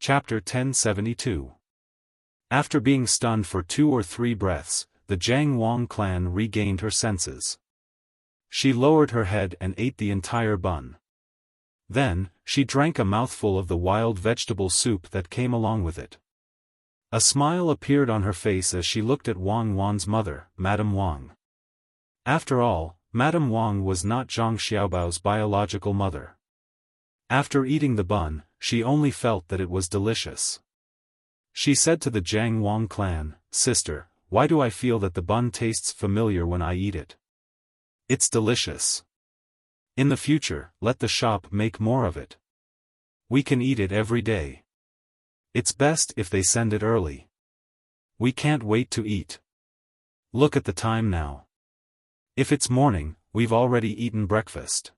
Chapter 1072. After being stunned for 2 or 3 breaths, the Jiang Wang clan regained her senses. She lowered her head and ate the entire bun. Then, she drank a mouthful of the wild vegetable soup that came along with it. A smile appeared on her face as she looked at Wang Wan's mother, Madame Wang. After all, Madame Wang was not Zhang Xiaobao's biological mother. After eating the bun, she only felt that it was delicious. She said to the Jiang Wang clan, "Sister, why do I feel that the bun tastes familiar when I eat it? It's delicious. In the future, let the shop make more of it. We can eat it every day. It's best if they send it early. We can't wait to eat. Look at the time now. If it's morning, we've already eaten breakfast.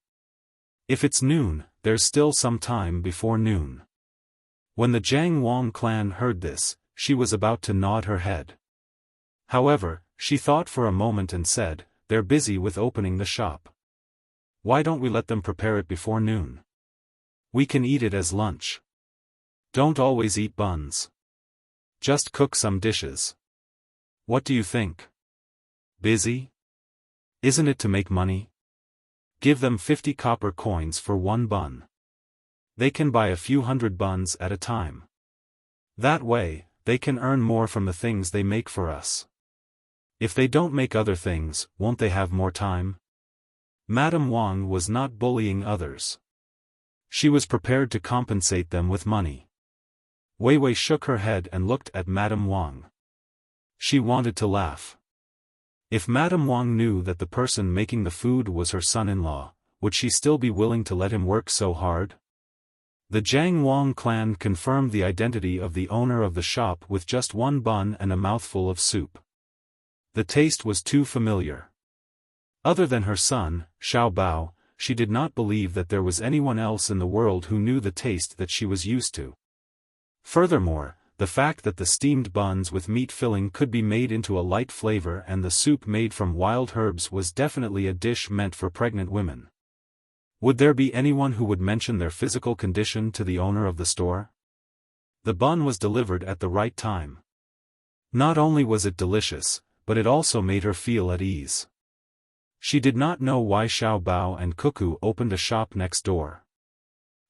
If it's noon, there's still some time before noon." When the Jiang Wang clan heard this, she was about to nod her head. However, she thought for a moment and said, "They're busy with opening the shop. Why don't we let them prepare it before noon? We can eat it as lunch. Don't always eat buns. Just cook some dishes. What do you think? Busy? Isn't it to make money? Give them 50 copper coins for 1 bun. They can buy a few hundred buns at a time. That way, they can earn more from the things they make for us. If they don't make other things, won't they have more time?" Madame Wang was not bullying others. She was prepared to compensate them with money. Wei Wei shook her head and looked at Madame Wang. She wanted to laugh. If Madame Wang knew that the person making the food was her son-in-law, would she still be willing to let him work so hard? The Jiang Wang clan confirmed the identity of the owner of the shop with just 1 bun and a mouthful of soup. The taste was too familiar. Other than her son, Xiao Bao, she did not believe that there was anyone else in the world who knew the taste that she was used to. Furthermore, the fact that the steamed buns with meat filling could be made into a light flavor and the soup made from wild herbs was definitely a dish meant for pregnant women. Would there be anyone who would mention their physical condition to the owner of the store? The bun was delivered at the right time. Not only was it delicious, but it also made her feel at ease. She did not know why Xiao Bao and Cuckoo opened a shop next door.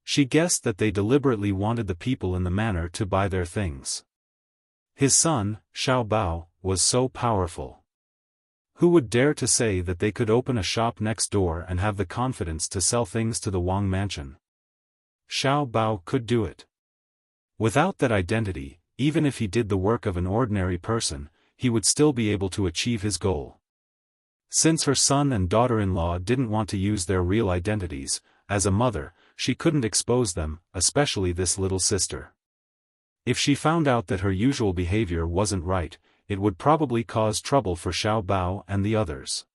She guessed that they deliberately wanted the people in the manor to buy their things. His son, Xiao Bao, was so powerful. Who would dare to say that they could open a shop next door and have the confidence to sell things to the Wang mansion? Xiao Bao could do it. Without that identity, even if he did the work of an ordinary person, he would still be able to achieve his goal. Since her son and daughter-in-law didn't want to use their real identities, as a mother, she couldn't expose them, especially this little sister. If she found out that her usual behavior wasn't right, it would probably cause trouble for Xiao Bao and the others.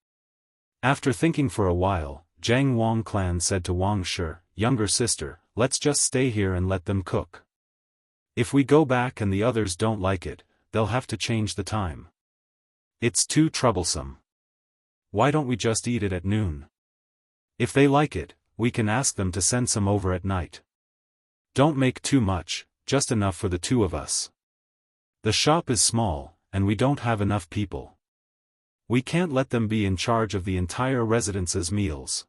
After thinking for a while, Jiang Wang clan said to Wang Shi, "Younger sister, let's just stay here and let them cook. If we go back and the others don't like it, they'll have to change the time. It's too troublesome. Why don't we just eat it at noon? If they like it, we can ask them to send some over at night. Don't make too much, just enough for the 2 of us. The shop is small, and we don't have enough people. We can't let them be in charge of the entire residence's meals.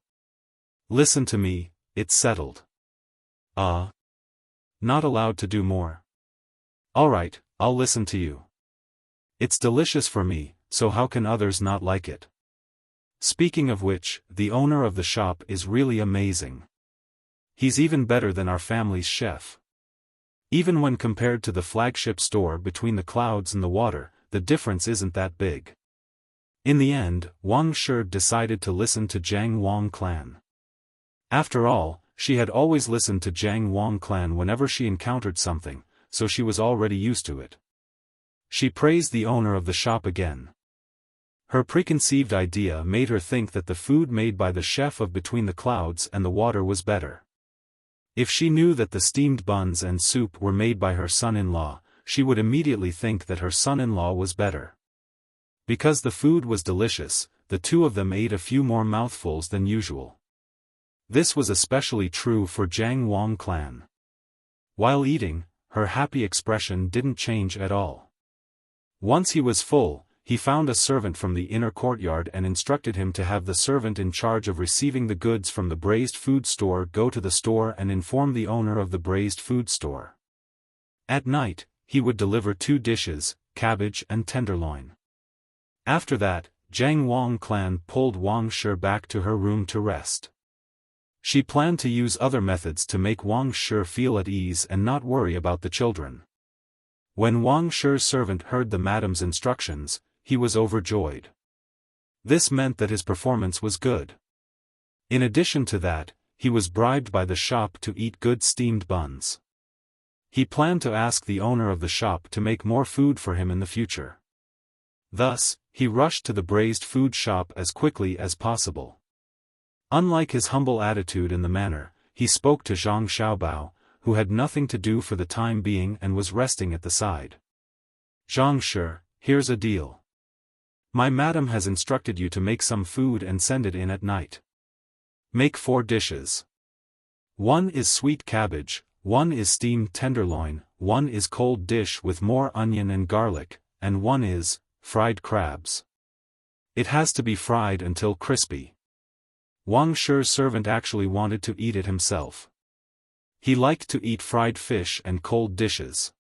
Listen to me, it's settled." Not allowed to do more? Alright, I'll listen to you. It's delicious for me, so how can others not like it? Speaking of which, the owner of the shop is really amazing. He's even better than our family's chef. Even when compared to the flagship store between the clouds and the water, the difference isn't that big. In the end, Wang Shi decided to listen to Jiang Wang clan. After all, she had always listened to Jiang Wang clan whenever she encountered something, so she was already used to it. She praised the owner of the shop again. Her preconceived idea made her think that the food made by the chef of Between the Clouds and the Water was better. If she knew that the steamed buns and soup were made by her son-in-law, she would immediately think that her son-in-law was better. Because the food was delicious, the 2 of them ate a few more mouthfuls than usual. This was especially true for Jiang Wang clan. While eating, her happy expression didn't change at all. Once he was full, he found a servant from the inner courtyard and instructed him to have the servant in charge of receiving the goods from the braised food store go to the store and inform the owner of the braised food store. At night, he would deliver 2 dishes, cabbage and tenderloin. After that, Jiang Wang clan pulled Wang Shi back to her room to rest. She planned to use other methods to make Wang Shi feel at ease and not worry about the children. When Wang Shi's servant heard the madam's instructions, he was overjoyed. This meant that his performance was good. In addition to that, he was bribed by the shop to eat good steamed buns. He planned to ask the owner of the shop to make more food for him in the future. Thus, he rushed to the braised food shop as quickly as possible. Unlike his humble attitude in the manor, he spoke to Zhang Xiaobao, who had nothing to do for the time being and was resting at the side. Zhang Shi, here's a deal. My madam has instructed you to make some food and send it in at night. Make 4 dishes. 1 is sweet cabbage, 1 is steamed tenderloin, 1 is cold dish with more onion and garlic, and 1 is fried crabs. It has to be fried until crispy. Wang Shi's servant actually wanted to eat it himself. He liked to eat fried fish and cold dishes.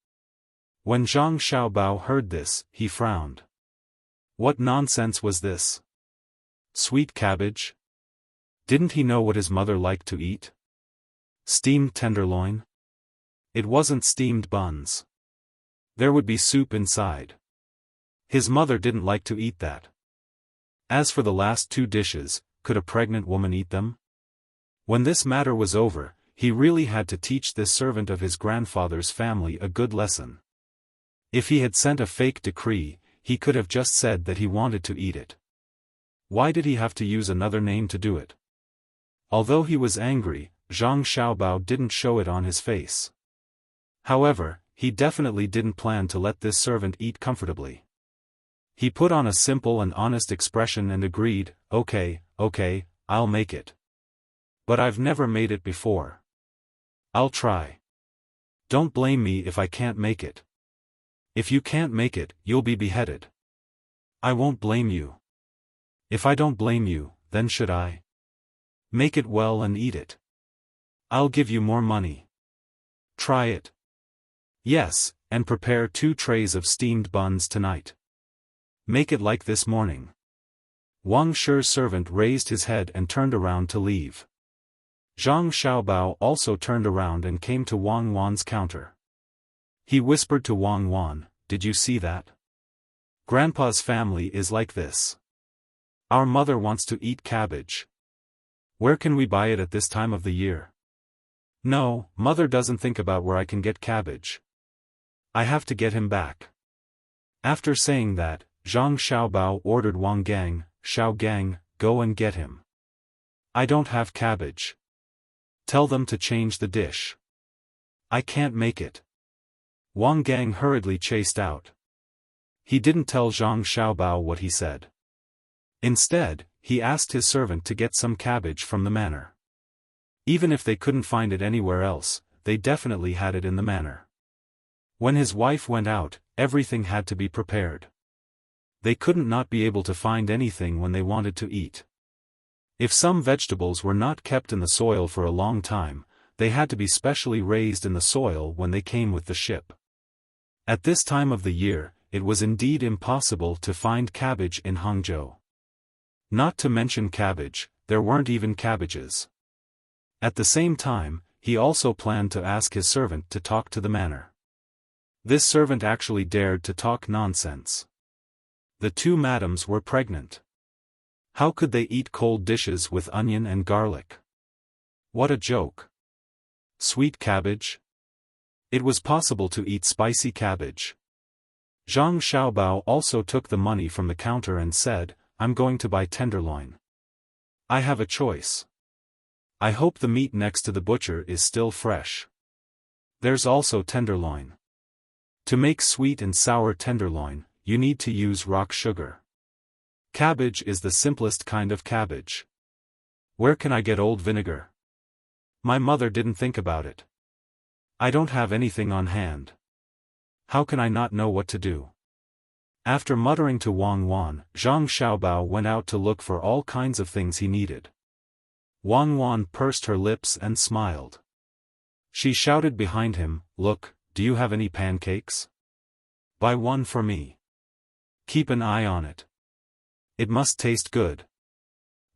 When Zhang Xiaobao heard this, he frowned. What nonsense was this? Sweet cabbage? Didn't he know what his mother liked to eat? Steamed tenderloin? It wasn't steamed buns. There would be soup inside. His mother didn't like to eat that. As for the last 2 dishes, could a pregnant woman eat them? When this matter was over, he really had to teach this servant of his grandfather's family a good lesson. If he had sent a fake decree, he could have just said that he wanted to eat it. Why did he have to use another name to do it? Although he was angry, Zhang Xiaobao didn't show it on his face. However, he definitely didn't plan to let this servant eat comfortably. He put on a simple and honest expression and agreed, okay, I'll make it. But I've never made it before. I'll try. Don't blame me if I can't make it. If you can't make it, you'll be beheaded. I won't blame you. If I don't blame you, then should I? Make it well and eat it. I'll give you more money. Try it. Yes, and prepare 2 trays of steamed buns tonight. Make it like this morning. Wang Shi's servant raised his head and turned around to leave. Zhang Xiaobao also turned around and came to Wang Wan's counter. He whispered to Wang Wan, "Did you see that? Grandpa's family is like this. Our mother wants to eat cabbage. Where can we buy it at this time of the year? No, mother doesn't think about where I can get cabbage. I have to get him back." After saying that, Zhang Xiaobao ordered Wang Gang, "Xiao Gang, go and get him. I don't have cabbage. Tell them to change the dish. I can't make it." Wang Gang hurriedly chased out. He didn't tell Zhang Xiaobao what he said. Instead, he asked his servant to get some cabbage from the manor. Even if they couldn't find it anywhere else, they definitely had it in the manor. When his wife went out, everything had to be prepared. They couldn't not be able to find anything when they wanted to eat. If some vegetables were not kept in the soil for a long time, they had to be specially raised in the soil when they came with the ship. At this time of the year, it was indeed impossible to find cabbage in Hangzhou. Not to mention cabbage, there weren't even cabbages. At the same time, he also planned to ask his servant to talk to the manor. This servant actually dared to talk nonsense. The 2 madams were pregnant. How could they eat cold dishes with onion and garlic? What a joke. Sweet cabbage? It was possible to eat spicy cabbage. Zhang Xiaobao also took the money from the counter and said, "I'm going to buy tenderloin. I have a choice. I hope the meat next to the butcher is still fresh. There's also tenderloin. To make sweet and sour tenderloin, you need to use rock sugar. Cabbage is the simplest kind of cabbage. Where can I get old vinegar? My mother didn't think about it. I don't have anything on hand. How can I not know what to do? After muttering to Wang Wan, Zhang Xiaobao went out to look for all kinds of things he needed. Wang Wan pursed her lips and smiled. She shouted behind him, "Look, do you have any pancakes? Buy one for me. Keep an eye on it. It must taste good."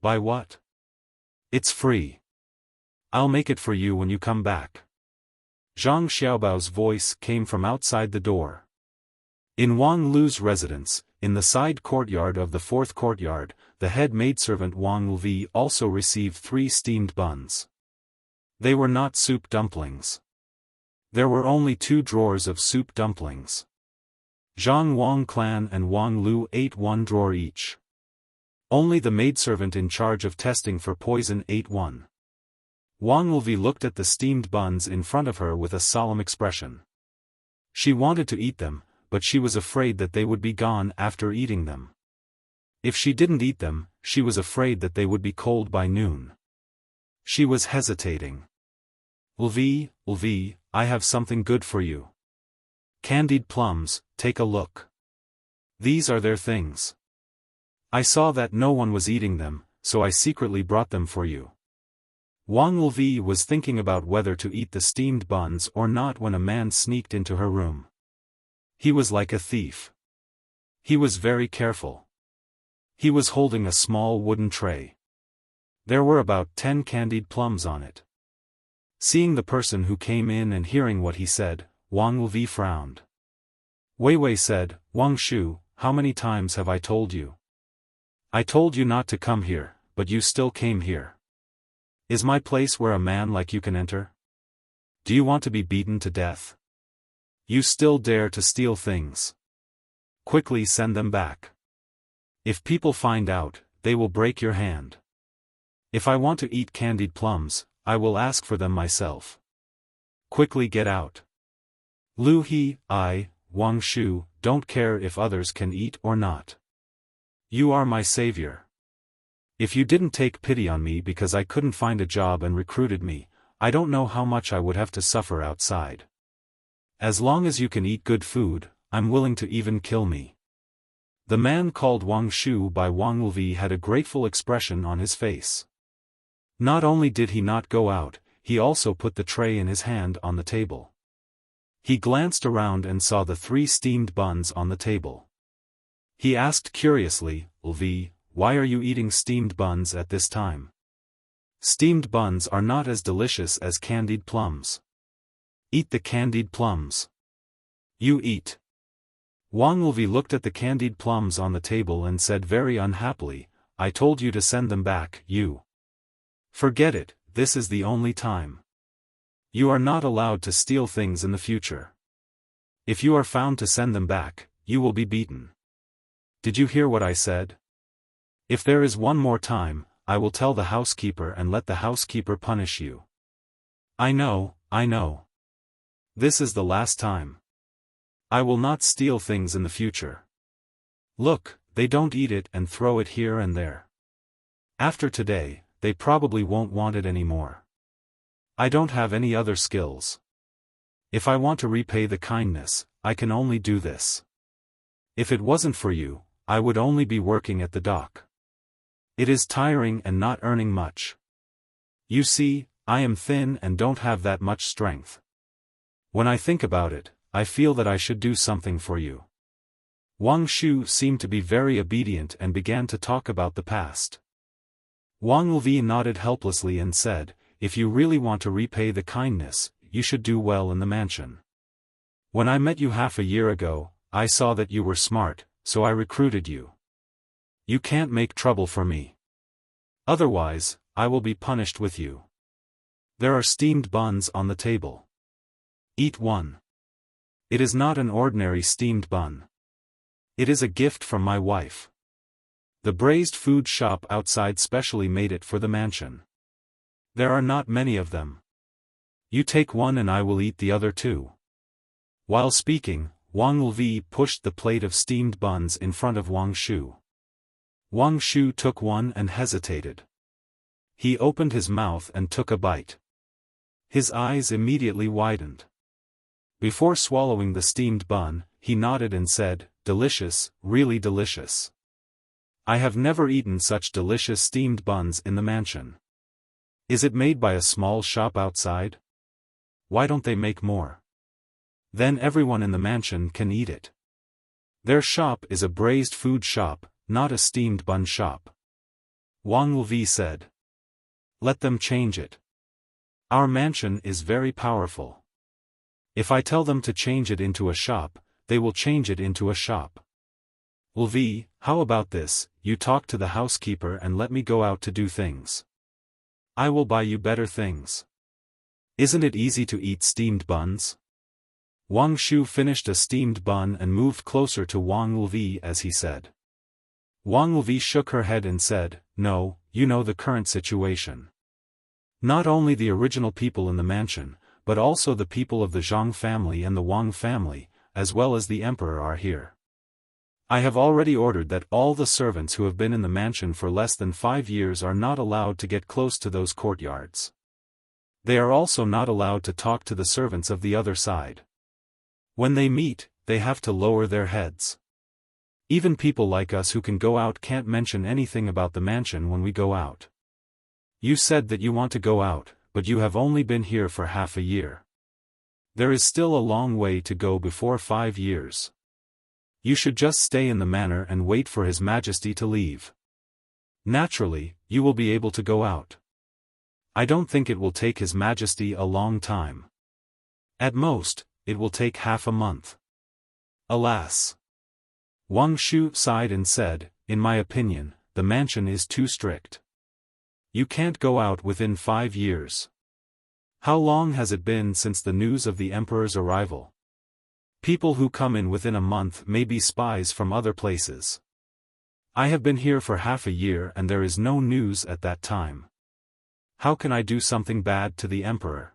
"Buy what?" "It's free. I'll make it for you when you come back." Zhang Xiaobao's voice came from outside the door. In Wang Lu's residence, in the side courtyard of the fourth courtyard, the head maidservant Wang Li also received 3 steamed buns. They were not soup dumplings. There were only 2 drawers of soup dumplings. Zhang Wang clan and Wang Lu ate 1 drawer each. Only the maidservant in charge of testing for poison ate 1. Wang Li looked at the steamed buns in front of her with a solemn expression. She wanted to eat them, but she was afraid that they would be gone after eating them. If she didn't eat them, she was afraid that they would be cold by noon. She was hesitating. Ulvi, I have something good for you. Candied plums, take a look. These are their things. I saw that no one was eating them, so I secretly brought them for you." Wang Ulvi was thinking about whether to eat the steamed buns or not when a man sneaked into her room. He was like a thief. He was very careful. He was holding a small wooden tray. There were about 10 candied plums on it. Seeing the person who came in and hearing what he said, Wang Ulvi frowned. Wei Wei said, "Wang Shu, how many times have I told you? I told you not to come here, but you still came here. Is my place where a man like you can enter? Do you want to be beaten to death? You still dare to steal things? Quickly send them back. If people find out, they will break your hand. If I want to eat candied plums, I will ask for them myself. Quickly get out." Lu He, I, Wang Shu, don't care if others can eat or not. You are my savior. If you didn't take pity on me because I couldn't find a job and recruited me, I don't know how much I would have to suffer outside. As long as you can eat good food, I'm willing to even kill me. The man called Wang Shu by Wang Ulvi had a grateful expression on his face. Not only did he not go out, he also put the tray in his hand on the table. He glanced around and saw the 3 steamed buns on the table. He asked curiously, "Ulvi, why are you eating steamed buns at this time? Steamed buns are not as delicious as candied plums. Eat the candied plums. You eat." Wang Ulvi looked at the candied plums on the table and said very unhappily, "I told you to send them back, you. Forget it, this is the only time. You are not allowed to steal things in the future. If you are found to send them back, you will be beaten. Did you hear what I said? If there is one more time, I will tell the housekeeper and let the housekeeper punish you." I know. This is the last time. I will not steal things in the future. Look, they don't eat it and throw it here and there. After today, they probably won't want it anymore. I don't have any other skills. If I want to repay the kindness, I can only do this. If it wasn't for you, I would only be working at the dock. It is tiring and not earning much. You see, I am thin and don't have that much strength. When I think about it, I feel that I should do something for you." Wang Shu seemed to be very obedient and began to talk about the past. Wang Ulvi nodded helplessly and said, "If you really want to repay the kindness, you should do well in the mansion. When I met you half a year ago, I saw that you were smart, so I recruited you. You can't make trouble for me. Otherwise, I will be punished with you. There are steamed buns on the table. Eat one. It is not an ordinary steamed bun. It is a gift from my wife. The braised food shop outside specially made it for the mansion. There are not many of them. You take one and I will eat the other 2. While speaking, Wang Ulvi pushed the plate of steamed buns in front of Wang Shu. Wang Shu took one and hesitated. He opened his mouth and took a bite. His eyes immediately widened. Before swallowing the steamed bun, he nodded and said, "Delicious, really delicious. I have never eaten such delicious steamed buns in the mansion. Is it made by a small shop outside? Why don't they make more? Then everyone in the mansion can eat it. Their shop is a braised food shop, not a steamed bun shop." Wang Lvi said. "Let them change it. Our mansion is very powerful. If I tell them to change it into a shop, they will change it into a shop. Lvi, how about this, you talk to the housekeeper and let me go out to do things. I will buy you better things. Isn't it easy to eat steamed buns?" Wang Shu finished a steamed bun and moved closer to Wang Lvi as he said. Wang Lvi shook her head and said, "No, you know the current situation. Not only the original people in the mansion, but also the people of the Zhang family and the Wang family, as well as the emperor are here. I have already ordered that all the servants who have been in the mansion for less than 5 years are not allowed to get close to those courtyards. They are also not allowed to talk to the servants of the other side. When they meet, they have to lower their heads. Even people like us who can go out can't mention anything about the mansion when we go out. You said that you want to go out, but you have only been here for half a year. There is still a long way to go before 5 years. You should just stay in the manor and wait for His Majesty to leave. Naturally, you will be able to go out. I don't think it will take His Majesty a long time. At most, it will take half a month." Alas! Wang Shu sighed and said, "In my opinion, the mansion is too strict. You can't go out within 5 years. How long has it been since the news of the emperor's arrival? People who come in within a month may be spies from other places. I have been here for half a year and there is no news at that time. How can I do something bad to the emperor?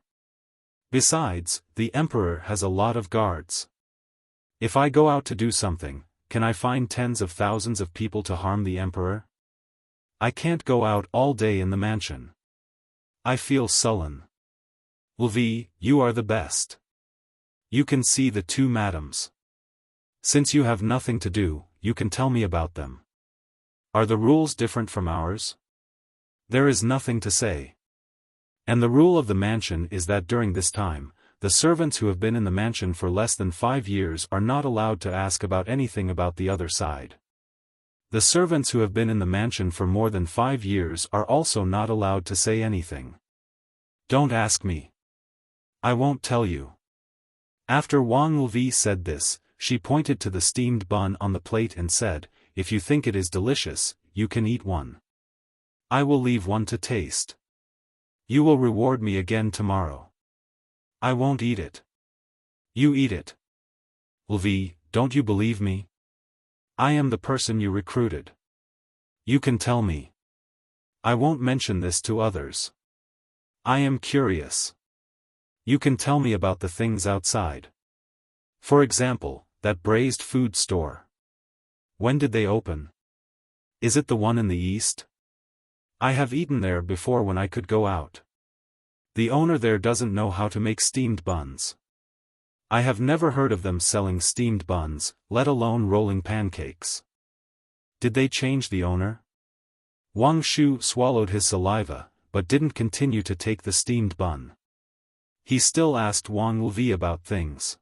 Besides, the emperor has a lot of guards. If I go out to do something, can I find tens of thousands of people to harm the emperor? I can't go out all day in the mansion. I feel sullen. Lvi, you are the best. You can see the 2 madams. Since you have nothing to do, you can tell me about them. Are the rules different from ours? There is nothing to say. And the rule of the mansion is that during this time, the servants who have been in the mansion for less than 5 years are not allowed to ask about anything about the other side. The servants who have been in the mansion for more than 5 years are also not allowed to say anything. Don't ask me. I won't tell you." After Wang Lvi said this, she pointed to the steamed bun on the plate and said, "If you think it is delicious, you can eat one. I will leave one to taste. You will reward me again tomorrow." "I won't eat it." "You eat it." "Lvi, don't you believe me? I am the person you recruited. You can tell me. I won't mention this to others. I am curious. You can tell me about the things outside. For example, that braised food store. When did they open? Is it the one in the east? I have eaten there before when I could go out. The owner there doesn't know how to make steamed buns. I have never heard of them selling steamed buns, let alone rolling pancakes. Did they change the owner?" Wang Shu swallowed his saliva, but didn't continue to take the steamed bun. He still asked Wang Lvi about things.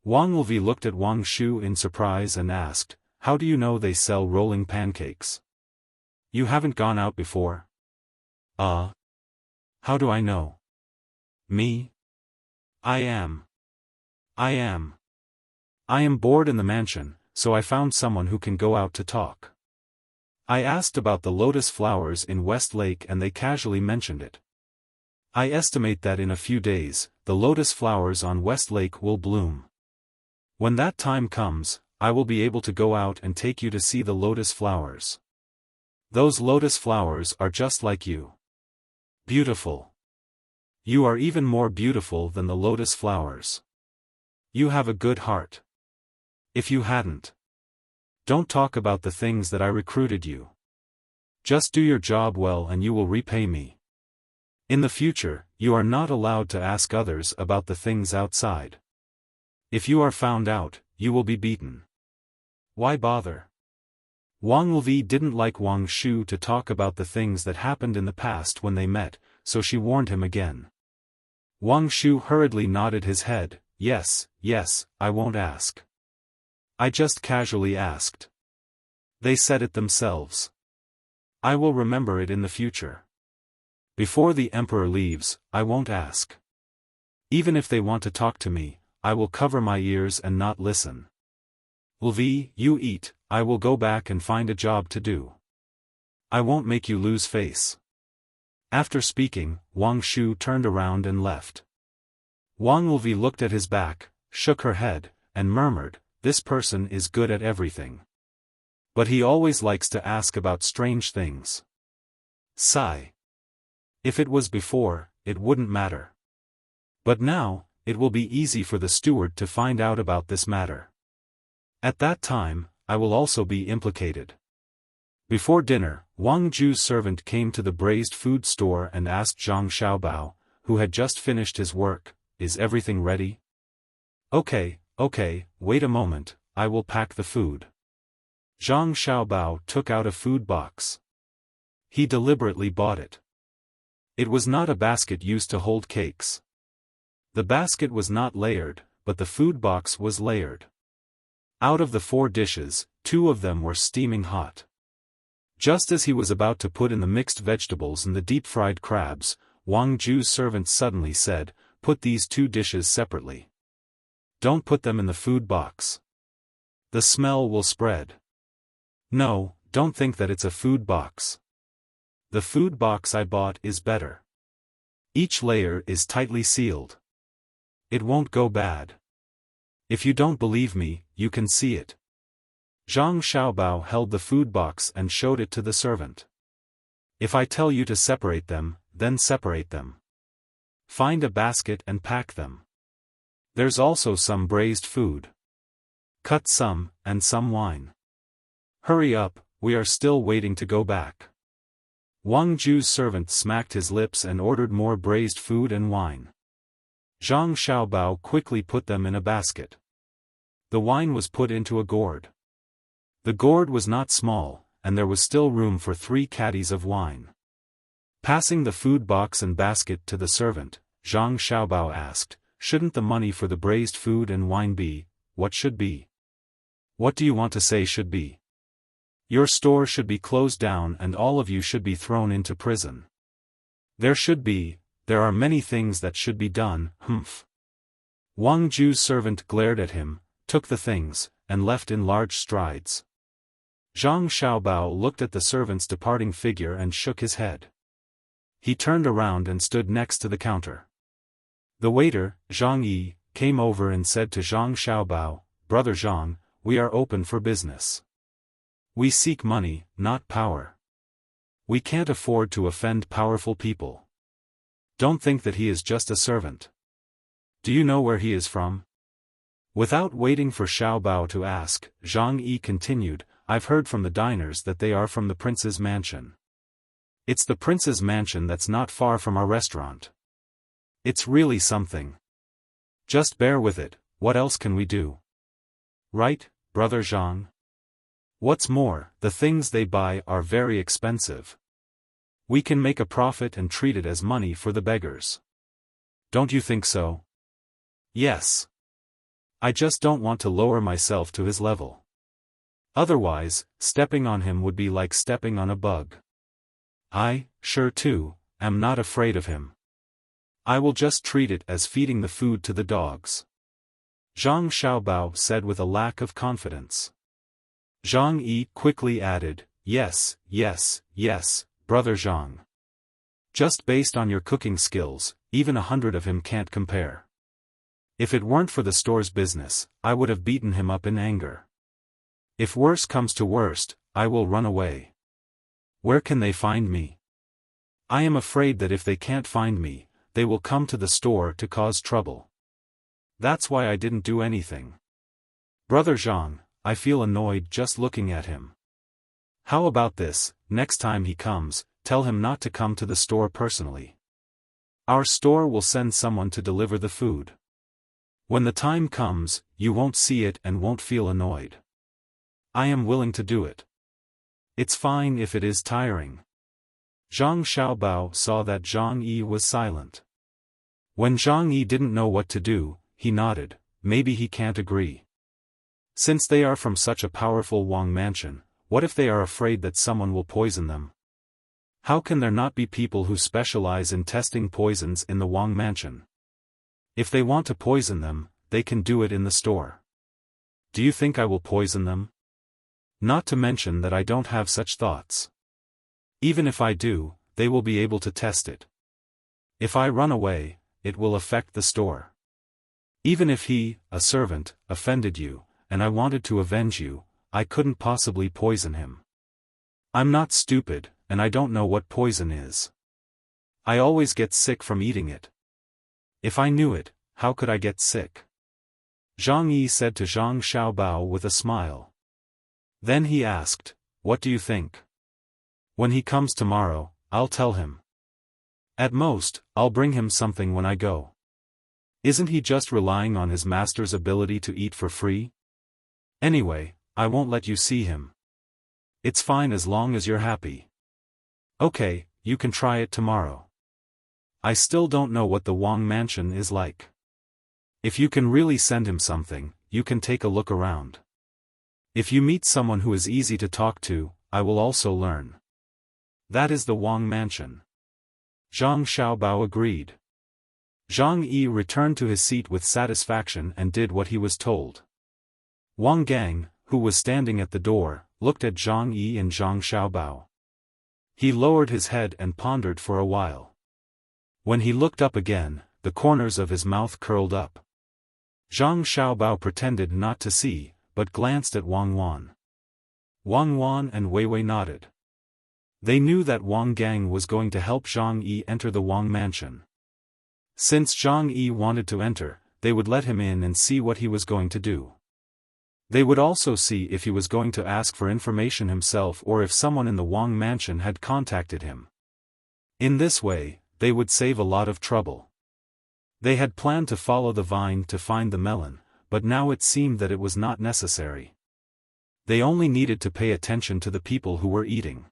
Wang Lvi looked at Wang Shu in surprise and asked, "How do you know they sell rolling pancakes? You haven't gone out before?" How do I know? Me? I am bored in the mansion, so I found someone who can go out to talk. I asked about the lotus flowers in West Lake and they casually mentioned it. I estimate that in a few days, the lotus flowers on West Lake will bloom. When that time comes, I will be able to go out and take you to see the lotus flowers. Those lotus flowers are just like you. Beautiful. You are even more beautiful than the lotus flowers. You have a good heart. If you hadn't, don't talk about the things that I recruited you. Just do your job well and you will repay me. In the future, you are not allowed to ask others about the things outside. If you are found out, you will be beaten. Why bother? Wang Lvi didn't like Wang Shu to talk about the things that happened in the past when they met, so she warned him again. Wang Shu hurriedly nodded his head. Yes, I won't ask. I just casually asked. They said it themselves. I will remember it in the future. Before the emperor leaves, I won't ask. Even if they want to talk to me, I will cover my ears and not listen. Lvi, you eat, I will go back and find a job to do. I won't make you lose face. After speaking, Wang Shu turned around and left. Wang Lvi looked at his back, shook her head, and murmured, this person is good at everything. But he always likes to ask about strange things. Sigh. If it was before, it wouldn't matter. But now, it will be easy for the steward to find out about this matter. At that time, I will also be implicated. Before dinner, Wang Ju's servant came to the braised food store and asked Zhang Xiaobao, who had just finished his work, is everything ready? Okay, wait a moment, I will pack the food. Zhang Xiaobao took out a food box. He deliberately bought it. It was not a basket used to hold cakes. The basket was not layered, but the food box was layered. Out of the 4 dishes, 2 of them were steaming hot. Just as he was about to put in the mixed vegetables and the deep-fried crabs, Wang Ju's servant suddenly said, put these 2 dishes separately. Don't put them in the food box. The smell will spread. No, don't think that it's a food box. The food box I bought is better. Each layer is tightly sealed. It won't go bad. If you don't believe me, you can see it. Zhang Xiaobao held the food box and showed it to the servant. If I tell you to separate them, then separate them. Find a basket and pack them. There's also some braised food. Cut some, and some wine. Hurry up, we are still waiting to go back. Wang Ju's servant smacked his lips and ordered more braised food and wine. Zhang Xiaobao quickly put them in a basket. The wine was put into a gourd. The gourd was not small, and there was still room for 3 caddies of wine. Passing the food box and basket to the servant, Zhang Xiaobao asked, shouldn't the money for the braised food and wine be, what should be? What do you want to say should be? Your store should be closed down and all of you should be thrown into prison. There are many things that should be done, humph. Wang Ju's servant glared at him, took the things, and left in large strides. Zhang Xiaobao looked at the servant's departing figure and shook his head. He turned around and stood next to the counter. The waiter, Zhang Yi, came over and said to Zhang Xiaobao, Brother Zhang, we are open for business. We seek money, not power. We can't afford to offend powerful people. Don't think that he is just a servant. Do you know where he is from? Without waiting for Xiaobao to ask, Zhang Yi continued, I've heard from the diners that they are from the prince's mansion. It's the prince's mansion that's not far from our restaurant. It's really something. Just bear with it, what else can we do? Right, Brother Zhang? What's more, the things they buy are very expensive. We can make a profit and treat it as money for the beggars. Don't you think so? Yes. I just don't want to lower myself to his level. Otherwise, stepping on him would be like stepping on a bug. I, sure too, am not afraid of him. I will just treat it as feeding the food to the dogs. Zhang Xiaobao said with a lack of confidence. Zhang Yi quickly added, yes, Brother Zhang. Just based on your cooking skills, even 100 of him can't compare. If it weren't for the store's business, I would have beaten him up in anger. If worse comes to worst, I will run away. Where can they find me? I am afraid that if they can't find me, they will come to the store to cause trouble. That's why I didn't do anything. Brother Zhang, I feel annoyed just looking at him. How about this, next time he comes, tell him not to come to the store personally. Our store will send someone to deliver the food. When the time comes, you won't see it and won't feel annoyed. I am willing to do it. It's fine if it is tiring. Zhang Xiaobao saw that Zhang Yi was silent. When Zhang Yi didn't know what to do, he nodded. Maybe he can't agree. Since they are from such a powerful Wang mansion, what if they are afraid that someone will poison them? How can there not be people who specialize in testing poisons in the Wang mansion? If they want to poison them, they can do it in the store. Do you think I will poison them? Not to mention that I don't have such thoughts. Even if I do, they will be able to test it. If I run away, it will affect the store. Even if he, a servant, offended you, and I wanted to avenge you, I couldn't possibly poison him. I'm not stupid, and I don't know what poison is. I always get sick from eating it. If I knew it, how could I get sick? Zhang Yi said to Zhang Xiaobao with a smile. Then he asked, what do you think? When he comes tomorrow, I'll tell him. At most, I'll bring him something when I go. Isn't he just relying on his master's ability to eat for free? Anyway, I won't let you see him. It's fine as long as you're happy. Okay, you can try it tomorrow. I still don't know what the Wang mansion is like. If you can really send him something, you can take a look around. If you meet someone who is easy to talk to, I will also learn. That is the Wang mansion. Zhang Xiaobao agreed. Zhang Yi returned to his seat with satisfaction and did what he was told. Wang Gang, who was standing at the door, looked at Zhang Yi and Zhang Xiaobao. He lowered his head and pondered for a while. When he looked up again, the corners of his mouth curled up. Zhang Xiaobao pretended not to see, but glanced at Wang Wan. Wang Wan and Wei Wei nodded. They knew that Wang Gang was going to help Zhang Yi enter the Wang mansion. Since Zhang Yi wanted to enter, they would let him in and see what he was going to do. They would also see if he was going to ask for information himself or if someone in the Wang mansion had contacted him. In this way, they would save a lot of trouble. They had planned to follow the vine to find the melon, but now it seemed that it was not necessary. They only needed to pay attention to the people who were eating.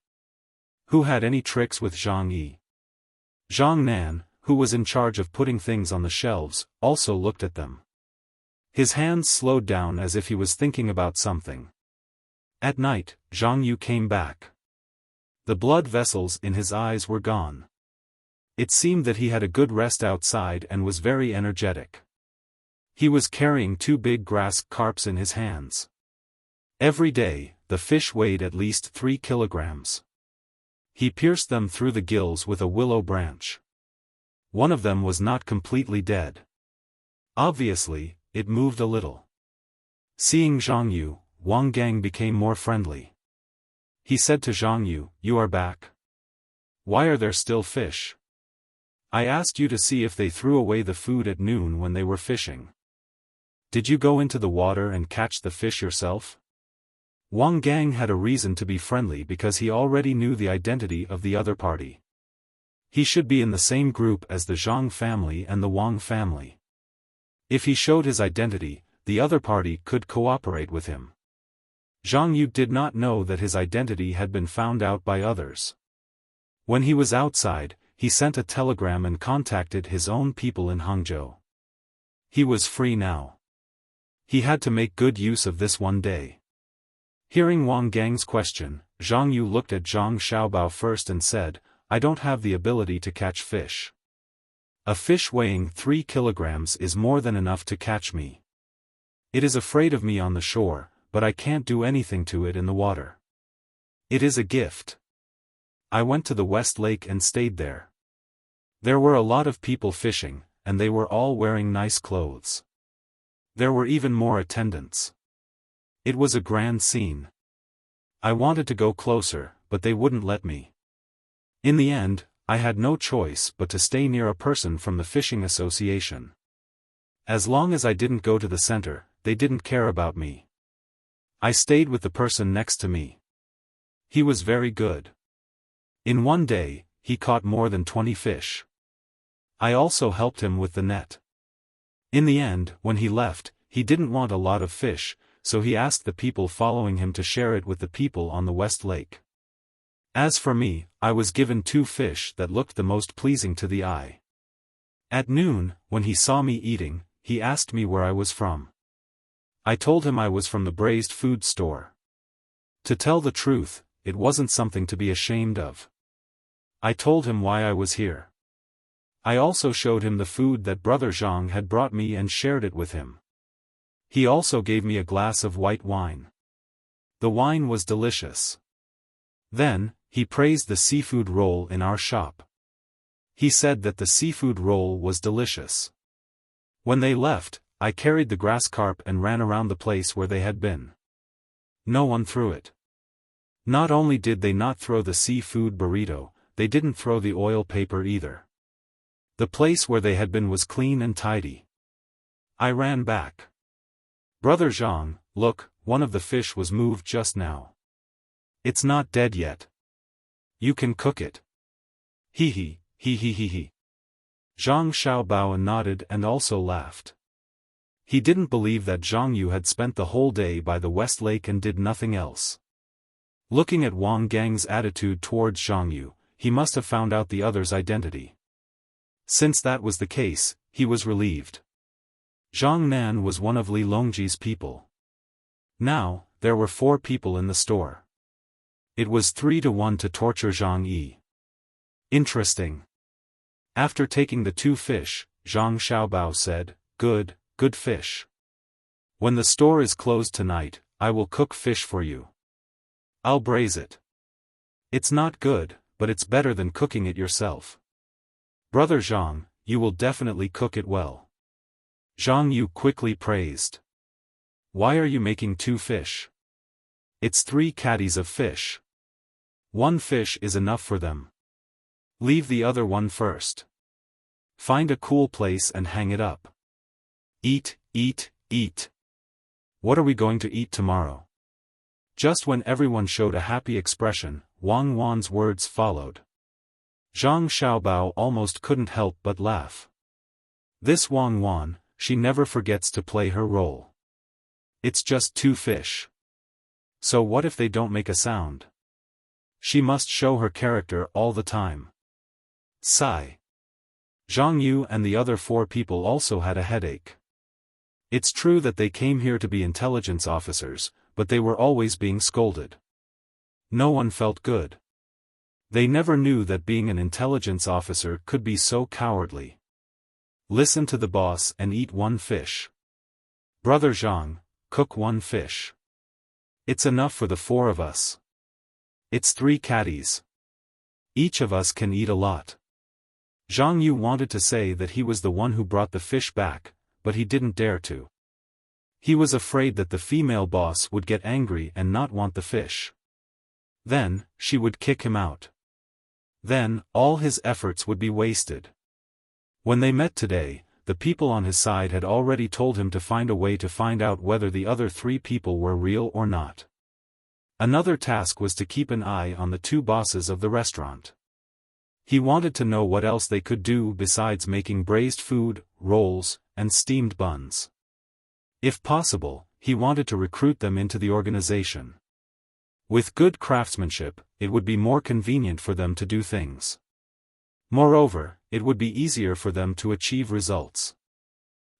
Who had any tricks with Zhang Yi? Zhang Nan, who was in charge of putting things on the shelves, also looked at them. His hands slowed down as if he was thinking about something. At night, Zhang Yu came back. The blood vessels in his eyes were gone. It seemed that he had a good rest outside and was very energetic. He was carrying 2 big grass carps in his hands. Every day, the fish weighed at least 3 kilograms. He pierced them through the gills with a willow branch. One of them was not completely dead. Obviously, it moved a little. Seeing Zhang Yu, Wang Gang became more friendly. He said to Zhang Yu, "You are back? Why are there still fish? I asked you to see if they threw away the food at noon when they were fishing. Did you go into the water and catch the fish yourself?" Wang Gang had a reason to be friendly because he already knew the identity of the other party. He should be in the same group as the Zhang family and the Wang family. If he showed his identity, the other party could cooperate with him. Zhang Yu did not know that his identity had been found out by others. When he was outside, he sent a telegram and contacted his own people in Hangzhou. He was free now. He had to make good use of this one day. Hearing Wang Gang's question, Zhang Yu looked at Zhang Xiaobao first and said, "I don't have the ability to catch fish. A fish weighing 3 kilograms is more than enough to catch me. It is afraid of me on the shore, but I can't do anything to it in the water. It is a gift. I went to the West Lake and stayed there. There were a lot of people fishing, and they were all wearing nice clothes. There were even more attendants. It was a grand scene. I wanted to go closer, but they wouldn't let me. In the end, I had no choice but to stay near a person from the fishing association. As long as I didn't go to the center, they didn't care about me. I stayed with the person next to me. He was very good. In one day, he caught more than 20 fish. I also helped him with the net. In the end, when he left, he didn't want a lot of fish, so he asked the people following him to share it with the people on the West Lake. As for me, I was given 2 fish that looked the most pleasing to the eye. At noon, when he saw me eating, he asked me where I was from. I told him I was from the braised food store. To tell the truth, it wasn't something to be ashamed of. I told him why I was here. I also showed him the food that Brother Zhang had brought me and shared it with him. He also gave me a glass of white wine. The wine was delicious. Then, he praised the seafood roll in our shop. He said that the seafood roll was delicious. When they left, I carried the grass carp and ran around the place where they had been. No one threw it. Not only did they not throw the seafood burrito, they didn't throw the oil paper either. The place where they had been was clean and tidy. I ran back. Brother Zhang, look, one of the fish was moved just now. It's not dead yet. You can cook it. Hee hee, hee hee hee hee. Zhang Xiaobao nodded and also laughed. He didn't believe that Zhang Yu had spent the whole day by the West Lake and did nothing else. Looking at Wang Gang's attitude towards Zhang Yu, he must have found out the other's identity. Since that was the case, he was relieved. Zhang Nan was one of Li Longji's people. Now, there were 4 people in the store. It was 3-1 to torture Zhang Yi. Interesting. After taking the 2 fish, Zhang Xiaobao said, good fish. When the store is closed tonight, I will cook fish for you. I'll braise it. It's not good, but it's better than cooking it yourself. Brother Zhang, you will definitely cook it well. Zhang Yu quickly praised. Why are you making 2 fish? It's 3 caddies of fish. 1 fish is enough for them. Leave the other one first. Find a cool place and hang it up. Eat, eat, eat. What are we going to eat tomorrow? Just when everyone showed a happy expression, Wang Wan's words followed. Zhang Xiaobao almost couldn't help but laugh. This Wang Wan, she never forgets to play her role. It's just 2 fish. So what if they don't make a sound? She must show her character all the time. Sigh. Zhang Yu and the other 4 people also had a headache. It's true that they came here to be intelligence officers, but they were always being scolded. No one felt good. They never knew that being an intelligence officer could be so cowardly. Listen to the boss and eat 1 fish. Brother Zhang, cook 1 fish. It's enough for the 4 of us. It's 3 caddies. Each of us can eat a lot. Zhang Yu wanted to say that he was the one who brought the fish back, but he didn't dare to. He was afraid that the female boss would get angry and not want the fish. Then, she would kick him out. Then, all his efforts would be wasted. When they met today, the people on his side had already told him to find a way to find out whether the other 3 people were real or not. Another task was to keep an eye on the 2 bosses of the restaurant. He wanted to know what else they could do besides making braised food, rolls, and steamed buns. If possible, he wanted to recruit them into the organization. With good craftsmanship, it would be more convenient for them to do things. Moreover, it would be easier for them to achieve results.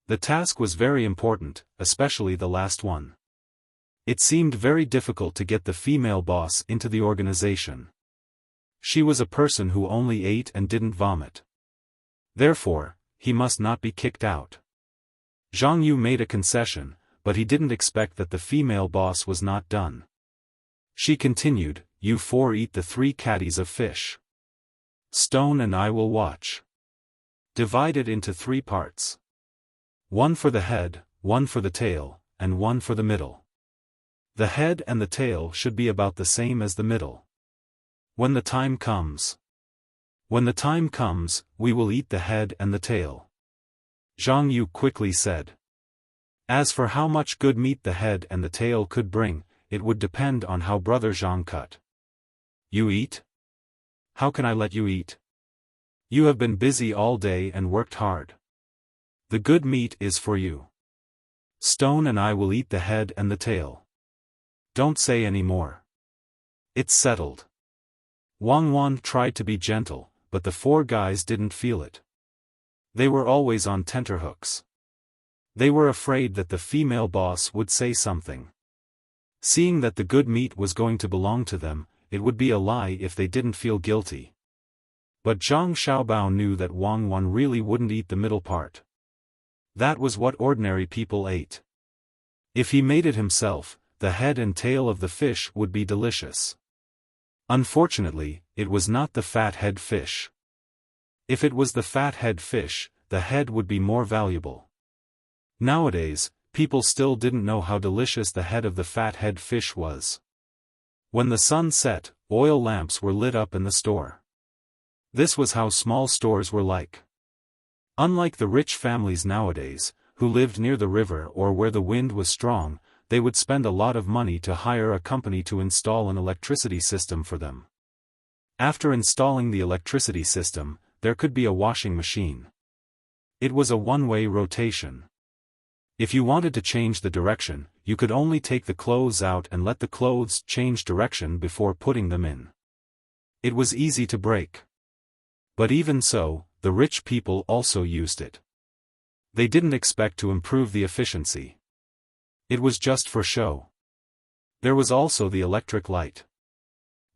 The task was very important, especially the last one. It seemed very difficult to get the female boss into the organization. She was a person who only ate and didn't vomit. Therefore, he must not be kicked out. Zhang Yu made a concession, but he didn't expect that the female boss was not done. She continued, you 4 eat the 3 caddies of fish. Stone and I will watch. Divide it into 3 parts. 1 for the head, 1 for the tail, and 1 for the middle. The head and the tail should be about the same as the middle. When the time comes, we will eat the head and the tail. Zhang Yu quickly said. As for how much good meat the head and the tail could bring, it would depend on how Brother Zhang cut. You eat? How can I let you eat? You have been busy all day and worked hard. The good meat is for you. Stone and I will eat the head and the tail. Don't say any more. It's settled. Wang Wan tried to be gentle, but the four guys didn't feel it. They were always on tenterhooks. They were afraid that the female boss would say something. Seeing that the good meat was going to belong to them, it would be a lie if they didn't feel guilty. But Zhang Xiaobao knew that Wang Wan really wouldn't eat the middle part. That was what ordinary people ate. If he made it himself, the head and tail of the fish would be delicious. Unfortunately, it was not the fat head fish. If it was the fat head fish, the head would be more valuable. Nowadays, people still didn't know how delicious the head of the fat head fish was. When the sun set, oil lamps were lit up in the store. This was how small stores were like. Unlike the rich families nowadays, who lived near the river or where the wind was strong, they would spend a lot of money to hire a company to install an electricity system for them. After installing the electricity system, there could be a washing machine. It was a one-way rotation. If you wanted to change the direction, you could only take the clothes out and let the clothes change direction before putting them in. It was easy to break. But even so, the rich people also used it. They didn't expect to improve the efficiency. It was just for show. There was also the electric light.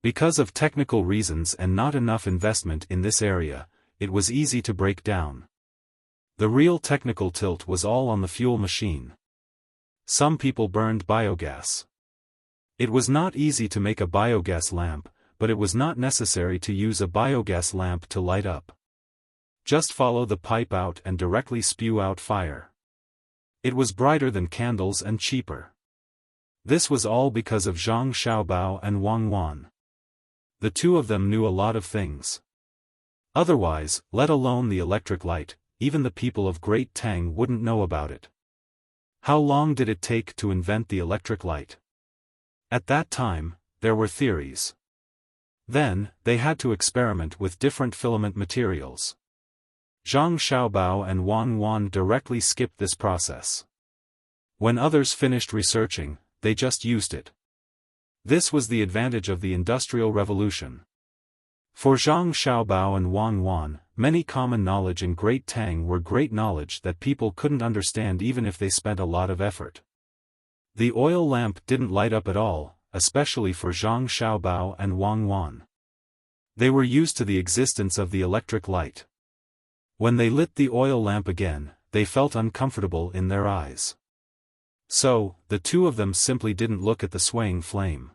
Because of technical reasons and not enough investment in this area, it was easy to break down. The real technical tilt was all on the fuel machine. Some people burned biogas. It was not easy to make a biogas lamp, but it was not necessary to use a biogas lamp to light up. Just follow the pipe out and directly spew out fire. It was brighter than candles and cheaper. This was all because of Zhang Xiaobao and Wang Wan. The two of them knew a lot of things. Otherwise, let alone the electric light, even the people of Great Tang wouldn't know about it. How long did it take to invent the electric light? At that time, there were theories. Then, they had to experiment with different filament materials. Zhang Xiaobao and Wang Wan directly skipped this process. When others finished researching, they just used it. This was the advantage of the Industrial Revolution. For Zhang Xiaobao and Wang Wan, many common knowledge in Great Tang were great knowledge that people couldn't understand even if they spent a lot of effort. The oil lamp didn't light up at all, especially for Zhang Xiaobao and Wang Wan. They were used to the existence of the electric light. When they lit the oil lamp again, they felt uncomfortable in their eyes. So, the two of them simply didn't look at the swaying flame.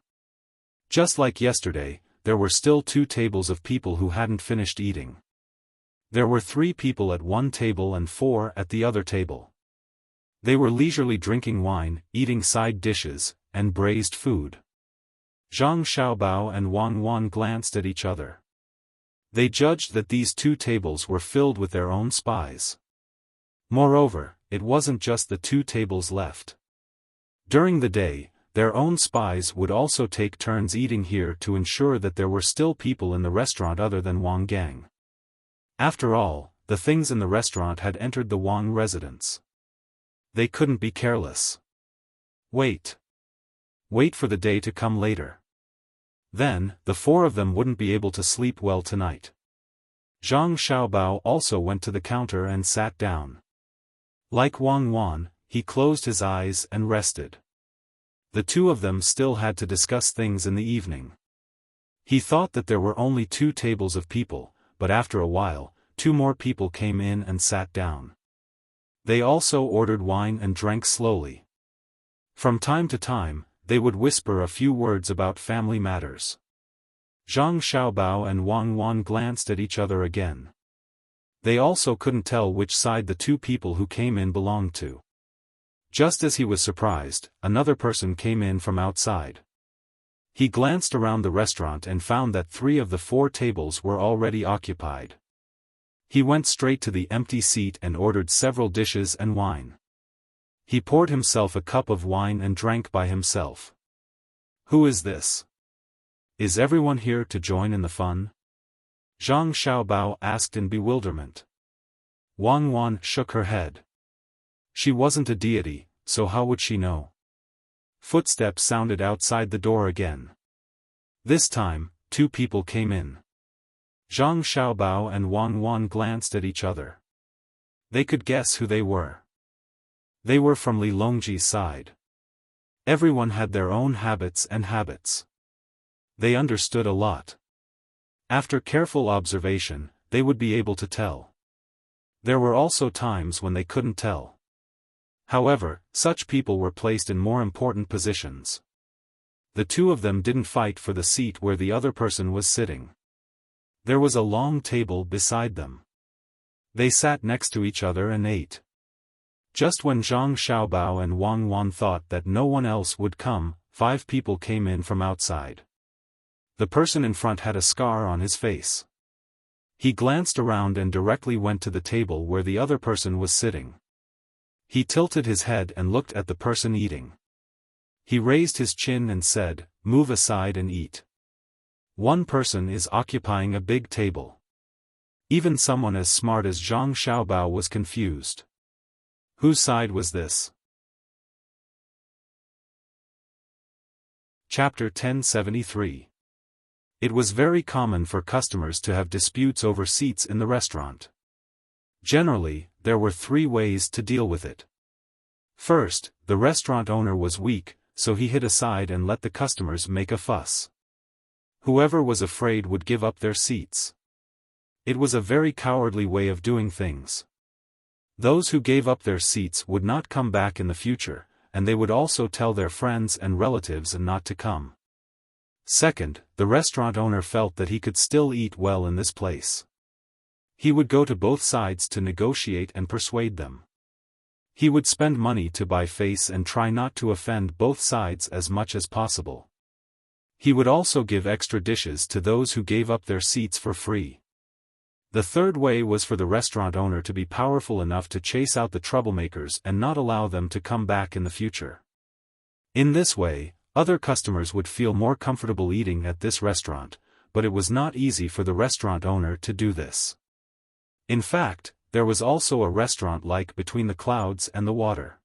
Just like yesterday, there were still 2 tables of people who hadn't finished eating. There were 3 people at one table and 4 at the other table. They were leisurely drinking wine, eating side dishes, and braised food. Zhang Xiaobao and Wang Wan glanced at each other. They judged that these 2 tables were filled with their own spies. Moreover, it wasn't just the 2 tables left. During the day, their own spies would also take turns eating here to ensure that there were still people in the restaurant other than Wang Gang. After all, the things in the restaurant had entered the Wang residence. They couldn't be careless. Wait. Wait for the day to come later. Then, the 4 of them wouldn't be able to sleep well tonight. Zhang Xiaobao also went to the counter and sat down. Like Wang Wan, he closed his eyes and rested. The 2 of them still had to discuss things in the evening. He thought that there were only 2 tables of people, but after a while, 2 more people came in and sat down. They also ordered wine and drank slowly. From time to time, they would whisper a few words about family matters. Zhang Xiaobao and Wang Wan glanced at each other again. They also couldn't tell which side the 2 people who came in belonged to. Just as he was surprised, another person came in from outside. He glanced around the restaurant and found that 3 of the 4 tables were already occupied. He went straight to the empty seat and ordered several dishes and wine. He poured himself a cup of wine and drank by himself. Who is this? Is everyone here to join in the fun? Zhang Xiaobao asked in bewilderment. Wang Wan shook her head. She wasn't a deity, so how would she know? Footsteps sounded outside the door again. This time, two people came in. Zhang Xiaobao and Wang Wan glanced at each other. They could guess who they were. They were from Li Longji's side. Everyone had their own habits. They understood a lot. After careful observation, they would be able to tell. There were also times when they couldn't tell. However, such people were placed in more important positions. The two of them didn't fight for the seat where the other person was sitting. There was a long table beside them. They sat next to each other and ate. Just when Zhang Xiaobao and Wang Wan thought that no one else would come, 5 people came in from outside. The person in front had a scar on his face. He glanced around and directly went to the table where the other person was sitting. He tilted his head and looked at the person eating. He raised his chin and said, "Move aside and eat." One person is occupying a big table. Even someone as smart as Zhang Xiaobao was confused. Whose side was this? Chapter 1073. It was very common for customers to have disputes over seats in the restaurant. Generally, there were 3 ways to deal with it. First, the restaurant owner was weak, so he hid aside and let the customers make a fuss. Whoever was afraid would give up their seats. It was a very cowardly way of doing things. Those who gave up their seats would not come back in the future, and they would also tell their friends and relatives not to come. Second, the restaurant owner felt that he could still eat well in this place. He would go to both sides to negotiate and persuade them. He would spend money to buy face and try not to offend both sides as much as possible. He would also give extra dishes to those who gave up their seats for free. The third way was for the restaurant owner to be powerful enough to chase out the troublemakers and not allow them to come back in the future. In this way, other customers would feel more comfortable eating at this restaurant, but it was not easy for the restaurant owner to do this. In fact, there was also a restaurant like between the clouds and the water.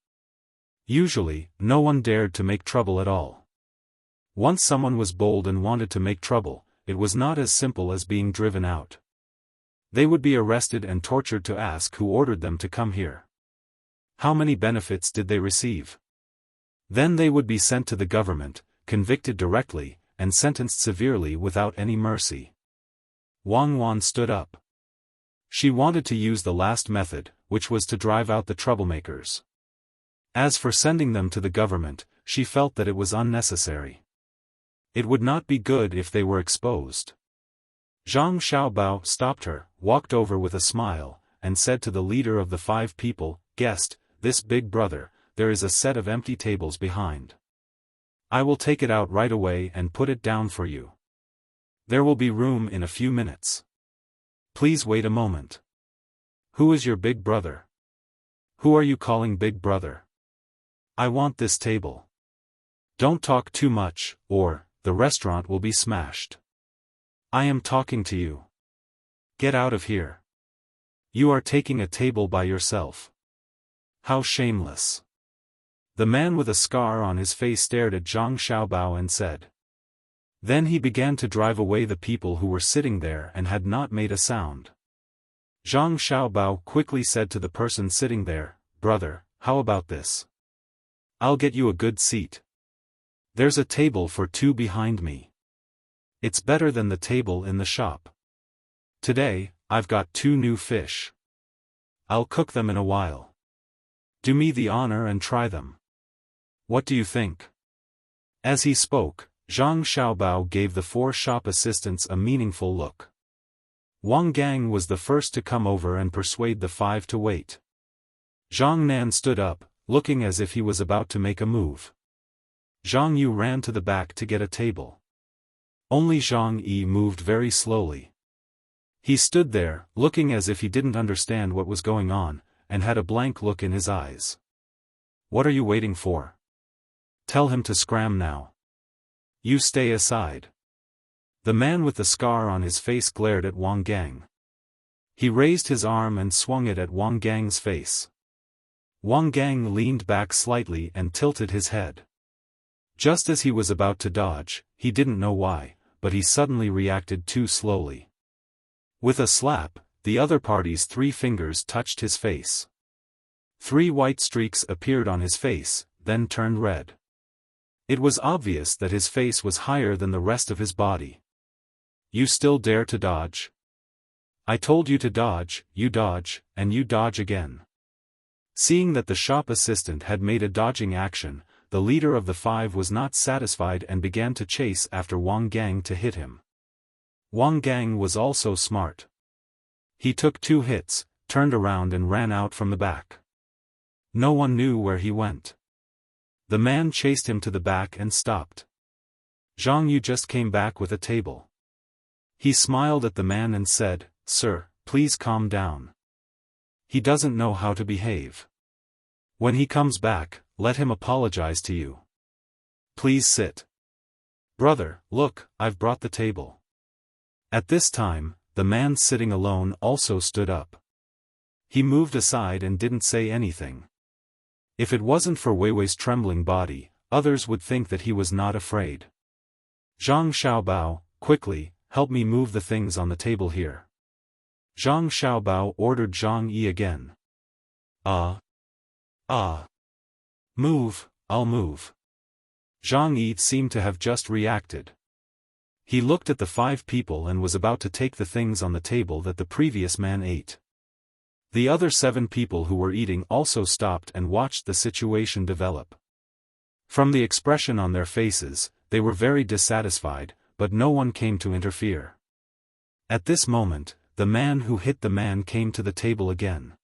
Usually, no one dared to make trouble at all. Once someone was bold and wanted to make trouble, it was not as simple as being driven out. They would be arrested and tortured to ask who ordered them to come here. How many benefits did they receive? Then they would be sent to the government, convicted directly, and sentenced severely without any mercy. Wang Wan stood up. She wanted to use the last method, which was to drive out the troublemakers. As for sending them to the government, she felt that it was unnecessary. It would not be good if they were exposed. Zhang Xiaobao stopped her, walked over with a smile, and said to the leader of the 5 people, "Guest, this big brother, there is a set of empty tables behind. I will take it out right away and put it down for you. There will be room in a few minutes. Please wait a moment. Who is your big brother? Who are you calling big brother? I want this table. Don't talk too much, or the restaurant will be smashed. I am talking to you. Get out of here. You are taking a table by yourself. How shameless." The man with a scar on his face stared at Zhang Xiaobao and said. Then he began to drive away the people who were sitting there and had not made a sound. Zhang Xiaobao quickly said to the person sitting there, "Brother, how about this? I'll get you a good seat. There's a table for 2 behind me. It's better than the table in the shop. Today, I've got 2 new fish. I'll cook them in a while. Do me the honor and try them. What do you think?" As he spoke, Zhang Xiaobao gave the 4 shop assistants a meaningful look. Wang Gang was the first to come over and persuade the 5 to wait. Zhang Nan stood up, looking as if he was about to make a move. Zhang Yu ran to the back to get a table. Only Zhang Yi moved very slowly. He stood there, looking as if he didn't understand what was going on, and had a blank look in his eyes. "What are you waiting for? Tell him to scram now. You stay aside." The man with the scar on his face glared at Wang Gang. He raised his arm and swung it at Wang Gang's face. Wang Gang leaned back slightly and tilted his head. Just as he was about to dodge, he didn't know why, but he suddenly reacted too slowly. With a slap, the other party's 3 fingers touched his face. 3 white streaks appeared on his face, then turned red. It was obvious that his face was higher than the rest of his body. You still dare to dodge? I told you to dodge, and you dodge again. Seeing that the shop assistant had made a dodging action, the leader of the 5 was not satisfied and began to chase after Wang Gang to hit him. Wang Gang was also smart. He took 2 hits, turned around and ran out from the back. No one knew where he went. The man chased him to the back and stopped. Zhang Yu just came back with a table. He smiled at the man and said, "Sir, please calm down. He doesn't know how to behave. When he comes back, let him apologize to you. Please sit. Brother, look, I've brought the table." At this time, the man sitting alone also stood up. He moved aside and didn't say anything. If it wasn't for Weiwei's trembling body, others would think that he was not afraid. "Zhang Xiaobao, quickly, help me move the things on the table here." Zhang Xiaobao ordered Zhang Yi again. Move, I'll move." Zhang Yi seemed to have just reacted. He looked at the 5 people and was about to take the things on the table that the previous man ate. The other 7 people who were eating also stopped and watched the situation develop. From the expression on their faces, they were very dissatisfied, but no one came to interfere. At this moment, the man who hit the man came to the table again.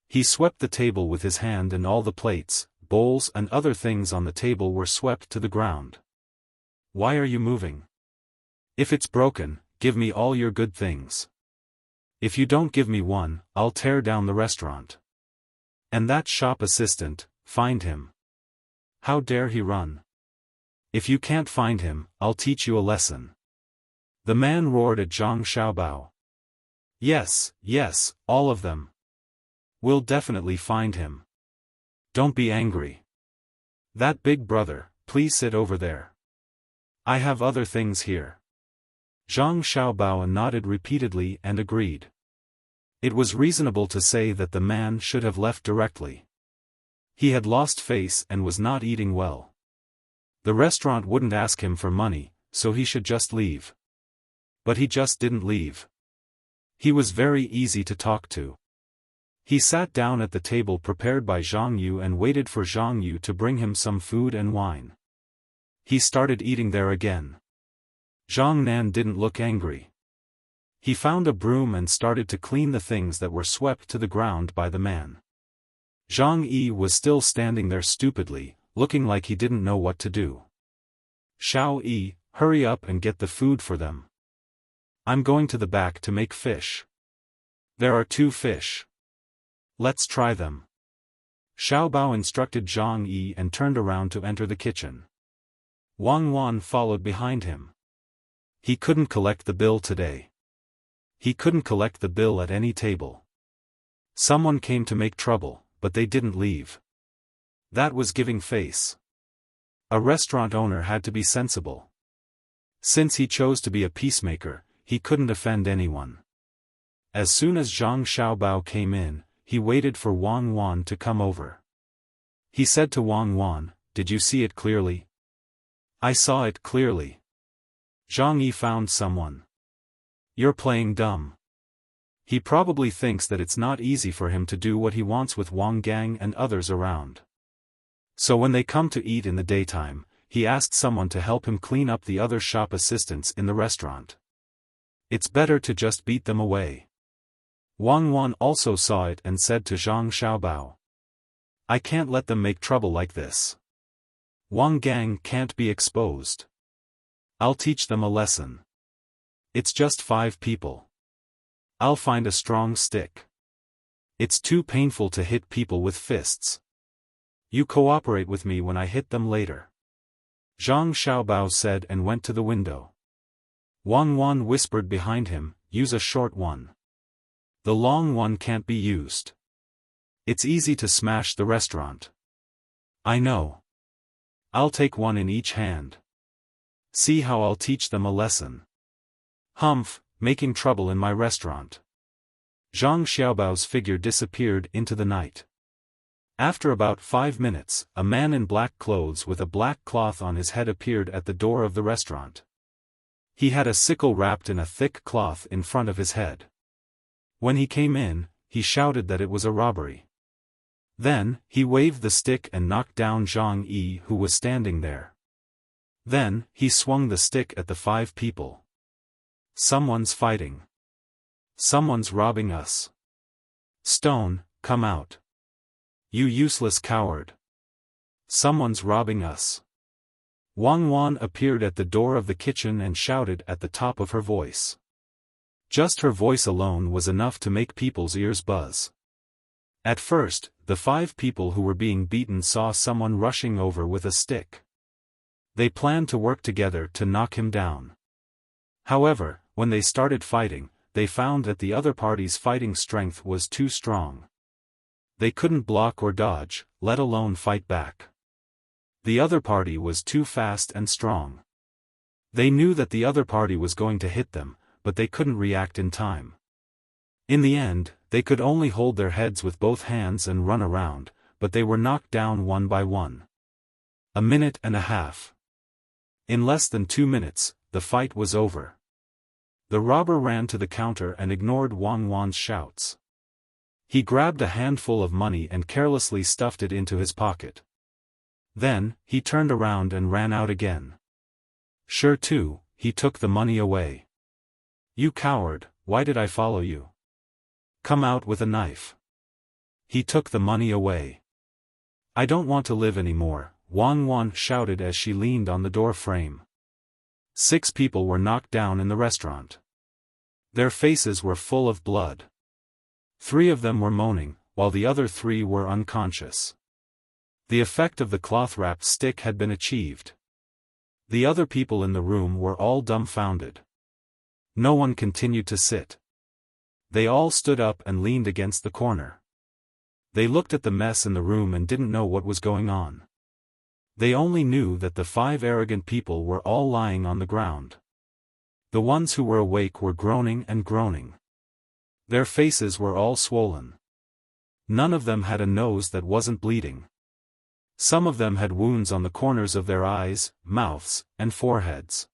He swept the table with his hand and all the plates, bowls and other things on the table were swept to the ground. "Why are you moving? If it's broken, give me all your good things. If you don't give me one, I'll tear down the restaurant. And that shop assistant, find him. How dare he run? If you can't find him, I'll teach you a lesson." The man roared at Zhang Xiaobao. Yes, all of them. We'll definitely find him. Don't be angry. That big brother, please sit over there. I have other things here. Zhang Xiaobao nodded repeatedly and agreed. It was reasonable to say that the man should have left directly. He had lost face and was not eating well. The restaurant wouldn't ask him for money, so he should just leave. But he just didn't leave. He was very easy to talk to. He sat down at the table prepared by Zhang Yu and waited for Zhang Yu to bring him some food and wine. He started eating there again. Zhang Nan didn't look angry. He found a broom and started to clean the things that were swept to the ground by the man. Zhang Yi was still standing there stupidly, looking like he didn't know what to do. "Xiao Yi, hurry up and get the food for them. I'm going to the back to make fish. There are 2 fish. Let's try them." Xiaobao instructed Zhang Yi and turned around to enter the kitchen. Wang Wan followed behind him. He couldn't collect the bill today. He couldn't collect the bill at any table. Someone came to make trouble, but they didn't leave. That was giving face. A restaurant owner had to be sensible. Since he chose to be a peacemaker, he couldn't offend anyone. As soon as Zhang Xiaobao came in, he waited for Wang Wan to come over. He said to Wang Wan, "Did you see it clearly?" "I saw it clearly." Zhang Yi found someone. "You're playing dumb." He probably thinks that it's not easy for him to do what he wants with Wang Gang and others around. So when they come to eat in the daytime, he asked someone to help him clean up the other shop assistants in the restaurant. It's better to just beat them away. Wang Wan also saw it and said to Zhang Xiaobao, "I can't let them make trouble like this. Wang Gang can't be exposed. I'll teach them a lesson. It's just 5 people. I'll find a strong stick. It's too painful to hit people with fists. You cooperate with me when I hit them later." Zhang Xiaobao said and went to the window. Wang Wan whispered behind him, "Use a short one. The long one can't be used." It's easy to smash the restaurant. I know. I'll take one in each hand. See how I'll teach them a lesson. Humph, making trouble in my restaurant. Zhang Xiaobao's figure disappeared into the night. After about 5 minutes, a man in black clothes with a black cloth on his head appeared at the door of the restaurant. He had a sickle wrapped in a thick cloth in front of his head. When he came in, he shouted that it was a robbery. Then, he waved the stick and knocked down Zhang Yi, who was standing there. Then, he swung the stick at the 5 people. Someone's fighting. Someone's robbing us. Stone, come out. You useless coward. Someone's robbing us. Wang Wan appeared at the door of the kitchen and shouted at the top of her voice. Just her voice alone was enough to make people's ears buzz. At first, the 5 people who were being beaten saw someone rushing over with a stick. They planned to work together to knock him down. However, when they started fighting, they found that the other party's fighting strength was too strong. They couldn't block or dodge, let alone fight back. The other party was too fast and strong. They knew that the other party was going to hit them, but they couldn't react in time. In the end, they could only hold their heads with both hands and run around, but they were knocked down one by one. 1.5 minutes. In less than 2 minutes, the fight was over. The robber ran to the counter and ignored Wang Wan's shouts. He grabbed a handful of money and carelessly stuffed it into his pocket. Then, he turned around and ran out again. Sure too, he took the money away. You coward, why did I follow you? Come out with a knife. He took the money away. I don't want to live anymore, Wang Wan shouted as she leaned on the door frame. 6 people were knocked down in the restaurant. Their faces were full of blood. 3 of them were moaning, while the other 3 were unconscious. The effect of the cloth-wrapped stick had been achieved. The other people in the room were all dumbfounded. No one continued to sit. They all stood up and leaned against the corner. They looked at the mess in the room and didn't know what was going on. They only knew that the 5 arrogant people were all lying on the ground. The ones who were awake were groaning and groaning. Their faces were all swollen. None of them had a nose that wasn't bleeding. Some of them had wounds on the corners of their eyes, mouths, and foreheads.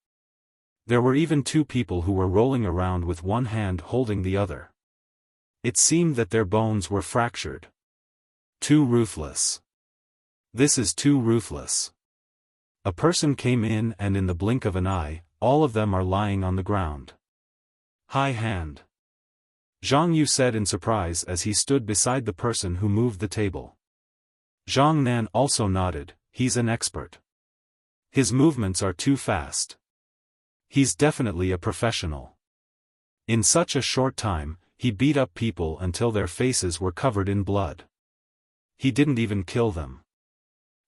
There were even 2 people who were rolling around with one hand holding the other. It seemed that their bones were fractured. Too ruthless. This is too ruthless. A person came in and in the blink of an eye, all of them are lying on the ground. High hand. Zhang Yu said in surprise as he stood beside the person who moved the table. Zhang Nan also nodded, he's an expert. His movements are too fast. He's definitely a professional. In such a short time, he beat up people until their faces were covered in blood. He didn't even kill them.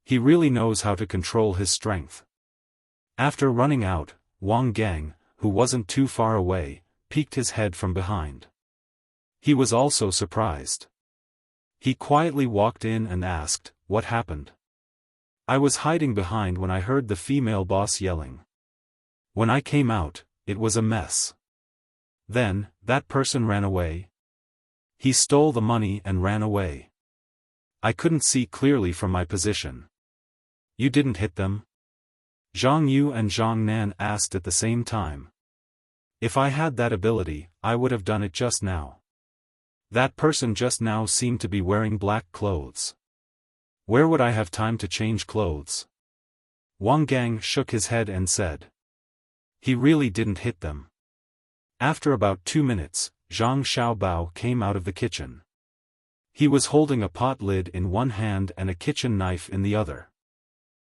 He really knows how to control his strength. After running out, Wang Gang, who wasn't too far away, peeked his head from behind. He was also surprised. He quietly walked in and asked, "What happened?" "I was hiding behind when I heard the female boss yelling. When I came out, it was a mess. Then, that person ran away. He stole the money and ran away. I couldn't see clearly from my position." "You didn't hit them?" Zhang Yu and Zhang Nan asked at the same time. "If I had that ability, I would have done it just now. That person just now seemed to be wearing black clothes. Where would I have time to change clothes?" Wang Gang shook his head and said. "He really didn't hit them." After about 2 minutes, Zhang Xiaobao came out of the kitchen. He was holding a pot lid in one hand and a kitchen knife in the other.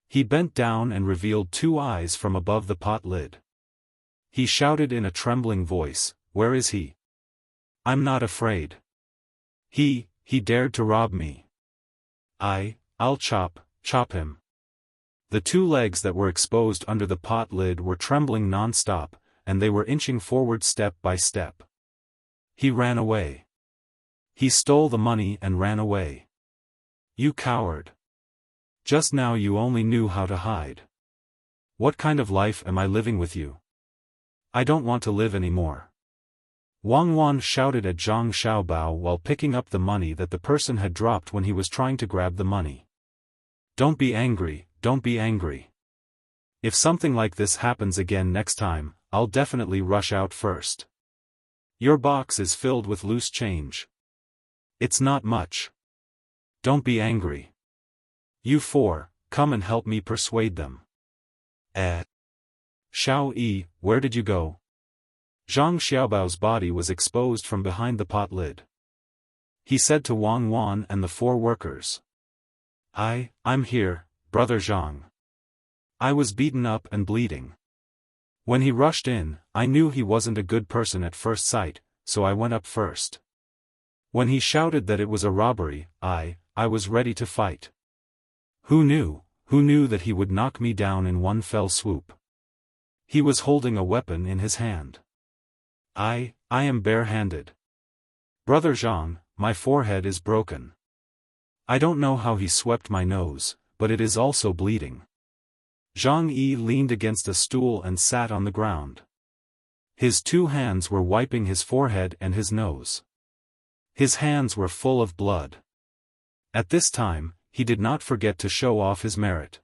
He bent down and revealed 2 eyes from above the pot lid. He shouted in a trembling voice, "Where is he? I'm not afraid. He dared to rob me. I'll chop him." The 2 legs that were exposed under the pot lid were trembling non-stop, and they were inching forward step by step. He ran away. He stole the money and ran away. You coward. Just now you only knew how to hide. What kind of life am I living with you? I don't want to live anymore. Wang Wan shouted at Zhang Xiaobao while picking up the money that the person had dropped when he was trying to grab the money. Don't be angry, don't be angry. If something like this happens again next time, I'll definitely rush out first. Your box is filled with loose change. It's not much. Don't be angry. You four, come and help me persuade them. Xiao Yi, where did you go? Zhang Xiaobao's body was exposed from behind the pot lid. He said to Wang Wan and the four workers. I'm here, brother Zhang. I was beaten up and bleeding. When he rushed in, I knew he wasn't a good person at first sight, so I went up first. When he shouted that it was a robbery, I was ready to fight. Who knew that he would knock me down in one fell swoop? He was holding a weapon in his hand. I am bare-handed. Brother Zhang, my forehead is broken. I don't know how he swept my nose, but it is also bleeding. Zhang Yi leaned against a stool and sat on the ground. His two hands were wiping his forehead and his nose. His hands were full of blood. At this time, he did not forget to show off his merit.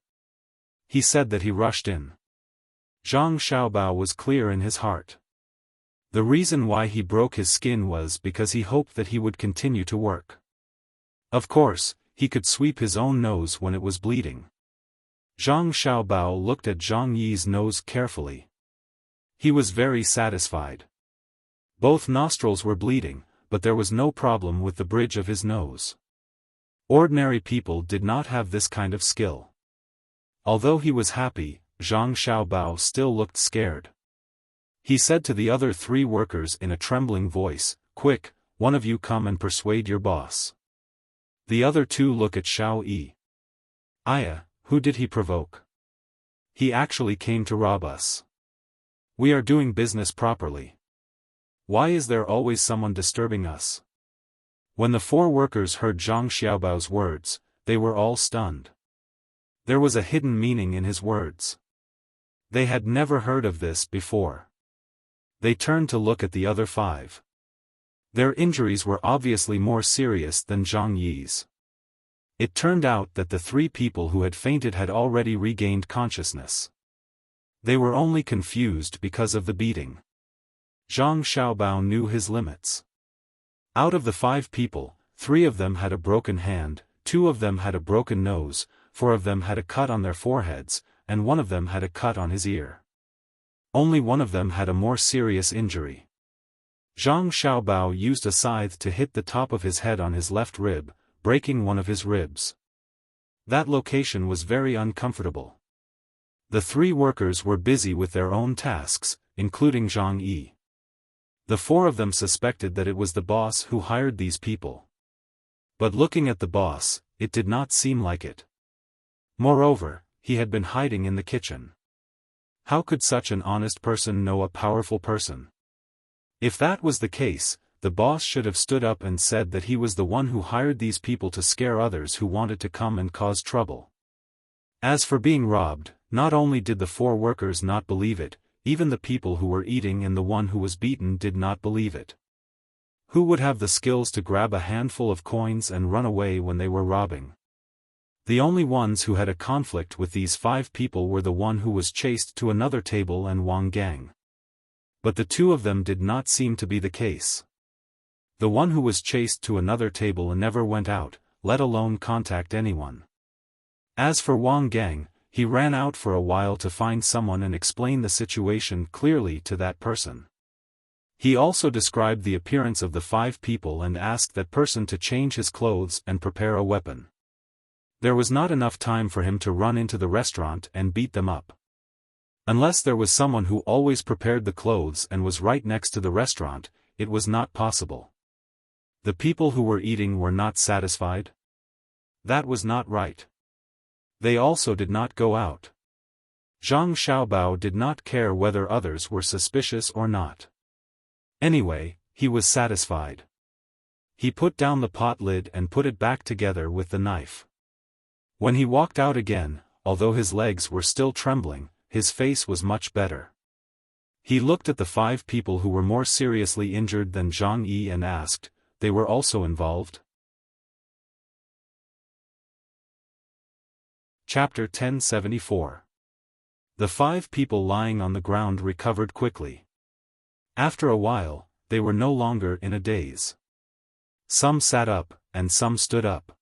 He said that he rushed in. Zhang Xiaobao was clear in his heart. The reason why he broke his skin was because he hoped that he would continue to work. Of course, he could sweep his own nose when it was bleeding. Zhang Xiaobao looked at Zhang Yi's nose carefully. He was very satisfied. Both nostrils were bleeding, but there was no problem with the bridge of his nose. Ordinary people did not have this kind of skill. Although he was happy, Zhang Xiaobao still looked scared. He said to the other three workers in a trembling voice, "Quick, one of you come and persuade your boss." The other two look at Xiao Yi. Who did he provoke? He actually came to rob us. We are doing business properly. Why is there always someone disturbing us? When the four workers heard Zhang Xiaobao's words, they were all stunned. There was a hidden meaning in his words. They had never heard of this before. They turned to look at the other five. Their injuries were obviously more serious than Zhang Yi's. It turned out that the three people who had fainted had already regained consciousness. They were only confused because of the beating. Zhang Xiaobao knew his limits. Out of the 5 people, 3 of them had a broken hand, 2 of them had a broken nose, 4 of them had a cut on their foreheads, and 1 of them had a cut on his ear. Only 1 of them had a more serious injury. Zhang Xiaobao used a scythe to hit the top of his head on his left rib, breaking 1 of his ribs. That location was very uncomfortable. The 3 workers were busy with their own tasks, including Zhang Yi. The 4 of them suspected that it was the boss who hired these people. But looking at the boss, it did not seem like it. Moreover, he had been hiding in the kitchen. How could such an honest person know a powerful person? If that was the case, the boss should have stood up and said that he was the one who hired these people to scare others who wanted to come and cause trouble. As for being robbed, not only did the 4 workers not believe it, even the people who were eating and the one who was beaten did not believe it. Who would have the skills to grab a handful of coins and run away when they were robbing? The only ones who had a conflict with these 5 people were the one who was chased to another table and Wang Gang. But the 2 of them did not seem to be the case. The one who was chased to another table and never went out, let alone contact anyone. As for Wang Gang, he ran out for a while to find someone and explain the situation clearly to that person. He also described the appearance of the 5 people and asked that person to change his clothes and prepare a weapon. There was not enough time for him to run into the restaurant and beat them up. Unless there was someone who always prepared the clothes and was right next to the restaurant, it was not possible. The people who were eating were not satisfied? That was not right. They also did not go out. Zhang Xiaobao did not care whether others were suspicious or not. Anyway, he was satisfied. He put down the pot lid and put it back together with the knife. When he walked out again, although his legs were still trembling, his face was much better. He looked at the 5 people who were more seriously injured than Zhang Yi and asked, they were also involved? Chapter 1074. The 5 people lying on the ground recovered quickly. After a while, they were no longer in a daze. Some sat up, and some stood up.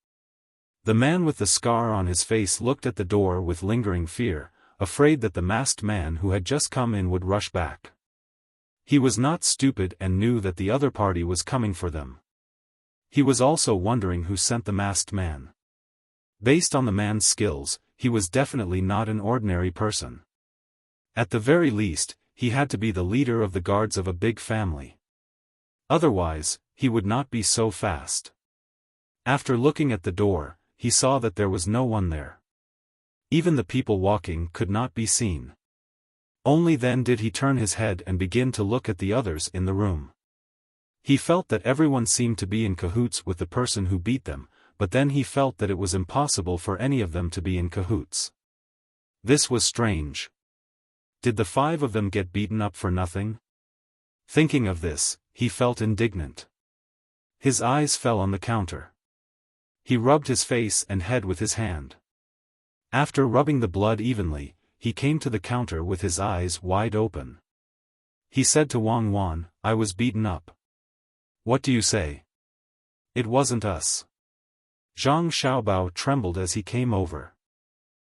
The man with the scar on his face looked at the door with lingering fear, afraid that the masked man who had just come in would rush back. He was not stupid and knew that the other party was coming for them. He was also wondering who sent the masked man. Based on the man's skills, he was definitely not an ordinary person. At the very least, he had to be the leader of the guards of a big family. Otherwise, he would not be so fast. After looking at the door, he saw that there was no one there. Even the people walking could not be seen. Only then did he turn his head and begin to look at the others in the room. He felt that everyone seemed to be in cahoots with the person who beat them, but then he felt that it was impossible for any of them to be in cahoots. This was strange. Did the 5 of them get beaten up for nothing? Thinking of this, he felt indignant. His eyes fell on the counter. He rubbed his face and head with his hand. After rubbing the blood evenly, he came to the counter with his eyes wide open. He said to Wang Wan, "I was beaten up. What do you say? It wasn't us." Zhang Xiaobao trembled as he came over.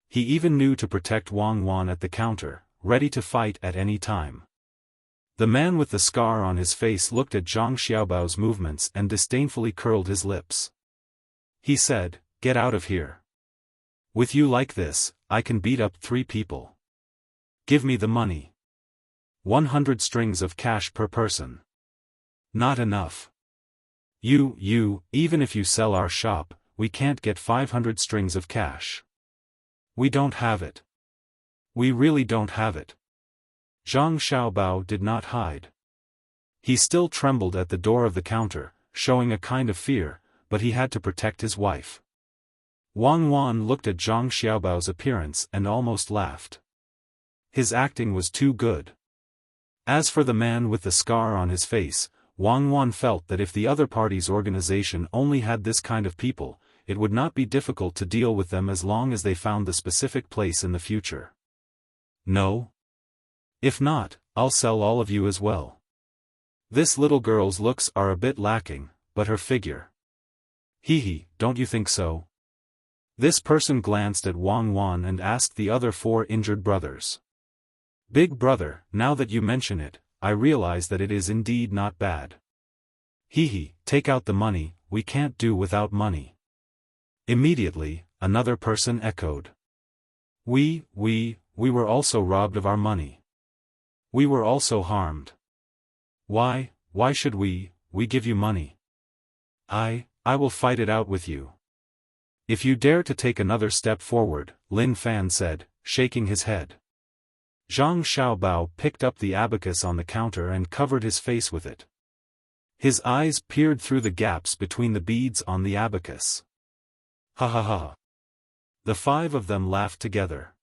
He even knew to protect Wang Wan at the counter, ready to fight at any time. The man with the scar on his face looked at Zhang Xiaobao's movements and disdainfully curled his lips. He said, "Get out of here. With you like this, I can beat up 3 people. Give me the money. 100 strings of cash per person. Not enough. Even if you sell our shop, we can't get 500 strings of cash. We don't have it. We really don't have it." Zhang Xiaobao did not hide. He still trembled at the door of the counter, showing a kind of fear, but he had to protect his wife. Wang Wan looked at Zhang Xiaobao's appearance and almost laughed. His acting was too good. As for the man with the scar on his face, Wang Wan felt that if the other party's organization only had this kind of people, it would not be difficult to deal with them as long as they found the specific place in the future. No? If not, I'll sell all of you as well. This little girl's looks are a bit lacking, but her figure. Don't you think so? This person glanced at Wang Wan and asked the other 4 injured brothers. "Big brother, now that you mention it, I realize that it is indeed not bad." Take out the money, we can't do without money." Immediately, another person echoed. We were also robbed of our money. We were also harmed. Why should we give you money? I will fight it out with you. If you dare to take another step forward, Lin Fan said, shaking his head. Zhang Xiaobao picked up the abacus on the counter and covered his face with it. His eyes peered through the gaps between the beads on the abacus. Ha ha ha. The 5 of them laughed together.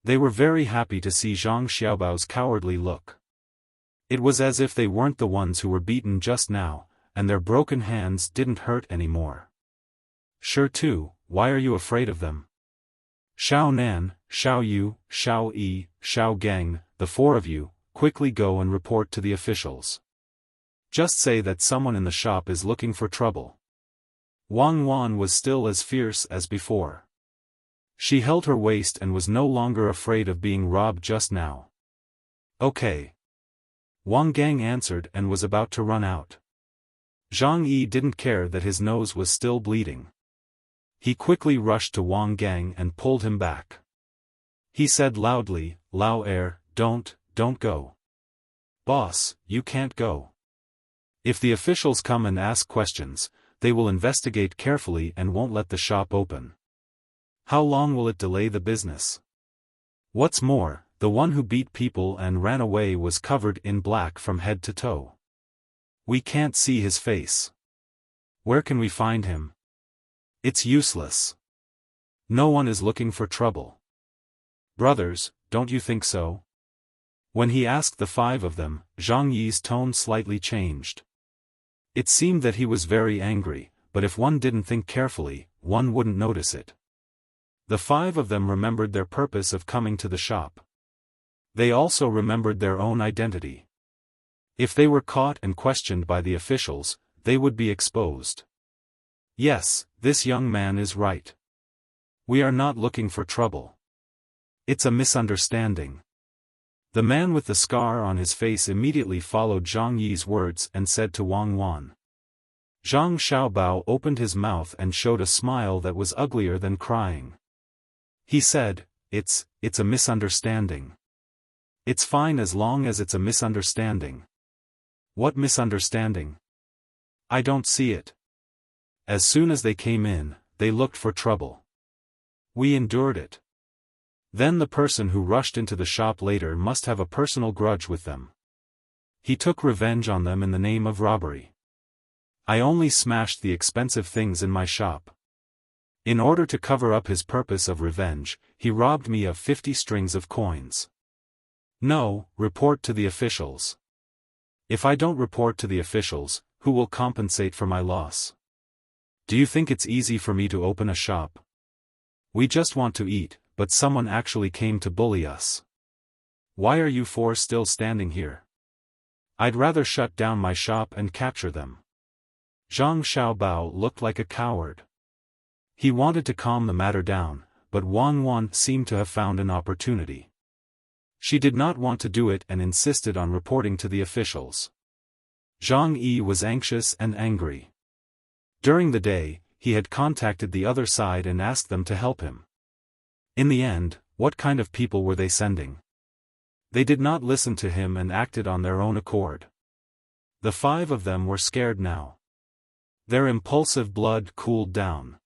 They were very happy to see Zhang Xiaobao's cowardly look. It was as if they weren't the ones who were beaten just now, and their broken hands didn't hurt anymore. Sure too, why are you afraid of them? Xiao Nan, Xiao Yu, Xiao Yi, Xiao Gang, the 4 of you, quickly go and report to the officials. Just say that someone in the shop is looking for trouble. Wang Wan was still as fierce as before. She held her waist and was no longer afraid of being robbed just now. Okay. Wang Gang answered and was about to run out. Zhang Yi didn't care that his nose was still bleeding. He quickly rushed to Wang Gang and pulled him back. He said loudly, "Lao Er, don't go. Boss, you can't go. If the officials come and ask questions, they will investigate carefully and won't let the shop open. How long will it delay the business? What's more, the one who beat people and ran away was covered in black from head to toe. We can't see his face. Where can we find him? It's useless. No one is looking for trouble. Brothers, don't you think so? When he asked the 5 of them, Zhang Yi's tone slightly changed. It seemed that he was very angry, but if one didn't think carefully, one wouldn't notice it. The 5 of them remembered their purpose of coming to the shop. They also remembered their own identity. If they were caught and questioned by the officials, they would be exposed. Yes, this young man is right. We are not looking for trouble. It's a misunderstanding. The man with the scar on his face immediately followed Zhang Yi's words and said to Wang Wan. Zhang Xiaobao opened his mouth and showed a smile that was uglier than crying. He said, It's a misunderstanding. It's fine as long as it's a misunderstanding. What misunderstanding? I don't see it. As soon as they came in, they looked for trouble. We endured it. Then the person who rushed into the shop later must have a personal grudge with them. He took revenge on them in the name of robbery. I only smashed the expensive things in my shop. In order to cover up his purpose of revenge, he robbed me of 50 strings of coins. No, report to the officials. If I don't report to the officials, who will compensate for my loss? Do you think it's easy for me to open a shop? We just want to eat, but someone actually came to bully us. Why are you 4 still standing here? I'd rather shut down my shop and capture them. Zhang Xiaobao looked like a coward. He wanted to calm the matter down, but Wang Wan seemed to have found an opportunity. She did not want to do it and insisted on reporting to the officials. Zhang Yi was anxious and angry. During the day, he had contacted the other side and asked them to help him. In the end, what kind of people were they sending? They did not listen to him and acted on their own accord. The 5 of them were scared now. Their impulsive blood cooled down.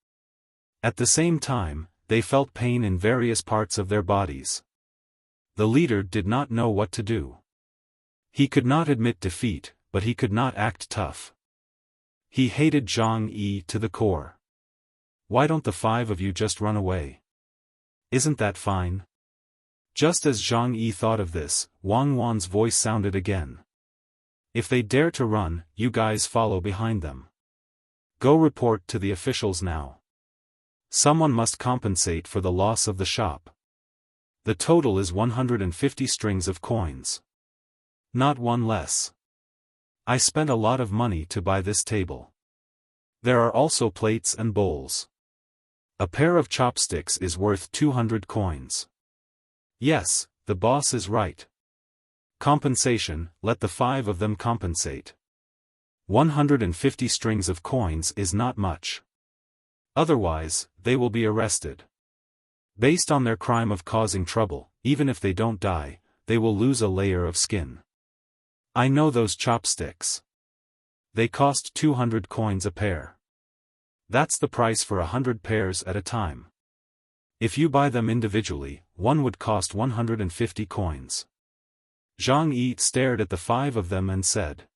At the same time, they felt pain in various parts of their bodies. The leader did not know what to do. He could not admit defeat, but he could not act tough. He hated Zhang Yi to the core. Why don't the 5 of you just run away? Isn't that fine? Just as Zhang Yi thought of this, Wang Wan's voice sounded again. If they dare to run, you guys follow behind them. Go report to the officials now. Someone must compensate for the loss of the shop. The total is 150 strings of coins. Not one less. I spent a lot of money to buy this table. There are also plates and bowls. A pair of chopsticks is worth 200 coins. Yes, the boss is right. Compensation, let the 5 of them compensate. 150 strings of coins is not much. Otherwise, they will be arrested. Based on their crime of causing trouble, even if they don't die, they will lose a layer of skin. I know those chopsticks. They cost 200 coins a pair. That's the price for 100 pairs at a time. If you buy them individually, one would cost 150 coins. Zhang Yi stared at the 5 of them and said.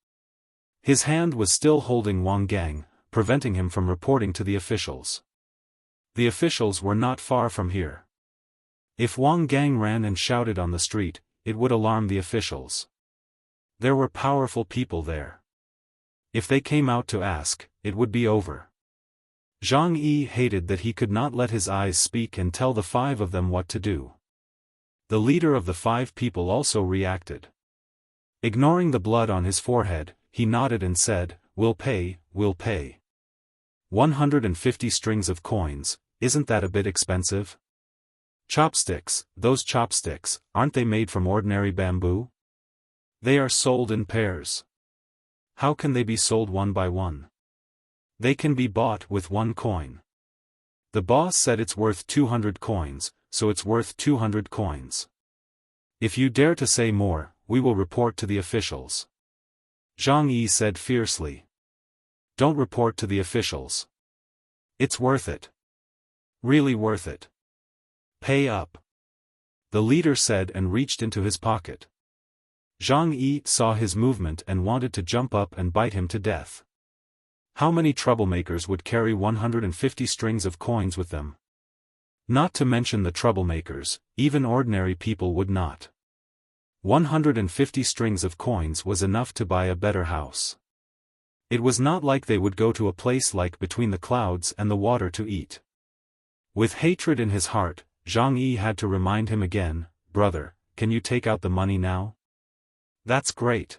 His hand was still holding Wang Gang, preventing him from reporting to the officials. The officials were not far from here. If Wang Gang ran and shouted on the street, it would alarm the officials. There were powerful people there. If they came out to ask, it would be over. Zhang Yi hated that he could not let his eyes speak and tell the 5 of them what to do. The leader of the 5 people also reacted. Ignoring the blood on his forehead, he nodded and said, we'll pay. 150 strings of coins, isn't that a bit expensive? Chopsticks, those chopsticks, aren't they made from ordinary bamboo? They are sold in pairs. How can they be sold one by one? They can be bought with 1 coin. The boss said it's worth 200 coins, so it's worth 200 coins. If you dare to say more, we will report to the officials. Zhang Yi said fiercely. Don't report to the officials. It's worth it. Really worth it. Pay up. The leader said and reached into his pocket. Zhang Yi saw his movement and wanted to jump up and bite him to death. How many troublemakers would carry 150 strings of coins with them? Not to mention the troublemakers, even ordinary people would not. 150 strings of coins was enough to buy a better house. It was not like they would go to a place like Between the Clouds and the Water to eat. With hatred in his heart, Zhang Yi had to remind him again, "Brother, can you take out the money now? That's great.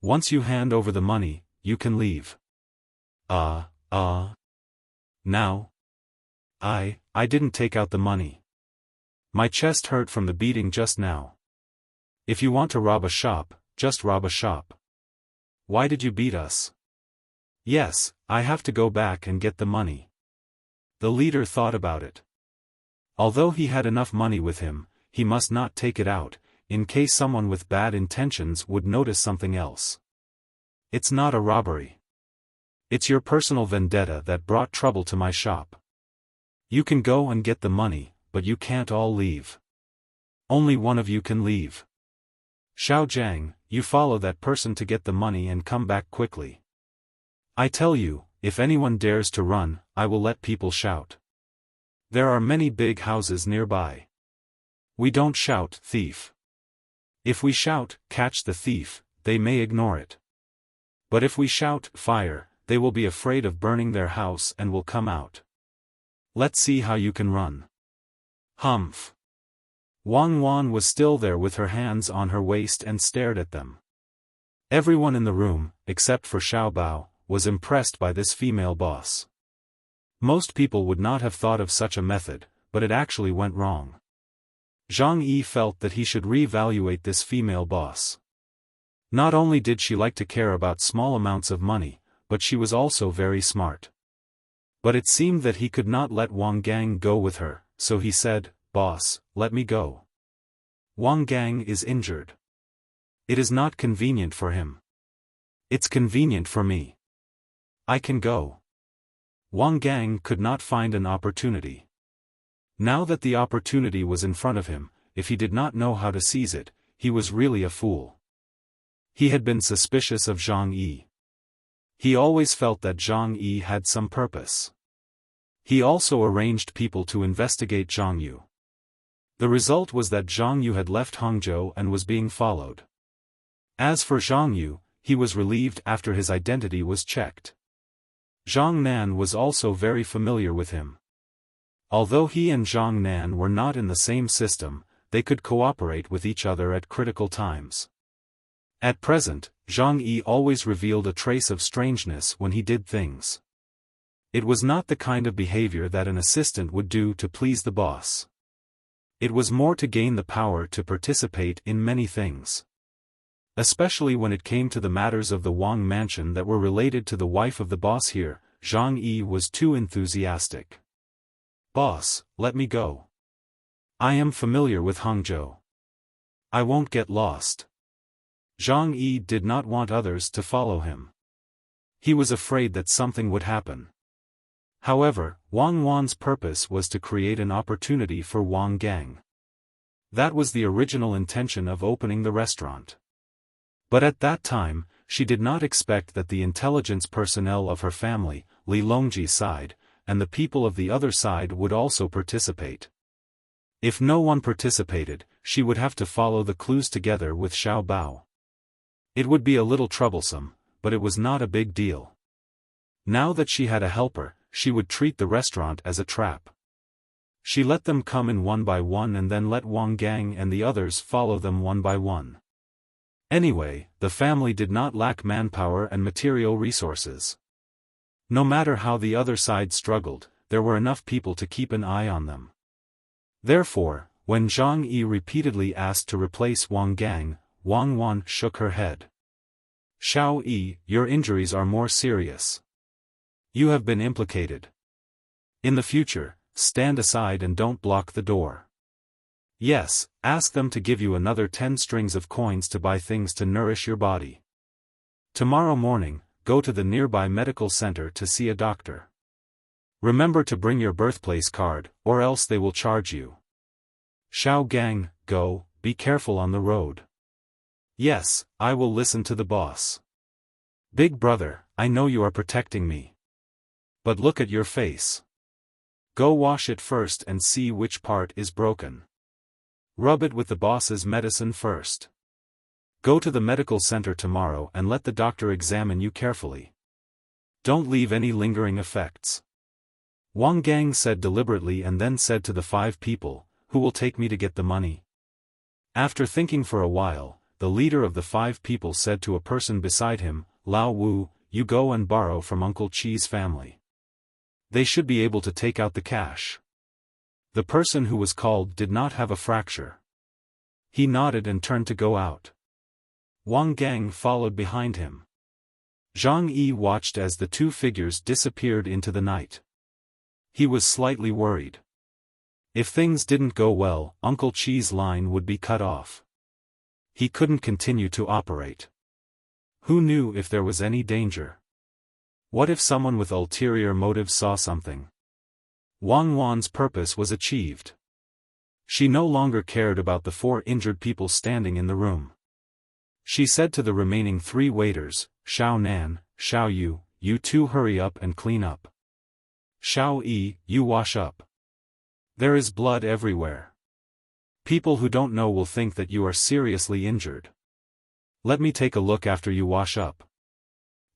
Once you hand over the money, you can leave." Now? I didn't take out the money. My chest hurt from the beating just now. If you want to rob a shop, just rob a shop. Why did you beat us? Yes, I have to go back and get the money. The leader thought about it. Although he had enough money with him, he must not take it out, in case someone with bad intentions would notice something else. It's not a robbery. It's your personal vendetta that brought trouble to my shop. You can go and get the money, but you can't all leave. Only one of you can leave. Xiao Jiang, you follow that person to get the money and come back quickly. I tell you, if anyone dares to run, I will let people shout. There are many big houses nearby. We don't shout, thief. If we shout, catch the thief, they may ignore it. But if we shout, fire, they will be afraid of burning their house and will come out. Let's see how you can run. Humph. Wang Wan was still there with her hands on her waist and stared at them. Everyone in the room, except for Xiao Bao, was impressed by this female boss. Most people would not have thought of such a method, but it actually went wrong. Zhang Yi felt that he should re-evaluate this female boss. Not only did she like to care about small amounts of money, but she was also very smart. But it seemed that he could not let Wang Gang go with her, so he said, "Boss, let me go. Wang Gang is injured. It is not convenient for him. It's convenient for me. I can go." Wang Gang could not find an opportunity. Now that the opportunity was in front of him, if he did not know how to seize it, he was really a fool. He had been suspicious of Zhang Yi. He always felt that Zhang Yi had some purpose. He also arranged people to investigate Zhang Yu. The result was that Zhang Yu had left Hangzhou and was being followed. As for Zhang Yu, he was relieved after his identity was checked. Zhang Nan was also very familiar with him. Although he and Zhang Nan were not in the same system, they could cooperate with each other at critical times. At present, Zhang Yi always revealed a trace of strangeness when he did things. It was not the kind of behavior that an assistant would do to please the boss. It was more to gain the power to participate in many things. Especially when it came to the matters of the Wang mansion that were related to the wife of the boss here, Zhang Yi was too enthusiastic. "Boss, let me go. I am familiar with Hangzhou. I won't get lost." Zhang Yi did not want others to follow him. He was afraid that something would happen. However, Wang Wan's purpose was to create an opportunity for Wang Gang. That was the original intention of opening the restaurant. But at that time, she did not expect that the intelligence personnel of her family, Li Longji's side, and the people of the other side would also participate. If no one participated, she would have to follow the clues together with Xiao Bao. It would be a little troublesome, but it was not a big deal. Now that she had a helper, she would treat the restaurant as a trap. She let them come in one by one and then let Wang Gang and the others follow them one by one. Anyway, the family did not lack manpower and material resources. No matter how the other side struggled, there were enough people to keep an eye on them. Therefore, when Zhang Yi repeatedly asked to replace Wang Gang, Wang Wan shook her head. "Xiao Yi, your injuries are more serious. You have been implicated. In the future, stand aside and don't block the door. Yes, ask them to give you another 10 strings of coins to buy things to nourish your body. Tomorrow morning, go to the nearby medical center to see a doctor. Remember to bring your birthplace card, or else they will charge you. Xiao Gang, go, be careful on the road." "Yes, I will listen to the boss." Big brother, I know you are protecting me. But look at your face. Go wash it first and see which part is broken. Rub it with the boss's medicine first. Go to the medical center tomorrow and let the doctor examine you carefully. Don't leave any lingering effects. Wang Gang said deliberately and then said to the 5 people, who will take me to get the money? After thinking for a while, the leader of the 5 people said to a person beside him, Lao Wu, you go and borrow from Uncle Chi's family. They should be able to take out the cash. The person who was called did not have a fracture. He nodded and turned to go out. Wang Gang followed behind him. Zhang Yi watched as the 2 figures disappeared into the night. He was slightly worried. If things didn't go well, Uncle Chi's line would be cut off. He couldn't continue to operate. Who knew if there was any danger? What if someone with ulterior motives saw something? Wang Wan's purpose was achieved. She no longer cared about the 4 injured people standing in the room. She said to the remaining 3 waiters, Xiao Nan, Xiao Yu, you 2 hurry up and clean up. Xiao Yi, you wash up. There is blood everywhere. People who don't know will think that you are seriously injured. Let me take a look after you wash up.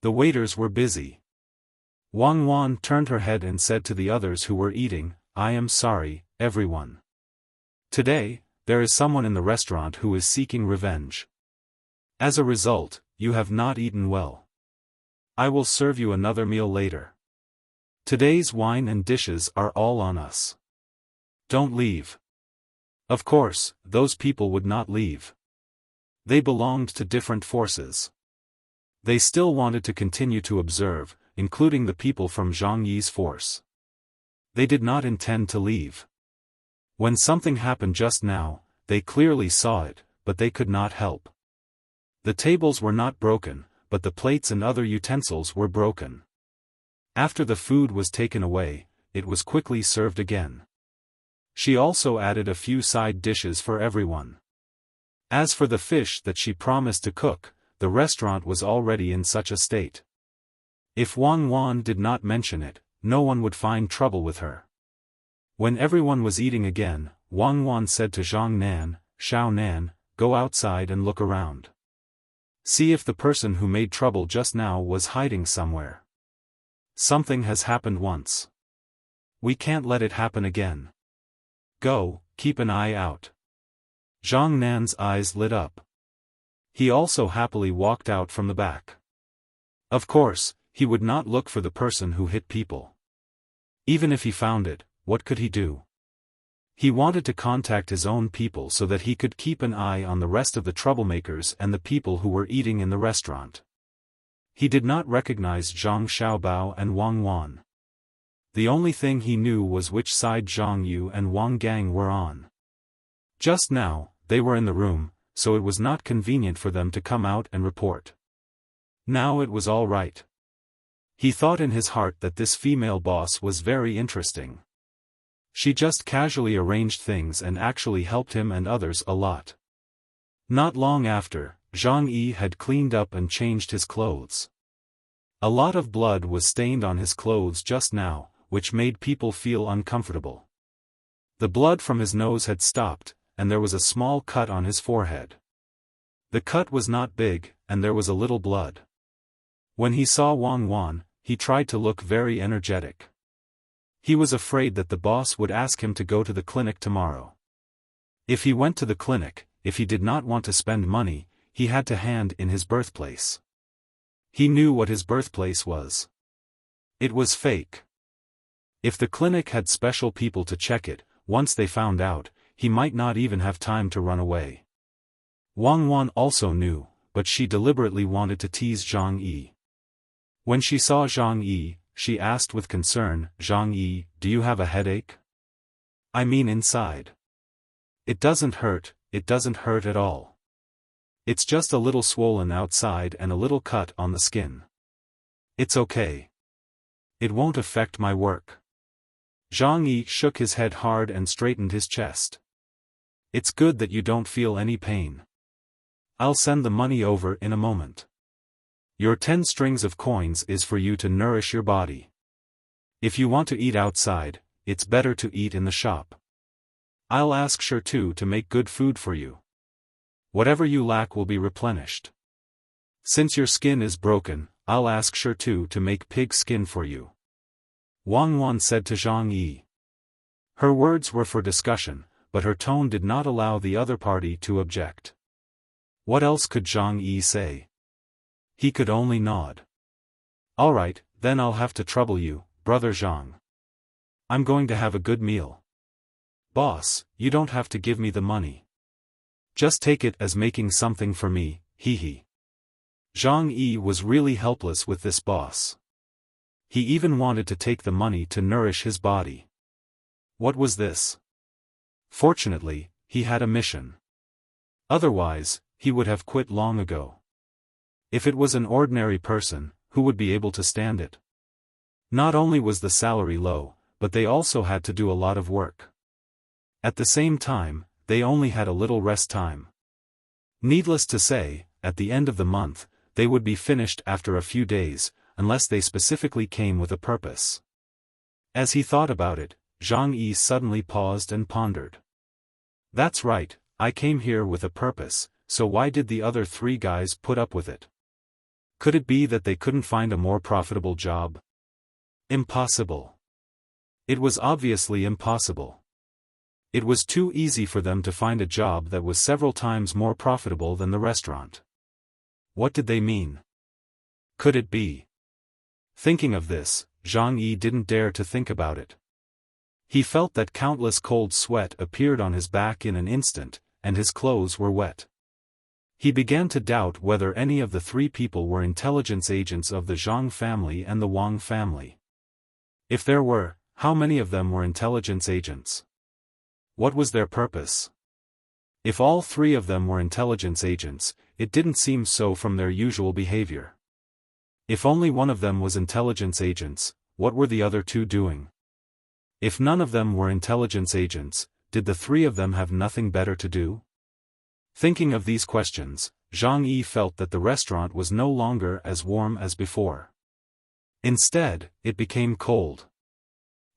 The waiters were busy. Wang Wan turned her head and said to the others who were eating, I am sorry, everyone. Today, there is someone in the restaurant who is seeking revenge. As a result, you have not eaten well. I will serve you another meal later. Today's wine and dishes are all on us. Don't leave. Of course, those people would not leave. They belonged to different forces. They still wanted to continue to observe, including the people from Zhang Yi's force. They did not intend to leave. When something happened just now, they clearly saw it, but they could not help. The tables were not broken, but the plates and other utensils were broken. After the food was taken away, it was quickly served again. She also added a few side dishes for everyone. As for the fish that she promised to cook, the restaurant was already in such a state. If Wang Wan did not mention it, no one would find trouble with her. When everyone was eating again, Wang Wan said to Zhang Nan, Xiao Nan, go outside and look around. See if the person who made trouble just now was hiding somewhere. Something has happened once. We can't let it happen again. Go, keep an eye out. Zhang Nan's eyes lit up. He also happily walked out from the back. Of course, he would not look for the person who hit people. Even if he found it, what could he do? He wanted to contact his own people so that he could keep an eye on the rest of the troublemakers and the people who were eating in the restaurant. He did not recognize Zhang Xiaobao and Wang Wan. The only thing he knew was which side Zhang Yu and Wang Gang were on. Just now, they were in the room, so it was not convenient for them to come out and report. Now it was all right. He thought in his heart that this female boss was very interesting. She just casually arranged things and actually helped him and others a lot. Not long after, Zhang Yi had cleaned up and changed his clothes. A lot of blood was stained on his clothes just now, which made people feel uncomfortable. The blood from his nose had stopped, and there was a small cut on his forehead. The cut was not big, and there was a little blood. When he saw Wang Wan, he tried to look very energetic. He was afraid that the boss would ask him to go to the clinic tomorrow. If he went to the clinic, if he did not want to spend money, he had to hand in his birthplace. He knew what his birthplace was. It was fake. If the clinic had special people to check it, once they found out, he might not even have time to run away. Wang Wan also knew, but she deliberately wanted to tease Zhang Yi. When she saw Zhang Yi, she asked with concern, Zhang Yi, do you have a headache? I mean inside. It doesn't hurt at all. It's just a little swollen outside and a little cut on the skin. It's okay. It won't affect my work. Zhang Yi shook his head hard and straightened his chest. It's good that you don't feel any pain. I'll send the money over in a moment. Your 10 strings of coins is for you to nourish your body. If you want to eat outside, it's better to eat in the shop. I'll ask Shertu to make good food for you. Whatever you lack will be replenished. Since your skin is broken, I'll ask Shertu to make pig skin for you. Wang Wan said to Zhang Yi. Her words were for discussion, but her tone did not allow the other party to object. What else could Zhang Yi say? He could only nod. All right, then I'll have to trouble you, brother Zhang. I'm going to have a good meal. Boss, you don't have to give me the money. Just take it as making something for me, hee. Zhang Yi was really helpless with this boss. He even wanted to take the money to nourish his body. What was this? Fortunately, he had a mission. Otherwise, he would have quit long ago. If it was an ordinary person, who would be able to stand it? Not only was the salary low, but they also had to do a lot of work. At the same time, they only had a little rest time. Needless to say, at the end of the month, they would be finished after a few days, unless they specifically came with a purpose. As he thought about it, Zhang Yi suddenly paused and pondered. That's right, I came here with a purpose, so why did the other 3 guys put up with it? Could it be that they couldn't find a more profitable job? Impossible. It was obviously impossible. It was too easy for them to find a job that was several times more profitable than the restaurant. What did they mean? Could it be? Thinking of this, Zhang Yi didn't dare to think about it. He felt that countless cold sweat appeared on his back in an instant, and his clothes were wet. He began to doubt whether any of the 3 people were intelligence agents of the Zhang family and the Wang family. If there were, how many of them were intelligence agents? What was their purpose? If all 3 of them were intelligence agents, it didn't seem so from their usual behavior. If only one of them was intelligence agents, what were the other 2 doing? If none of them were intelligence agents, did the 3 of them have nothing better to do? Thinking of these questions, Zhang Yi felt that the restaurant was no longer as warm as before. Instead, it became cold.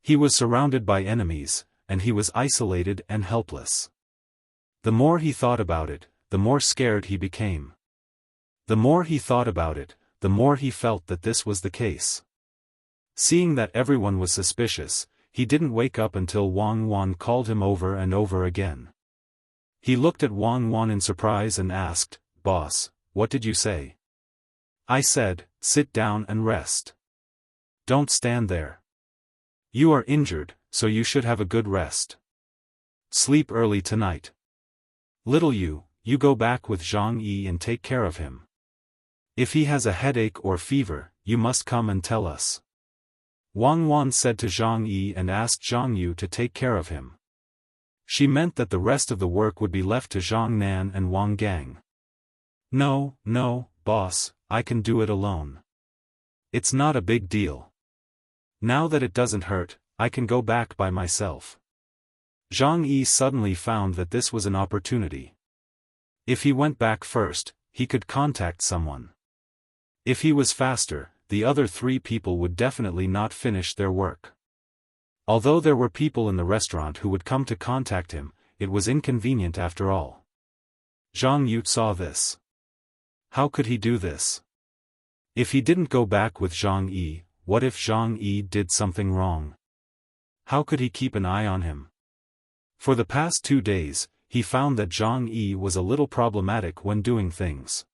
He was surrounded by enemies, and he was isolated and helpless. The more he thought about it, the more scared he became. The more he thought about it, the more he felt that this was the case. Seeing that everyone was suspicious, he didn't wake up until Wang Wan called him over and over again. He looked at Wang Wan in surprise and asked, "Boss, what did you say?" "I said, sit down and rest. Don't stand there. You are injured, so you should have a good rest. Sleep early tonight. Little you go back with Zhang Yi and take care of him. If he has a headache or fever, you must come and tell us." Wang Wan said to Zhang Yi and asked Zhang Yu to take care of him. She meant that the rest of the work would be left to Zhang Nan and Wang Gang. No, boss, I can do it alone. It's not a big deal. Now that it doesn't hurt, I can go back by myself. Zhang Yi suddenly found that this was an opportunity. If he went back first, he could contact someone. If he was faster, the other 3 people would definitely not finish their work. Although there were people in the restaurant who would come to contact him, it was inconvenient after all. Zhang Yu saw this. How could he do this? If he didn't go back with Zhang Yi, what if Zhang Yi did something wrong? How could he keep an eye on him? For the past 2 days, he found that Zhang Yi was a little problematic when doing things.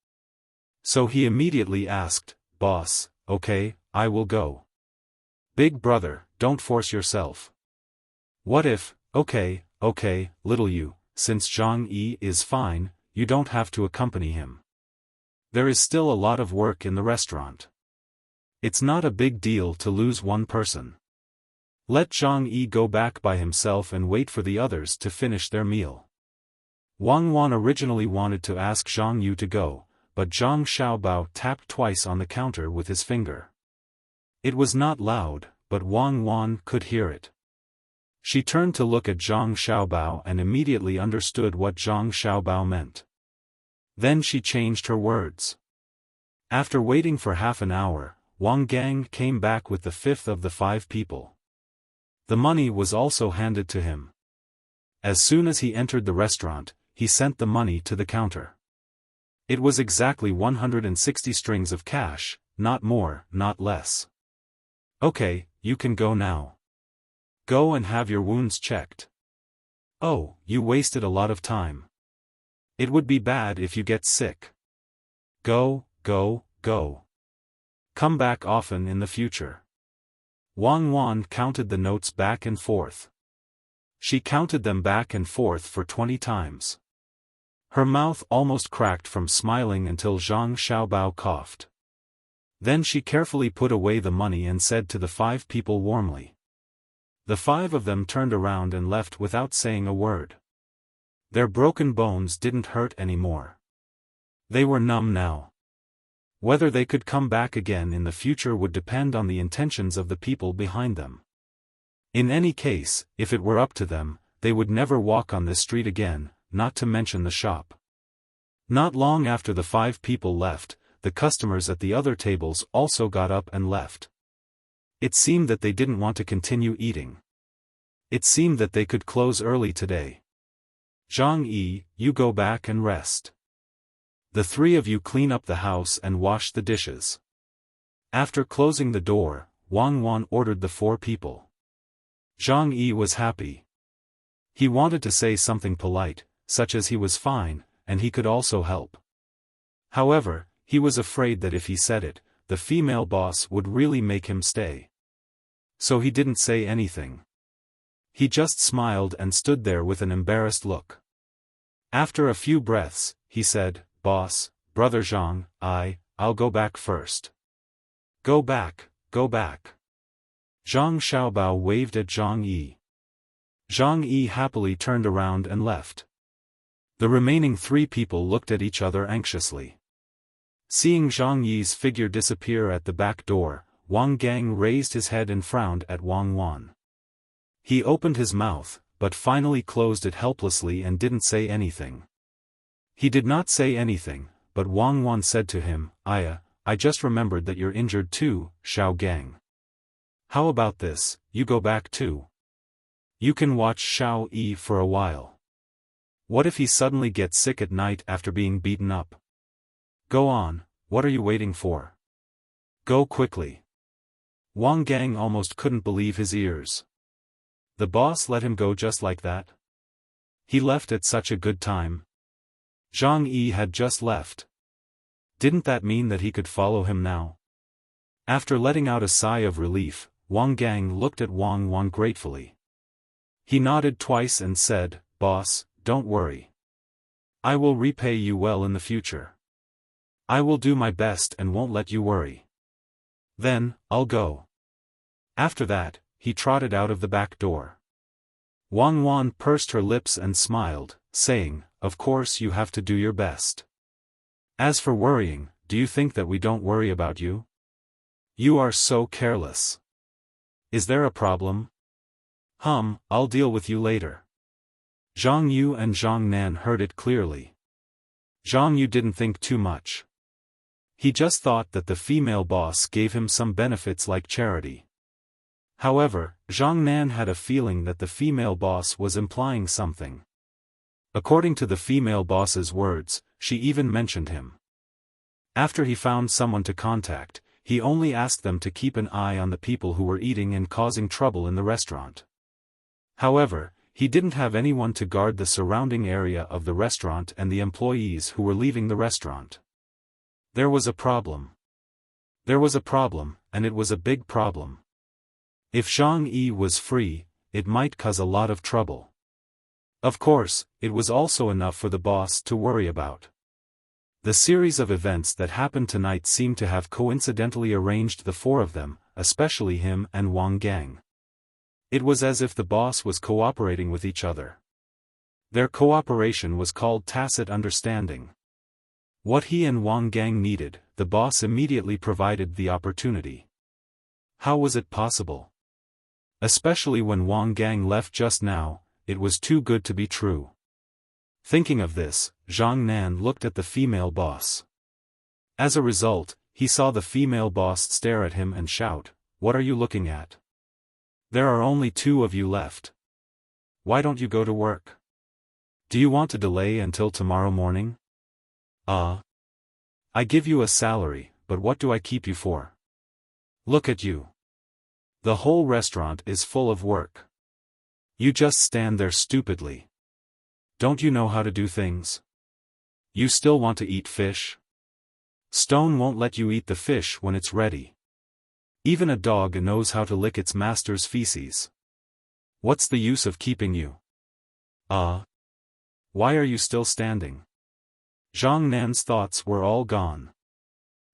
So he immediately asked, "Boss, okay, I will go. Big brother, don't force yourself." "What if, okay, little you, since Zhang Yi is fine, you don't have to accompany him. There is still a lot of work in the restaurant. It's not a big deal to lose one person. Let Zhang Yi go back by himself and wait for the others to finish their meal." Wang Wan originally wanted to ask Zhang Yu to go, but Zhang Xiaobao tapped twice on the counter with his finger. It was not loud, but Wang Wan could hear it. She turned to look at Zhang Xiaobao and immediately understood what Zhang Xiaobao meant. Then she changed her words. After waiting for half an hour, Wang Gang came back with the fifth of the 5 people. The money was also handed to him. As soon as he entered the restaurant, he sent the money to the counter. It was exactly 160 strings of cash, not more, not less. Okay, you can go now. Go and have your wounds checked. Oh, you wasted a lot of time. It would be bad if you get sick. Go, go, go. Come back often in the future. Wang Wan counted the notes back and forth. She counted them back and forth for 20 times. Her mouth almost cracked from smiling until Zhang Xiaobao coughed. Then she carefully put away the money and said to the 5 people warmly. The 5 of them turned around and left without saying a word. Their broken bones didn't hurt anymore. They were numb now. Whether they could come back again in the future would depend on the intentions of the people behind them. In any case, if it were up to them, they would never walk on this street again, not to mention the shop. Not long after the 5 people left, the customers at the other tables also got up and left. It seemed that they didn't want to continue eating. It seemed that they could close early today. Zhang Yi, you go back and rest. The 3 of you clean up the house and wash the dishes. After closing the door, Wang Wan ordered the 4 people. Zhang Yi was happy. He wanted to say something polite, such as he was fine, and he could also help. However, he was afraid that if he said it, the female boss would really make him stay. So he didn't say anything. He just smiled and stood there with an embarrassed look. After a few breaths, he said, Boss, Brother Zhang, I'll go back first. Go back, go back. Zhang Xiaobao waved at Zhang Yi. Zhang Yi happily turned around and left. The remaining 3 people looked at each other anxiously. Seeing Zhang Yi's figure disappear at the back door, Wang Gang raised his head and frowned at Wang Wan. He opened his mouth, but finally closed it helplessly and didn't say anything. He did not say anything, but Wang Wan said to him, I just remembered that you're injured too, Xiao Gang. How about this, you go back too? You can watch Xiao Yi for a while. What if he suddenly gets sick at night after being beaten up? Go on, what are you waiting for? Go quickly. Wang Gang almost couldn't believe his ears. The boss let him go just like that? He left at such a good time. Zhang Yi had just left. Didn't that mean that he could follow him now? After letting out a sigh of relief, Wang Gang looked at Wang Wan gratefully. He nodded twice and said, Boss, don't worry. I will repay you well in the future. I will do my best and won't let you worry. Then, I'll go. After that, he trotted out of the back door. Wang Wan pursed her lips and smiled, saying, Of course you have to do your best. As for worrying, do you think that we don't worry about you? You are so careless. Is there a problem? I'll deal with you later. Zhang Yu and Zhang Nan heard it clearly. Zhang Yu didn't think too much. He just thought that the female boss gave him some benefits like charity. However, Zhang Nan had a feeling that the female boss was implying something. According to the female boss's words, she even mentioned him. After he found someone to contact, he only asked them to keep an eye on the people who were eating and causing trouble in the restaurant. However, he didn't have anyone to guard the surrounding area of the restaurant and the employees who were leaving the restaurant. There was a problem. There was a problem, and it was a big problem. If Zhang Yi was free, it might cause a lot of trouble. Of course, it was also enough for the boss to worry about. The series of events that happened tonight seemed to have coincidentally arranged the 4 of them, especially him and Wang Gang. It was as if the boss was cooperating with each other. Their cooperation was called tacit understanding. What he and Wang Gang needed, the boss immediately provided the opportunity. How was it possible? Especially when Wang Gang left just now, it was too good to be true. Thinking of this, Zhang Nan looked at the female boss. As a result, he saw the female boss stare at him and shout, "What are you looking at? There are only 2 of you left. Why don't you go to work? Do you want to delay until tomorrow morning? I give you a salary, but what do I keep you for? Look at you. The whole restaurant is full of work. You just stand there stupidly. Don't you know how to do things? You still want to eat fish? Stone won't let you eat the fish when it's ready. Even a dog knows how to lick its master's feces. What's the use of keeping you? Why are you still standing?" Zhang Nan's thoughts were all gone.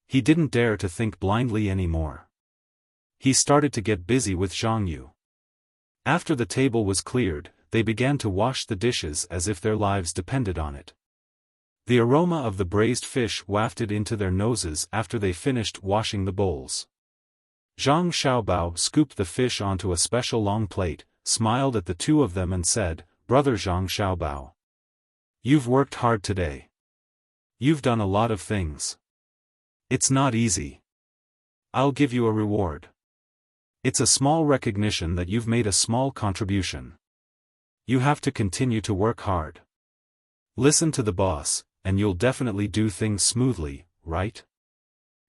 He didn't dare to think blindly anymore. He started to get busy with Zhang Yu. After the table was cleared, they began to wash the dishes as if their lives depended on it. The aroma of the braised fish wafted into their noses after they finished washing the bowls. Zhang Xiaobao scooped the fish onto a special long plate, smiled at the 2 of them and said, "Brother Zhang Xiaobao. You've worked hard today. You've done a lot of things. It's not easy. I'll give you a reward. It's a small recognition that you've made a small contribution. You have to continue to work hard. Listen to the boss, and you'll definitely do things smoothly, right?"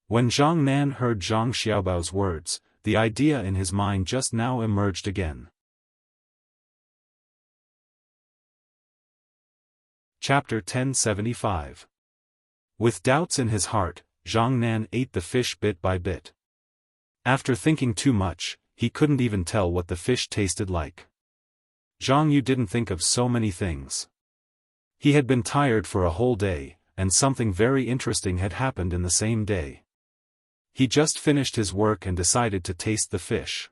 When Zhang Nan heard Zhang Xiaobao's words, the idea in his mind just now emerged again. Chapter 1075. With doubts in his heart, Zhang Nan ate the fish bit by bit. After thinking too much, he couldn't even tell what the fish tasted like. Zhang Yu didn't think of so many things. He had been tired for a whole day, and something very interesting had happened in the same day. He just finished his work and decided to taste the fish.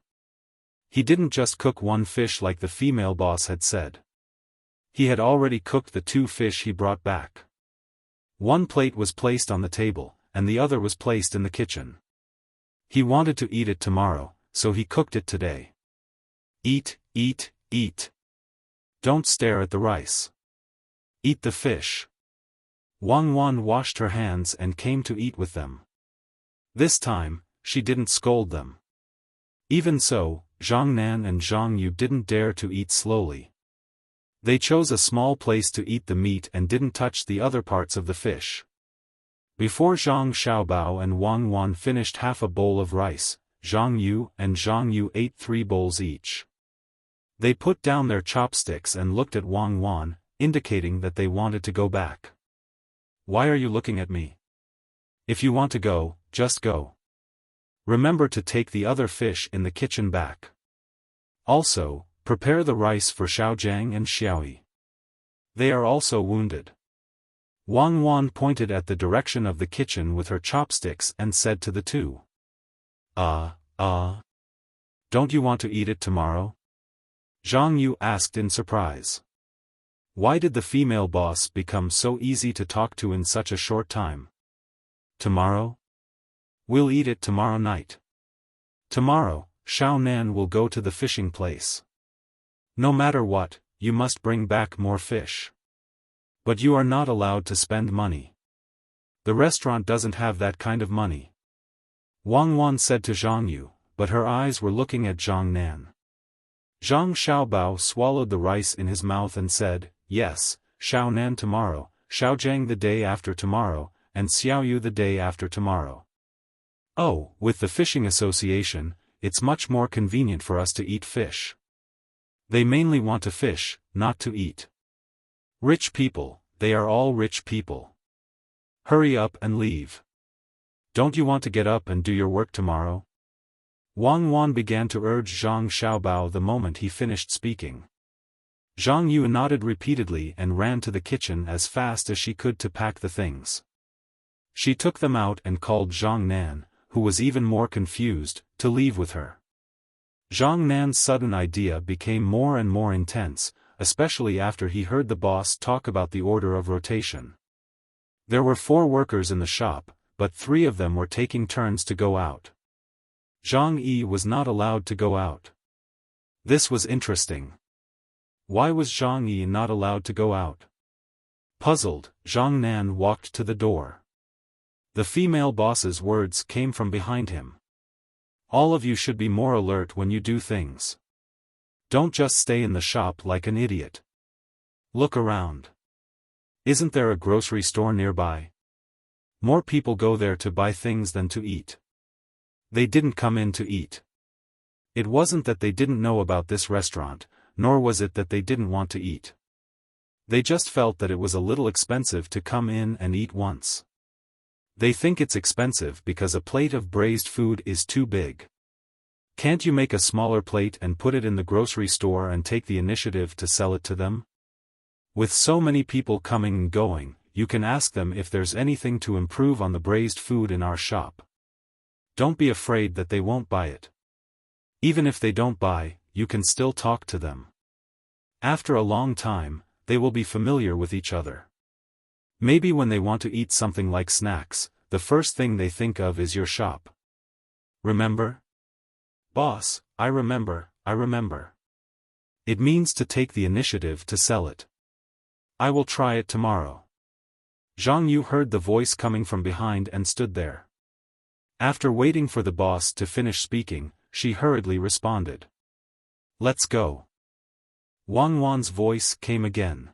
He didn't just cook 1 fish like the female boss had said. He had already cooked the 2 fish he brought back. 1 plate was placed on the table, and the other was placed in the kitchen. He wanted to eat it tomorrow, so he cooked it today. Eat, eat, eat. Don't stare at the rice. Eat the fish. Wang Wan washed her hands and came to eat with them. This time, she didn't scold them. Even so, Zhang Nan and Zhang Yu didn't dare to eat slowly. They chose a small place to eat the meat and didn't touch the other parts of the fish. Before Zhang Xiaobao and Wang Wan finished half a bowl of rice, Zhang Yu and Zhang Yu ate 3 bowls each. They put down their chopsticks and looked at Wang Wan, indicating that they wanted to go back. "Why are you looking at me? If you want to go, just go. Remember to take the other fish in the kitchen back. Also, prepare the rice for Xiaojiang and Xiaoyi. They are also wounded." Wang Wan pointed at the direction of the kitchen with her chopsticks and said to the 2. Don't you want to eat it tomorrow?" Zhang Yu asked in surprise. Why did the female boss become so easy to talk to in such a short time? "Tomorrow? We'll eat it tomorrow night. Tomorrow, Xiao Nan will go to the fishing place. No matter what, you must bring back more fish. But you are not allowed to spend money. The restaurant doesn't have that kind of money." Wang Wan said to Zhang Yu, but her eyes were looking at Zhang Nan. Zhang Xiaobao swallowed the rice in his mouth and said, "Yes, Xiao Nan tomorrow, Xiaojiang the day after tomorrow, and Xiaoyu the day after tomorrow. Oh, with the fishing association, it's much more convenient for us to eat fish. They mainly want to fish, not to eat. Rich people, they are all rich people. Hurry up and leave. Don't you want to get up and do your work tomorrow?" Wang Wan began to urge Zhang Xiaobao the moment he finished speaking. Zhang Yu nodded repeatedly and ran to the kitchen as fast as she could to pack the things. She took them out and called Zhang Nan, who was even more confused, to leave with her. Zhang Nan's sudden idea became more and more intense, especially after he heard the boss talk about the order of rotation. There were 4 workers in the shop, but 3 of them were taking turns to go out. Zhang Yi was not allowed to go out. This was interesting. Why was Zhang Yi not allowed to go out? Puzzled, Zhang Nan walked to the door. The female boss's words came from behind him. All of you should be more alert when you do things. Don't just stay in the shop like an idiot. Look around. Isn't there a grocery store nearby? More people go there to buy things than to eat. They didn't come in to eat. It wasn't that they didn't know about this restaurant, nor was it that they didn't want to eat. They just felt that it was a little expensive to come in and eat once. They think it's expensive because a plate of braised food is too big. Can't you make a smaller plate and put it in the grocery store and take the initiative to sell it to them? With so many people coming and going, you can ask them if there's anything to improve on the braised food in our shop. Don't be afraid that they won't buy it. Even if they don't buy, you can still talk to them. After a long time, they will be familiar with each other. Maybe when they want to eat something like snacks, the first thing they think of is your shop. Remember? Boss, I remember. It means to take the initiative to sell it. I will try it tomorrow. Zhang Yu heard the voice coming from behind and stood there. After waiting for the boss to finish speaking, she hurriedly responded. Let's go. Wang Wan's voice came again.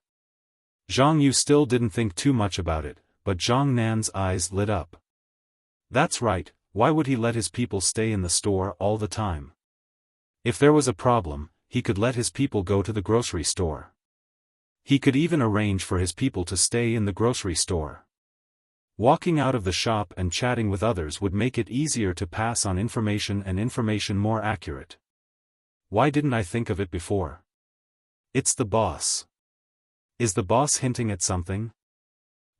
Zhang Yu still didn't think too much about it, but Zhang Nan's eyes lit up. That's right, why would he let his people stay in the store all the time? If there was a problem, he could let his people go to the grocery store. He could even arrange for his people to stay in the grocery store. Walking out of the shop and chatting with others would make it easier to pass on information and information more accurate. Why didn't I think of it before? It's the boss. Is the boss hinting at something?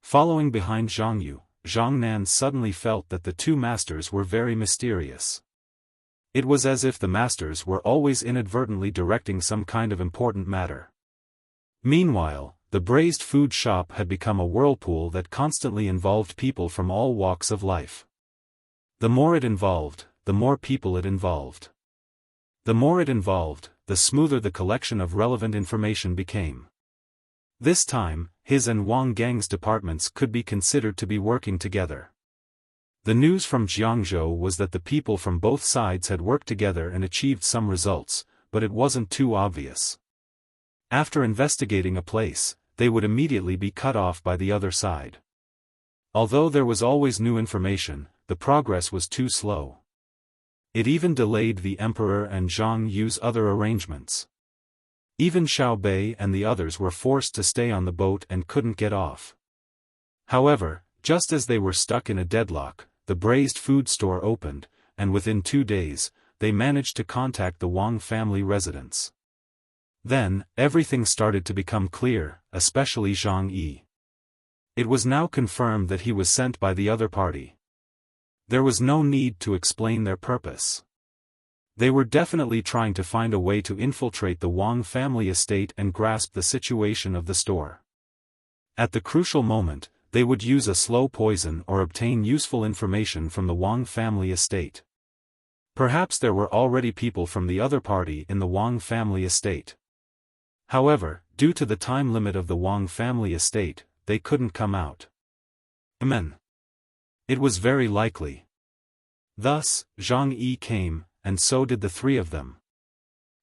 Following behind Zhang Yu, Zhang Nan suddenly felt that the two masters were very mysterious. It was as if the masters were always inadvertently directing some kind of important matter. Meanwhile, the braised food shop had become a whirlpool that constantly involved people from all walks of life. The more it involved, the more people it involved. The more it involved, the smoother the collection of relevant information became. This time, his and Wang Gang's departments could be considered to be working together. The news from Jiangzhou was that the people from both sides had worked together and achieved some results, but it wasn't too obvious. After investigating a place, they would immediately be cut off by the other side. Although there was always new information, the progress was too slow. It even delayed the emperor and Zhang Yu's other arrangements. Even Xiao Bei and the others were forced to stay on the boat and couldn't get off. However, just as they were stuck in a deadlock, the braised food store opened, and within 2 days, they managed to contact the Wang family residence. Then, everything started to become clear, especially Zhang Yi. It was now confirmed that he was sent by the other party. There was no need to explain their purpose. They were definitely trying to find a way to infiltrate the Wang family estate and grasp the situation of the store. At the crucial moment, they would use a slow poison or obtain useful information from the Wang family estate. Perhaps there were already people from the other party in the Wang family estate. However, due to the time limit of the Wang family estate, they couldn't come out. It was very likely. Thus, Zhang Yi came, and so did the 3 of them.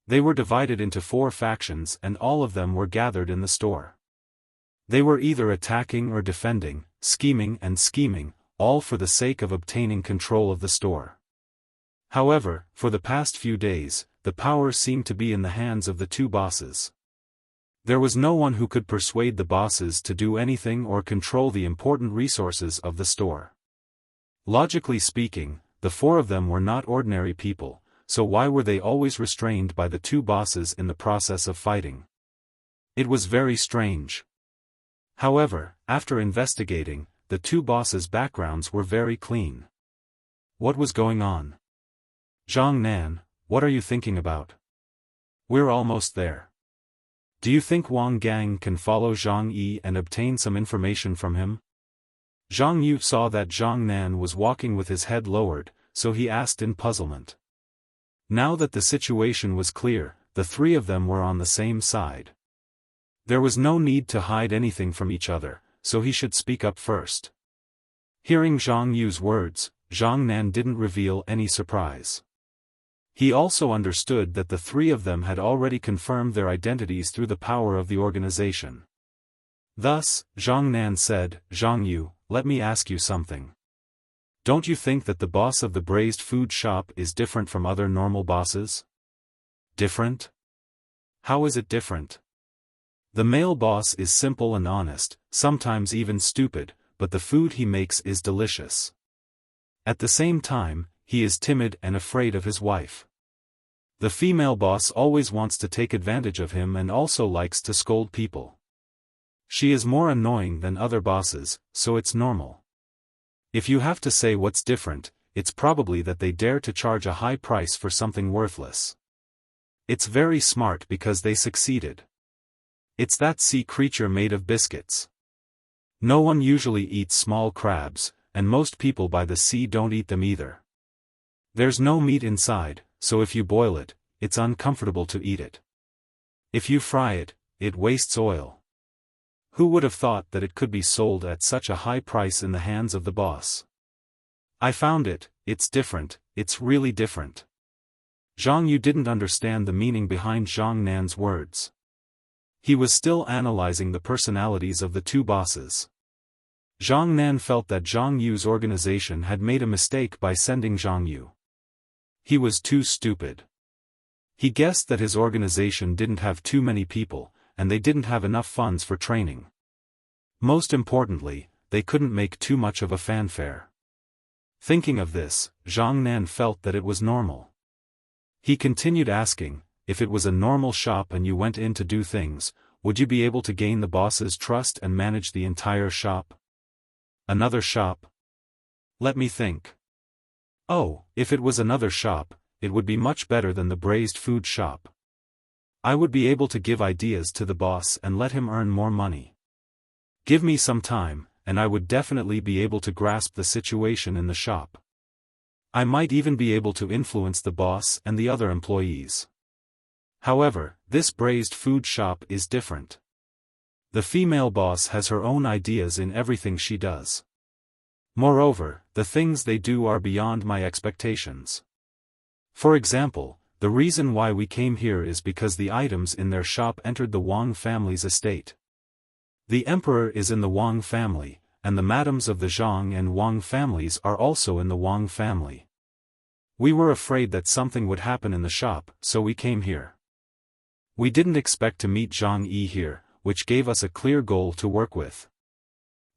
They were divided into 4 factions and all of them were gathered in the store. They were either attacking or defending, scheming, all for the sake of obtaining control of the store. However, for the past few days, the power seemed to be in the hands of the 2 bosses. There was no one who could persuade the bosses to do anything or control the important resources of the store. Logically speaking, the 4 of them were not ordinary people, so why were they always restrained by the 2 bosses in the process of fighting? It was very strange. However, after investigating, the 2 bosses' backgrounds were very clean. What was going on? Zhang Nan, what are you thinking about? We're almost there. Do you think Wang Gang can follow Zhang Yi and obtain some information from him? Zhang Yu saw that Zhang Nan was walking with his head lowered, so he asked in puzzlement. Now that the situation was clear, the 3 of them were on the same side. There was no need to hide anything from each other, so he should speak up first. Hearing Zhang Yu's words, Zhang Nan didn't reveal any surprise. He also understood that the three of them had already confirmed their identities through the power of the organization. Thus, Zhang Nan said, "Zhang Yu, let me ask you something. Don't you think that the boss of the braised food shop is different from other normal bosses?" "Different? How is it different?" "The male boss is simple and honest, sometimes even stupid, but the food he makes is delicious. At the same time, he is timid and afraid of his wife. The female boss always wants to take advantage of him and also likes to scold people. She is more annoying than other bosses, so it's normal. If you have to say what's different, it's probably that they dare to charge a high price for something worthless. It's very smart because they succeeded. It's that sea creature made of biscuits. No one usually eats small crabs, and most people by the sea don't eat them either. There's no meat inside, so if you boil it, it's uncomfortable to eat it. If you fry it, it wastes oil. Who would have thought that it could be sold at such a high price in the hands of the boss? I found it, it's different, it's really different." Zhang Yu didn't understand the meaning behind Zhang Nan's words. He was still analyzing the personalities of the two bosses. Zhang Nan felt that Zhang Yu's organization had made a mistake by sending Zhang Yu. He was too stupid. He guessed that his organization didn't have too many people, and they didn't have enough funds for training. Most importantly, they couldn't make too much of a fanfare. Thinking of this, Zhang Nan felt that it was normal. He continued asking, "If it was a normal shop and you went in to do things, would you be able to gain the boss's trust and manage the entire shop?" "Another shop? Let me think. Oh, if it was another shop, it would be much better than the braised food shop. I would be able to give ideas to the boss and let him earn more money. Give me some time, and I would definitely be able to grasp the situation in the shop. I might even be able to influence the boss and the other employees. However, this braised food shop is different. The female boss has her own ideas in everything she does. Moreover, the things they do are beyond my expectations. For example, the reason why we came here is because the items in their shop entered the Wang family's estate. The emperor is in the Wang family, and the madams of the Zhang and Wang families are also in the Wang family. We were afraid that something would happen in the shop, so we came here. We didn't expect to meet Zhang Yi here, which gave us a clear goal to work with.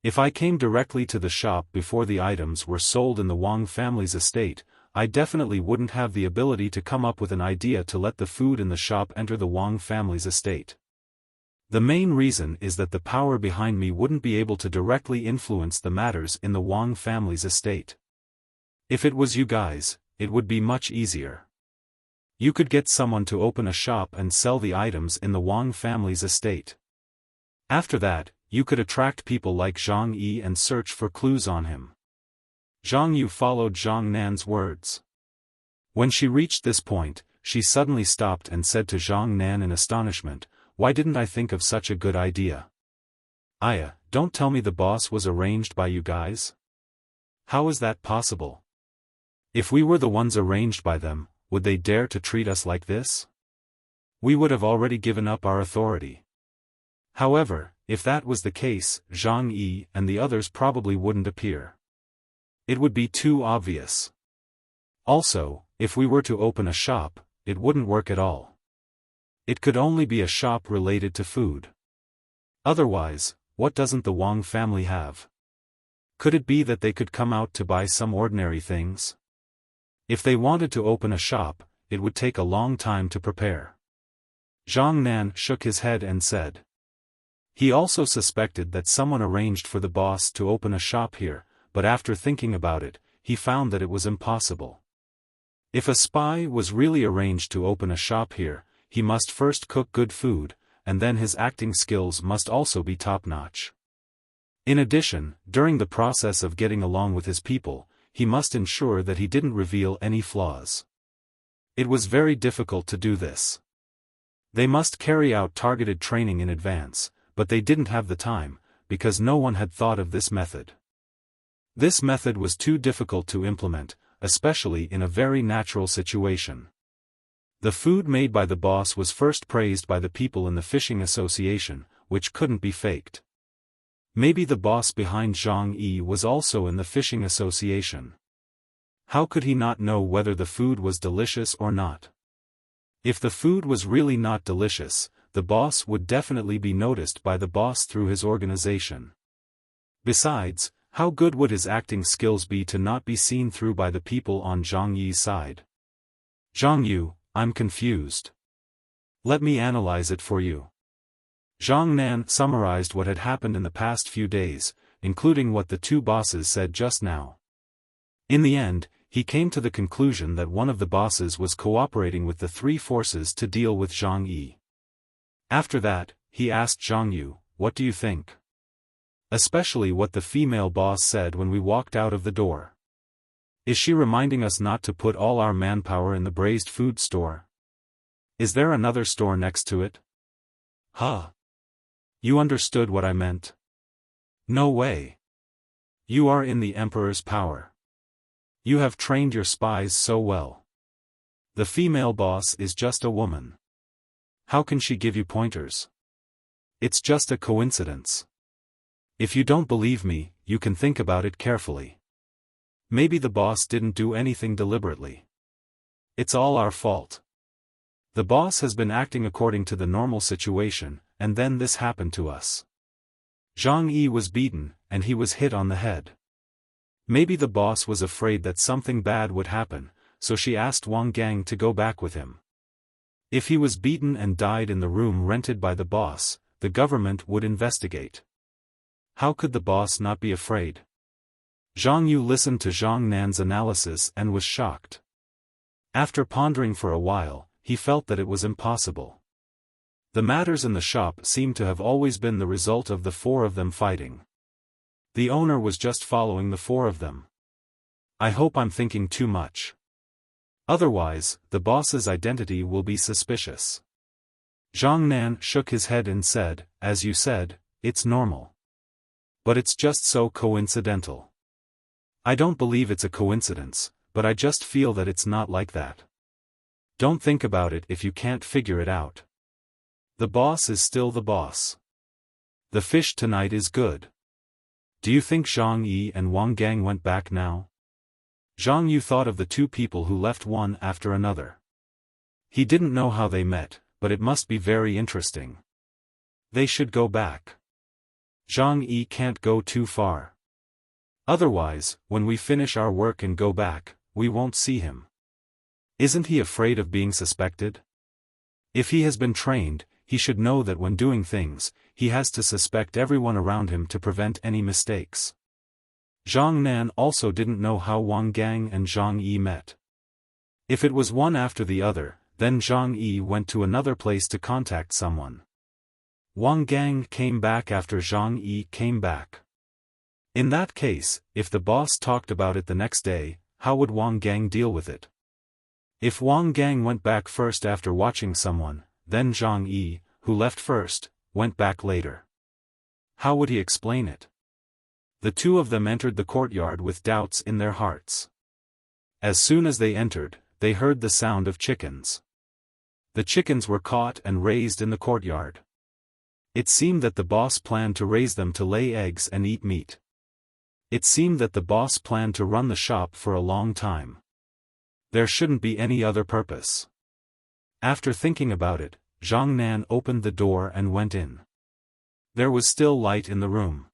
If I came directly to the shop before the items were sold in the Wang family's estate, I definitely wouldn't have the ability to come up with an idea to let the food in the shop enter the Wang family's estate. The main reason is that the power behind me wouldn't be able to directly influence the matters in the Wang family's estate. If it was you guys, it would be much easier. You could get someone to open a shop and sell the items in the Wang family's estate. After that, you could attract people like Zhang Yi and search for clues on him." Zhang Yu followed Zhang Nan's words. When she reached this point, she suddenly stopped and said to Zhang Nan in astonishment, "Why didn't I think of such a good idea? Aya, don't tell me the boss was arranged by you guys? How is that possible? If we were the ones arranged by them, would they dare to treat us like this? We would have already given up our authority." However, if that was the case, Zhang Yi and the others probably wouldn't appear. It would be too obvious. Also, if we were to open a shop, it wouldn't work at all. It could only be a shop related to food. Otherwise, what doesn't the Wang family have? Could it be that they could come out to buy some ordinary things? If they wanted to open a shop, it would take a long time to prepare. Zhang Nan shook his head and said. He also suspected that someone arranged for the boss to open a shop here, but after thinking about it, he found that it was impossible. If a spy was really arranged to open a shop here, he must first cook good food, and then his acting skills must also be top-notch. In addition, during the process of getting along with his people, he must ensure that he didn't reveal any flaws. It was very difficult to do this. They must carry out targeted training in advance, but they didn't have the time, because no one had thought of this method. This method was too difficult to implement, especially in a very natural situation. The food made by the boss was first praised by the people in the fishing association, which couldn't be faked. Maybe the boss behind Zhang Yi was also in the fishing association. How could he not know whether the food was delicious or not? If the food was really not delicious, the boss would definitely be noticed by the boss through his organization. Besides, how good would his acting skills be to not be seen through by the people on Zhang Yi's side? Zhang Yu, I'm confused. Let me analyze it for you. Zhang Nan summarized what had happened in the past few days, including what the two bosses said just now. In the end, he came to the conclusion that one of the bosses was cooperating with the three forces to deal with Zhang Yi. After that, he asked Zhang Yu, "What do you think?" Especially what the female boss said when we walked out of the door. Is she reminding us not to put all our manpower in the braised food store? Is there another store next to it? Huh? You understood what I meant? No way. You are in the Emperor's power. You have trained your spies so well. The female boss is just a woman. How can she give you pointers? It's just a coincidence. If you don't believe me, you can think about it carefully. Maybe the boss didn't do anything deliberately. It's all our fault. The boss has been acting according to the normal situation, and then this happened to us. Zhang Yi was beaten, and he was hit on the head. Maybe the boss was afraid that something bad would happen, so she asked Wang Gang to go back with him. If he was beaten and died in the room rented by the boss, the government would investigate. How could the boss not be afraid? Zhang Yu listened to Zhang Nan's analysis and was shocked. After pondering for a while, he felt that it was impossible. The matters in the shop seemed to have always been the result of the four of them fighting. The owner was just following the four of them. I hope I'm thinking too much. Otherwise, the boss's identity will be suspicious. Zhang Nan shook his head and said, "As you said, it's normal. But it's just so coincidental. I don't believe it's a coincidence, but I just feel that it's not like that. Don't think about it if you can't figure it out. The boss is still the boss. The fish tonight is good. Do you think Zhang Yi and Wang Gang went back now?" Zhang Yu thought of the two people who left one after another. He didn't know how they met, but it must be very interesting. They should go back. Zhang Yi can't go too far. Otherwise, when we finish our work and go back, we won't see him. Isn't he afraid of being suspected? If he has been trained, he should know that when doing things, he has to suspect everyone around him to prevent any mistakes. Zhang Nan also didn't know how Wang Gang and Zhang Yi met. If it was one after the other, then Zhang Yi went to another place to contact someone. Wang Gang came back after Zhang Yi came back. In that case, if the boss talked about it the next day, how would Wang Gang deal with it? If Wang Gang went back first after watching someone, then Zhang Yi, who left first, went back later. How would he explain it? The two of them entered the courtyard with doubts in their hearts. As soon as they entered, they heard the sound of chickens. The chickens were caught and raised in the courtyard. It seemed that the boss planned to raise them to lay eggs and eat meat. It seemed that the boss planned to run the shop for a long time. There shouldn't be any other purpose. After thinking about it, Zhang Nan opened the door and went in. There was still light in the room.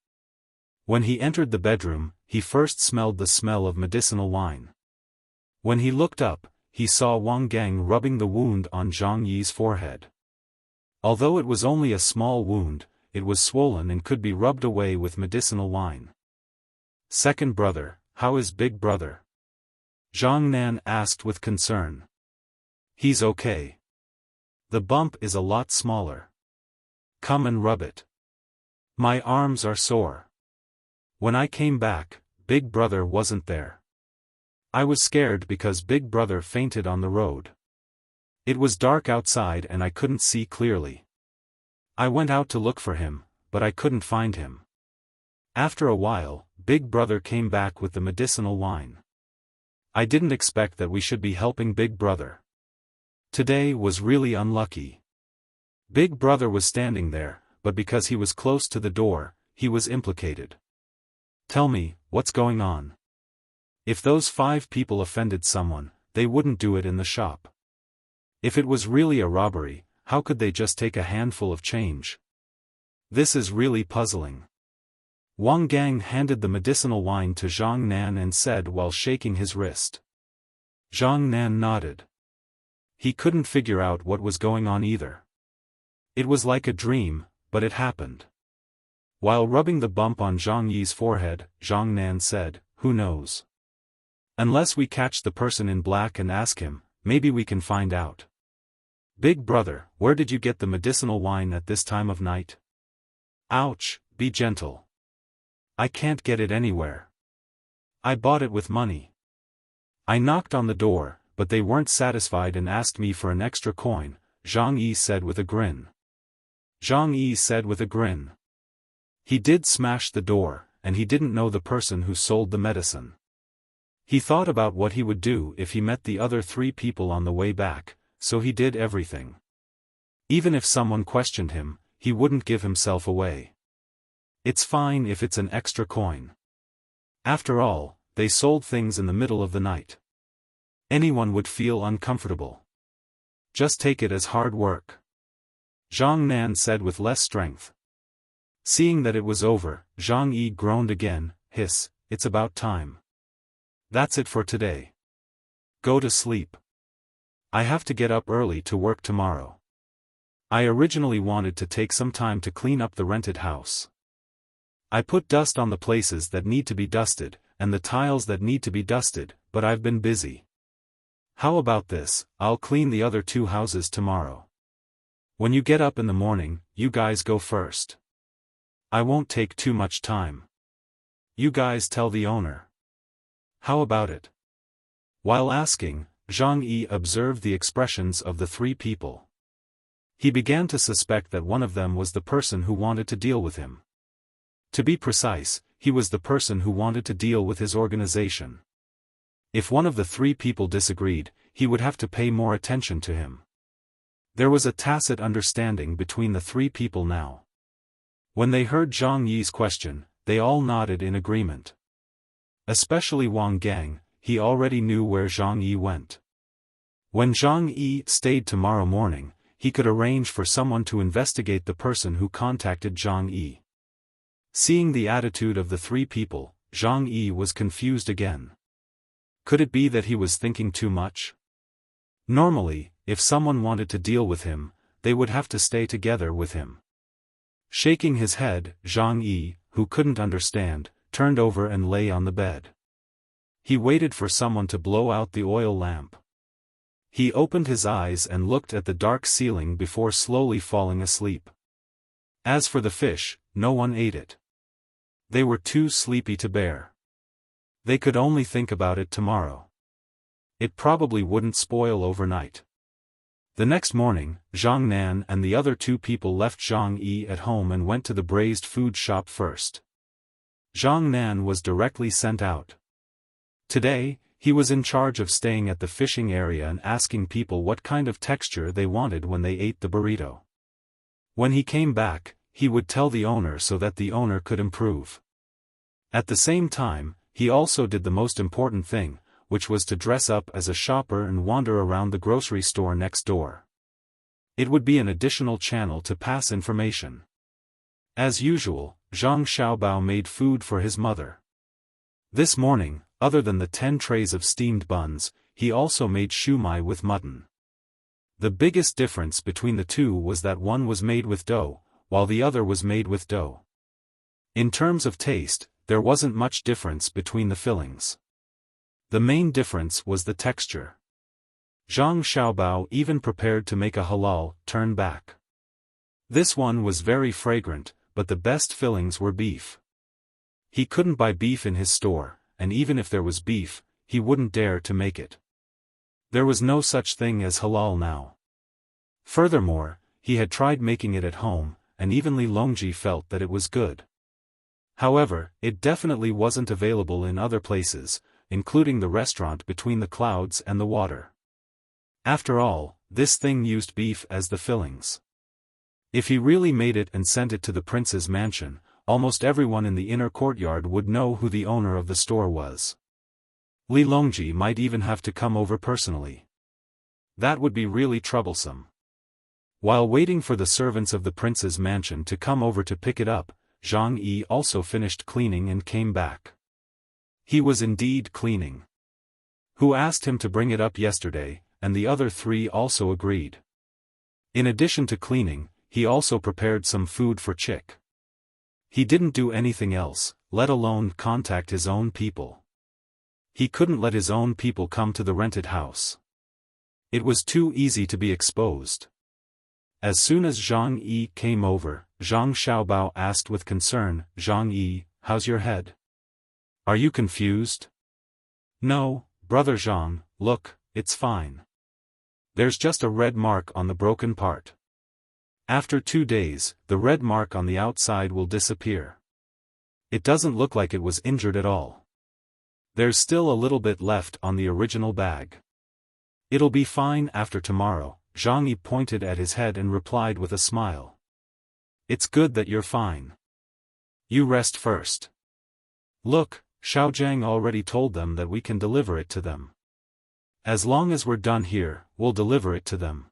When he entered the bedroom, he first smelled the smell of medicinal wine. When he looked up, he saw Wang Gang rubbing the wound on Zhang Yi's forehead. Although it was only a small wound, it was swollen and could be rubbed away with medicinal wine. "Second brother, how is big brother?" Zhang Nan asked with concern. "He's okay. The bump is a lot smaller. Come and rub it. My arms are sore. When I came back, big brother wasn't there. I was scared because big brother fainted on the road. It was dark outside and I couldn't see clearly. I went out to look for him, but I couldn't find him. After a while, Big Brother came back with the medicinal wine. I didn't expect that we should be helping Big Brother. Today was really unlucky. Big Brother was standing there, but because he was close to the door, he was implicated. Tell me, what's going on? If those 5 people offended someone, they wouldn't do it in the shop. If it was really a robbery, how could they just take a handful of change? This is really puzzling. Wang Gang handed the medicinal wine to Zhang Nan and said while shaking his wrist. Zhang Nan nodded. He couldn't figure out what was going on either. It was like a dream, but it happened. While rubbing the bump on Zhang Yi's forehead, Zhang Nan said, "Who knows? Unless we catch the person in black and ask him, maybe we can find out." Big Brother, where did you get the medicinal wine at this time of night? Ouch, be gentle. I can't get it anywhere. I bought it with money. I knocked on the door, but they weren't satisfied and asked me for an extra coin, Zhang Yi said with a grin. Zhang Yi said with a grin. He did smash the door, and he didn't know the person who sold the medicine. He thought about what he would do if he met the other 3 people on the way back, so he did everything. Even if someone questioned him, he wouldn't give himself away. It's fine if it's an extra coin. After all, they sold things in the middle of the night. Anyone would feel uncomfortable. Just take it as hard work. Zhang Nan said with less strength. Seeing that it was over, Zhang Yi groaned again, hiss, it's about time. That's it for today. Go to sleep. I have to get up early to work tomorrow. I originally wanted to take some time to clean up the rented house. I put dust on the places that need to be dusted, and the tiles that need to be dusted, but I've been busy. How about this, I'll clean the other 2 houses tomorrow. When you get up in the morning, you guys go first. I won't take too much time. You guys tell the owner. How about it? While asking, Zhang Yi observed the expressions of the 3 people. He began to suspect that one of them was the person who wanted to deal with him. To be precise, he was the person who wanted to deal with his organization. If one of the 3 people disagreed, he would have to pay more attention to him. There was a tacit understanding between the 3 people now. When they heard Zhang Yi's question, they all nodded in agreement. Especially Wang Gang, he already knew where Zhang Yi went. When Zhang Yi stayed tomorrow morning, he could arrange for someone to investigate the person who contacted Zhang Yi. Seeing the attitude of the 3 people, Zhang Yi was confused again. Could it be that he was thinking too much? Normally, if someone wanted to deal with him, they would have to stay together with him. Shaking his head, Zhang Yi, who couldn't understand, turned over and lay on the bed. He waited for someone to blow out the oil lamp. He opened his eyes and looked at the dark ceiling before slowly falling asleep. As for the fish, no one ate it. They were too sleepy to bear. They could only think about it tomorrow. It probably wouldn't spoil overnight. The next morning, Zhang Nan and the other 2 people left Zhang Yi at home and went to the braised food shop first. Zhang Nan was directly sent out. Today, he was in charge of staying at the fishing area and asking people what kind of texture they wanted when they ate the burrito. When he came back, he would tell the owner so that the owner could improve. At the same time, he also did the most important thing, which was to dress up as a shopper and wander around the grocery store next door. It would be an additional channel to pass information. As usual, Zhang Xiaobao made food for his mother. This morning, other than the 10 trays of steamed buns, he also made shumai with mutton. The biggest difference between the 2 was that one was made with dough, while the other was made with dough. In terms of taste, there wasn't much difference between the fillings. The main difference was the texture. Zhang Xiaobao even prepared to make a halal turn back. This one was very fragrant, but the best fillings were beef. He couldn't buy beef in his store, and even if there was beef, he wouldn't dare to make it. There was no such thing as halal now. Furthermore, he had tried making it at home, and even Li Longji felt that it was good. However, it definitely wasn't available in other places, including the restaurant between the clouds and the water. After all, this thing used beef as the fillings. If he really made it and sent it to the prince's mansion, almost everyone in the inner courtyard would know who the owner of the store was. Li Longji might even have to come over personally. That would be really troublesome. While waiting for the servants of the prince's mansion to come over to pick it up, Zhang Yi also finished cleaning and came back. He was indeed cleaning. Who asked him to bring it up yesterday, and the other three also agreed. In addition to cleaning, he also prepared some food for Chick. He didn't do anything else, let alone contact his own people. He couldn't let his own people come to the rented house. It was too easy to be exposed. As soon as Zhang Yi came over, Zhang Xiaobao asked with concern, "Zhang Yi, how's your head? Are you confused?" "No, brother Zhang, look, it's fine. There's just a red mark on the broken part. After 2 days, the red mark on the outside will disappear. It doesn't look like it was injured at all. There's still a little bit left on the original bag. It'll be fine after tomorrow." Zhang Yi pointed at his head and replied with a smile. "It's good that you're fine. You rest first. Look, Xiaojiang already told them that we can deliver it to them. As long as we're done here, we'll deliver it to them.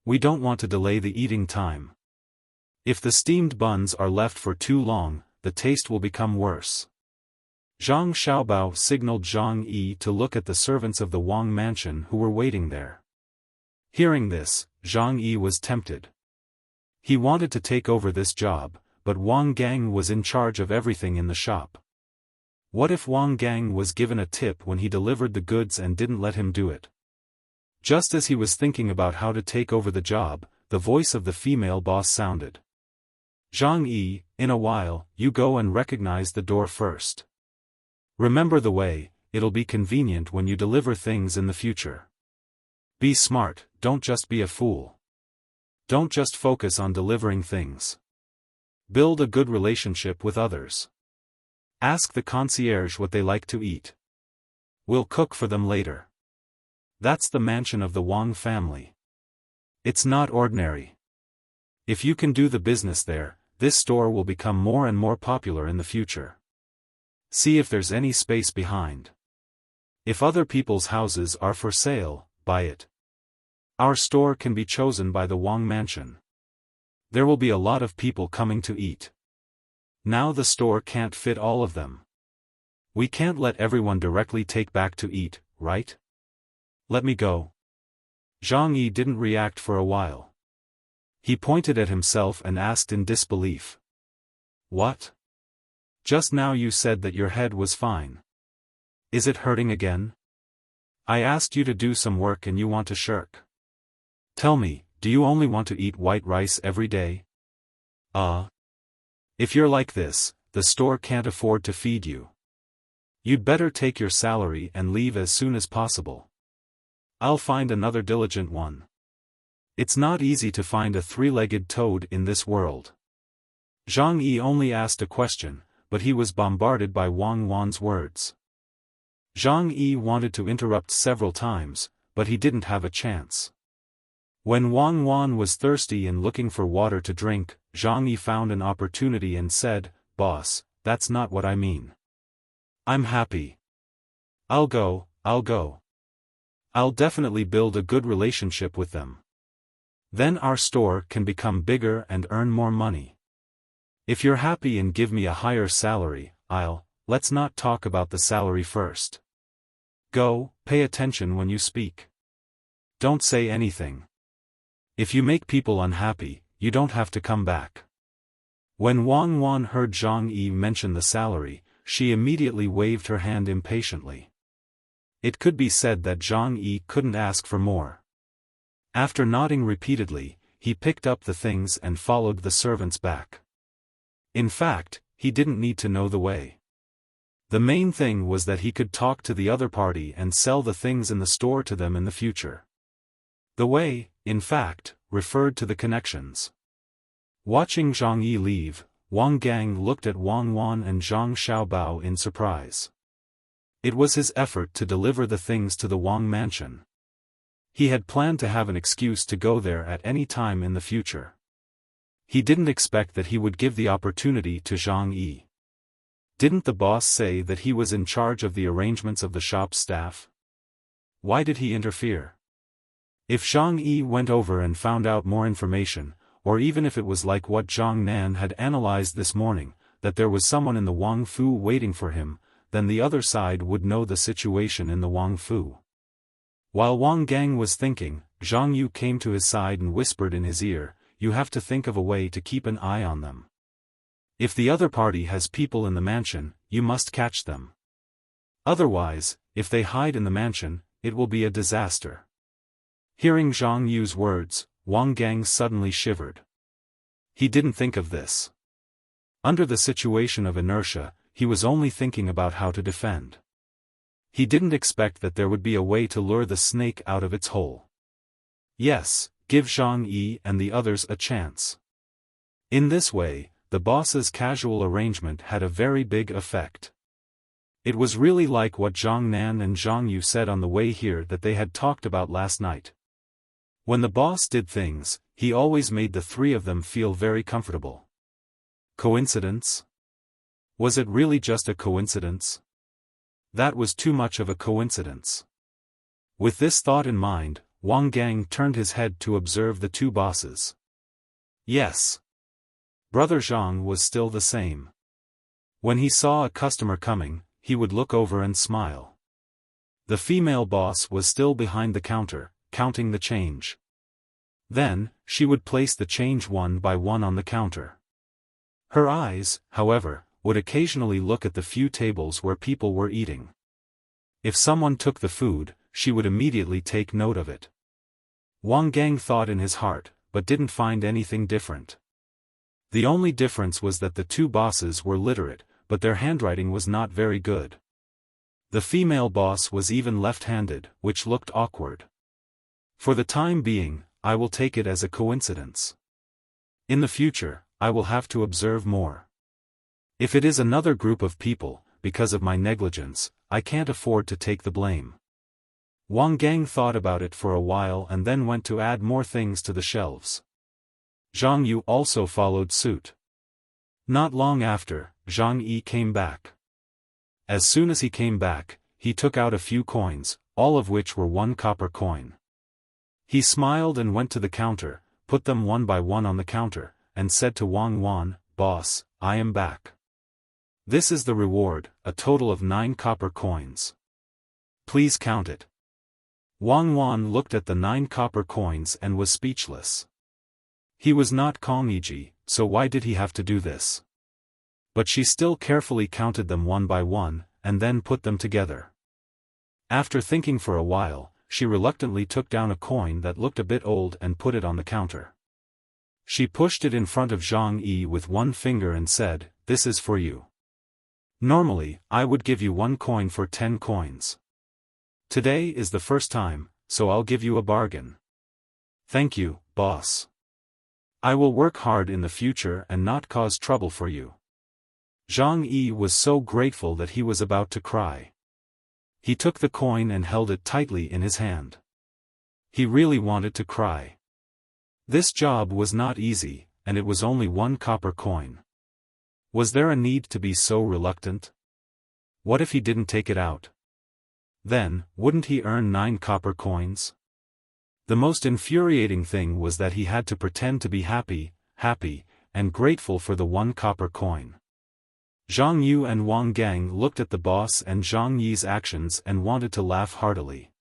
We don't want to delay the eating time. If the steamed buns are left for too long, the taste will become worse." Zhang Xiaobao signaled Zhang Yi to look at the servants of the Wang mansion who were waiting there. Hearing this, Zhang Yi was tempted. He wanted to take over this job, but Wang Gang was in charge of everything in the shop. What if Wang Gang was given a tip when he delivered the goods and didn't let him do it? Just as he was thinking about how to take over the job, the voice of the female boss sounded. "Zhang Yi, in a while, you go and recognize the door first. Remember the way, it'll be convenient when you deliver things in the future. Be smart, don't just be a fool. Don't just focus on delivering things. Build a good relationship with others. Ask the concierge what they like to eat. We'll cook for them later." That's the mansion of the Wang family. It's not ordinary. If you can do the business there, this store will become more and more popular in the future. See if there's any space behind. If other people's houses are for sale, buy it. Our store can be chosen by the Wang mansion. There will be a lot of people coming to eat. Now the store can't fit all of them. We can't let everyone directly take back to eat, right? Let me go." Zhang Yi didn't react for a while. He pointed at himself and asked in disbelief. "What? Just now you said that your head was fine. Is it hurting again? I asked you to do some work and you want to shirk. Tell me, do you only want to eat white rice every day? If you're like this, the store can't afford to feed you. You'd better take your salary and leave as soon as possible. I'll find another diligent one. It's not easy to find a three-legged toad in this world." Zhang Yi only asked a question, but he was bombarded by Wang Wan's words. Zhang Yi wanted to interrupt several times, but he didn't have a chance. When Wang Wan was thirsty and looking for water to drink, Zhang Yi found an opportunity and said, "Boss, that's not what I mean. I'm happy. I'll go. I'll definitely build a good relationship with them. Then our store can become bigger and earn more money. If you're happy and give me a higher salary, let's not talk about the salary first. Go, pay attention when you speak. Don't say anything. If you make people unhappy, you don't have to come back." When Wang Wan heard Zhang Yi mention the salary, she immediately waved her hand impatiently. It could be said that Zhang Yi couldn't ask for more. After nodding repeatedly, he picked up the things and followed the servants back. In fact, he didn't need to know the way. The main thing was that he could talk to the other party and sell the things in the store to them in the future. The way, in fact, referred to the connections. Watching Zhang Yi leave, Wang Gang looked at Wang Wan and Zhang Xiaobao in surprise. It was his effort to deliver the things to the Wang mansion. He had planned to have an excuse to go there at any time in the future. He didn't expect that he would give the opportunity to Zhang Yi. Didn't the boss say that he was in charge of the arrangements of the shop's staff? Why did he interfere? If Zhang Yi went over and found out more information, or even if it was like what Zhang Nan had analyzed this morning, that there was someone in the Wang Fu waiting for him, then the other side would know the situation in the Wang Fu. While Wang Gang was thinking, Zhang Yu came to his side and whispered in his ear, "You have to think of a way to keep an eye on them. If the other party has people in the mansion, you must catch them. Otherwise, if they hide in the mansion, it will be a disaster." Hearing Zhang Yu's words, Wang Gang suddenly shivered. He didn't think of this. Under the situation of inertia, he was only thinking about how to defend. He didn't expect that there would be a way to lure the snake out of its hole. Yes, give Zhang Yi and the others a chance. In this way, the boss's casual arrangement had a very big effect. It was really like what Zhang Nan and Zhang Yu said on the way here that they had talked about last night. When the boss did things, he always made the three of them feel very comfortable. Coincidence? Was it really just a coincidence? That was too much of a coincidence. With this thought in mind, Wang Gang turned his head to observe the two bosses. Yes. Brother Zhang was still the same. When he saw a customer coming, he would look over and smile. The female boss was still behind the counter, counting the change. Then, she would place the change one by one on the counter. Her eyes, however, would occasionally look at the few tables where people were eating. If someone took the food, she would immediately take note of it. Wang Gang thought in his heart, but didn't find anything different. The only difference was that the two bosses were literate, but their handwriting was not very good. The female boss was even left-handed, which looked awkward. For the time being, I will take it as a coincidence. In the future, I will have to observe more. If it is another group of people, because of my negligence, I can't afford to take the blame. Wang Gang thought about it for a while and then went to add more things to the shelves. Zhang Yu also followed suit. Not long after, Zhang Yi came back. As soon as he came back, he took out a few coins, all of which were 1 copper coin. He smiled and went to the counter, put them one by one on the counter, and said to Wang Wan, "Boss, I am back. This is the reward, a total of 9 copper coins. Please count it." Wang Wan looked at the 9 copper coins and was speechless. He was not Kongiji, so why did he have to do this? But she still carefully counted them one by one, and then put them together. After thinking for a while, she reluctantly took down a coin that looked a bit old and put it on the counter. She pushed it in front of Zhang Yi with one finger and said, "This is for you. Normally, I would give you 1 coin for 10 coins. Today is the first time, so I'll give you a bargain. Thank you, boss. I will work hard in the future and not cause trouble for you." Zhang Yi was so grateful that he was about to cry. He took the coin and held it tightly in his hand. He really wanted to cry. This job was not easy, and it was only 1 copper coin. Was there a need to be so reluctant? What if he didn't take it out? Then, wouldn't he earn 9 copper coins? The most infuriating thing was that he had to pretend to be happy, and grateful for the 1 copper coin. Zhang Yu and Wang Gang looked at the boss and Zhang Yi's actions and wanted to laugh heartily.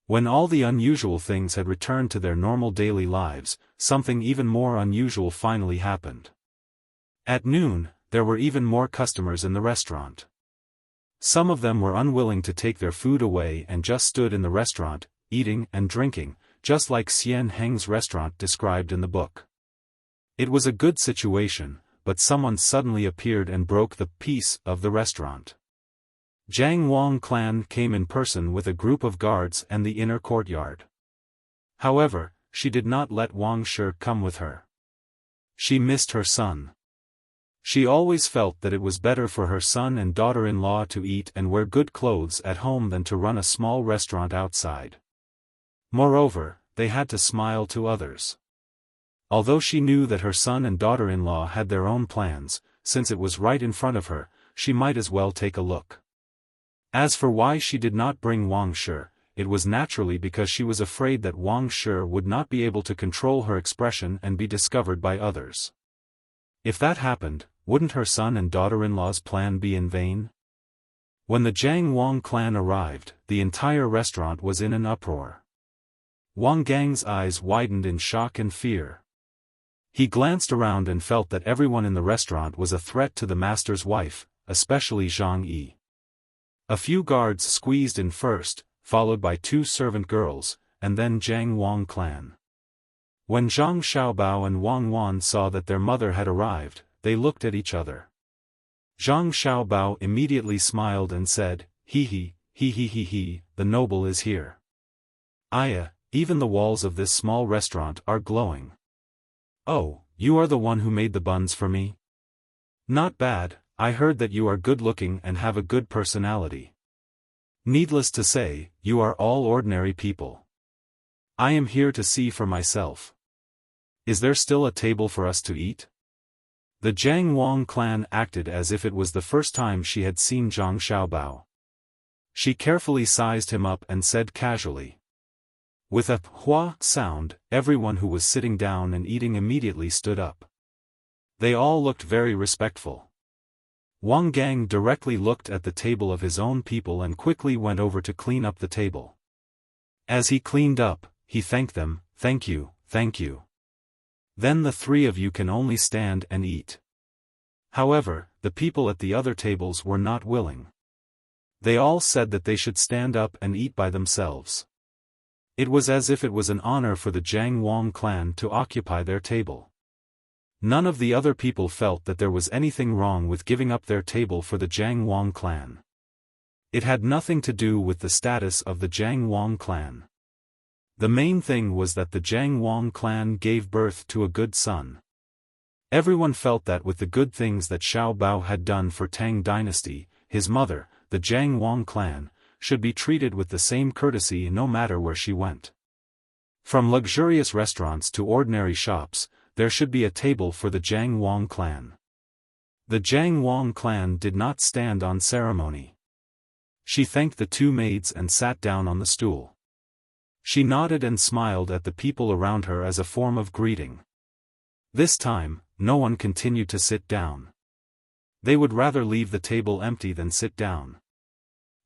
When all the unusual things had returned to their normal daily lives, something even more unusual finally happened. At noon, there were even more customers in the restaurant. Some of them were unwilling to take their food away and just stood in the restaurant, eating and drinking, just like Xian Heng's restaurant described in the book. It was a good situation, but someone suddenly appeared and broke the peace of the restaurant. Jiang Wang clan came in person with a group of guards and the inner courtyard. However, she did not let Wang Shi come with her. She missed her son. She always felt that it was better for her son and daughter-in-law to eat and wear good clothes at home than to run a small restaurant outside. Moreover, they had to smile to others. Although she knew that her son and daughter-in-law had their own plans, since it was right in front of her, she might as well take a look. As for why she did not bring Wang Shi, it was naturally because she was afraid that Wang Shi would not be able to control her expression and be discovered by others. If that happened, wouldn't her son and daughter-in-law's plan be in vain? When the Jiang Wang clan arrived, the entire restaurant was in an uproar. Wang Gang's eyes widened in shock and fear. He glanced around and felt that everyone in the restaurant was a threat to the master's wife, especially Zhang Yi. A few guards squeezed in first, followed by 2 servant girls, and then Jiang Wang clan. When Zhang Xiaobao and Wang Wan saw that their mother had arrived, they looked at each other. Zhang Xiaobao immediately smiled and said, "He, the noble is here. Aya, even the walls of this small restaurant are glowing. Oh, you are the one who made the buns for me? Not bad, I heard that you are good-looking and have a good personality. Needless to say, you are all ordinary people. I am here to see for myself. Is there still a table for us to eat?" The Jiang Wang clan acted as if it was the first time she had seen Zhang Xiaobao. She carefully sized him up and said casually. With a "hua" sound, everyone who was sitting down and eating immediately stood up. They all looked very respectful. Wang Gang directly looked at the table of his own people and quickly went over to clean up the table. As he cleaned up, he thanked them, "Thank you, thank you. Then the 3 of you can only stand and eat." However, the people at the other tables were not willing. They all said that they should stand up and eat by themselves. It was as if it was an honor for the Jiang Wang clan to occupy their table. None of the other people felt that there was anything wrong with giving up their table for the Jiang Wang clan. It had nothing to do with the status of the Jiang Wang clan. The main thing was that the Jiang Wang clan gave birth to a good son. Everyone felt that with the good things that Xiao Bao had done for Tang Dynasty, his mother, the Jiang Wang clan, should be treated with the same courtesy no matter where she went. From luxurious restaurants to ordinary shops, there should be a table for the Jiang Wang clan. The Jiang Wang clan did not stand on ceremony. She thanked the 2 maids and sat down on the stool. She nodded and smiled at the people around her as a form of greeting. This time, no one continued to sit down. They would rather leave the table empty than sit down.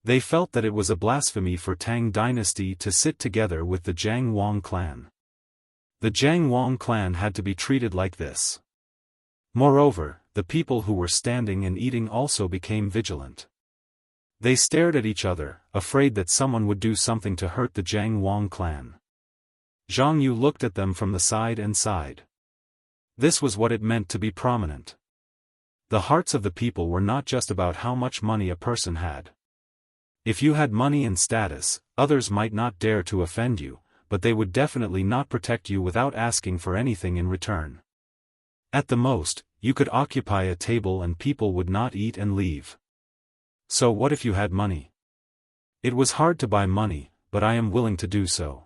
They felt that it was a blasphemy for Tang Dynasty to sit together with the Jiang Wang clan. The Jiang Wang clan had to be treated like this. Moreover, the people who were standing and eating also became vigilant. They stared at each other, afraid that someone would do something to hurt the Jiang Wang clan. Zhang Yu looked at them from the side and sighed. This was what it meant to be prominent. The hearts of the people were not just about how much money a person had. If you had money and status, others might not dare to offend you, but they would definitely not protect you without asking for anything in return. At the most, you could occupy a table and people would not eat and leave. So what if you had money? It was hard to buy money, but I am willing to do so.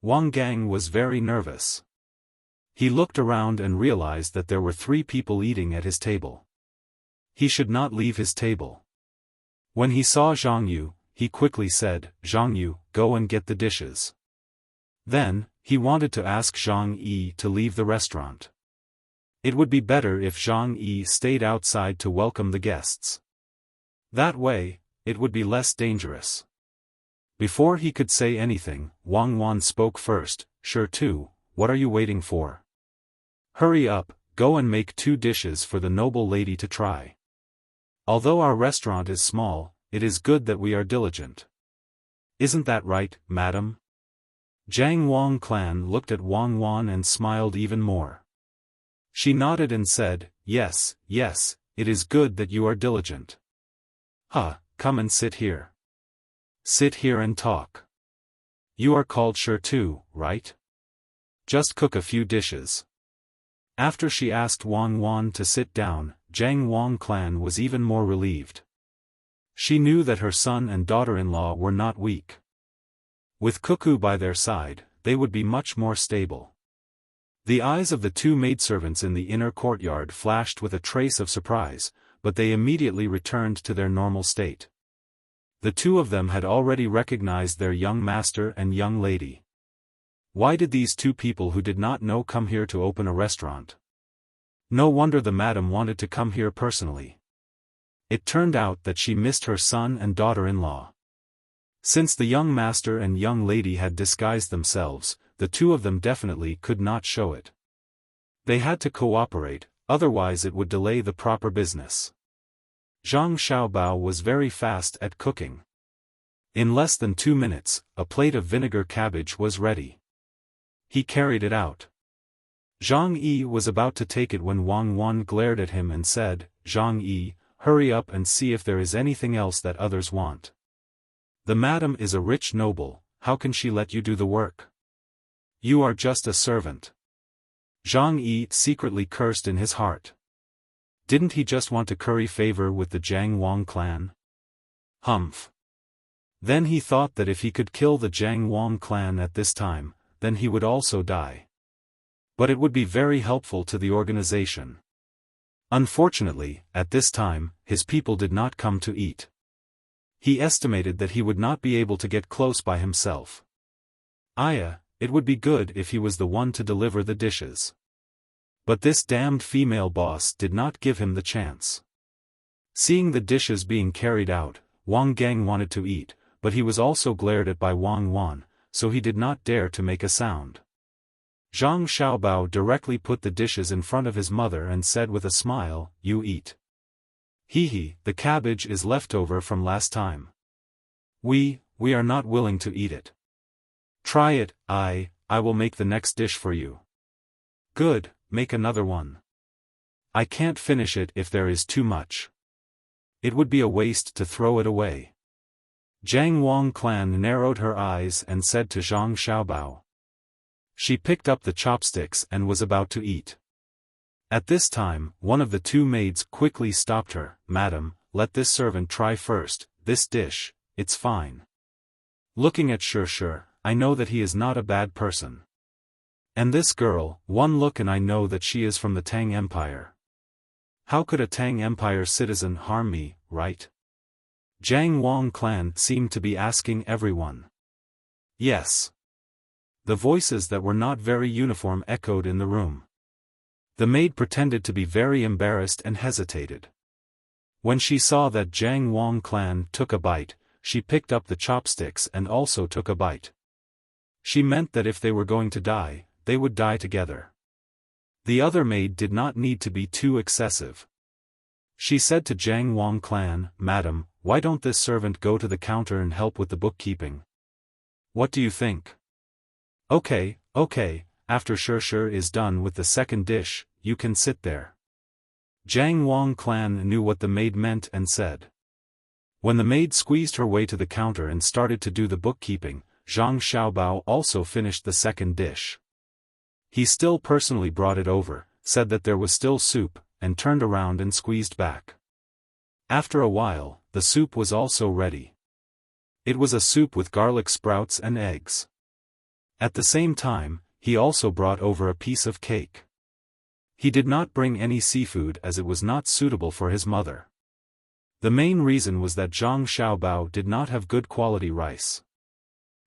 Wang Gang was very nervous. He looked around and realized that there were 3 people eating at his table. He should not leave his table. When he saw Zhang Yu, he quickly said, "Zhang Yu, go and get the dishes." Then, he wanted to ask Zhang Yi to leave the restaurant. It would be better if Zhang Yi stayed outside to welcome the guests. That way, it would be less dangerous. Before he could say anything, Wang Wan spoke first, "Sure too, what are you waiting for? Hurry up, go and make 2 dishes for the noble lady to try. Although our restaurant is small, it is good that we are diligent. Isn't that right, madam?" Jiang Wang clan looked at Wang Wan and smiled even more. She nodded and said, yes, it is good that you are diligent. Come and sit here. Sit here and talk. You are called Sure too, right? Just cook a few dishes. After she asked Wang Wan to sit down, Jiang Wang clan was even more relieved. She knew that her son and daughter-in-law were not weak. With Cuckoo by their side, they would be much more stable. The eyes of the two maidservants in the inner courtyard flashed with a trace of surprise, but they immediately returned to their normal state. The two of them had already recognized their young master and young lady. Why did these two people who did not know come here to open a restaurant? No wonder the madam wanted to come here personally. It turned out that she missed her son and daughter-in-law. Since the young master and young lady had disguised themselves, the two of them definitely could not show it. They had to cooperate, otherwise it would delay the proper business. Zhang Xiaobao was very fast at cooking. In less than 2 minutes, a plate of vinegar cabbage was ready. He carried it out. Zhang Yi was about to take it when Wang Wan glared at him and said, "Zhang Yi, hurry up and see if there is anything else that others want. The madam is a rich noble, how can she let you do the work? You are just a servant." Zhang Yi secretly cursed in his heart. Didn't he just want to curry favor with the Jiang Wang clan? Humph. Then he thought that if he could kill the Jiang Wang clan at this time, then he would also die. But it would be very helpful to the organization. Unfortunately, at this time, his people did not come to eat. He estimated that he would not be able to get close by himself. It would be good if he was the one to deliver the dishes. But this damned female boss did not give him the chance. Seeing the dishes being carried out, Wang Gang wanted to eat, but he was also glared at by Wang Wan, so he did not dare to make a sound. Zhang Xiaobao directly put the dishes in front of his mother and said with a smile, "You eat. Hee, the cabbage is leftover from last time. We are not willing to eat it. Try it, I will make the next dish for you." "Good, make another one. I can't finish it if there is too much. It would be a waste to throw it away." Jiang Wang clan narrowed her eyes and said to Zhang Xiaobao. She picked up the chopsticks and was about to eat. At this time, one of the two maids quickly stopped her. "Madam, let this servant try first, this dish, it's fine. Looking at Shi, I know that he is not a bad person. And this girl, one look and I know that she is from the Tang Empire. How could a Tang Empire citizen harm me, right?" Jiang Wang clan seemed to be asking everyone. Yes. The voices that were not very uniform echoed in the room. The maid pretended to be very embarrassed and hesitated. When she saw that Jiang Wang clan took a bite, she picked up the chopsticks and also took a bite. She meant that if they were going to die, they would die together. The other maid did not need to be too excessive. She said to Jiang Wang clan, "Madam, why don't this servant go to the counter and help with the bookkeeping? What do you think?" Okay, after Shi is done with the second dish, you can sit there." Jiang Wang clan knew what the maid meant and said. When the maid squeezed her way to the counter and started to do the bookkeeping, Zhang Xiaobao also finished the second dish. He still personally brought it over, said that there was still soup, and turned around and squeezed back. After a while, the soup was also ready. It was a soup with garlic sprouts and eggs. At the same time, he also brought over a piece of cake. He did not bring any seafood as it was not suitable for his mother. The main reason was that Zhang Xiaobao did not have good quality rice.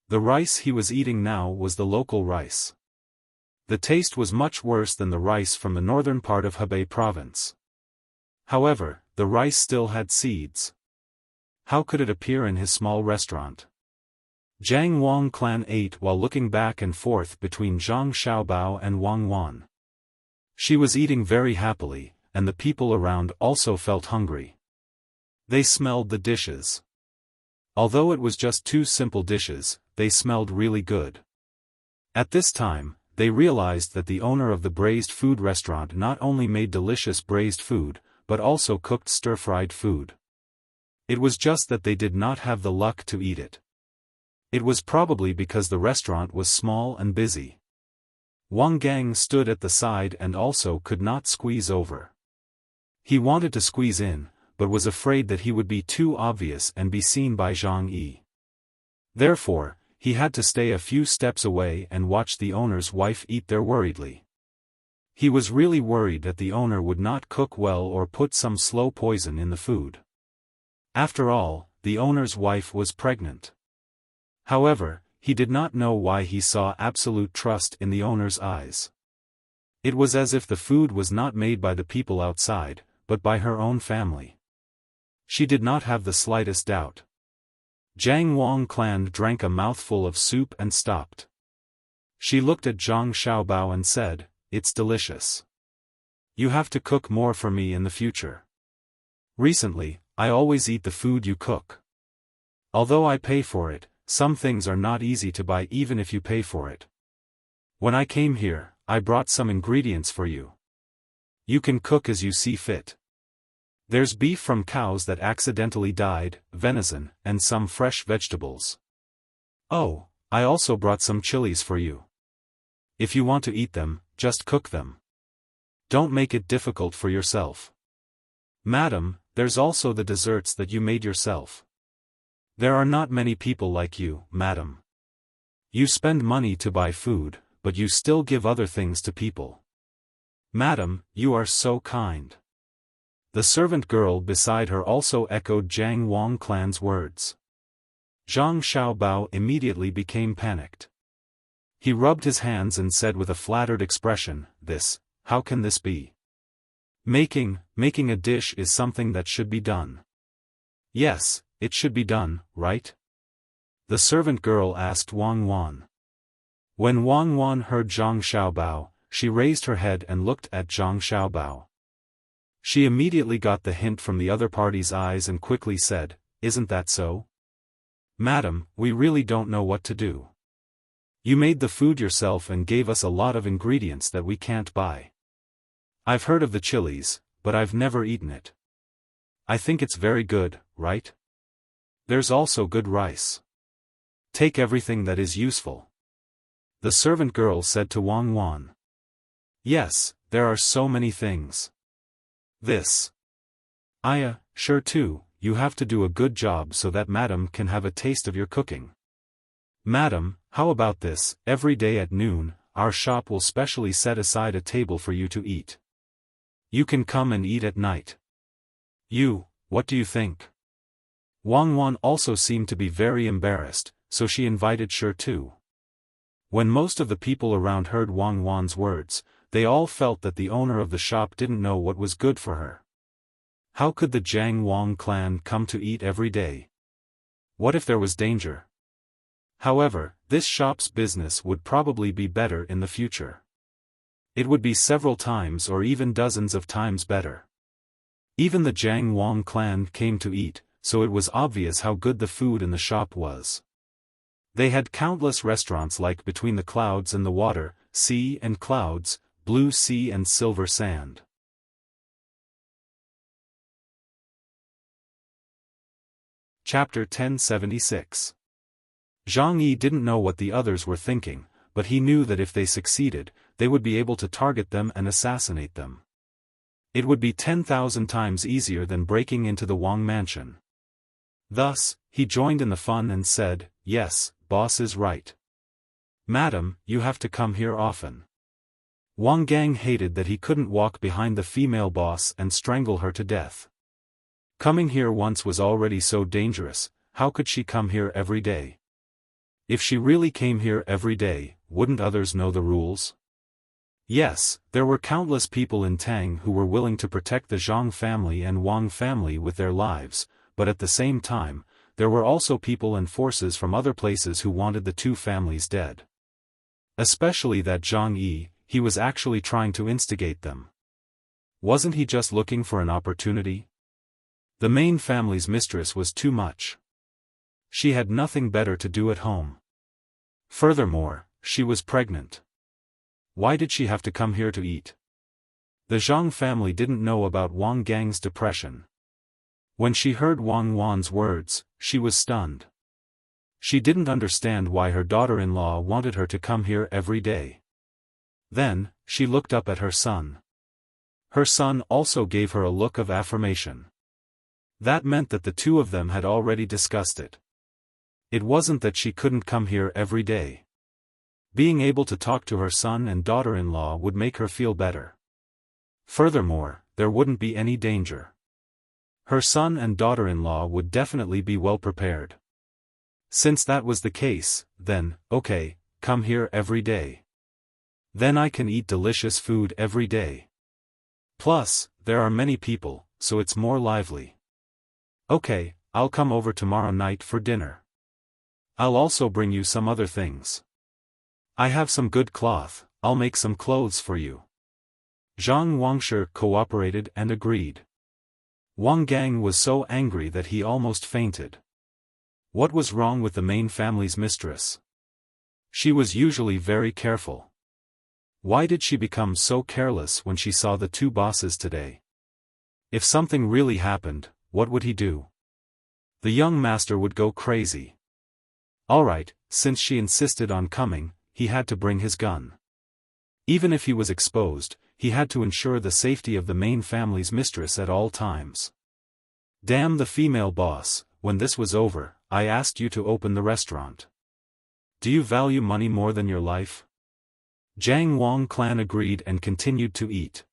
The rice he was eating now was the local rice. The taste was much worse than the rice from the northern part of Hebei province. However, the rice still had seeds. How could it appear in his small restaurant? Jiang Wang clan ate while looking back and forth between Zhang Xiaobao and Wang Wan. She was eating very happily, and the people around also felt hungry. They smelled the dishes. Although it was just 2 simple dishes, they smelled really good. At this time, they realized that the owner of the braised food restaurant not only made delicious braised food, but also cooked stir-fried food. It was just that they did not have the luck to eat it. It was probably because the restaurant was small and busy. Wang Gang stood at the side and also could not squeeze over. He wanted to squeeze in, but was afraid that he would be too obvious and be seen by Zhang Yi. Therefore, he had to stay a few steps away and watch the owner's wife eat there worriedly. He was really worried that the owner would not cook well or put some slow poison in the food. After all, the owner's wife was pregnant. However, he did not know why he saw absolute trust in the owner's eyes. It was as if the food was not made by the people outside, but by her own family. She did not have the slightest doubt. Jiang Wang Clan drank a mouthful of soup and stopped. She looked at Zhang Xiaobao and said, "It's delicious. You have to cook more for me in the future. Recently, I always eat the food you cook. Although I pay for it, some things are not easy to buy even if you pay for it. When I came here, I brought some ingredients for you. You can cook as you see fit. There's beef from cows that accidentally died, venison, and some fresh vegetables. Oh, I also brought some chilies for you. If you want to eat them, just cook them. Don't make it difficult for yourself. Madam, there's also the desserts that you made yourself. There are not many people like you, madam. You spend money to buy food, but you still give other things to people. Madam, you are so kind." The servant girl beside her also echoed Jiang Wang Clan's words. Zhang Xiaobao immediately became panicked. He rubbed his hands and said with a flattered expression, "How can this be? Making a dish is something that should be done." "Yes, it should be done, right?" the servant girl asked Wang Wan. When Wang Wan heard Zhang Xiaobao, she raised her head and looked at Zhang Xiaobao. She immediately got the hint from the other party's eyes and quickly said, "Isn't that so? Madam, we really don't know what to do. You made the food yourself and gave us a lot of ingredients that we can't buy. I've heard of the chilies, but I've never eaten it. I think it's very good, right? There's also good rice. Take everything that is useful." The servant girl said to Wang Wan. "Yes, there are so many things. Sure too, you have to do a good job so that madam can have a taste of your cooking. Madam, how about this, every day at noon, our shop will specially set aside a table for you to eat. You can come and eat at night. What do you think?" Wang Wan also seemed to be very embarrassed, so she invited Sure too. When most of the people around heard Wang Wan's words, they all felt that the owner of the shop didn't know what was good for her. How could the Jiang Wang clan come to eat every day? What if there was danger? However, this shop's business would probably be better in the future. It would be several times or even dozens of times better. Even the Jiang Wang clan came to eat, so it was obvious how good the food in the shop was. They had countless restaurants like Between the Clouds and the Water, Sea and Clouds, Blue Sea and Silver Sand. Chapter 1076. Zhang Yi didn't know what the others were thinking, but he knew that if they succeeded, they would be able to target them and assassinate them. It would be 10,000 times easier than breaking into the Wang mansion. Thus, he joined in the fun and said, "Yes, boss is right. Madam, you have to come here often." Wang Gang hated that he couldn't walk behind the female boss and strangle her to death. Coming here once was already so dangerous, how could she come here every day? If she really came here every day, wouldn't others know the rules? Yes, there were countless people in Tang who were willing to protect the Zhang family and Wang family with their lives, but at the same time, there were also people and forces from other places who wanted the two families dead. Especially that Zhang Yi, he was actually trying to instigate them. Wasn't he just looking for an opportunity? The main family's mistress was too much. She had nothing better to do at home. Furthermore, she was pregnant. Why did she have to come here to eat? The Zhang family didn't know about Wang Gang's depression. When she heard Wang Wan's words, she was stunned. She didn't understand why her daughter-in-law wanted her to come here every day. Then, she looked up at her son. Her son also gave her a look of affirmation. That meant that the two of them had already discussed it. It wasn't that she couldn't come here every day. Being able to talk to her son and daughter-in-law would make her feel better. Furthermore, there wouldn't be any danger. Her son and daughter-in-law would definitely be well prepared. Since that was the case, then, okay, come here every day. Then I can eat delicious food every day. Plus, there are many people, so it's more lively. Okay, I'll come over tomorrow night for dinner. I'll also bring you some other things. I have some good cloth, I'll make some clothes for you. Zhang Wangshi cooperated and agreed. Wang Gang was so angry that he almost fainted. What was wrong with the main family's mistress? She was usually very careful. Why did she become so careless when she saw the two bosses today? If something really happened, what would he do? The young master would go crazy. Alright, since she insisted on coming, he had to bring his gun. Even if he was exposed, he had to ensure the safety of the main family's mistress at all times. Damn the female boss, when this was over, I asked you to open the restaurant. Do you value money more than your life? Jiang Wang clan agreed and continued to eat.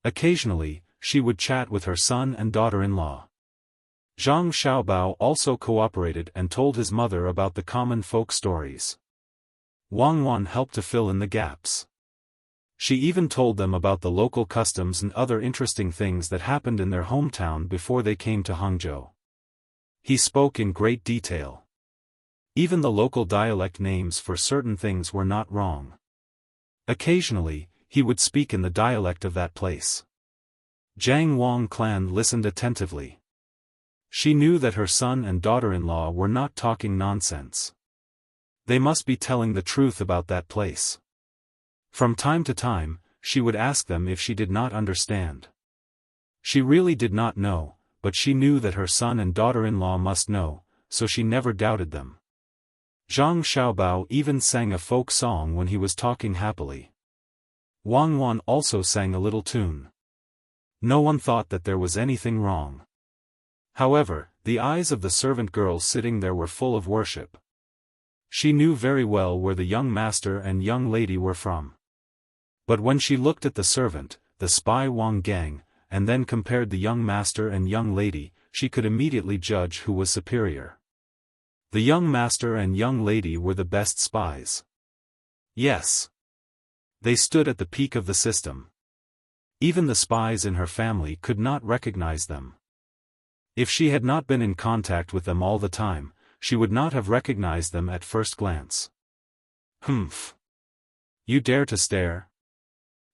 Occasionally, she would chat with her son and daughter-in-law. Zhang Xiaobao also cooperated and told his mother about the common folk stories. Wang Wan helped to fill in the gaps. She even told them about the local customs and other interesting things that happened in their hometown before they came to Hangzhou. He spoke in great detail. Even the local dialect names for certain things were not wrong. Occasionally, he would speak in the dialect of that place. Jiang Wang clan listened attentively. She knew that her son and daughter-in-law were not talking nonsense. They must be telling the truth about that place. From time to time, she would ask them if she did not understand. She really did not know, but she knew that her son and daughter-in-law must know, so she never doubted them. Zhang Xiaobao even sang a folk song when he was talking happily. Wang Wan also sang a little tune. No one thought that there was anything wrong. However, the eyes of the servant girl sitting there were full of worship. She knew very well where the young master and young lady were from. But when she looked at the servant, the spy Wang Gang, and then compared the young master and young lady, she could immediately judge who was superior. The young master and young lady were the best spies. Yes. They stood at the peak of the system. Even the spies in her family could not recognize them. If she had not been in contact with them all the time, she would not have recognized them at first glance. Humph. You dare to stare?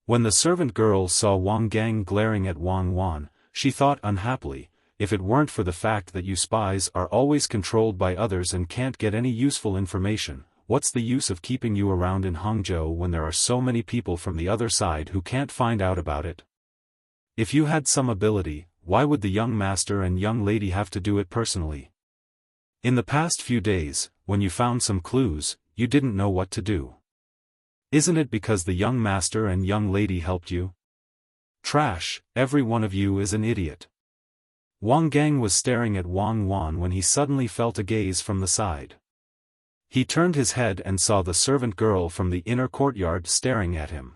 When the servant girl saw Wang Gang glaring at Wang Wan, she thought unhappily, if it weren't for the fact that you spies are always controlled by others and can't get any useful information, what's the use of keeping you around in Hangzhou when there are so many people from the other side who can't find out about it? If you had some ability, why would the young master and young lady have to do it personally? In the past few days, when you found some clues, you didn't know what to do. Isn't it because the young master and young lady helped you? Trash, every one of you is an idiot. Wang Gang was staring at Wang Wan when he suddenly felt a gaze from the side. He turned his head and saw the servant girl from the inner courtyard staring at him.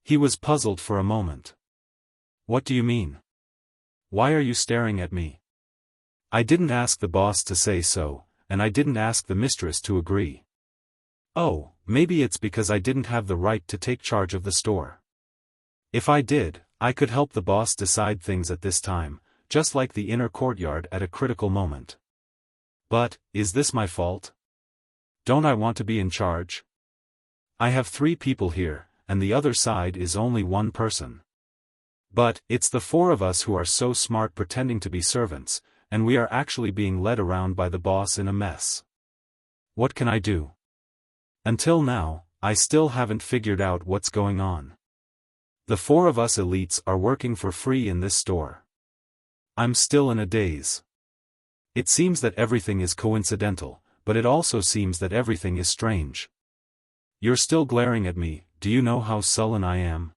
He was puzzled for a moment. What do you mean? Why are you staring at me? I didn't ask the boss to say so, and I didn't ask the mistress to agree. Oh, maybe it's because I didn't have the right to take charge of the store. If I did, I could help the boss decide things at this time, just like the inner courtyard at a critical moment. But, is this my fault? Don't I want to be in charge? I have 3 people here, and the other side is only 1 person. But, it's the 4 of us who are so smart pretending to be servants, and we are actually being led around by the boss in a mess. What can I do? Until now, I still haven't figured out what's going on. The 4 of us elites are working for free in this store. I'm still in a daze. It seems that everything is coincidental, but it also seems that everything is strange. You're still glaring at me, do you know how sullen I am?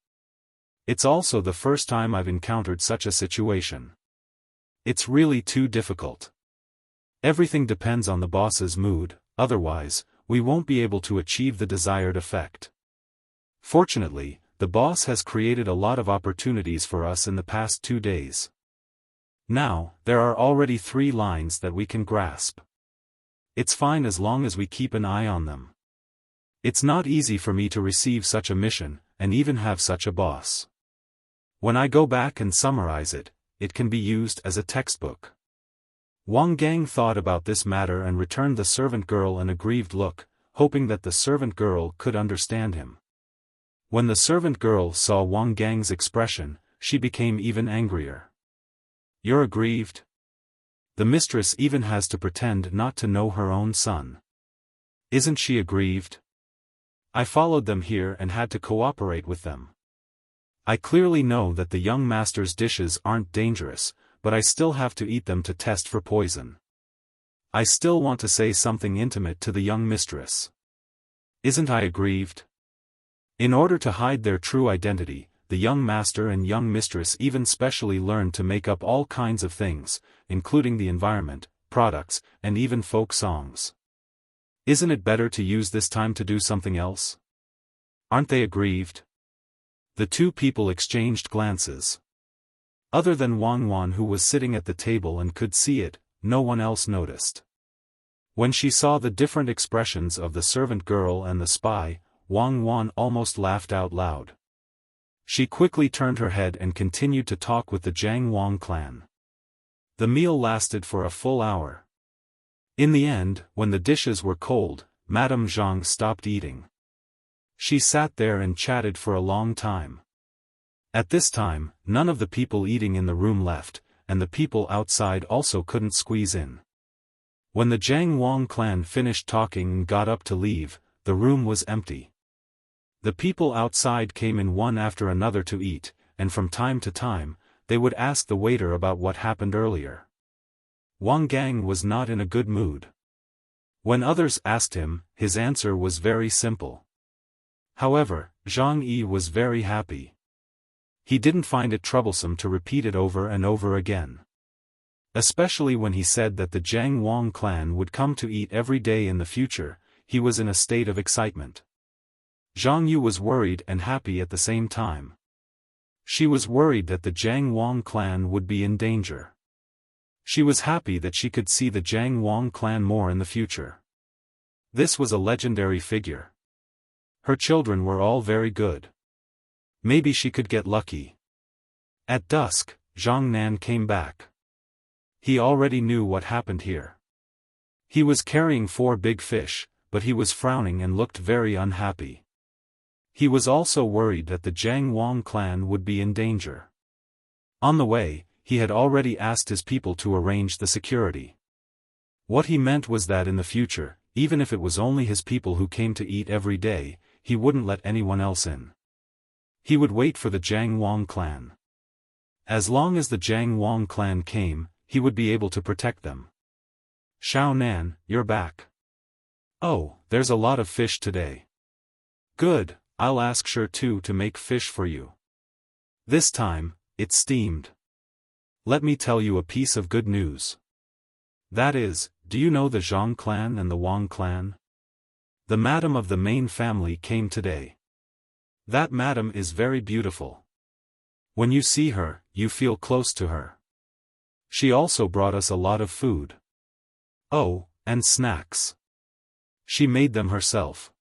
It's also the first time I've encountered such a situation. It's really too difficult. Everything depends on the boss's mood, otherwise, we won't be able to achieve the desired effect. Fortunately, the boss has created a lot of opportunities for us in the past 2 days. Now, there are already 3 lines that we can grasp. It's fine as long as we keep an eye on them. It's not easy for me to receive such a mission, and even have such a boss. When I go back and summarize it, it can be used as a textbook. Wang Gang thought about this matter and returned the servant girl an aggrieved look, hoping that the servant girl could understand him. When the servant girl saw Wang Gang's expression, she became even angrier. You're aggrieved? The mistress even has to pretend not to know her own son. Isn't she aggrieved? I followed them here and had to cooperate with them. I clearly know that the young master's dishes aren't dangerous, but I still have to eat them to test for poison. I still want to say something intimate to the young mistress. Isn't I aggrieved? In order to hide their true identity, the young master and young mistress even specially learned to make up all kinds of things, including the environment, products, and even folk songs. Isn't it better to use this time to do something else? Aren't they aggrieved? The 2 people exchanged glances. Other than Wang Wan, who was sitting at the table and could see it, no one else noticed. When she saw the different expressions of the servant girl and the spy, Wang Wan almost laughed out loud. She quickly turned her head and continued to talk with the Jiang Wang clan. The meal lasted for a full hour. In the end, when the dishes were cold, Madame Zhang stopped eating. She sat there and chatted for a long time. At this time, none of the people eating in the room left, and the people outside also couldn't squeeze in. When the Jiang Wang clan finished talking and got up to leave, the room was empty. The people outside came in one after another to eat, and from time to time, they would ask the waiter about what happened earlier. Wang Gang was not in a good mood. When others asked him, his answer was very simple. However, Zhang Yi was very happy. He didn't find it troublesome to repeat it over and over again. Especially when he said that the Jiang Wang clan would come to eat every day in the future, he was in a state of excitement. Zhang Yu was worried and happy at the same time. She was worried that the Jiang Wang clan would be in danger. She was happy that she could see the Jiang Wang clan more in the future. This was a legendary figure. Her children were all very good. Maybe she could get lucky. At dusk, Zhang Nan came back. He already knew what happened here. He was carrying 4 big fish, but he was frowning and looked very unhappy. He was also worried that the Jiang Wang clan would be in danger. On the way, he had already asked his people to arrange the security. What he meant was that in the future, even if it was only his people who came to eat every day, he wouldn't let anyone else in. He would wait for the Jiang Wang clan. As long as the Jiang Wang clan came, he would be able to protect them. Xiao Nan, you're back. Oh, there's a lot of fish today. Good, I'll ask Shi Tu to make fish for you. This time, it's steamed. Let me tell you a piece of good news. That is, do you know the Zhang clan and the Wang clan? The madam of the main family came today. That madam is very beautiful. When you see her, you feel close to her. She also brought us a lot of food. Oh, and snacks. She made them herself.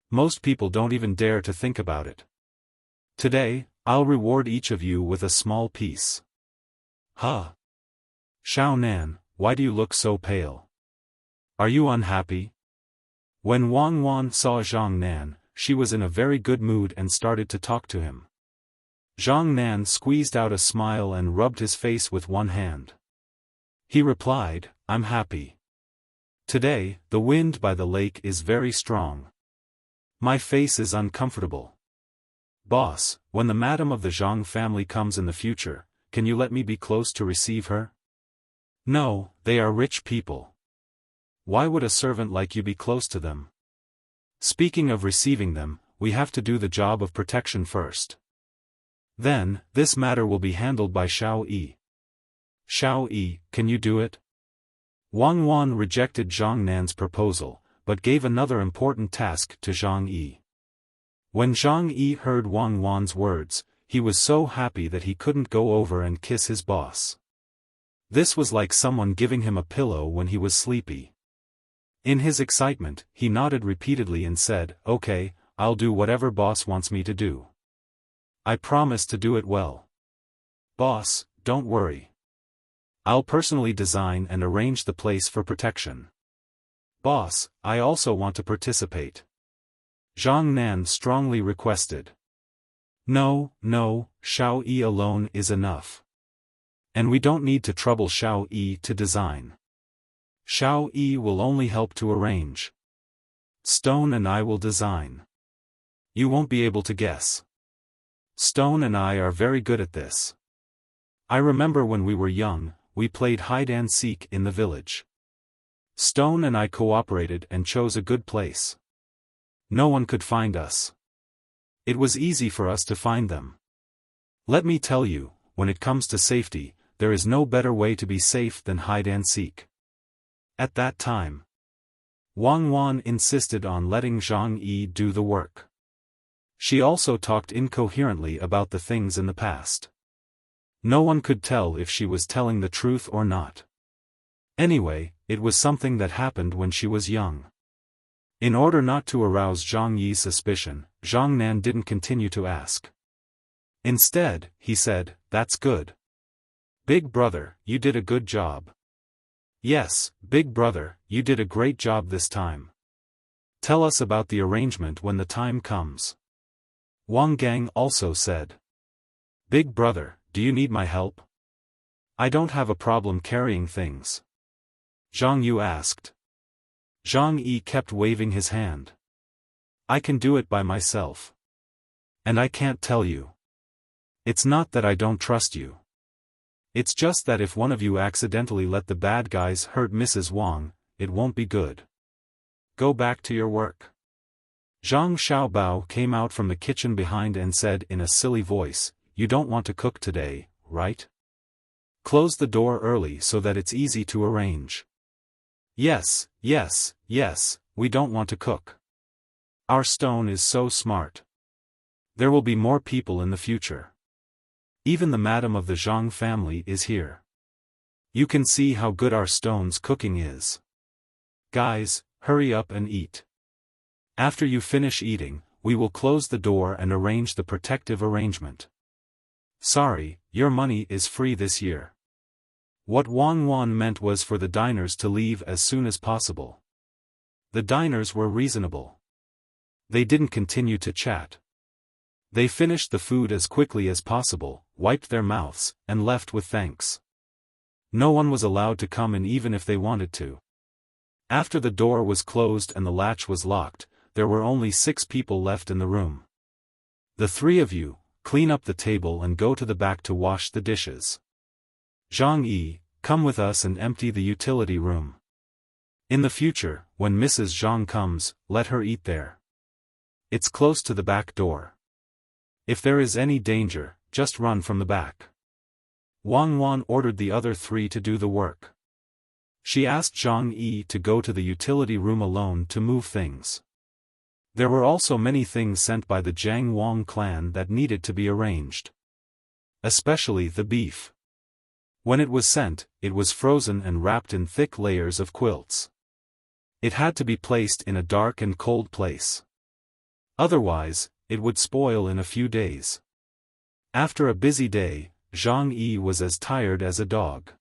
Most people don't even dare to think about it. Today, I'll reward each of you with a small piece. Huh? Xiao Nan, why do you look so pale? Are you unhappy? When Wang Wan saw Zhang Nan, she was in a very good mood and started to talk to him. Zhang Nan squeezed out a smile and rubbed his face with one hand. He replied, I'm happy. Today, the wind by the lake is very strong. My face is uncomfortable. Boss, when the madam of the Zhang family comes in the future, can you let me be close to receive her? No, they are rich people. Why would a servant like you be close to them? Speaking of receiving them, we have to do the job of protection first. Then, this matter will be handled by Xiao Yi. Xiao Yi, can you do it? Wang Wan rejected Zhang Nan's proposal, but gave another important task to Zhang Yi. When Zhang Yi heard Wang Wan's words, he was so happy that he couldn't go over and kiss his boss. This was like someone giving him a pillow when he was sleepy. In his excitement, he nodded repeatedly and said, "Okay, I'll do whatever boss wants me to do. I promise to do it well. Boss, don't worry. I'll personally design and arrange the place for protection. Boss, I also want to participate." Zhang Nan strongly requested. No, Xiao Yi alone is enough. And we don't need to trouble Xiao Yi to design. Xiao Yi will only help to arrange. Stone and I will design. You won't be able to guess. Stone and I are very good at this. I remember when we were young, we played hide-and-seek in the village. Stone and I cooperated and chose a good place. No one could find us. It was easy for us to find them. Let me tell you, when it comes to safety, there is no better way to be safe than hide-and-seek. At that time, Wang Wan insisted on letting Zhang Yi do the work. She also talked incoherently about the things in the past. No one could tell if she was telling the truth or not. Anyway, it was something that happened when she was young. In order not to arouse Zhang Yi's suspicion, Zhang Nan didn't continue to ask. Instead, he said, "That's good. Big brother, you did a good job." "Yes, big brother, you did a great job this time. Tell us about the arrangement when the time comes." Wang Gang also said. "Big brother, do you need my help? I don't have a problem carrying things." Zhang Yu asked. Zhang Yi kept waving his hand. "I can do it by myself. And I can't tell you. It's not that I don't trust you. It's just that if one of you accidentally let the bad guys hurt Mrs. Wang, it won't be good. Go back to your work." Zhang Xiaobao came out from the kitchen behind and said in a silly voice, "You don't want to cook today, right? Close the door early so that it's easy to arrange." Yes, we don't want to cook. Our stone is so smart. There will be more people in the future. Even the madam of the Zhang family is here. You can see how good our stone's cooking is. Guys, hurry up and eat. After you finish eating, we will close the door and arrange the protective arrangement. Sorry, your money is free this year. What Wang Wan meant was for the diners to leave as soon as possible. The diners were reasonable. They didn't continue to chat. They finished the food as quickly as possible, wiped their mouths, and left with thanks. No one was allowed to come in even if they wanted to. After the door was closed and the latch was locked, there were only 6 people left in the room. "The 3 of you, clean up the table and go to the back to wash the dishes. Zhang Yi, come with us and empty the utility room. In the future, when Mrs. Zhang comes, let her eat there. It's close to the back door. If there is any danger, just run from the back." Wang Wan ordered the other 3 to do the work. She asked Zhang Yi to go to the utility room alone to move things. There were also many things sent by the Jiang Wang clan that needed to be arranged. Especially the beef. When it was sent, it was frozen and wrapped in thick layers of quilts. It had to be placed in a dark and cold place. Otherwise, it would spoil in a few days. After a busy day, Zhang Yi was as tired as a dog.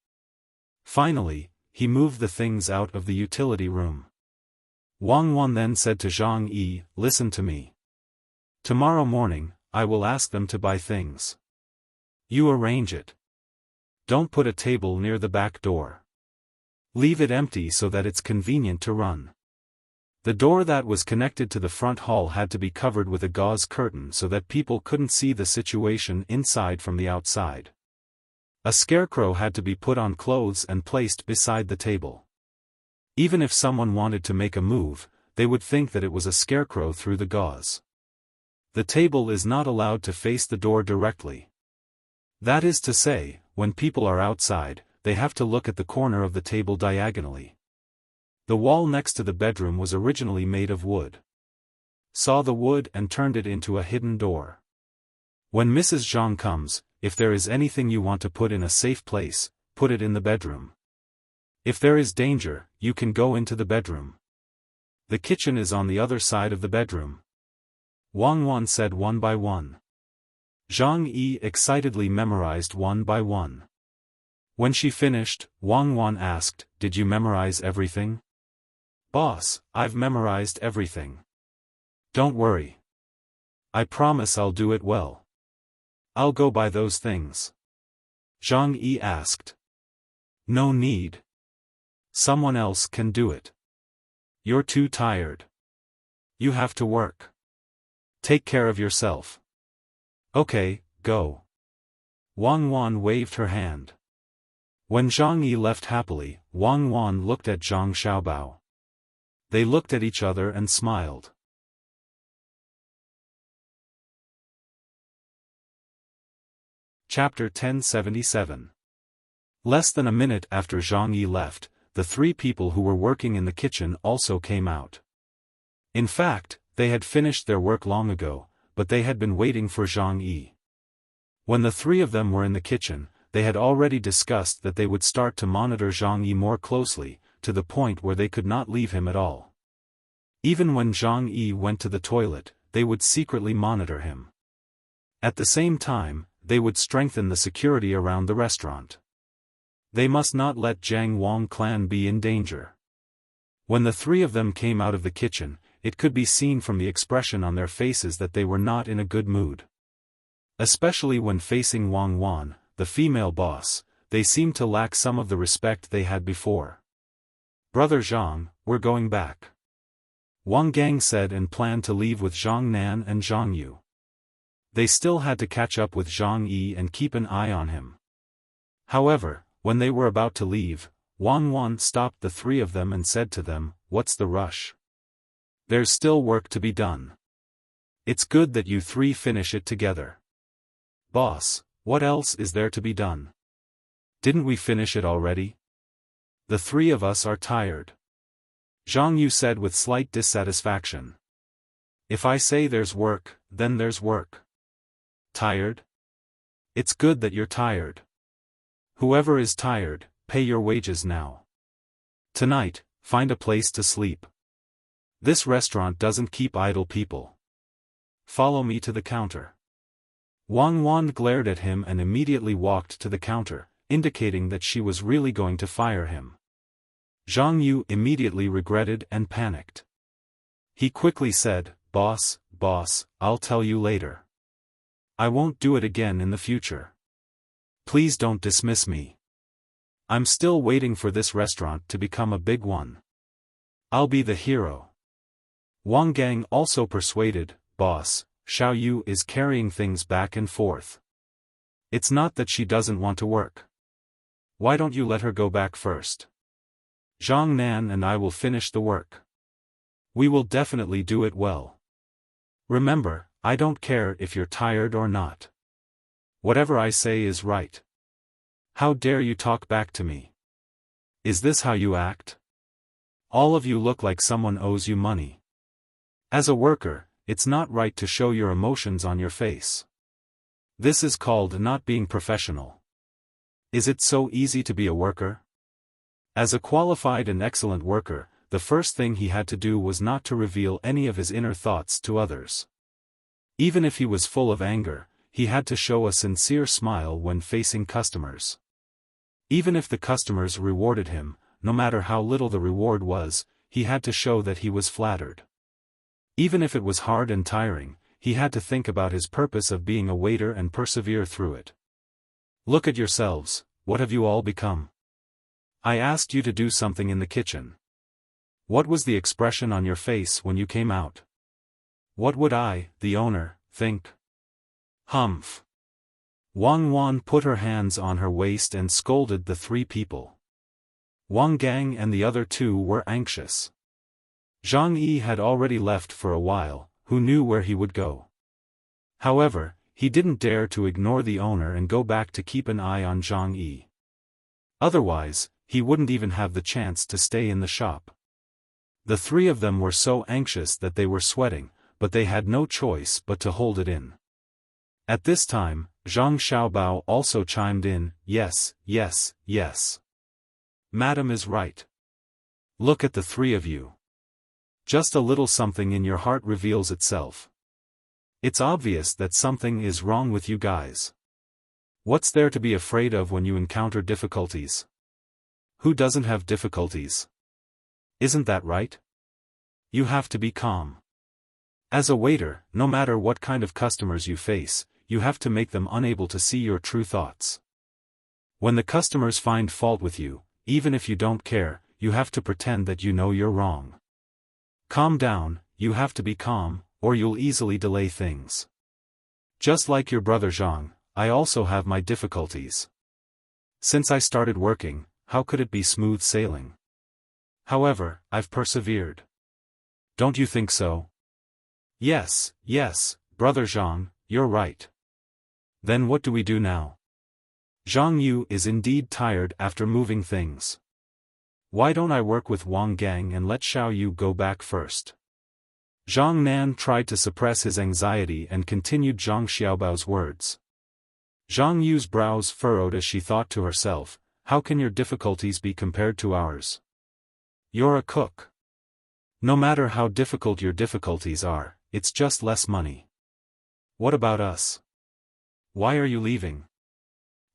Finally, he moved the things out of the utility room. Wang Wan then said to Zhang Yi, "Listen to me. Tomorrow morning, I will ask them to buy things. You arrange it. Don't put a table near the back door. Leave it empty so that it's convenient to run. The door that was connected to the front hall had to be covered with a gauze curtain so that people couldn't see the situation inside from the outside. A scarecrow had to be put on clothes and placed beside the table. Even if someone wanted to make a move, they would think that it was a scarecrow through the gauze. The table is not allowed to face the door directly. That is to say, when people are outside, they have to look at the corner of the table diagonally. The wall next to the bedroom was originally made of wood. Saw the wood and turned it into a hidden door. When Mrs. Zhang comes, if there is anything you want to put in a safe place, put it in the bedroom. If there is danger, you can go into the bedroom. The kitchen is on the other side of the bedroom. Wang Wan said one by one. Zhang Yi excitedly memorized one by one. When she finished, Wang Wan asked, "Did you memorize everything?" "Boss, I've memorized everything. Don't worry. I promise I'll do it well." "I'll go by those things." Zhang Yi asked. "No need. Someone else can do it. You're too tired. You have to work. Take care of yourself." "Okay, go." Wang Wan waved her hand. When Zhang Yi left happily, Wang Wan looked at Zhang Xiaobao. They looked at each other and smiled. Chapter 1077. Less than a minute after Zhang Yi left, the three people who were working in the kitchen also came out. In fact, they had finished their work long ago, but they had been waiting for Zhang Yi. When the three of them were in the kitchen, they had already discussed that they would start to monitor Zhang Yi more closely, to the point where they could not leave him at all. Even when Zhang Yi went to the toilet, they would secretly monitor him. At the same time, they would strengthen the security around the restaurant. They must not let Jiang Wang clan be in danger. When the three of them came out of the kitchen, it could be seen from the expression on their faces that they were not in a good mood. Especially when facing Wang Wan, the female boss, they seemed to lack some of the respect they had before. "Brother Zhang, we're going back," Wang Gang said, and planned to leave with Zhang Nan and Zhang Yu. They still had to catch up with Zhang Yi and keep an eye on him. However, when they were about to leave, Wang Wan stopped the three of them and said to them, "What's the rush? There's still work to be done. It's good that you three finish it together." "Boss, what else is there to be done? Didn't we finish it already? The three of us are tired," Zhang Yu said with slight dissatisfaction. "If I say there's work, then there's work. Tired? It's good that you're tired. Whoever is tired, pay your wages now. Tonight, find a place to sleep. This restaurant doesn't keep idle people. Follow me to the counter." Wang Wan glared at him and immediately walked to the counter, indicating that she was really going to fire him. Zhang Yu immediately regretted and panicked. He quickly said, Boss, I'll tell you later. I won't do it again in the future. Please don't dismiss me. I'm still waiting for this restaurant to become a big one. I'll be the hero." Wang Gang also persuaded, "Boss, Xiao Yu is carrying things back and forth. It's not that she doesn't want to work. Why don't you let her go back first? Zhang Nan and I will finish the work. We will definitely do it well. Remember, I don't care if you're tired or not. Whatever I say is right. How dare you talk back to me? Is this how you act? All of you look like someone owes you money. As a worker, it's not right to show your emotions on your face. This is called not being professional. Is it so easy to be a worker?" As a qualified and excellent worker, the first thing he had to do was not to reveal any of his inner thoughts to others. Even if he was full of anger, he had to show a sincere smile when facing customers. Even if the customers rewarded him, no matter how little the reward was, he had to show that he was flattered. Even if it was hard and tiring, he had to think about his purpose of being a waiter and persevere through it. Look at yourselves, what have you all become? I asked you to do something in the kitchen. What was the expression on your face when you came out? What would I, the owner, think? Humph. Wang Wan put her hands on her waist and scolded the three people. Wang Gang and the other two were anxious. Zhang Yi had already left for a while, who knew where he would go. However, he didn't dare to ignore the owner and go back to keep an eye on Zhang Yi. Otherwise, he wouldn't even have the chance to stay in the shop. The three of them were so anxious that they were sweating, but they had no choice but to hold it in. At this time, Zhang Xiaobao also chimed in, "Yes, yes, yes. Madam is right. Look at the three of you. Just a little something in your heart reveals itself. It's obvious that something is wrong with you guys. What's there to be afraid of when you encounter difficulties? Who doesn't have difficulties? Isn't that right? You have to be calm. As a waiter, no matter what kind of customers you face, you have to make them unable to see your true thoughts. When the customers find fault with you, even if you don't care, you have to pretend that you know you're wrong. Calm down, you have to be calm, or you'll easily delay things. Just like your brother Zhang, I also have my difficulties. Since I started working, how could it be smooth sailing? However, I've persevered. Don't you think so? Yes, yes, brother Zhang, you're right. Then what do we do now? Zhang Yu is indeed tired after moving things. Why don't I work with Wang Gang and let Xiao Yu go back first? Zhang Nan tried to suppress his anxiety and continued Zhang Xiaobao's words. Zhang Yu's brows furrowed as she thought to herself, how can your difficulties be compared to ours? You're a cook. No matter how difficult your difficulties are, it's just less money. What about us? Why are you leaving?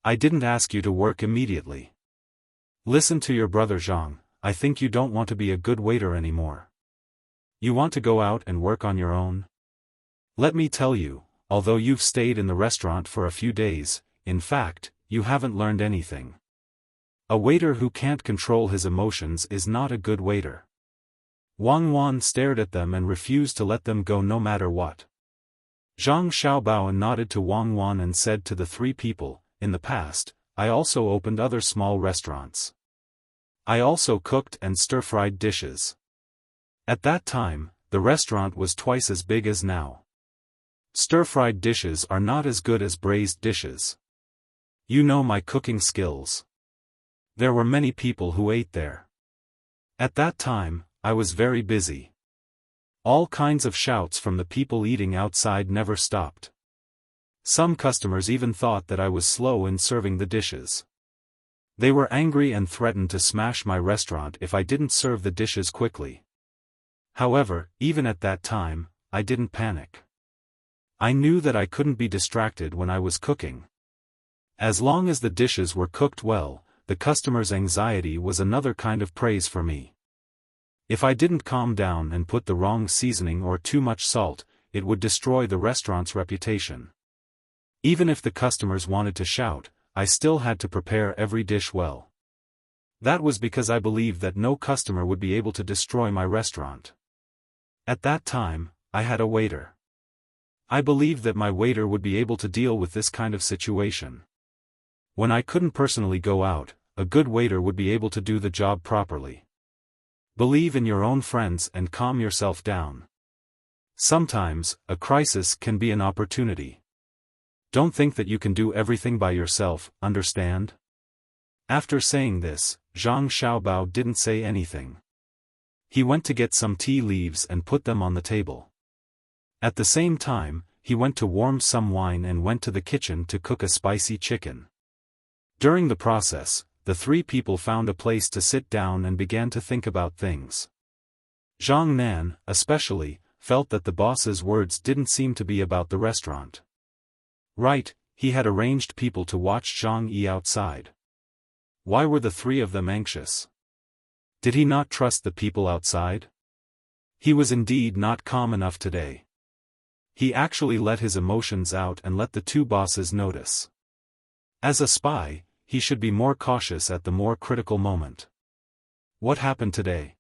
I didn't ask you to work immediately. Listen to your brother Zhang, I think you don't want to be a good waiter anymore. You want to go out and work on your own? Let me tell you, although you've stayed in the restaurant for a few days, in fact, you haven't learned anything. A waiter who can't control his emotions is not a good waiter. Wang Wan stared at them and refused to let them go no matter what. Zhang Xiaobao nodded to Wang Wan and said to the three people, in the past, I also opened other small restaurants. I also cooked and stir-fried dishes. At that time, the restaurant was twice as big as now. Stir-fried dishes are not as good as braised dishes. You know my cooking skills. There were many people who ate there. At that time, I was very busy. All kinds of shouts from the people eating outside never stopped. Some customers even thought that I was slow in serving the dishes. They were angry and threatened to smash my restaurant if I didn't serve the dishes quickly. However, even at that time, I didn't panic. I knew that I couldn't be distracted when I was cooking. As long as the dishes were cooked well, the customer's anxiety was another kind of praise for me. If I didn't calm down and put the wrong seasoning or too much salt, it would destroy the restaurant's reputation. Even if the customers wanted to shout, I still had to prepare every dish well. That was because I believed that no customer would be able to destroy my restaurant. At that time, I had a waiter. I believed that my waiter would be able to deal with this kind of situation. When I couldn't personally go out, a good waiter would be able to do the job properly. Believe in your own friends and calm yourself down. Sometimes, a crisis can be an opportunity. Don't think that you can do everything by yourself, understand? After saying this, Zhang Xiaobao didn't say anything. He went to get some tea leaves and put them on the table. At the same time, he went to warm some wine and went to the kitchen to cook a spicy chicken. During the process, the three people found a place to sit down and began to think about things. Zhang Nan, especially, felt that the boss's words didn't seem to be about the restaurant. Right, he had arranged people to watch Zhang Yi outside. Why were the three of them anxious? Did he not trust the people outside? He was indeed not calm enough today. He actually let his emotions out and let the two bosses notice. As a spy, he should be more cautious at the more critical moment. What happened today?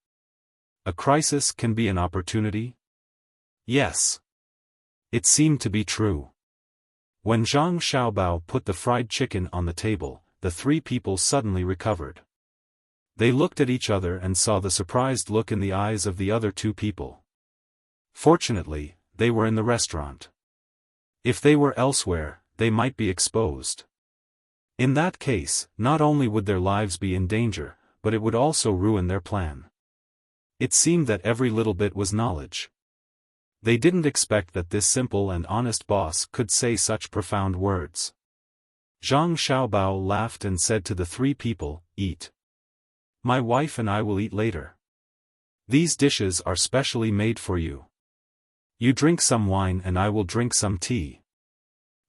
A crisis can be an opportunity? Yes. It seemed to be true. When Zhang Xiaobao put the fried chicken on the table, the three people suddenly recovered. They looked at each other and saw the surprised look in the eyes of the other two people. Fortunately, they were in the restaurant. If they were elsewhere, they might be exposed. In that case, not only would their lives be in danger, but it would also ruin their plan. It seemed that every little bit was knowledge. They didn't expect that this simple and honest boss could say such profound words. Zhang Xiaobao laughed and said to the three people, "Eat. My wife and I will eat later. These dishes are specially made for you. You drink some wine and I will drink some tea.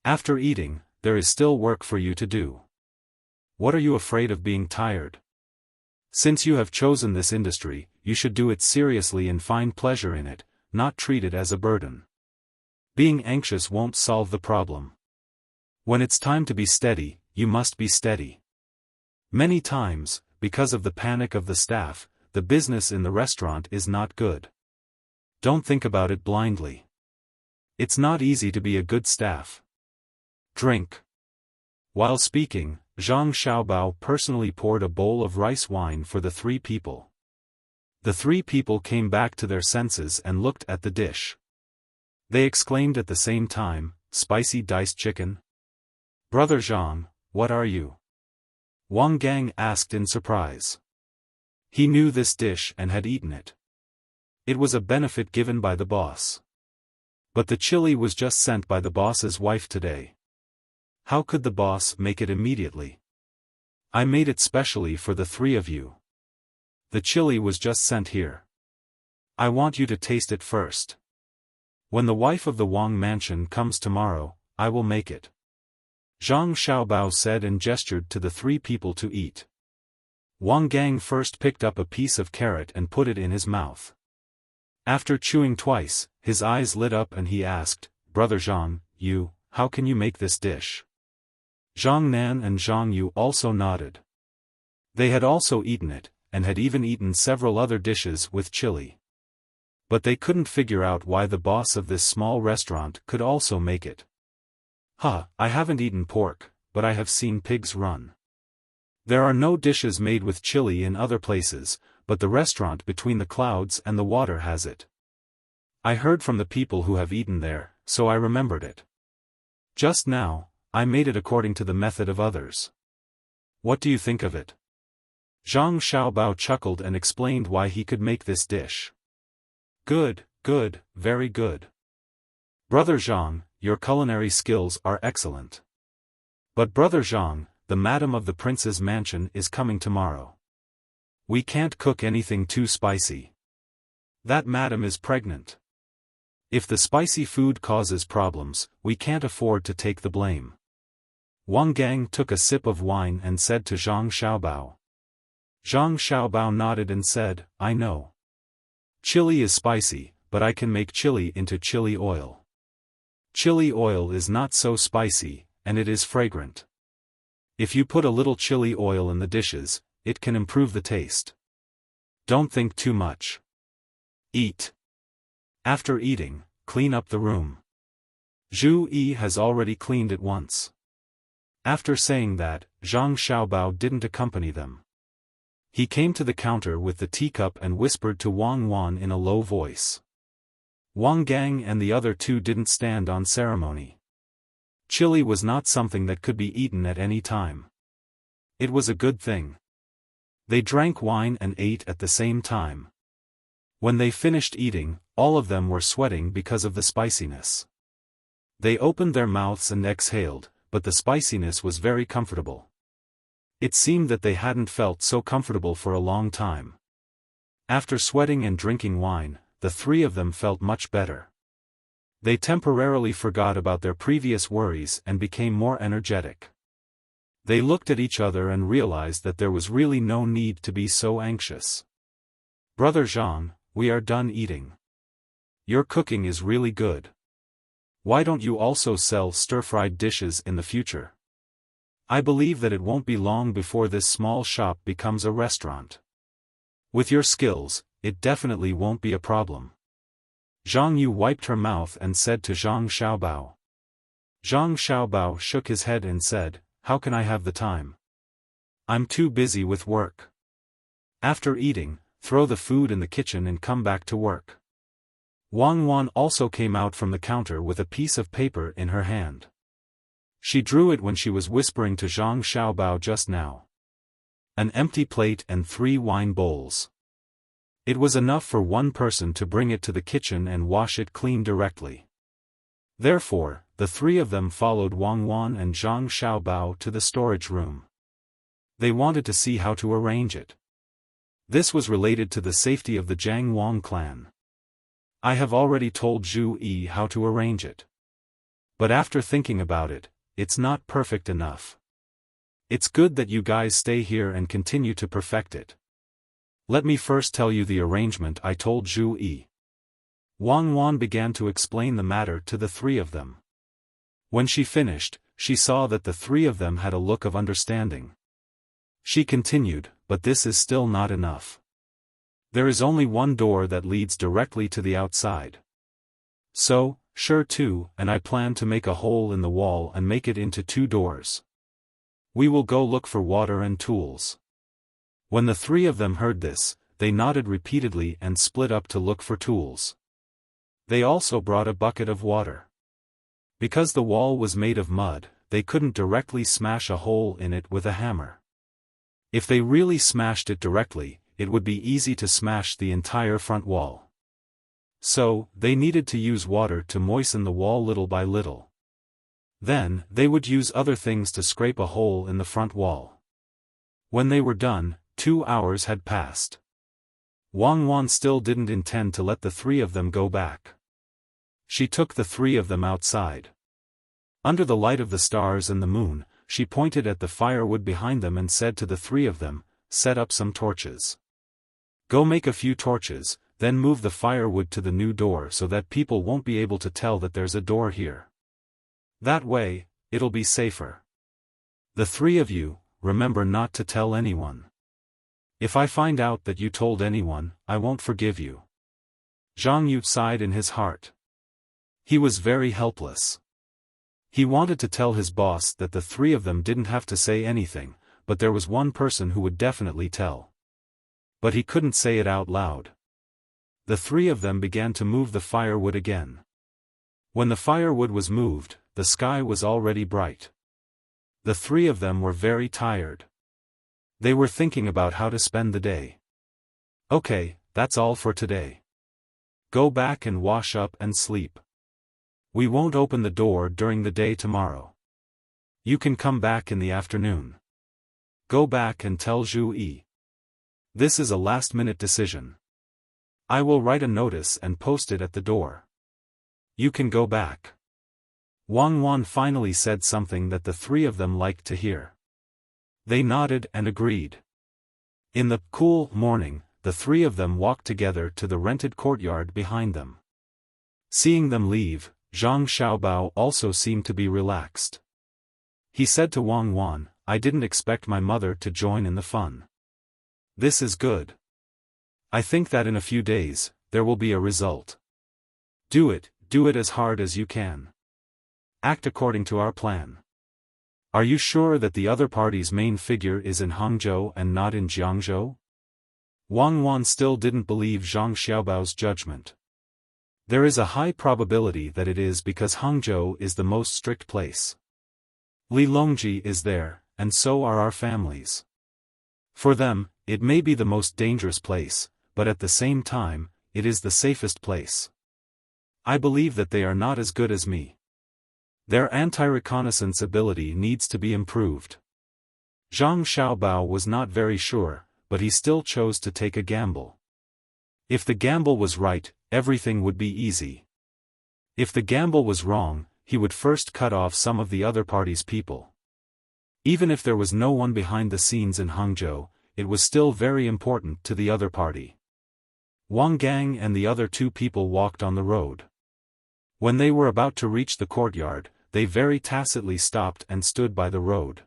After eating, there is still work for you to do. What are you afraid of being tired? Since you have chosen this industry, you should do it seriously and find pleasure in it, not treat it as a burden. Being anxious won't solve the problem. When it's time to be steady, you must be steady." Many times, because of the panic of the staff, the business in the restaurant is not good. Don't think about it blindly. It's not easy to be a good staff. Drink. While speaking, Zhang Xiaobao personally poured a bowl of rice wine for the three people. The three people came back to their senses and looked at the dish. They exclaimed at the same time, "Spicy diced chicken? Brother Zhang, what are you?" Wang Gang asked in surprise. He knew this dish and had eaten it. It was a benefit given by the boss. But the chili was just sent by the boss's wife today. How could the boss make it immediately? I made it specially for the three of you. The chili was just sent here. I want you to taste it first. When the wife of the Wang mansion comes tomorrow, I will make it. Zhang Xiaobao said and gestured to the three people to eat. Wang Gang first picked up a piece of carrot and put it in his mouth. After chewing twice, his eyes lit up and he asked, "Brother Zhang, how can you make this dish?" Zhang Nan and Zhang Yu also nodded. They had also eaten it, and had even eaten several other dishes with chili. But they couldn't figure out why the boss of this small restaurant could also make it. I haven't eaten pork, but I have seen pigs run. There are no dishes made with chili in other places, but the restaurant between the clouds and the water has it. I heard from the people who have eaten there, so I remembered it. Just now, I made it according to the method of others. What do you think of it? Zhang Xiaobao chuckled and explained why he could make this dish. Good, very good. Brother Zhang, your culinary skills are excellent. But Brother Zhang, the madam of the prince's mansion is coming tomorrow. We can't cook anything too spicy. That madam is pregnant. If the spicy food causes problems, we can't afford to take the blame. Wang Gang took a sip of wine and said to Zhang Xiaobao. Zhang Xiaobao nodded and said, "I know. Chili is spicy, but I can make chili into chili oil. Chili oil is not so spicy, and it is fragrant. If you put a little chili oil in the dishes, it can improve the taste. Don't think too much. Eat. After eating, clean up the room. Zhu Yi has already cleaned it once." After saying that, Zhang Xiaobao didn't accompany them. He came to the counter with the teacup and whispered to Wang Wan in a low voice. Wang Gang and the other two didn't stand on ceremony. Chili was not something that could be eaten at any time. It was a good thing. They drank wine and ate at the same time. When they finished eating, all of them were sweating because of the spiciness. They opened their mouths and exhaled, but the spiciness was very comfortable. It seemed that they hadn't felt so comfortable for a long time. After sweating and drinking wine, the three of them felt much better. They temporarily forgot about their previous worries and became more energetic. They looked at each other and realized that there was really no need to be so anxious. "Brother Zhang, we are done eating. Your cooking is really good. Why don't you also sell stir-fried dishes in the future? I believe that it won't be long before this small shop becomes a restaurant. With your skills, it definitely won't be a problem." Zhang Yu wiped her mouth and said to Zhang Xiaobao. Zhang Xiaobao shook his head and said, "How can I have the time? I'm too busy with work. After eating, throw the food in the kitchen and come back to work." Wang Wan also came out from the counter with a piece of paper in her hand. She drew it when she was whispering to Zhang Xiaobao just now. An empty plate and 3 wine bowls. It was enough for one person to bring it to the kitchen and wash it clean directly. Therefore, the 3 of them followed Wang Wan and Zhang Xiaobao to the storage room. They wanted to see how to arrange it. This was related to the safety of the Jiang Wang clan. I have already told Zhu Yi how to arrange it. But after thinking about it, it's not perfect enough. It's good that you guys stay here and continue to perfect it. Let me first tell you the arrangement I told Zhu Yi. Wang Wan began to explain the matter to the 3 of them. When she finished, she saw that the 3 of them had a look of understanding. She continued, but this is still not enough. There is only one door that leads directly to the outside. So, sure too, and I plan to make a hole in the wall and make it into 2 doors. We will go look for water and tools. When the 3 of them heard this, they nodded repeatedly and split up to look for tools. They also brought a bucket of water. Because the wall was made of mud, they couldn't directly smash a hole in it with a hammer. If they really smashed it directly, it would be easy to smash the entire front wall. So, they needed to use water to moisten the wall little by little. Then, they would use other things to scrape a hole in the front wall. When they were done, 2 hours had passed. Wang Wan still didn't intend to let the 3 of them go back. She took the 3 of them outside. Under the light of the stars and the moon, she pointed at the firewood behind them and said to the 3 of them, "Set up some torches. Go make a few torches, then move the firewood to the new door so that people won't be able to tell that there's a door here. That way, it'll be safer. The 3 of you, remember not to tell anyone. If I find out that you told anyone, I won't forgive you." Zhang Yu sighed in his heart. He was very helpless. He wanted to tell his boss that the 3 of them didn't have to say anything, but there was one person who would definitely tell. But he couldn't say it out loud. The 3 of them began to move the firewood again. When the firewood was moved, the sky was already bright. The 3 of them were very tired. They were thinking about how to spend the day. Okay, that's all for today. Go back and wash up and sleep. We won't open the door during the day tomorrow. You can come back in the afternoon. Go back and tell Zhu Yi. This is a last-minute decision. I will write a notice and post it at the door. You can go back. Wang Wan finally said something that the 3 of them liked to hear. They nodded and agreed. In the cool morning, the 3 of them walked together to the rented courtyard behind them. Seeing them leave, Zhang Xiaobao also seemed to be relaxed. He said to Wang Wan, "I didn't expect my mother to join in the fun. This is good. I think that in a few days, there will be a result. Do it as hard as you can. Act according to our plan. Are you sure that the other party's main figure is in Hangzhou and not in Jiangzhou?" Wang Wan still didn't believe Zhang Xiaobao's judgment. There is a high probability that it is because Hangzhou is the most strict place. Li Longji is there, and so are our families. For them, it may be the most dangerous place, but at the same time, it is the safest place. I believe that they are not as good as me. Their anti-reconnaissance ability needs to be improved. Zhang Xiaobao was not very sure, but he still chose to take a gamble. If the gamble was right, everything would be easy. If the gamble was wrong, he would first cut off some of the other party's people. Even if there was no one behind the scenes in Hangzhou, it was still very important to the other party. Wang Gang and the other 2 people walked on the road. When they were about to reach the courtyard, they very tacitly stopped and stood by the road.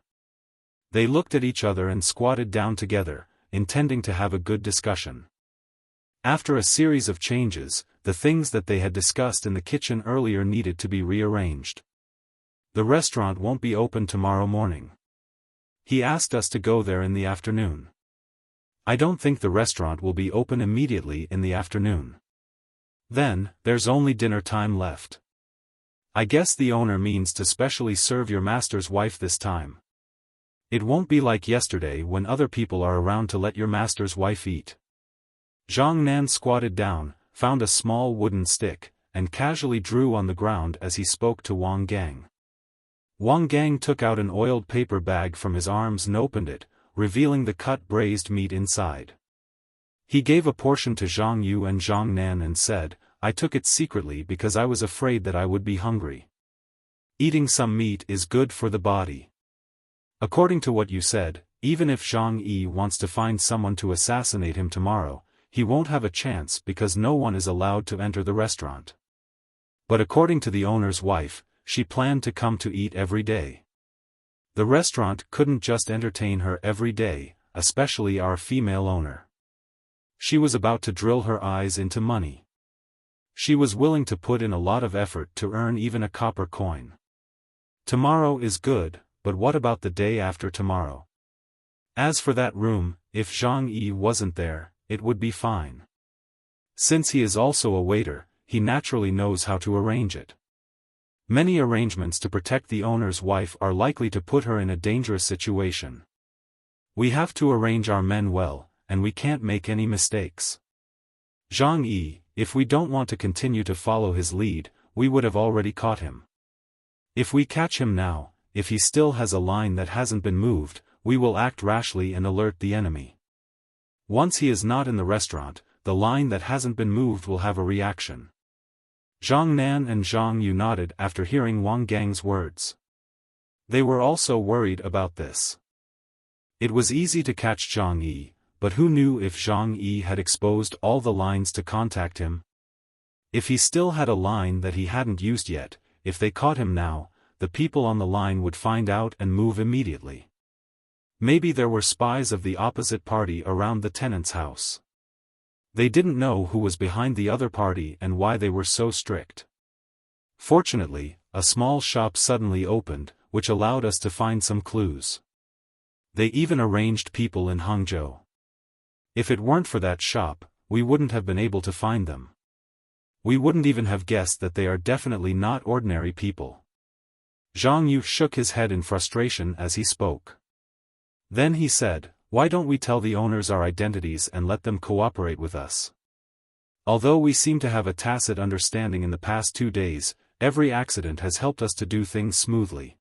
They looked at each other and squatted down together, intending to have a good discussion. After a series of changes, the things that they had discussed in the kitchen earlier needed to be rearranged. The restaurant won't be open tomorrow morning. He asked us to go there in the afternoon. I don't think the restaurant will be open immediately in the afternoon. Then, there's only dinner time left. I guess the owner means to specially serve your master's wife this time. It won't be like yesterday when other people are around to let your master's wife eat. Zhang Nan squatted down, found a small wooden stick, and casually drew on the ground as he spoke to Wang Gang. Wang Gang took out an oiled paper bag from his arms and opened it, revealing the cut braised meat inside. He gave a portion to Zhang Yu and Zhang Nan and said, "I took it secretly because I was afraid that I would be hungry. Eating some meat is good for the body. According to what you said, even if Zhang Yi wants to find someone to assassinate him tomorrow, he won't have a chance because no one is allowed to enter the restaurant. But according to the owner's wife, she planned to come to eat every day. The restaurant couldn't just entertain her every day, especially our female owner. She was about to drill her eyes into money. She was willing to put in a lot of effort to earn even a copper coin. Tomorrow is good, but what about the day after tomorrow? As for that room, if Zhang Yi wasn't there, it would be fine. Since he is also a waiter, he naturally knows how to arrange it. Many arrangements to protect the owner's wife are likely to put her in a dangerous situation. We have to arrange our men well, and we can't make any mistakes. Zhang Yi, if we don't want to continue to follow his lead, we would have already caught him. If we catch him now, if he still has a line that hasn't been moved, we will act rashly and alert the enemy. Once he is not in the restaurant, the line that hasn't been moved will have a reaction." Zhang Nan and Zhang Yu nodded after hearing Wang Gang's words. They were also worried about this. It was easy to catch Zhang Yi, but who knew if Zhang Yi had exposed all the lines to contact him? If he still had a line that he hadn't used yet, if they caught him now, the people on the line would find out and move immediately. Maybe there were spies of the opposite party around the tenant's house. They didn't know who was behind the other party and why they were so strict. Fortunately, a small shop suddenly opened, which allowed us to find some clues. They even arranged people in Hangzhou. If it weren't for that shop, we wouldn't have been able to find them. We wouldn't even have guessed that they are definitely not ordinary people. Zhang Yu shook his head in frustration as he spoke. Then he said, "Why don't we tell the owners our identities and let them cooperate with us? Although we seem to have a tacit understanding in the past 2 days, every accident has helped us to do things smoothly.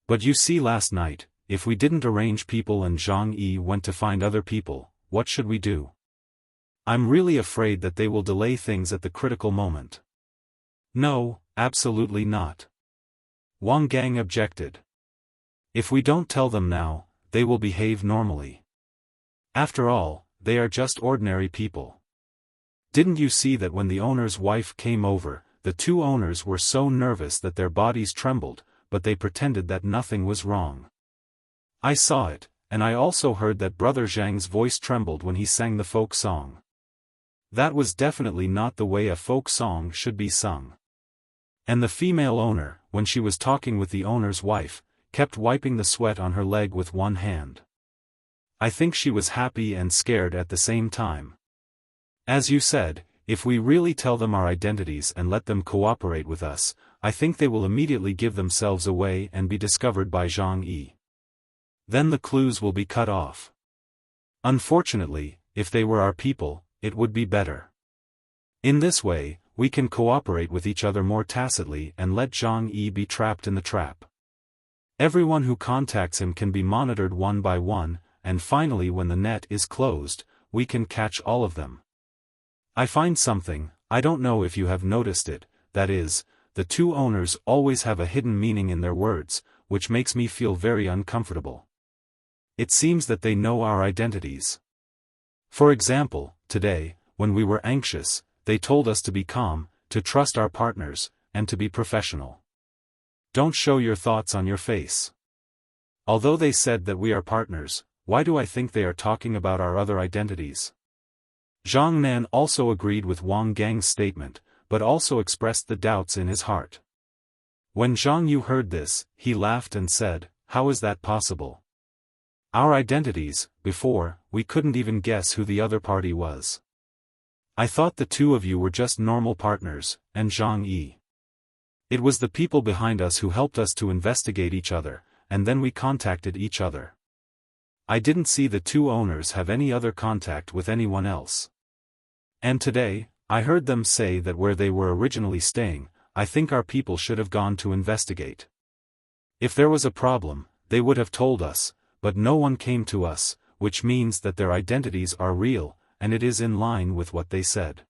But you see last night, if we didn't arrange people and Zhang Yi went to find other people, what should we do? I'm really afraid that they will delay things at the critical moment." "No, absolutely not," Wang Gang objected. "If we don't tell them now, they will behave normally. After all, they are just ordinary people. Didn't you see that when the owner's wife came over, the 2 owners were so nervous that their bodies trembled, but they pretended that nothing was wrong? I saw it, and I also heard that Brother Zhang's voice trembled when he sang the folk song. That was definitely not the way a folk song should be sung. And the female owner, when she was talking with the owner's wife, kept wiping the sweat on her leg with one hand. I think she was happy and scared at the same time. As you said, if we really tell them our identities and let them cooperate with us, I think they will immediately give themselves away and be discovered by Zhang Yi. Then the clues will be cut off. Unfortunately, if they were our people, it would be better. In this way, we can cooperate with each other more tacitly and let Zhang Yi be trapped in the trap. Everyone who contacts him can be monitored one by one, and finally when the net is closed, we can catch all of them. I find something, I don't know if you have noticed it, that is, the 2 owners always have a hidden meaning in their words, which makes me feel very uncomfortable. It seems that they know our identities. For example, today, when we were anxious, they told us to be calm, to trust our partners, and to be professional. Don't show your thoughts on your face. Although they said that we are partners, why do I think they are talking about our other identities?" Zhang Nan also agreed with Wang Gang's statement, but also expressed the doubts in his heart. When Zhang Yu heard this, he laughed and said, "How is that possible? Our identities, before, we couldn't even guess who the other party was. I thought the two of you were just normal partners, and Zhang Yi. It was the people behind us who helped us to investigate each other, and then we contacted each other. I didn't see the two owners have any other contact with anyone else. And today, I heard them say that where they were originally staying, I think our people should have gone to investigate. If there was a problem, they would have told us, but no one came to us, which means that their identities are real, and it is in line with what they said.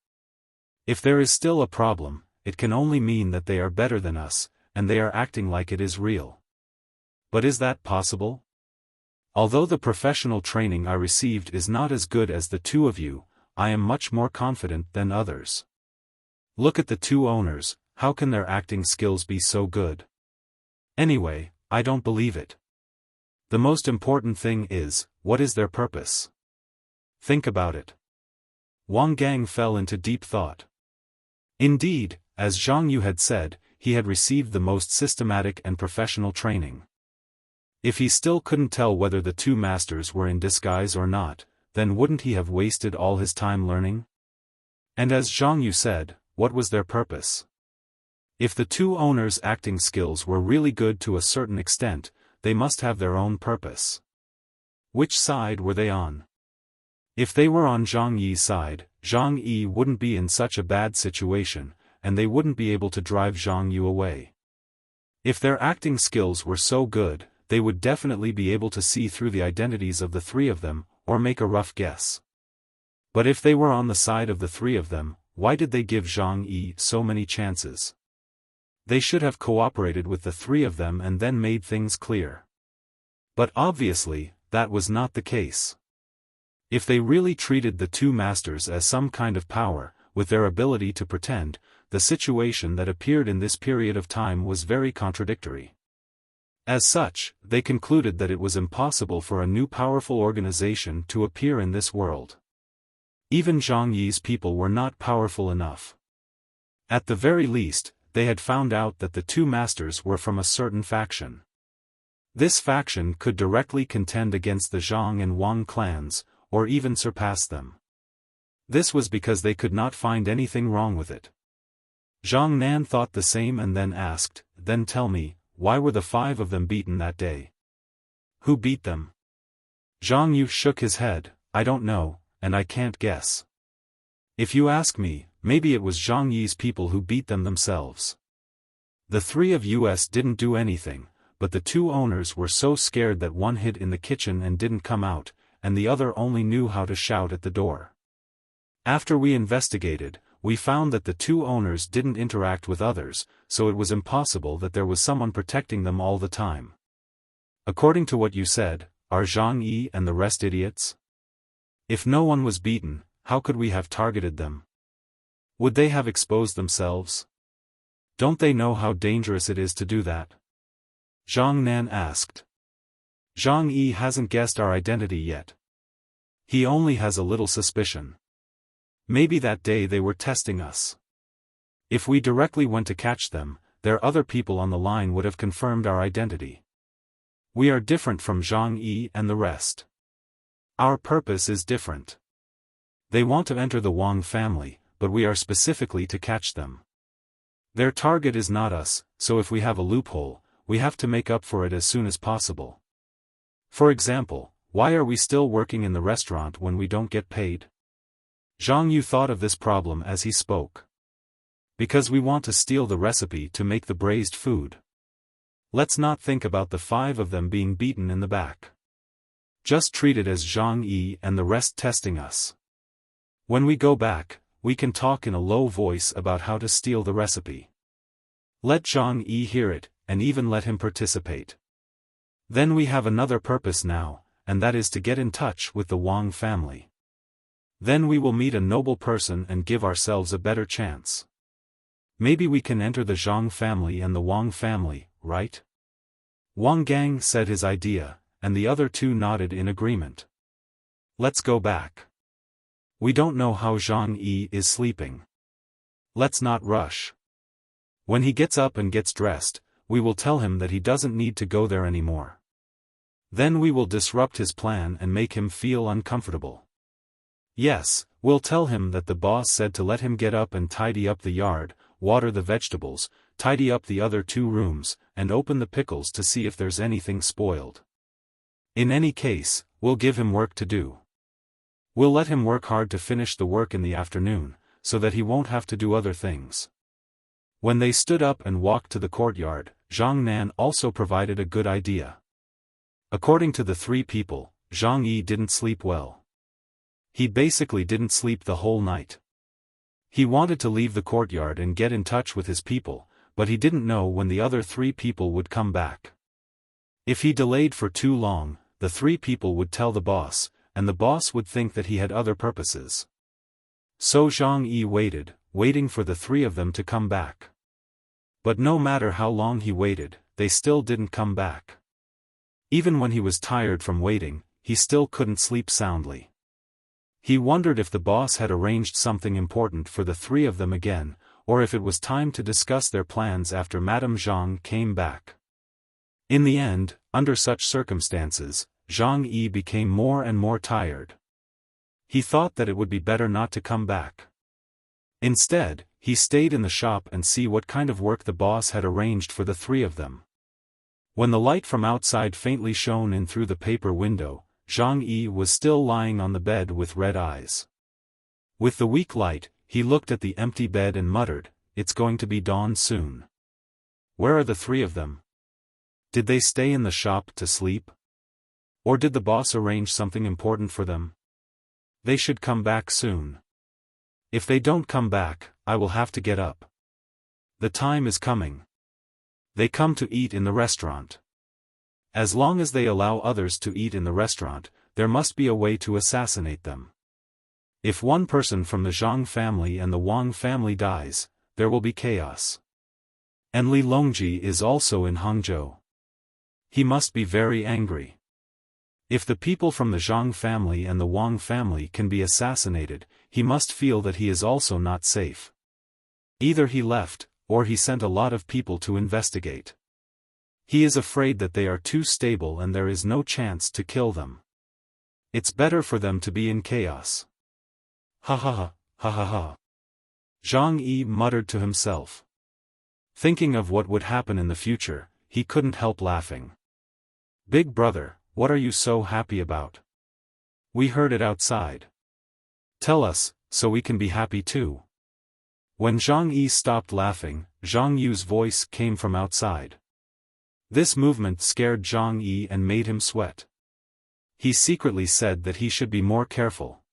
If there is still a problem, it can only mean that they are better than us, and they are acting like it is real. But is that possible? Although the professional training I received is not as good as the two of you, I am much more confident than others. Look at the two owners, how can their acting skills be so good? Anyway, I don't believe it. The most important thing is, what is their purpose? Think about it. Wang Gang fell into deep thought. Indeed, as Zhang Yu had said, he had received the most systematic and professional training. If he still couldn't tell whether the two masters were in disguise or not, then wouldn't he have wasted all his time learning? And as Zhang Yu said, what was their purpose? If the two owners' acting skills were really good to a certain extent, they must have their own purpose. Which side were they on? If they were on Zhang Yi's side, Zhang Yi wouldn't be in such a bad situation, and they wouldn't be able to drive Zhang Yu away. If their acting skills were so good, they would definitely be able to see through the identities of the three of them, or make a rough guess. But if they were on the side of the three of them, why did they give Zhang Yi so many chances? They should have cooperated with the three of them and then made things clear. But obviously, that was not the case. If they really treated the two masters as some kind of power, with their ability to pretend, the situation that appeared in this period of time was very contradictory. As such, they concluded that it was impossible for a new powerful organization to appear in this world. Even Zhang Yi's people were not powerful enough. At the very least, they had found out that the two masters were from a certain faction. This faction could directly contend against the Zhang and Wang clans, or even surpass them. This was because they could not find anything wrong with it. Zhang Nan thought the same and then asked, "Then tell me, why were the five of them beaten that day? Who beat them?" Zhang Yu shook his head, "I don't know, and I can't guess. If you ask me, maybe it was Zhang Yi's people who beat them themselves. The three of us didn't do anything, but the two owners were so scared that one hid in the kitchen and didn't come out, and the other only knew how to shout at the door. After we investigated, we found that the two owners didn't interact with others, so it was impossible that there was someone protecting them all the time. According to what you said, are Zhang Yi and the rest idiots? If no one was beaten, how could we have targeted them? Would they have exposed themselves? Don't they know how dangerous it is to do that?" Zhang Nan asked. "Zhang Yi hasn't guessed our identity yet. He only has a little suspicion. Maybe that day they were testing us. If we directly went to catch them, their other people on the line would have confirmed our identity. We are different from Zhang Yi and the rest. Our purpose is different. They want to enter the Wang family, but we are specifically to catch them. Their target is not us, so if we have a loophole, we have to make up for it as soon as possible. For example, why are we still working in the restaurant when we don't get paid?" Zhang Yu thought of this problem as he spoke. "Because we want to steal the recipe to make the braised food. Let's not think about the five of them being beaten in the back. Just treat it as Zhang Yi and the rest testing us. When we go back, we can talk in a low voice about how to steal the recipe. Let Zhang Yi hear it, and even let him participate. Then we have another purpose now, and that is to get in touch with the Wang family. Then we will meet a noble person and give ourselves a better chance. Maybe we can enter the Zhang family and the Wang family, right?" Wang Gang said his idea, and the other two nodded in agreement. "Let's go back. We don't know how Zhang Yi is sleeping. Let's not rush. When he gets up and gets dressed, we will tell him that he doesn't need to go there anymore. Then we will disrupt his plan and make him feel uncomfortable. Yes, we'll tell him that the boss said to let him get up and tidy up the yard, water the vegetables, tidy up the other 2 rooms, and open the pickles to see if there's anything spoiled. In any case, we'll give him work to do. We'll let him work hard to finish the work in the afternoon, so that he won't have to do other things. When they stood up and walked to the courtyard, Zhang Nan also provided a good idea. According to the 3 people, Zhang Yi didn't sleep well. He basically didn't sleep the whole night. He wanted to leave the courtyard and get in touch with his people, but he didn't know when the other 3 people would come back. If he delayed for too long, the 3 people would tell the boss, and the boss would think that he had other purposes. So Zhang Yi waiting for the 3 of them to come back. But no matter how long he waited, they still didn't come back. Even when he was tired from waiting, he still couldn't sleep soundly. He wondered if the boss had arranged something important for the 3 of them again, or if it was time to discuss their plans after Madame Zhang came back. In the end, under such circumstances, Zhang Yi became more and more tired. He thought that it would be better not to come back. Instead, he stayed in the shop and see what kind of work the boss had arranged for the 3 of them. When the light from outside faintly shone in through the paper window, Zhang Yi was still lying on the bed with red eyes. With the weak light, he looked at the empty bed and muttered, "It's going to be dawn soon. Where are the 3 of them? Did they stay in the shop to sleep? Or did the boss arrange something important for them? They should come back soon. If they don't come back, I will have to get up. The time is coming. They come to eat in the restaurant. As long as they allow others to eat in the restaurant, there must be a way to assassinate them. If one person from the Zhang family and the Wang family dies, there will be chaos. And Li Longji is also in Hangzhou. He must be very angry. If the people from the Zhang family and the Wang family can be assassinated, he must feel that he is also not safe. Either he left, or he sent a lot of people to investigate. He is afraid that they are too stable and there is no chance to kill them. It's better for them to be in chaos. Ha ha ha, ha ha ha. Zhang Yi muttered to himself. Thinking of what would happen in the future, he couldn't help laughing. Big brother, what are you so happy about? We heard it outside. Tell us, so we can be happy too. When Zhang Yi stopped laughing, Zhang Yu's voice came from outside. This movement scared Zhang Yi and made him sweat. He secretly said that he should be more careful.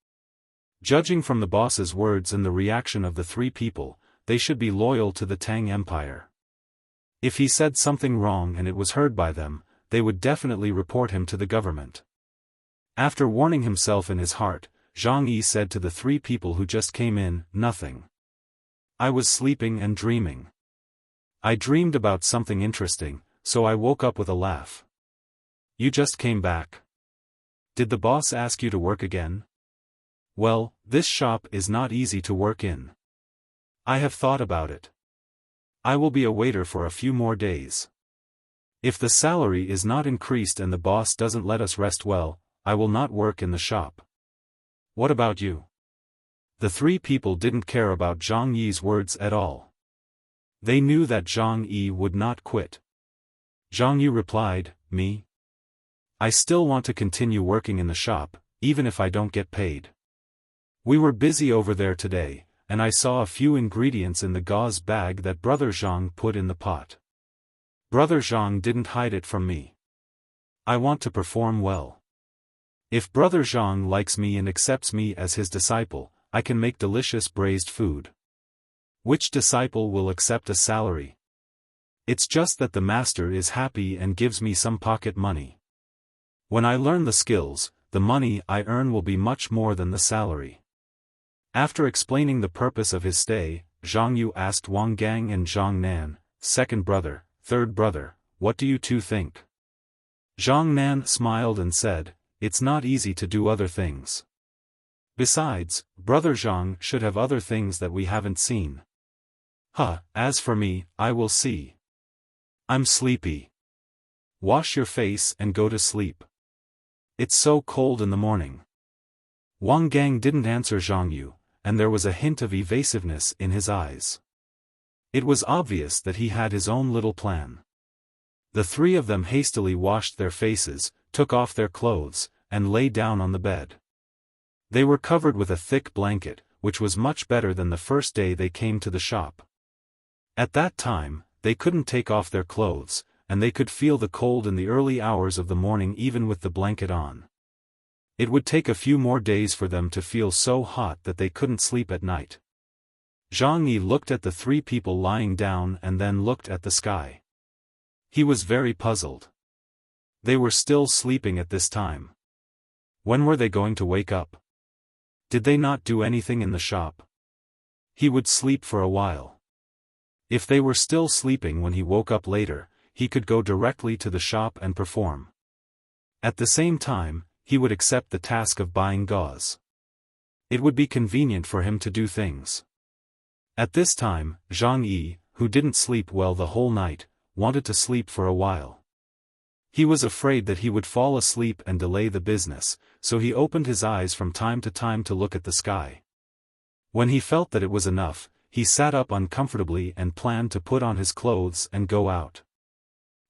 Judging from the boss's words and the reaction of the 3 people, they should be loyal to the Tang Empire. If he said something wrong and it was heard by them, they would definitely report him to the government. After warning himself in his heart, Zhang Yi said to the 3 people who just came in, "Nothing. I was sleeping and dreaming. I dreamed about something interesting, so I woke up with a laugh." "You just came back. Did the boss ask you to work again?" "Well, this shop is not easy to work in. I have thought about it. I will be a waiter for a few more days. If the salary is not increased and the boss doesn't let us rest well, I will not work in the shop. What about you?" The 3 people didn't care about Zhang Yi's words at all. They knew that Zhang Yi would not quit. Zhang Yi replied, "Me? I still want to continue working in the shop, even if I don't get paid. We were busy over there today, and I saw a few ingredients in the gauze bag that Brother Zhang put in the pot. Brother Zhang didn't hide it from me. I want to perform well. If Brother Zhang likes me and accepts me as his disciple, I can make delicious braised food. Which disciple will accept a salary? It's just that the master is happy and gives me some pocket money. When I learn the skills, the money I earn will be much more than the salary." After explaining the purpose of his stay, Zhang Yu asked Wang Gang and Zhang Nan, "Second brother, third brother, what do you 2 think?" Zhang Nan smiled and said, "It's not easy to do other things. Besides, Brother Zhang should have other things that we haven't seen. As for me, I will see. I'm sleepy. Wash your face and go to sleep. It's so cold in the morning." Wang Gang didn't answer Zhang Yu, and there was a hint of evasiveness in his eyes. It was obvious that he had his own little plan. The three of them hastily washed their faces, took off their clothes, and lay down on the bed. They were covered with a thick blanket, which was much better than the first day they came to the shop. At that time, they couldn't take off their clothes, and they could feel the cold in the early hours of the morning even with the blanket on. It would take a few more days for them to feel so hot that they couldn't sleep at night. Zhang Yi looked at the three people lying down and then looked at the sky. He was very puzzled. They were still sleeping at this time. When were they going to wake up? Did they not do anything in the shop? He would sleep for a while. If they were still sleeping when he woke up later, he could go directly to the shop and perform. At the same time, he would accept the task of buying gauze. It would be convenient for him to do things. At this time, Zhang Yi, who didn't sleep well the whole night, wanted to sleep for a while. He was afraid that he would fall asleep and delay the business, so he opened his eyes from time to time to look at the sky. When he felt that it was enough, he sat up uncomfortably and planned to put on his clothes and go out.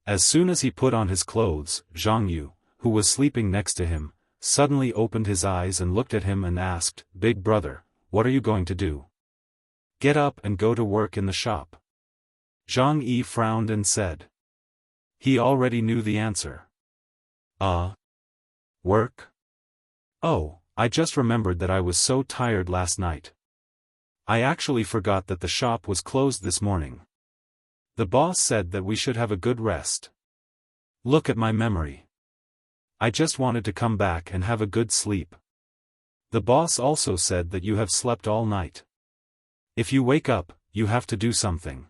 As soon as he put on his clothes, Zhang Yu, who was sleeping next to him, suddenly opened his eyes and looked at him and asked, "Big brother, what are you going to do? Get up and go to work in the shop." Zhang Yi frowned and said. He already knew the answer. Work? Oh, I just remembered that I was so tired last night. I actually forgot that the shop was closed this morning. The boss said that we should have a good rest. Look at my memory. I just wanted to come back and have a good sleep. The boss also said that you have slept all night. If you wake up, you have to do something.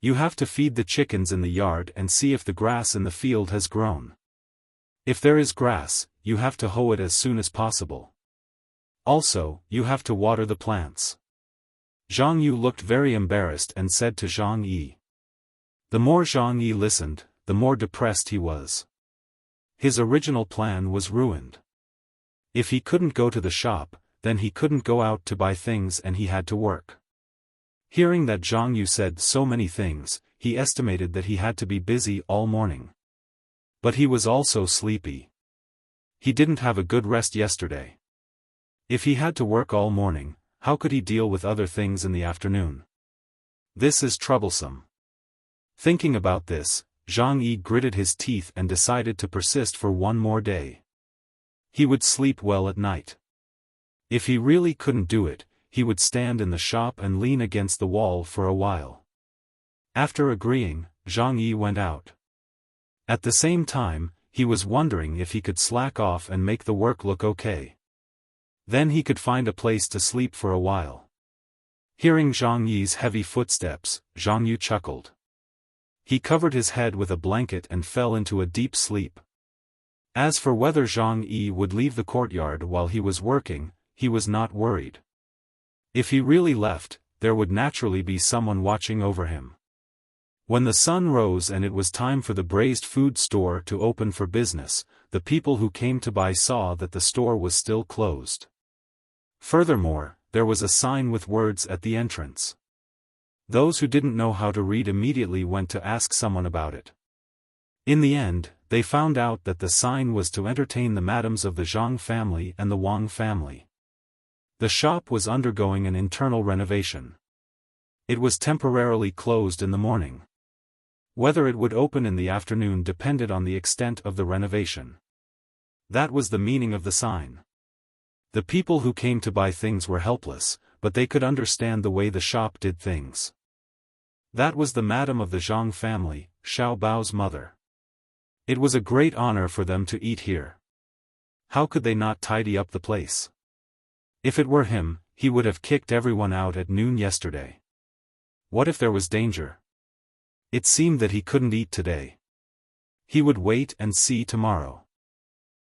You have to feed the chickens in the yard and see if the grass in the field has grown. If there is grass, you have to hoe it as soon as possible. Also, you have to water the plants. Zhang Yu looked very embarrassed and said to Zhang Yi. The more Zhang Yi listened, the more depressed he was. His original plan was ruined. If he couldn't go to the shop, then he couldn't go out to buy things and he had to work. Hearing that Zhang Yu said so many things, he estimated that he had to be busy all morning. But he was also sleepy. He didn't have a good rest yesterday. If he had to work all morning, how could he deal with other things in the afternoon? This is troublesome. Thinking about this, Zhang Yi gritted his teeth and decided to persist for one more day. He would sleep well at night. If he really couldn't do it, he would stand in the shop and lean against the wall for a while. After agreeing, Zhang Yi went out. At the same time, he was wondering if he could slack off and make the work look okay. Then he could find a place to sleep for a while. Hearing Zhang Yi's heavy footsteps, Zhang Yu chuckled. He covered his head with a blanket and fell into a deep sleep. As for whether Zhang Yi would leave the courtyard while he was working, he was not worried. If he really left, there would naturally be someone watching over him. When the sun rose and it was time for the braised food store to open for business, the people who came to buy saw that the store was still closed. Furthermore, there was a sign with words at the entrance. Those who didn't know how to read immediately went to ask someone about it. In the end, they found out that the sign was to entertain the madams of the Zhang family and the Wang family. The shop was undergoing an internal renovation. It was temporarily closed in the morning. Whether it would open in the afternoon depended on the extent of the renovation. That was the meaning of the sign. The people who came to buy things were helpless, but they could understand the way the shop did things. That was the madam of the Zhang family, Xiao Bao's mother. It was a great honor for them to eat here. How could they not tidy up the place? If it were him, he would have kicked everyone out at noon yesterday. What if there was danger? It seemed that he couldn't eat today. He would wait and see tomorrow.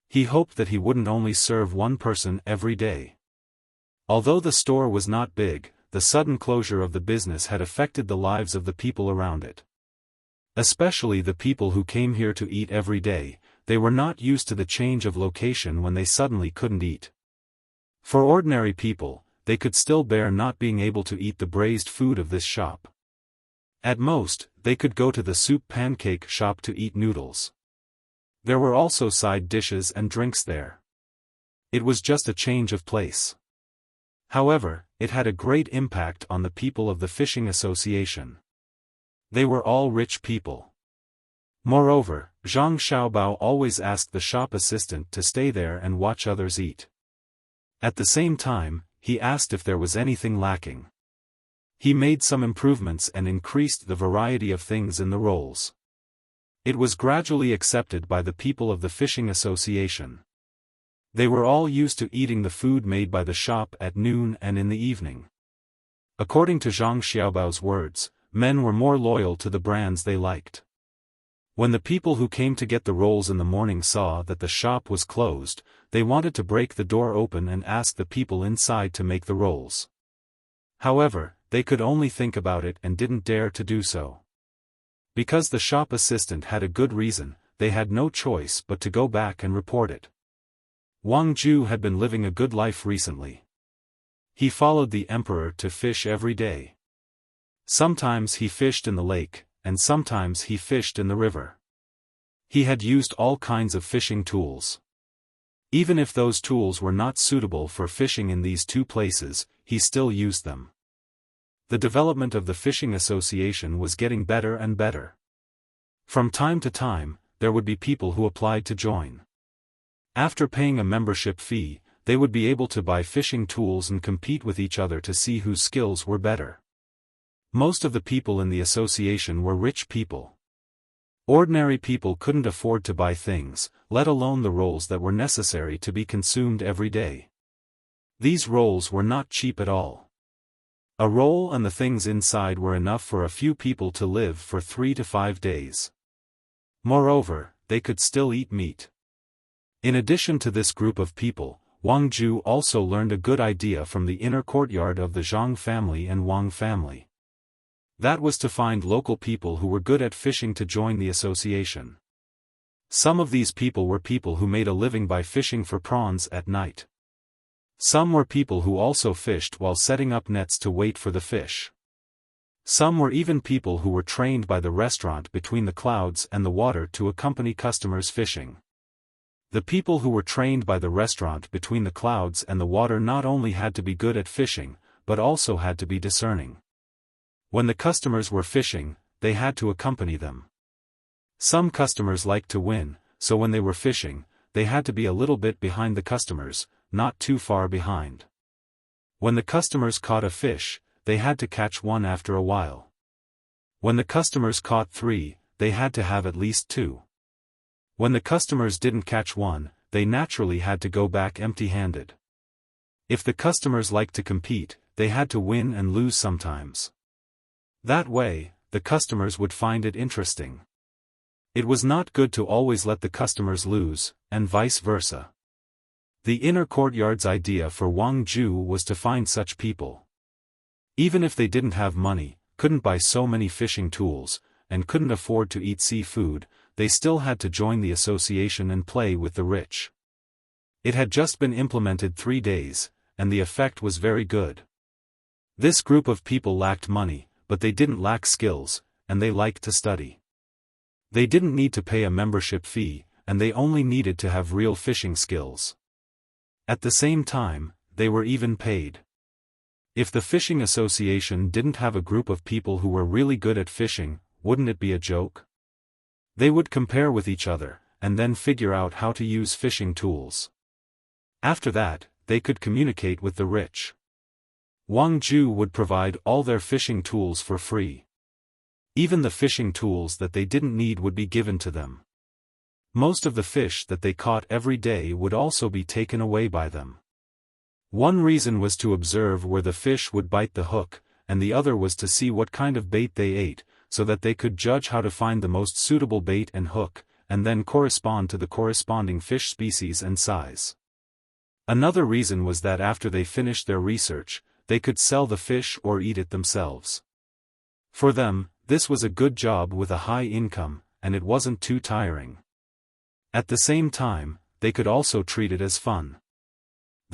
He hoped that he wouldn't only serve one person every day. Although the store was not big, the sudden closure of the business had affected the lives of the people around it. Especially the people who came here to eat every day, they were not used to the change of location when they suddenly couldn't eat. For ordinary people, they could still bear not being able to eat the braised food of this shop. At most, they could go to the soup pancake shop to eat noodles. There were also side dishes and drinks there. It was just a change of place. However, it had a great impact on the people of the fishing association. They were all rich people. Moreover, Zhang Xiaobao always asked the shop assistant to stay there and watch others eat. At the same time, he asked if there was anything lacking. He made some improvements and increased the variety of things in the rolls. It was gradually accepted by the people of the fishing association. They were all used to eating the food made by the shop at noon and in the evening. According to Zhang Xiaobao's words, men were more loyal to the brands they liked. When the people who came to get the rolls in the morning saw that the shop was closed, they wanted to break the door open and ask the people inside to make the rolls. However, they could only think about it and didn't dare to do so. Because the shop assistant had a good reason, they had no choice but to go back and report it. Wang Ju had been living a good life recently. He followed the emperor to fish every day. Sometimes he fished in the lake, and sometimes he fished in the river. He had used all kinds of fishing tools. Even if those tools were not suitable for fishing in these two places, he still used them. The development of the fishing association was getting better and better. From time to time, there would be people who applied to join. After paying a membership fee, they would be able to buy fishing tools and compete with each other to see whose skills were better. Most of the people in the association were rich people. Ordinary people couldn't afford to buy things, let alone the rolls that were necessary to be consumed every day. These rolls were not cheap at all. A roll and the things inside were enough for a few people to live for 3 to 5 days. Moreover, they could still eat meat. In addition to this group of people, Wang Ju also learned a good idea from the inner courtyard of the Zhang family and Wang family. That was to find local people who were good at fishing to join the association. Some of these people were people who made a living by fishing for prawns at night. Some were people who also fished while setting up nets to wait for the fish. Some were even people who were trained by the restaurant between the clouds and the water to accompany customers fishing. The people who were trained by the restaurant between the clouds and the water not only had to be good at fishing, but also had to be discerning. When the customers were fishing, they had to accompany them. Some customers liked to win, so when they were fishing, they had to be a little bit behind the customers, not too far behind. When the customers caught a fish, they had to catch one after a while. When the customers caught 3, they had to have at least 2. When the customers didn't catch one, they naturally had to go back empty-handed. If the customers liked to compete, they had to win and lose sometimes. That way, the customers would find it interesting. It was not good to always let the customers lose, and vice versa. The inner courtyard's idea for Wang Ju was to find such people. Even if they didn't have money, couldn't buy so many fishing tools, and couldn't afford to eat seafood, they still had to join the association and play with the rich. It had just been implemented 3 days, and the effect was very good. This group of people lacked money, but they didn't lack skills, and they liked to study. They didn't need to pay a membership fee, and they only needed to have real fishing skills. At the same time, they were even paid. If the fishing association didn't have a group of people who were really good at fishing, wouldn't it be a joke? They would compare with each other, and then figure out how to use fishing tools. After that, they could communicate with the rich. Wang Ju would provide all their fishing tools for free. Even the fishing tools that they didn't need would be given to them. Most of the fish that they caught every day would also be taken away by them. One reason was to observe where the fish would bite the hook, and the other was to see what kind of bait they ate, so that they could judge how to find the most suitable bait and hook, and then correspond to the corresponding fish species and size. Another reason was that after they finished their research, they could sell the fish or eat it themselves. For them, this was a good job with a high income, and it wasn't too tiring. At the same time, they could also treat it as fun.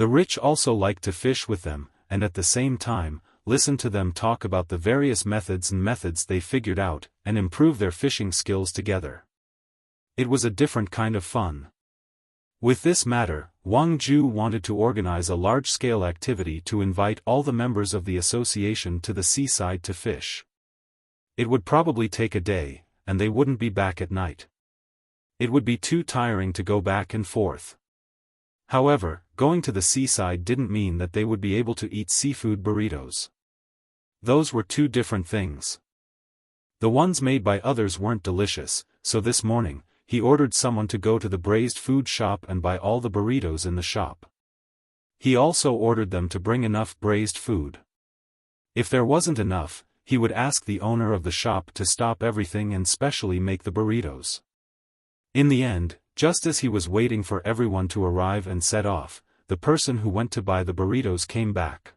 The rich also liked to fish with them, and at the same time, listen to them talk about the various methods they figured out, and improve their fishing skills together. It was a different kind of fun. With this matter, Wang Ju wanted to organize a large-scale activity to invite all the members of the association to the seaside to fish. It would probably take a day, and they wouldn't be back at night. It would be too tiring to go back and forth. However, going to the seaside didn't mean that they would be able to eat seafood burritos. Those were two different things. The ones made by others weren't delicious, so this morning, he ordered someone to go to the braised food shop and buy all the burritos in the shop. He also ordered them to bring enough braised food. If there wasn't enough, he would ask the owner of the shop to stop everything and specially make the burritos. In the end, just as he was waiting for everyone to arrive and set off, the person who went to buy the burritos came back.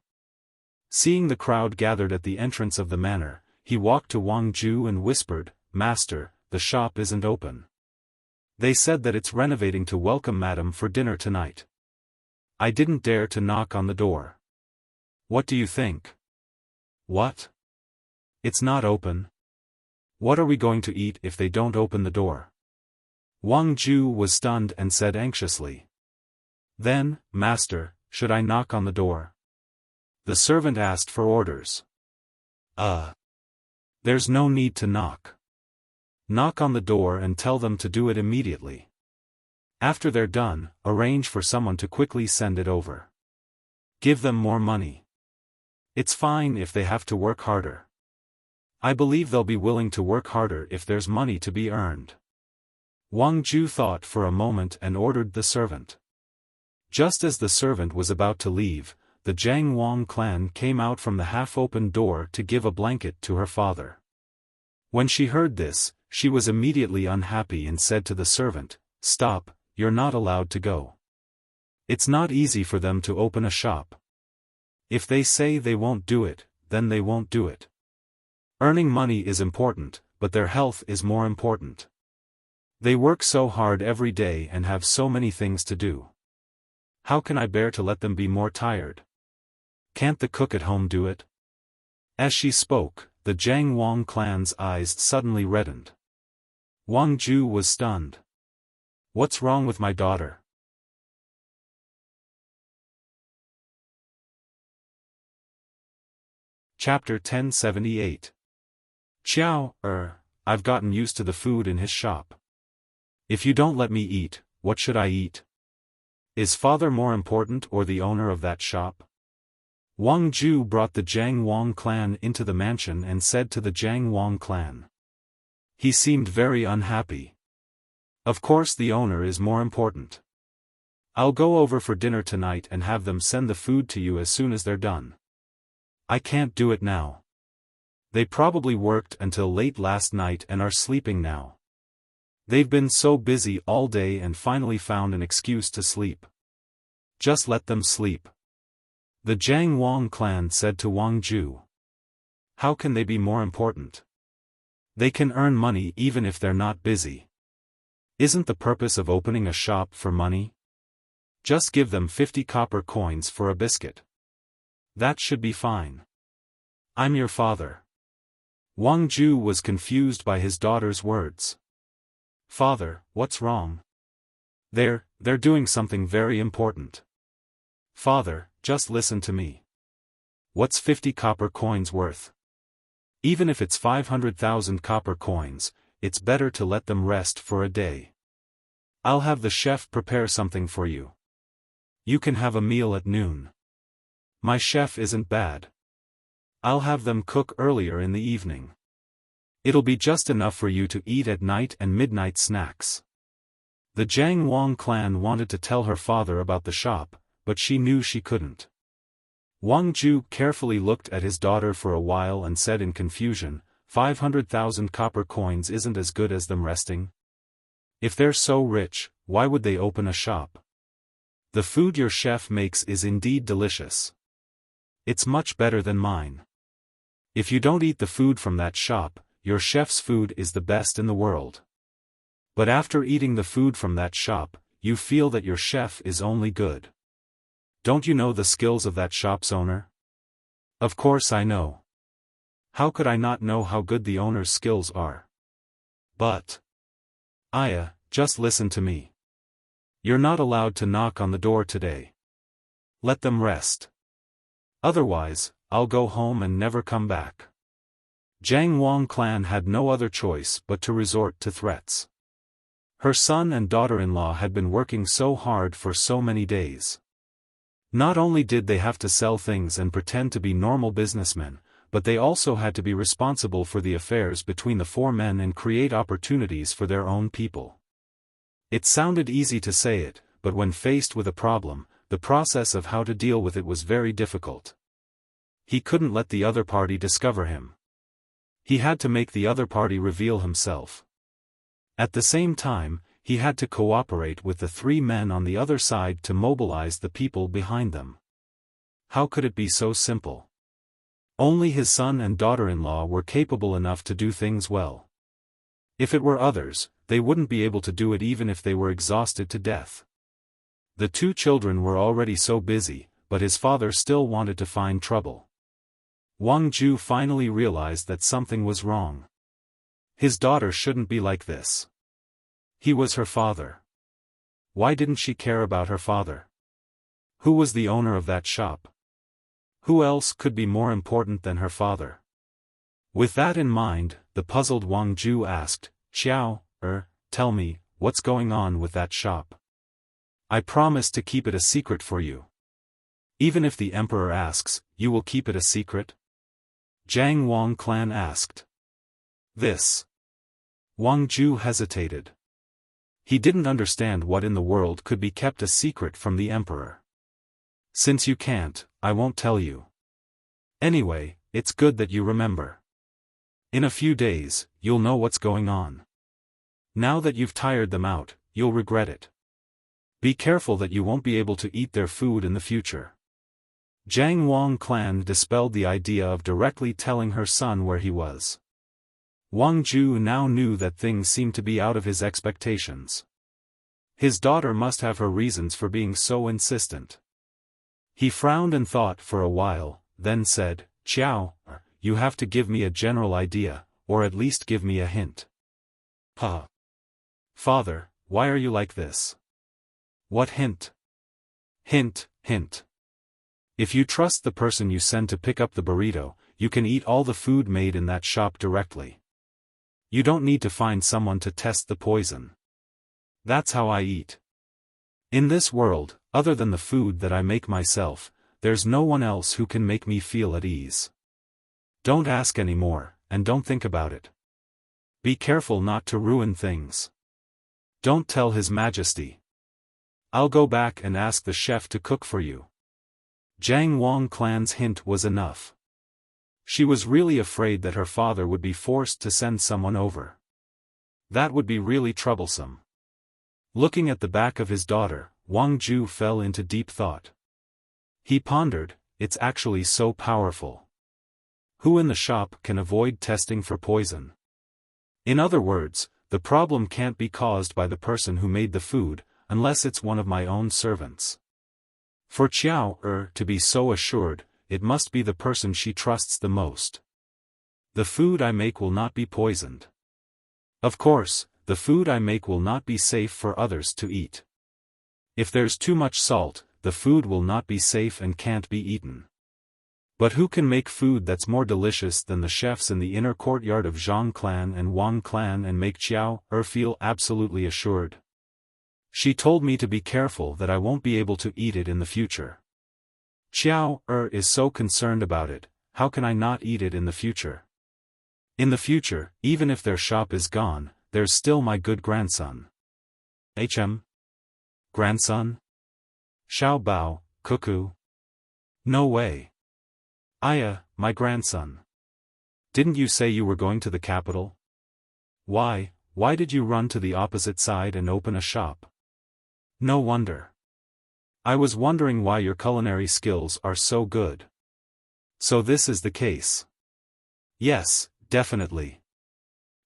Seeing the crowd gathered at the entrance of the manor, he walked to Wang Ju and whispered, "Master, the shop isn't open. They said that it's renovating to welcome Madam for dinner tonight. I didn't dare to knock on the door. What do you think?" "What? It's not open? What are we going to eat if they don't open the door?" Wang Ju was stunned and said anxiously. "Then, Master, should I knock on the door?" The servant asked for orders. There's no need to knock. Knock on the door and tell them to do it immediately. After they're done, arrange for someone to quickly send it over. Give them more money. It's fine if they have to work harder. I believe they'll be willing to work harder if there's money to be earned." Wang Ju thought for a moment and ordered the servant. Just as the servant was about to leave, the Jiang Wang clan came out from the half-open door to give a blanket to her father. When she heard this, she was immediately unhappy and said to the servant, "Stop, you're not allowed to go. It's not easy for them to open a shop. If they say they won't do it, then they won't do it. Earning money is important, but their health is more important. They work so hard every day and have so many things to do. How can I bear to let them be more tired? Can't the cook at home do it?" As she spoke, the Jiang Wang clan's eyes suddenly reddened. Wang Ju was stunned. "What's wrong with my daughter?" Chapter 1078. I've gotten used to the food in his shop. If you don't let me eat, what should I eat? Is father more important or the owner of that shop? Wang Ju brought the Jiang Wang clan into the mansion and said to the Jiang Wang clan. He seemed very unhappy. Of course the owner is more important. I'll go over for dinner tonight and have them send the food to you as soon as they're done. I can't do it now. They probably worked until late last night and are sleeping now. They've been so busy all day and finally found an excuse to sleep. Just let them sleep. The Jiang Wang clan said to Wang Ju. How can they be more important? They can earn money even if they're not busy. Isn't the purpose of opening a shop for money? Just give them 50 copper coins for a biscuit. That should be fine. I'm your father. Wang Ju was confused by his daughter's words. Father, what's wrong? They're doing something very important. Father, just listen to me. What's 50 copper coins worth? Even if it's 500,000 copper coins, it's better to let them rest for a day. I'll have the chef prepare something for you. You can have a meal at noon. My chef isn't bad. I'll have them cook earlier in the evening. It'll be just enough for you to eat at night and midnight snacks. The Jiang Wang clan wanted to tell her father about the shop, but she knew she couldn't. Wang Ju carefully looked at his daughter for a while and said in confusion, 500,000 copper coins isn't as good as them resting. If they're so rich, why would they open a shop? The food your chef makes is indeed delicious. It's much better than mine. If you don't eat the food from that shop, your chef's food is the best in the world. But after eating the food from that shop, you feel that your chef is only good. Don't you know the skills of that shop's owner? Of course I know. How could I not know how good the owner's skills are? But... Aya, just listen to me. You're not allowed to knock on the door today. Let them rest. Otherwise, I'll go home and never come back. Jiang Wang clan had no other choice but to resort to threats. Her son and daughter-in-law had been working so hard for so many days. Not only did they have to sell things and pretend to be normal businessmen, but they also had to be responsible for the affairs between the four men and create opportunities for their own people. It sounded easy to say it, but when faced with a problem, the process of how to deal with it was very difficult. He couldn't let the other party discover him. He had to make the other party reveal himself. At the same time, he had to cooperate with the three men on the other side to mobilize the people behind them. How could it be so simple? Only his son and daughter-in-law were capable enough to do things well. If it were others, they wouldn't be able to do it even if they were exhausted to death. The two children were already so busy, but his father still wanted to find trouble. Wang Ju finally realized that something was wrong. His daughter shouldn't be like this. He was her father. Why didn't she care about her father? Who was the owner of that shop? Who else could be more important than her father? With that in mind, the puzzled Wang Ju asked, Xiao, tell me, what's going on with that shop? I promise to keep it a secret for you. Even if the emperor asks, you will keep it a secret? Jiang Wang clan asked. This. Wang Ju hesitated. He didn't understand what in the world could be kept a secret from the emperor. Since you can't, I won't tell you. Anyway, it's good that you remember. In a few days, you'll know what's going on. Now that you've tired them out, you'll regret it. Be careful that you won't be able to eat their food in the future. Jiang Wang clan dispelled the idea of directly telling her son where he was. Wang Ju now knew that things seemed to be out of his expectations. His daughter must have her reasons for being so insistent. He frowned and thought for a while, then said, Xiao, you have to give me a general idea, or at least give me a hint. Huh. Father, why are you like this? What hint? Hint. If you trust the person you send to pick up the burrito, you can eat all the food made in that shop directly. You don't need to find someone to test the poison. That's how I eat. In this world, other than the food that I make myself, there's no one else who can make me feel at ease. Don't ask any more, and don't think about it. Be careful not to ruin things. Don't tell His Majesty. I'll go back and ask the chef to cook for you. Jiang Wang clan's hint was enough. She was really afraid that her father would be forced to send someone over. That would be really troublesome. Looking at the back of his daughter, Wang Ju fell into deep thought. He pondered, it's actually so powerful. Who in the shop can avoid testing for poison? In other words, the problem can't be caused by the person who made the food, unless it's one of my own servants. For Xiao to be so assured, it must be the person she trusts the most. The food I make will not be poisoned. Of course, the food I make will not be safe for others to eat. If there's too much salt, the food will not be safe and can't be eaten. But who can make food that's more delicious than the chefs in the inner courtyard of Zhang clan and Wang clan and make Xiao feel absolutely assured? She told me to be careful that I won't be able to eat it in the future. Xiao is so concerned about it, how can I not eat it in the future? In the future, even if their shop is gone, there's still my good grandson. Grandson? Xiao Bao, cuckoo? No way. Aya, my grandson. Didn't you say you were going to the capital? Why did you run to the opposite side and open a shop? No wonder. I was wondering why your culinary skills are so good. So this is the case. Yes, definitely.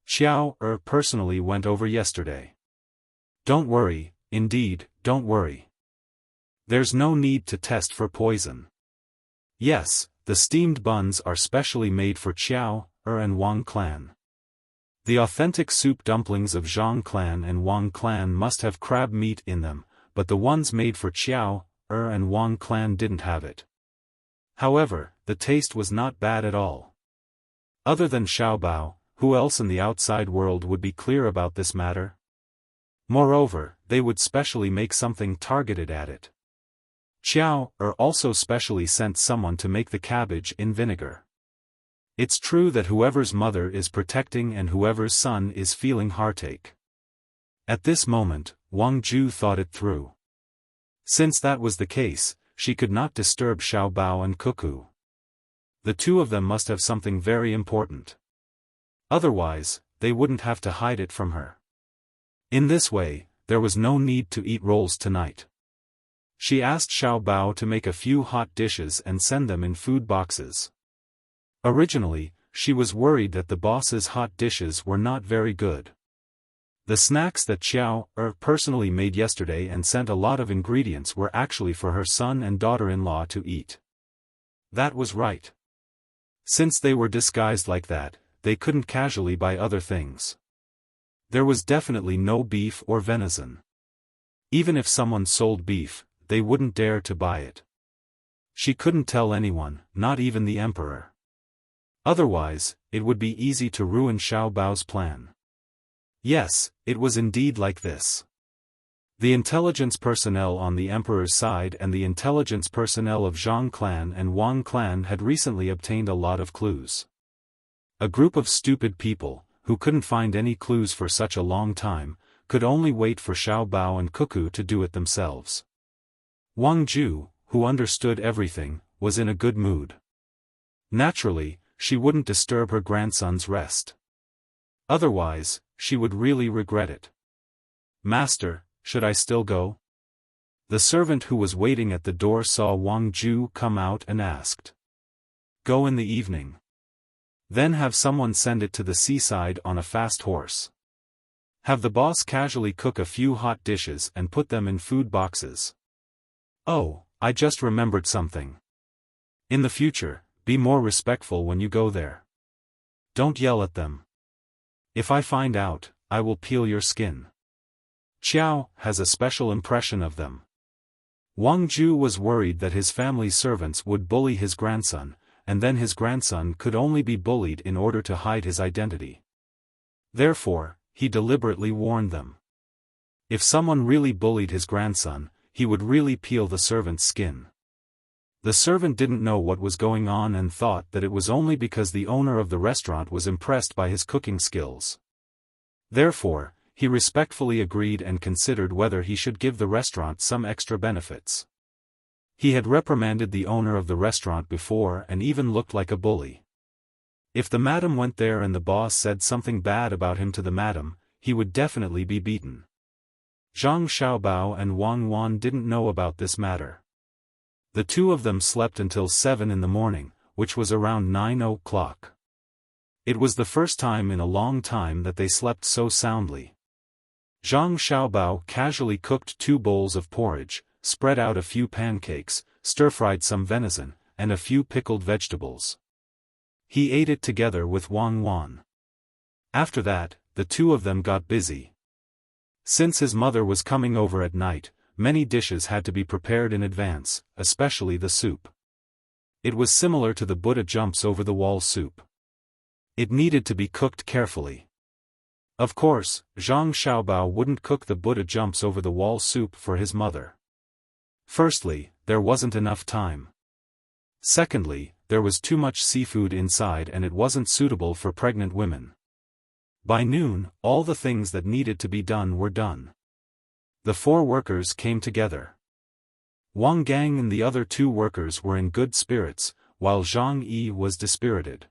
Xiao personally went over yesterday. Don't worry, indeed, don't worry. There's no need to test for poison. Yes, the steamed buns are specially made for Xiao, and Wang clan. The authentic soup dumplings of Zhang clan and Wang clan must have crab meat in them, but the ones made for Xiao, and Wang clan didn't have it. However, the taste was not bad at all. Other than Xiaobao, who else in the outside world would be clear about this matter? Moreover, they would specially make something targeted at it. Xiao also specially sent someone to make the cabbage in vinegar. It's true that whoever's mother is protecting and whoever's son is feeling heartache. At this moment, Wang Ju thought it through. Since that was the case, she could not disturb Xiaobao and Cuckoo. The two of them must have something very important. Otherwise, they wouldn't have to hide it from her. In this way, there was no need to eat rolls tonight. She asked Xiaobao to make a few hot dishes and send them in food boxes. Originally, she was worried that the boss's hot dishes were not very good. The snacks that Xiao personally made yesterday and sent a lot of ingredients were actually for her son and daughter-in-law to eat. That was right. Since they were disguised like that, they couldn't casually buy other things. There was definitely no beef or venison. Even if someone sold beef, they wouldn't dare to buy it. She couldn't tell anyone, not even the emperor. Otherwise, it would be easy to ruin Xiaobao's plan. Yes, it was indeed like this. The intelligence personnel on the emperor's side and the intelligence personnel of Zhang clan and Wang clan had recently obtained a lot of clues. A group of stupid people, who couldn't find any clues for such a long time, could only wait for Xiaobao and Cuckoo to do it themselves. Wang Ju, who understood everything, was in a good mood. Naturally, she wouldn't disturb her grandson's rest. Otherwise, she would really regret it. "Master, should I still go?" The servant who was waiting at the door saw Wang Ju come out and asked. "Go in the evening. Then have someone send it to the seaside on a fast horse. Have the boss casually cook a few hot dishes and put them in food boxes. Oh, I just remembered something. In the future, be more respectful when you go there. Don't yell at them. If I find out, I will peel your skin." Xiao has a special impression of them. Wang Ju was worried that his family servants would bully his grandson, and then his grandson could only be bullied in order to hide his identity. Therefore, he deliberately warned them. If someone really bullied his grandson, he would really peel the servant's skin. The servant didn't know what was going on and thought that it was only because the owner of the restaurant was impressed by his cooking skills. Therefore, he respectfully agreed and considered whether he should give the restaurant some extra benefits. He had reprimanded the owner of the restaurant before and even looked like a bully. If the madam went there and the boss said something bad about him to the madam, he would definitely be beaten. Zhang Xiaobao and Wang Wan didn't know about this matter. The two of them slept until 7 in the morning, which was around 9 o'clock. It was the first time in a long time that they slept so soundly. Zhang Xiaobao casually cooked 2 bowls of porridge, spread out a few pancakes, stir-fried some venison, and a few pickled vegetables. He ate it together with Wang Wan. After that, the two of them got busy. Since his mother was coming over at night, many dishes had to be prepared in advance, especially the soup. It was similar to the Buddha jumps over the wall soup. It needed to be cooked carefully. Of course, Zhang Xiaobao wouldn't cook the Buddha jumps over the wall soup for his mother. Firstly, there wasn't enough time. Secondly, there was too much seafood inside and it wasn't suitable for pregnant women. By noon, all the things that needed to be done were done. The 4 workers came together. Wang Gang and the other 2 workers were in good spirits, while Zhang Yi was dispirited.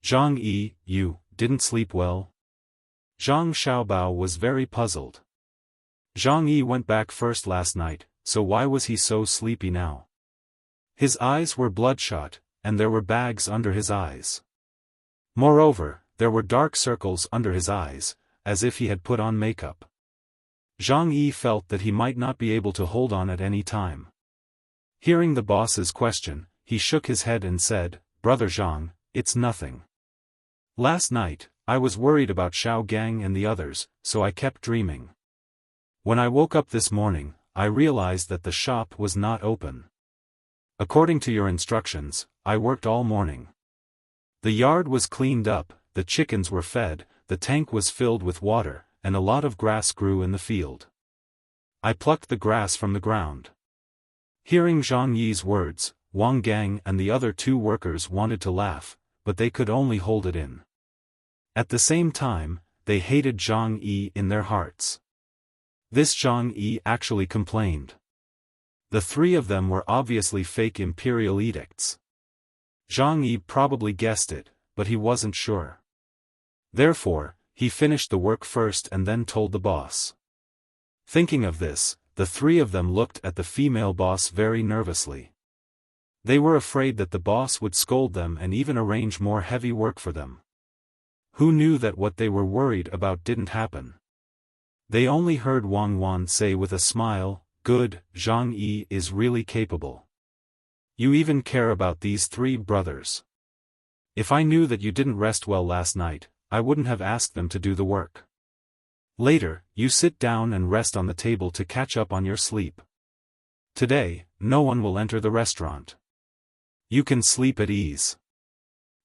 "Zhang Yi, you didn't sleep well?" Zhang Xiaobao was very puzzled. Zhang Yi went back first last night, so why was he so sleepy now? His eyes were bloodshot, and there were bags under his eyes. Moreover, there were dark circles under his eyes, as if he had put on makeup. Zhang Yi felt that he might not be able to hold on at any time. Hearing the boss's question, he shook his head and said, "Brother Zhang, it's nothing. Last night, I was worried about Xiao Gang and the others, so I kept dreaming. When I woke up this morning, I realized that the shop was not open. According to your instructions, I worked all morning. The yard was cleaned up, the chickens were fed, the tank was filled with water, and a lot of grass grew in the field. I plucked the grass from the ground." Hearing Zhang Yi's words, Wang Gang and the other two workers wanted to laugh, but they could only hold it in. At the same time, they hated Zhang Yi in their hearts. This Zhang Yi actually complained. The three of them were obviously fake imperial edicts. Zhang Yi probably guessed it, but he wasn't sure. Therefore, he finished the work first and then told the boss. Thinking of this, the three of them looked at the female boss very nervously. They were afraid that the boss would scold them and even arrange more heavy work for them. Who knew that what they were worried about didn't happen? They only heard Wang Wan say with a smile, "Good, Zhang Yi is really capable. You even care about these three brothers. If I knew that you didn't rest well last night, I wouldn't have asked them to do the work. Later, you sit down and rest on the table to catch up on your sleep. Today, no one will enter the restaurant. You can sleep at ease.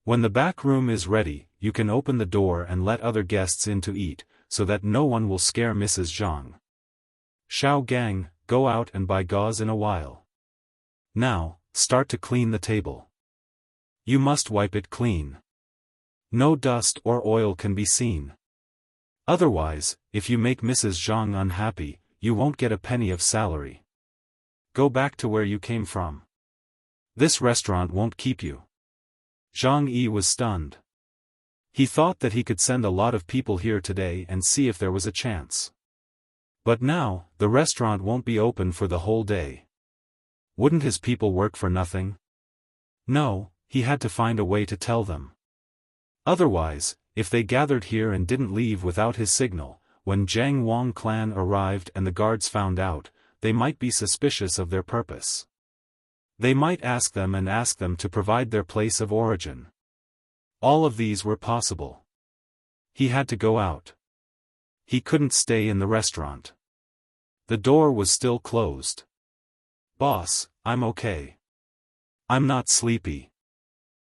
When the back room is ready, you can open the door and let other guests in to eat, so that no one will scare Mrs. Zhang. Xiao Gang, go out and buy gauze in a while. Now, start to clean the table. You must wipe it clean. No dust or oil can be seen. Otherwise, if you make Mrs. Zhang unhappy, you won't get a penny of salary. Go back to where you came from. This restaurant won't keep you." Zhang Yi was stunned. He thought that he could send a lot of people here today and see if there was a chance. But now, the restaurant won't be open for the whole day. Wouldn't his people work for nothing? No, he had to find a way to tell them. Otherwise, if they gathered here and didn't leave without his signal, when Jiang Wang clan arrived and the guards found out, they might be suspicious of their purpose. They might ask them to provide their place of origin. All of these were possible. He had to go out. He couldn't stay in the restaurant. The door was still closed. "Boss, I'm okay. I'm not sleepy.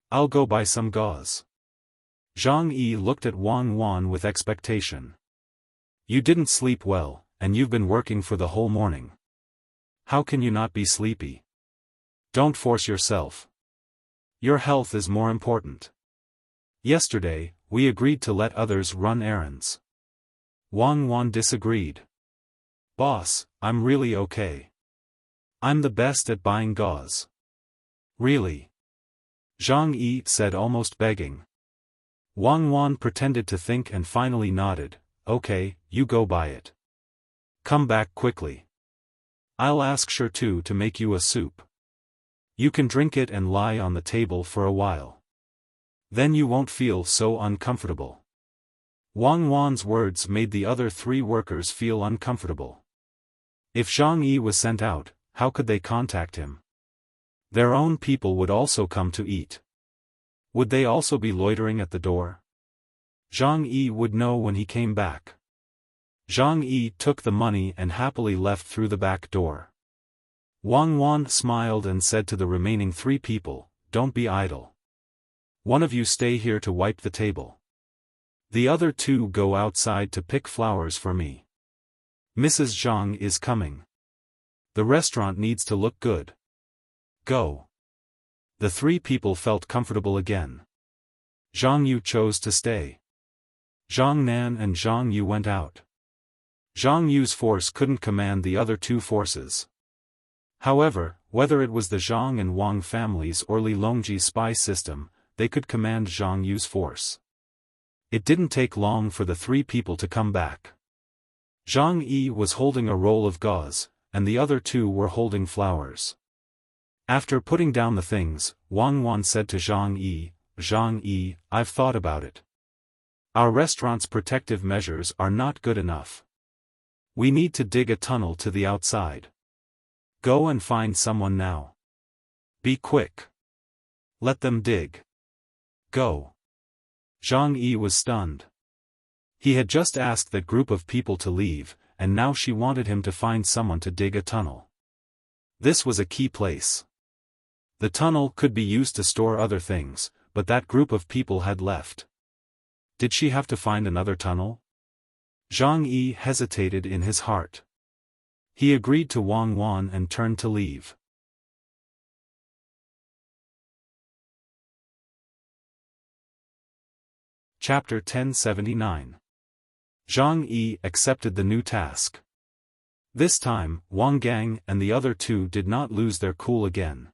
I'll go buy some gauze." Zhang Yi looked at Wang Wan with expectation. "You didn't sleep well, and you've been working for the whole morning. How can you not be sleepy? Don't force yourself. Your health is more important. Yesterday, we agreed to let others run errands." Wang Wan disagreed. "Boss, I'm really okay. I'm the best at buying gauze." "Really?" Zhang Yi said, almost begging. Wang Wan pretended to think and finally nodded. "Okay, you go buy it. Come back quickly. I'll ask Shirtu to make you a soup. You can drink it and lie on the table for a while. Then you won't feel so uncomfortable." Wang Wan's words made the other three workers feel uncomfortable. If Zhang Yi was sent out, how could they contact him? Their own people would also come to eat. Would they also be loitering at the door? Zhang Yi would know when he came back. Zhang Yi took the money and happily left through the back door. Wang Wan smiled and said to the remaining three people, "Don't be idle. One of you stay here to wipe the table. The other two go outside to pick flowers for me. Mrs. Zhang is coming. The restaurant needs to look good. Go." The three people felt comfortable again. Zhang Yu chose to stay. Zhang Nan and Zhang Yu went out. Zhang Yu's force couldn't command the other two forces. However, whether it was the Zhang and Wang families or Li Longji's spy system, they could command Zhang Yu's force. It didn't take long for the three people to come back. Zhang Yi was holding a roll of gauze, and the other two were holding flowers. After putting down the things, Wang Wan said to Zhang Yi, "I've thought about it. Our restaurant's protective measures are not good enough. We need to dig a tunnel to the outside. Go and find someone now. Be quick. Let them dig. Go. Zhang Yi was stunned. He had just asked that group of people to leave, and now she wanted him to find someone to dig a tunnel. This was a key place. The tunnel could be used to store other things, but that group of people had left. Did she have to find another tunnel? Zhang Yi hesitated in his heart. He agreed to Wang Wan and turned to leave. Chapter 1079. Zhang Yi accepted the new task. This time, Wang Gang and the other two did not lose their cool again.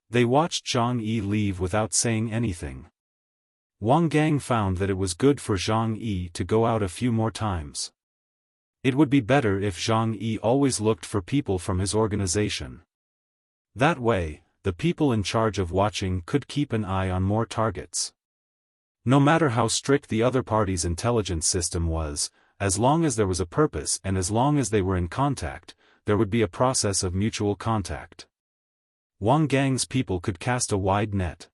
They watched Zhang Yi leave without saying anything. Wang Gang found that it was good for Zhang Yi to go out a few more times. It would be better if Zhang Yi always looked for people from his organization. That way, the people in charge of watching could keep an eye on more targets. No matter how strict the other party's intelligence system was, as long as there was a purpose and as long as they were in contact, there would be a process of mutual contact. Wang Gang's people could cast a wide net.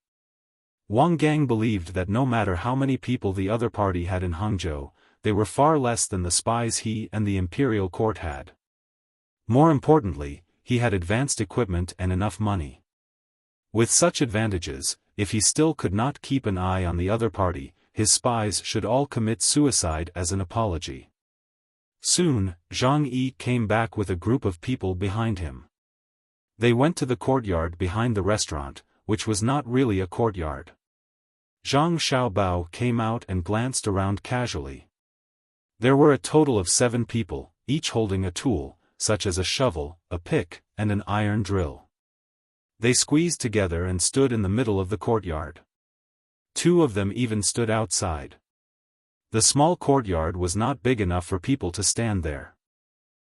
Wang Gang believed that no matter how many people the other party had in Hangzhou, they were far less than the spies he and the imperial court had. More importantly, he had advanced equipment and enough money. With such advantages, if he still could not keep an eye on the other party, his spies should all commit suicide as an apology. Soon, Zhang Yi came back with a group of people behind him. They went to the courtyard behind the restaurant, which was not really a courtyard. Zhang Xiaobao came out and glanced around casually. There were a total of 7 people, each holding a tool, such as a shovel, a pick, and an iron drill. They squeezed together and stood in the middle of the courtyard. 2 of them even stood outside. The small courtyard was not big enough for people to stand there.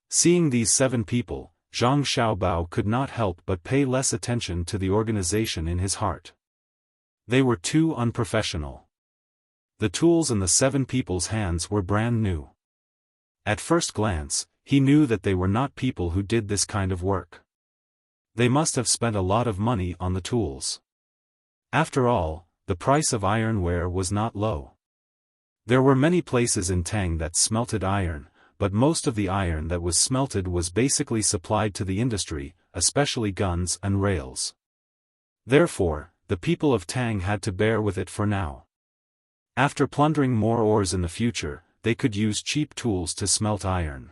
Seeing these 7 people, Zhang Xiaobao could not help but pay less attention to the organization in his heart. They were too unprofessional. The tools in the 7 people's hands were brand new. At first glance, he knew that they were not people who did this kind of work. They must have spent a lot of money on the tools. After all, the price of ironware was not low. There were many places in Tang that smelted iron, but most of the iron that was smelted was basically supplied to the industry, especially guns and rails. Therefore, the people of Tang had to bear with it for now. After plundering more ores in the future, they could use cheap tools to smelt iron.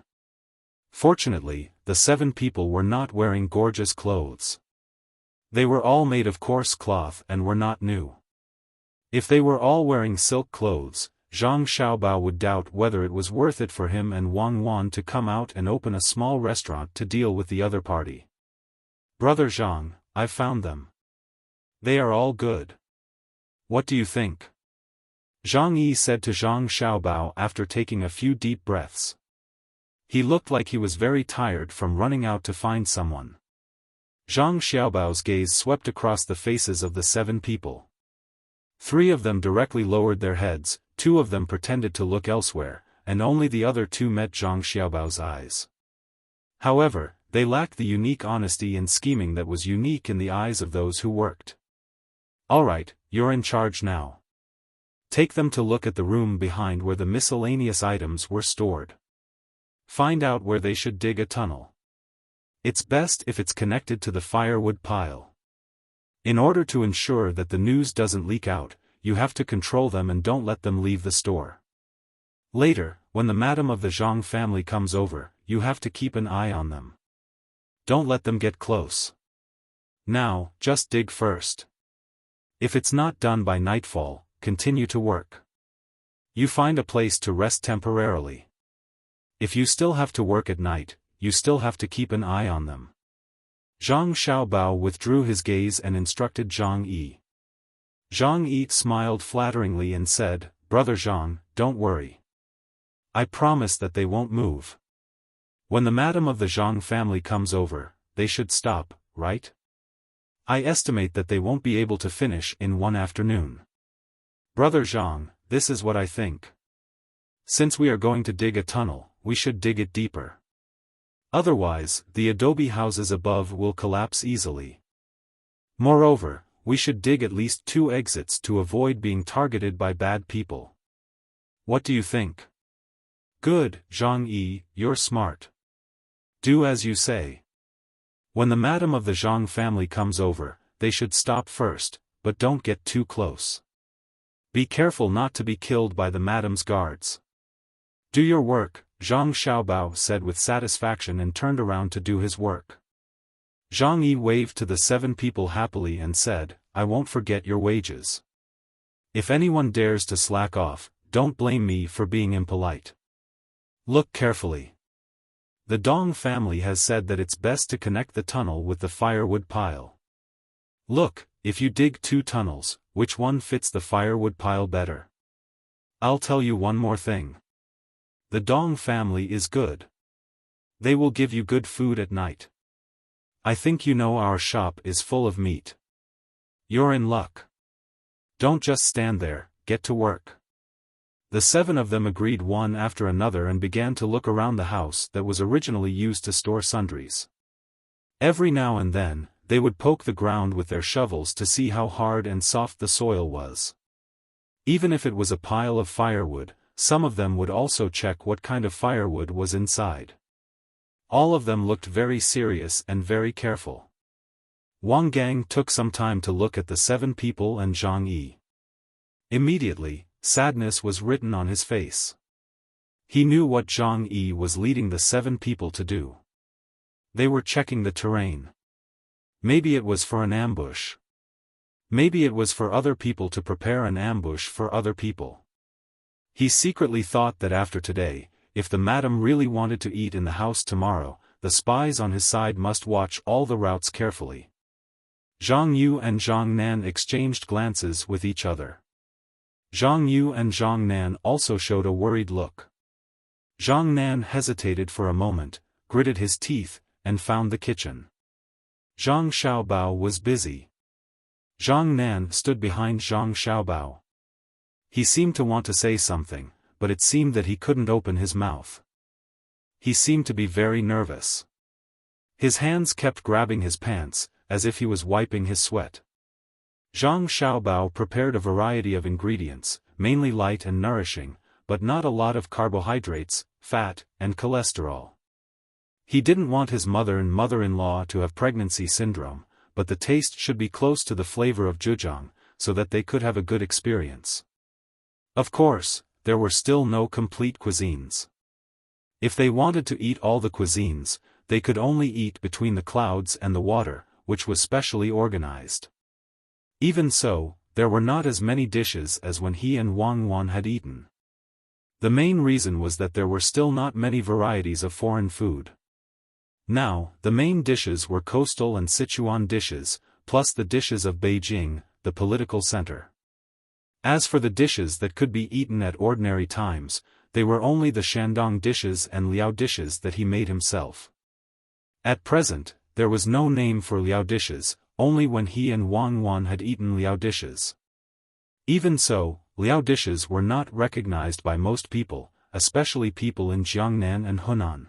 Fortunately, the 7 people were not wearing gorgeous clothes. They were all made of coarse cloth and were not new. If they were all wearing silk clothes, Zhang Xiaobao would doubt whether it was worth it for him and Wang Wan to come out and open a small restaurant to deal with the other party. Brother Zhang, I've found them. They are all good. What do you think? Zhang Yi said to Zhang Xiaobao after taking a few deep breaths. He looked like he was very tired from running out to find someone. Zhang Xiaobao's gaze swept across the faces of the 7 people. 3 of them directly lowered their heads, 2 of them pretended to look elsewhere, and only the other 2 met Zhang Xiaobao's eyes. However, they lacked the unique honesty and scheming that was unique in the eyes of those who worked. Alright, you're in charge now. Take them to look at the room behind where the miscellaneous items were stored. Find out where they should dig a tunnel. It's best if it's connected to the firewood pile. In order to ensure that the news doesn't leak out, you have to control them and don't let them leave the store. Later, when the madam of the Zhang family comes over, you have to keep an eye on them. Don't let them get close. Now, just dig first. If it's not done by nightfall, continue to work. You find a place to rest temporarily. If you still have to work at night, you still have to keep an eye on them. Zhang Xiaobao withdrew his gaze and instructed Zhang Yi. Zhang Yi smiled flatteringly and said, Brother Zhang, don't worry. I promise that they won't move. When the madam of the Zhang family comes over, they should stop, right? I estimate that they won't be able to finish in one afternoon. Brother Zhang, this is what I think. Since we are going to dig a tunnel, we should dig it deeper. Otherwise, the adobe houses above will collapse easily. Moreover, we should dig at least 2 exits to avoid being targeted by bad people. What do you think? Good, Zhang Yi, you're smart. Do as you say. When the madam of the Zhang family comes over, they should stop first, but don't get too close. Be careful not to be killed by the madam's guards. Do your work, Zhang Xiaobao said with satisfaction and turned around to do his work. Zhang Yi waved to the 7 people happily and said, I won't forget your wages. If anyone dares to slack off, don't blame me for being impolite. Look carefully. The Dong family has said that it's best to connect the tunnel with the firewood pile. Look, if you dig 2 tunnels, which one fits the firewood pile better? I'll tell you one more thing. The Dong family is good. They will give you good food at night. I think you know our shop is full of meat. You're in luck. Don't just stand there, get to work. The 7 of them agreed one after another and began to look around the house that was originally used to store sundries. Every now and then, they would poke the ground with their shovels to see how hard and soft the soil was. Even if it was a pile of firewood, some of them would also check what kind of firewood was inside. All of them looked very serious and very careful. Wang Gang took some time to look at the 7 people and Zhang Yi. Immediately, sadness was written on his face. He knew what Zhang Yi was leading the 7 people to do. They were checking the terrain. Maybe it was for an ambush. Maybe it was for other people to prepare an ambush for other people. He secretly thought that after today, if the madam really wanted to eat in the house tomorrow, the spies on his side must watch all the routes carefully. Zhang Yu and Zhang Nan exchanged glances with each other. Zhang Yu and Zhang Nan also showed a worried look. Zhang Nan hesitated for a moment, gritted his teeth, and found the kitchen. Zhang Xiaobao was busy. Zhang Nan stood behind Zhang Xiaobao. He seemed to want to say something, but it seemed that he couldn't open his mouth. He seemed to be very nervous. His hands kept grabbing his pants, as if he was wiping his sweat. Zhang Xiaobao prepared a variety of ingredients, mainly light and nourishing, but not a lot of carbohydrates, fat, and cholesterol. He didn't want his mother and mother-in-law to have pregnancy syndrome, but the taste should be close to the flavor of zhejiang, so that they could have a good experience. Of course, there were still no complete cuisines. If they wanted to eat all the cuisines, they could only eat between the clouds and the water, which was specially organized. Even so, there were not as many dishes as when he and Wang Wan had eaten. The main reason was that there were still not many varieties of foreign food. Now, the main dishes were coastal and Sichuan dishes, plus the dishes of Beijing, the political center. As for the dishes that could be eaten at ordinary times, they were only the Shandong dishes and Liao dishes that he made himself. At present, there was no name for Liao dishes, only when he and Wang Wan had eaten Liao dishes. Even so, Liao dishes were not recognized by most people, especially people in Jiangnan and Hunan.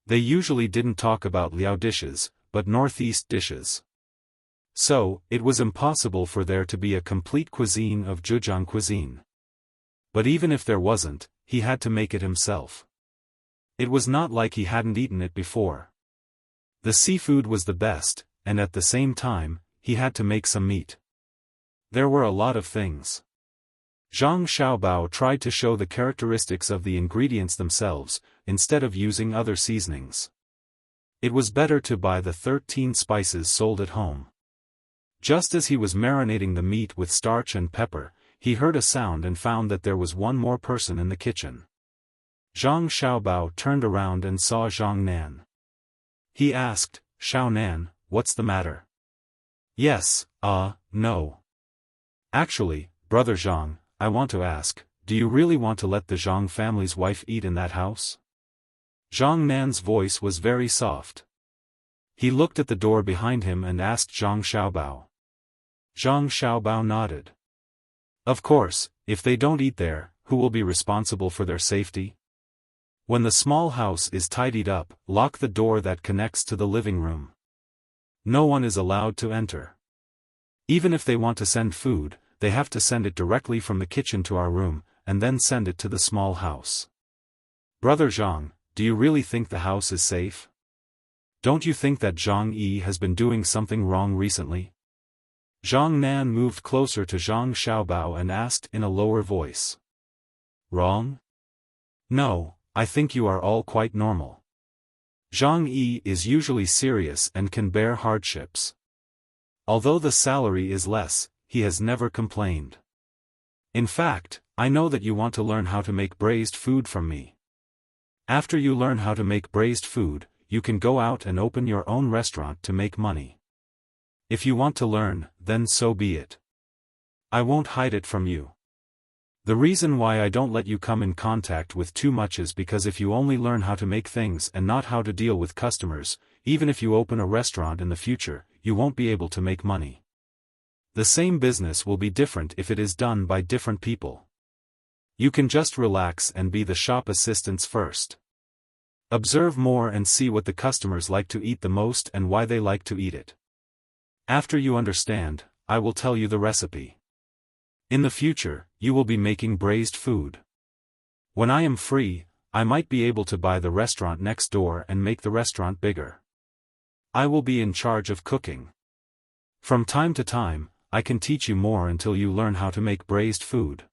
They usually didn't talk about Liao dishes, but northeast dishes. So, it was impossible for there to be a complete cuisine of zhejiang cuisine. But even if there wasn't, he had to make it himself. It was not like he hadn't eaten it before. The seafood was the best, and at the same time, he had to make some meat. There were a lot of things. Zhang Xiaobao tried to show the characteristics of the ingredients themselves, instead of using other seasonings. It was better to buy the 13 spices sold at home. Just as he was marinating the meat with starch and pepper, he heard a sound and found that there was one more person in the kitchen. Zhang Xiaobao turned around and saw Zhang Nan. He asked, "Xiao Nan, what's the matter?" "Yes, no. Actually, brother Zhang, I want to ask, do you really want to let the Zhang family's wife eat in that house?" Zhang Nan's voice was very soft. He looked at the door behind him and asked Zhang Xiaobao. Zhang Xiaobao nodded. "Of course, if they don't eat there, who will be responsible for their safety?" When the small house is tidied up, lock the door that connects to the living room. No one is allowed to enter. Even if they want to send food, they have to send it directly from the kitchen to our room, and then send it to the small house. Brother Zhang, do you really think the house is safe? Don't you think that Zhang Yi has been doing something wrong recently? Zhang Nan moved closer to Zhang Xiaobao and asked in a lower voice. Wrong? No, I think you are all quite normal. Zhang Yi is usually serious and can bear hardships. Although the salary is less, he has never complained. In fact, I know that you want to learn how to make braised food from me. After you learn how to make braised food, you can go out and open your own restaurant to make money. If you want to learn, then so be it. I won't hide it from you. The reason why I don't let you come in contact with too much is because if you only learn how to make things and not how to deal with customers, even if you open a restaurant in the future, you won't be able to make money. The same business will be different if it is done by different people. You can just relax and be the shop assistants first. Observe more and see what the customers like to eat the most and why they like to eat it. After you understand, I will tell you the recipe. In the future, you will be making braised food. When I am free, I might be able to buy the restaurant next door and make the restaurant bigger. I will be in charge of cooking. From time to time, I can teach you more until you learn how to make braised food.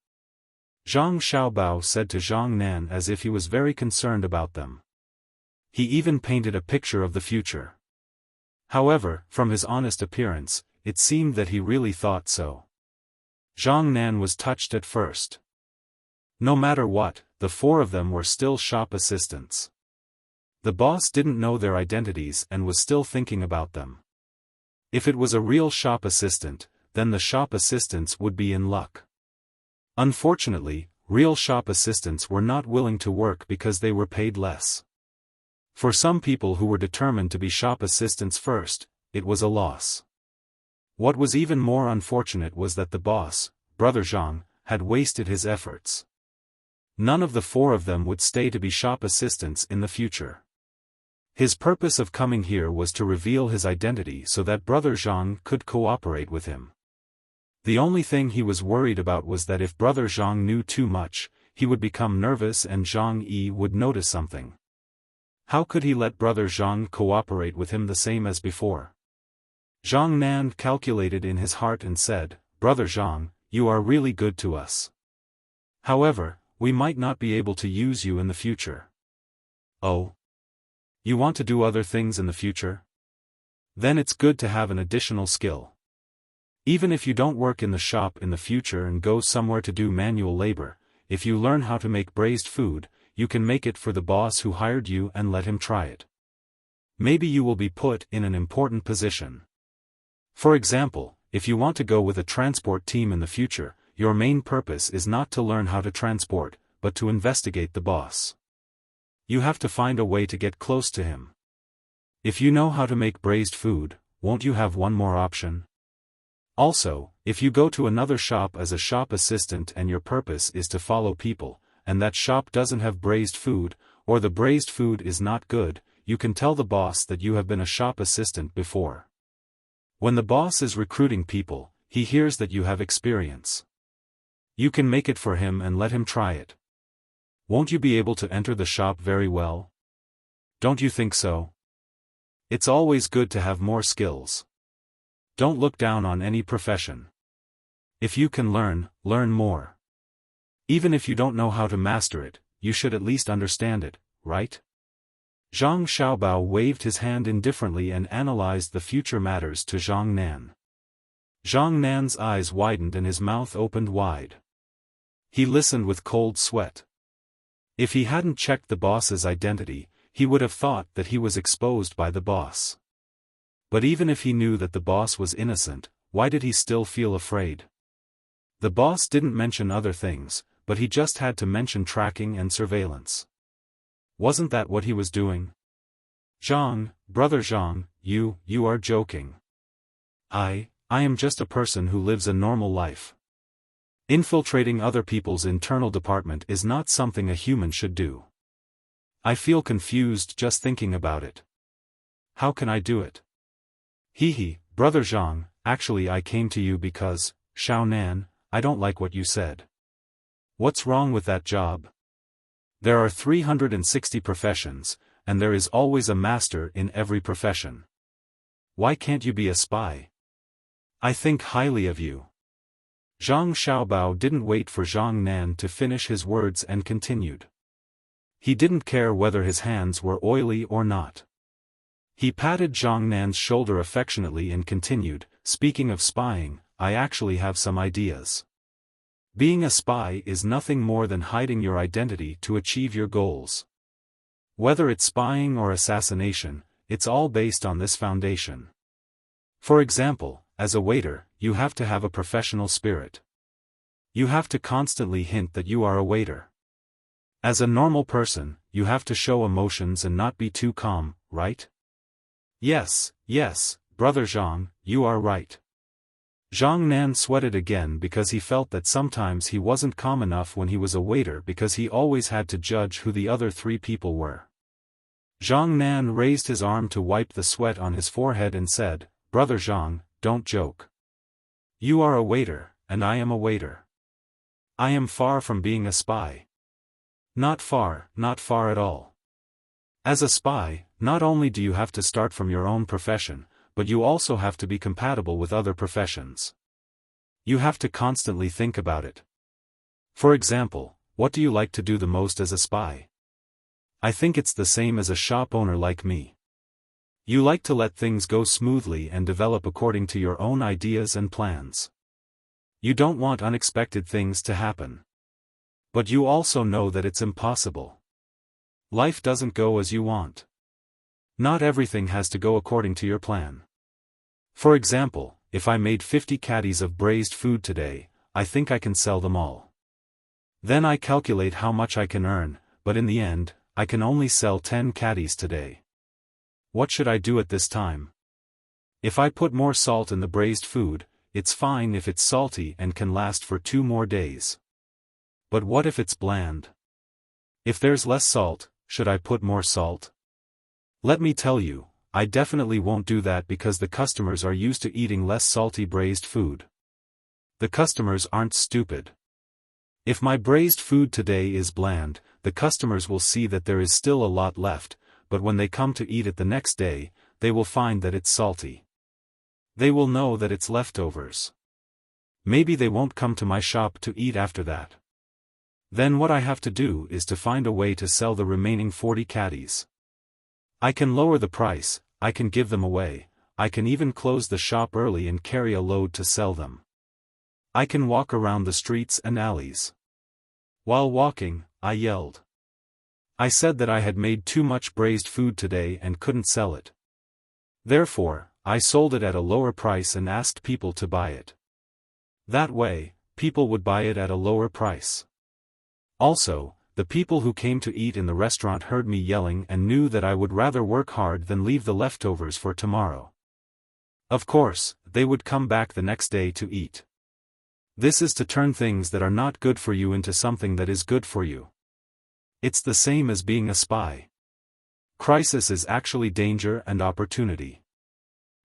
Zhang Xiaobao said to Zhang Nan as if he was very concerned about them. He even painted a picture of the future. However, from his honest appearance, it seemed that he really thought so. Zhang Nan was touched at first. No matter what, the four of them were still shop assistants. The boss didn't know their identities and was still thinking about them. If it was a real shop assistant, then the shop assistants would be in luck. Unfortunately, real shop assistants were not willing to work because they were paid less. For some people who were determined to be shop assistants first, it was a loss. What was even more unfortunate was that the boss, Brother Zhang, had wasted his efforts. None of the four of them would stay to be shop assistants in the future. His purpose of coming here was to reveal his identity so that Brother Zhang could cooperate with him. The only thing he was worried about was that if Brother Zhang knew too much, he would become nervous and Zhang Yi would notice something. How could he let Brother Zhang cooperate with him the same as before? Zhang Nan calculated in his heart and said, Brother Zhang, you are really good to us. However, we might not be able to use you in the future. Oh? You want to do other things in the future? Then it's good to have an additional skill. Even if you don't work in the shop in the future and go somewhere to do manual labor, if you learn how to make braised food, you can make it for the boss who hired you and let him try it. Maybe you will be put in an important position. For example, if you want to go with a transport team in the future, your main purpose is not to learn how to transport, but to investigate the boss. You have to find a way to get close to him. If you know how to make braised food, won't you have one more option? Also, if you go to another shop as a shop assistant and your purpose is to follow people, and that shop doesn't have braised food, or the braised food is not good, you can tell the boss that you have been a shop assistant before. When the boss is recruiting people, he hears that you have experience. You can make it for him and let him try it. Won't you be able to enter the shop very well? Don't you think so? It's always good to have more skills. Don't look down on any profession. If you can learn more. Even if you don't know how to master it, you should at least understand it, right? Zhang Xiaobao waved his hand indifferently and analyzed the future matters to Zhang Nan. Zhang Nan's eyes widened and his mouth opened wide. He listened with cold sweat. If he hadn't checked the boss's identity, he would have thought that he was exposed by the boss. But even if he knew that the boss was innocent, why did he still feel afraid? The boss didn't mention other things, but he just had to mention tracking and surveillance. Wasn't that what he was doing? Zhang, Brother Zhang, you are joking. I am just a person who lives a normal life. Infiltrating other people's internal department is not something a human should do. I feel confused just thinking about it. How can I do it? Hee, Brother Zhang, actually I came to you because, Xiaonan, I don't like what you said. What's wrong with that job? There are 360 professions, and there is always a master in every profession. Why can't you be a spy? I think highly of you. Zhang Xiaobao didn't wait for Zhang Nan to finish his words and continued. He didn't care whether his hands were oily or not. He patted Zhang Nan's shoulder affectionately and continued, speaking of spying, I actually have some ideas. Being a spy is nothing more than hiding your identity to achieve your goals. Whether it's spying or assassination, it's all based on this foundation. For example, as a waiter, you have to have a professional spirit. You have to constantly hint that you are a waiter. As a normal person, you have to show emotions and not be too calm, right? Yes, Brother Zhang, you are right. Zhang Nan sweated again because he felt that sometimes he wasn't calm enough when he was a waiter because he always had to judge who the other three people were. Zhang Nan raised his arm to wipe the sweat on his forehead and said, Brother Zhang, don't joke. You are a waiter, and I am a waiter. I am far from being a spy. Not far at all. As a spy, not only do you have to start from your own profession, but you also have to be compatible with other professions. You have to constantly think about it. For example, what do you like to do the most as a spy? I think it's the same as a shop owner like me. You like to let things go smoothly and develop according to your own ideas and plans. You don't want unexpected things to happen. But you also know that it's impossible. Life doesn't go as you want. Not everything has to go according to your plan. For example, if I made 50 caddies of braised food today, I think I can sell them all. Then I calculate how much I can earn, but in the end, I can only sell 10 caddies today. What should I do at this time? If I put more salt in the braised food, it's fine if it's salty and can last for 2 more days. But what if it's bland? If there's less salt, should I put more salt? Let me tell you, I definitely won't do that because the customers are used to eating less salty braised food. The customers aren't stupid. If my braised food today is bland, the customers will see that there is still a lot left, but when they come to eat it the next day, they will find that it's salty. They will know that it's leftovers. Maybe they won't come to my shop to eat after that. Then what I have to do is to find a way to sell the remaining 40 caddies. I can lower the price, I can give them away, I can even close the shop early and carry a load to sell them. I can walk around the streets and alleys. While walking, I yelled. I said that I had made too much braised food today and couldn't sell it. Therefore, I sold it at a lower price and asked people to buy it. That way, people would buy it at a lower price. Also, the people who came to eat in the restaurant heard me yelling and knew that I would rather work hard than leave the leftovers for tomorrow. Of course, they would come back the next day to eat. This is to turn things that are not good for you into something that is good for you. It's the same as being a spy. Crisis is actually danger and opportunity.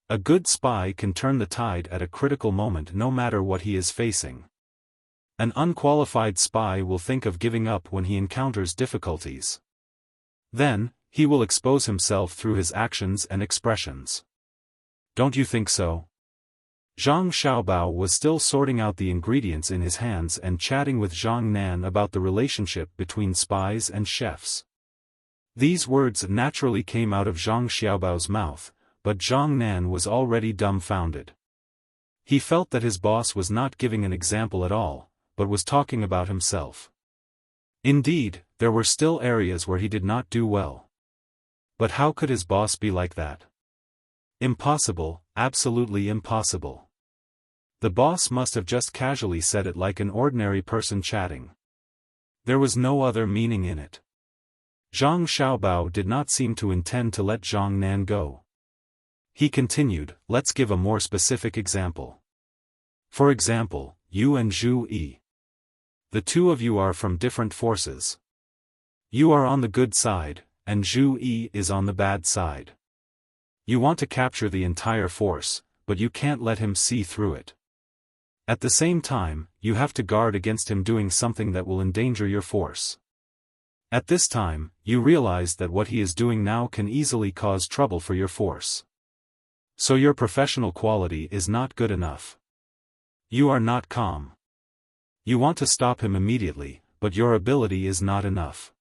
A good spy can turn the tide at a critical moment no matter what he is facing. An unqualified spy will think of giving up when he encounters difficulties. Then, he will expose himself through his actions and expressions. Don't you think so? Zhang Xiaobao was still sorting out the ingredients in his hands and chatting with Zhang Nan about the relationship between spies and chefs. These words naturally came out of Zhang Xiaobao's mouth, but Zhang Nan was already dumbfounded. He felt that his boss was not giving an example at all, but was talking about himself. Indeed, there were still areas where he did not do well. But how could his boss be like that? Impossible, absolutely impossible. The boss must have just casually said it like an ordinary person chatting. There was no other meaning in it. Zhang Xiaobao did not seem to intend to let Zhang Nan go. He continued, let's give a more specific example. For example, you and Zhu Yi. The two of you are from different forces. You are on the good side, and Zhu Yi is on the bad side. You want to capture the entire force, but you can't let him see through it. At the same time, you have to guard against him doing something that will endanger your force. At this time, you realize that what he is doing now can easily cause trouble for your force. So your professional quality is not good enough. You are not calm. You want to stop him immediately, but your ability is not enough.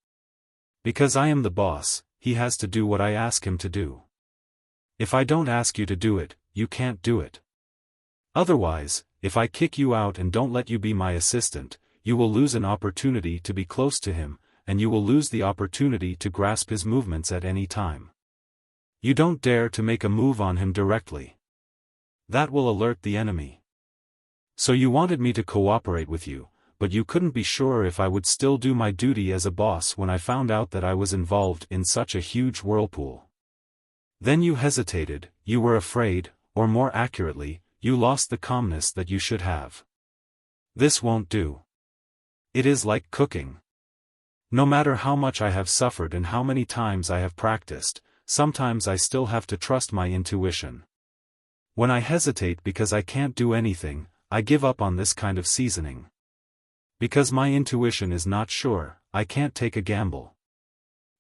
Because I am the boss, he has to do what I ask him to do. If I don't ask you to do it, you can't do it. Otherwise, if I kick you out and don't let you be my assistant, you will lose an opportunity to be close to him, and you will lose the opportunity to grasp his movements at any time. You don't dare to make a move on him directly. That will alert the enemy. So you wanted me to cooperate with you, but you couldn't be sure if I would still do my duty as a boss when I found out that I was involved in such a huge whirlpool. Then you hesitated, you were afraid, or more accurately, you lost the calmness that you should have. This won't do. It is like cooking. No matter how much I have suffered and how many times I have practiced, sometimes I still have to trust my intuition. When I hesitate because I can't do anything, I give up on this kind of seasoning. Because my intuition is not sure, I can't take a gamble.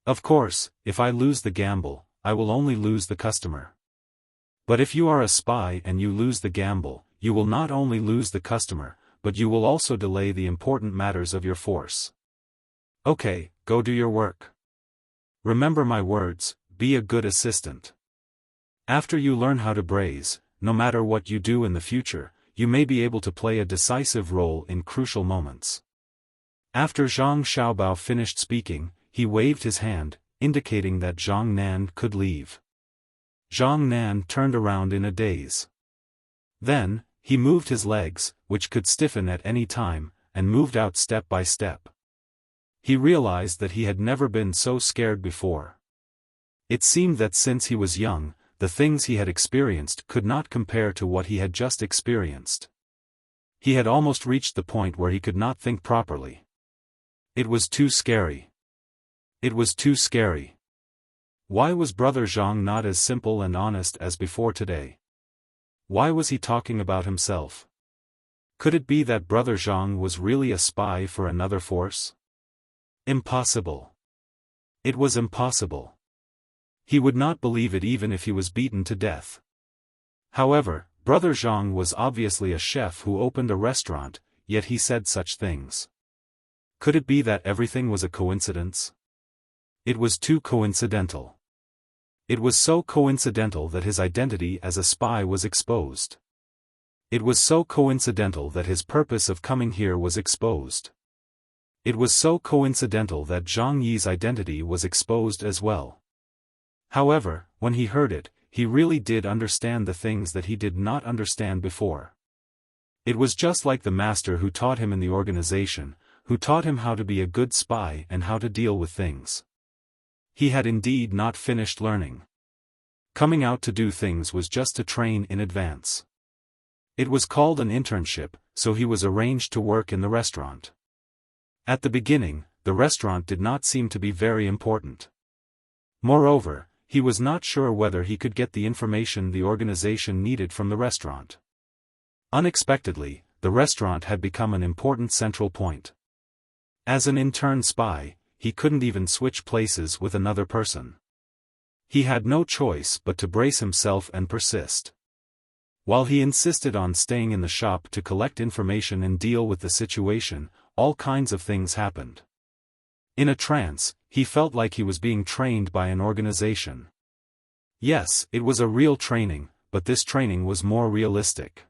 Of course, if I lose the gamble, I will only lose the customer. But if you are a spy and you lose the gamble, you will not only lose the customer, but you will also delay the important matters of your force. Okay, go do your work. Remember my words, be a good assistant. After you learn how to braze, no matter what you do in the future, you may be able to play a decisive role in crucial moments. After Zhang Xiaobao finished speaking, he waved his hand, indicating that Zhang Nan could leave. Zhang Nan turned around in a daze. Then, he moved his legs, which could stiffen at any time, and moved out step by step. He realized that he had never been so scared before. It seemed that since he was young, the things he had experienced could not compare to what he had just experienced. He had almost reached the point where he could not think properly. It was too scary. It was too scary. Why was Brother Zhang not as simple and honest as before today? Why was he talking about himself? Could it be that Brother Zhang was really a spy for another force? Impossible. It was impossible. He would not believe it even if he was beaten to death. However, Brother Zhang was obviously a chef who opened a restaurant, yet he said such things. Could it be that everything was a coincidence? It was too coincidental. It was so coincidental that his identity as a spy was exposed. It was so coincidental that his purpose of coming here was exposed. It was so coincidental that Zhang Yi's identity was exposed as well. However, when he heard it, he really did understand the things that he did not understand before. It was just like the master who taught him in the organization, who taught him how to be a good spy and how to deal with things. He had indeed not finished learning. Coming out to do things was just to train in advance. It was called an internship, so he was arranged to work in the restaurant. At the beginning, the restaurant did not seem to be very important. Moreover, he was not sure whether he could get the information the organization needed from the restaurant. Unexpectedly, the restaurant had become an important central point. As an intern spy, he couldn't even switch places with another person. He had no choice but to brace himself and persist. While he insisted on staying in the shop to collect information and deal with the situation, all kinds of things happened. In a trance, he felt like he was being trained by an organization. Yes, it was a real training, but this training was more realistic.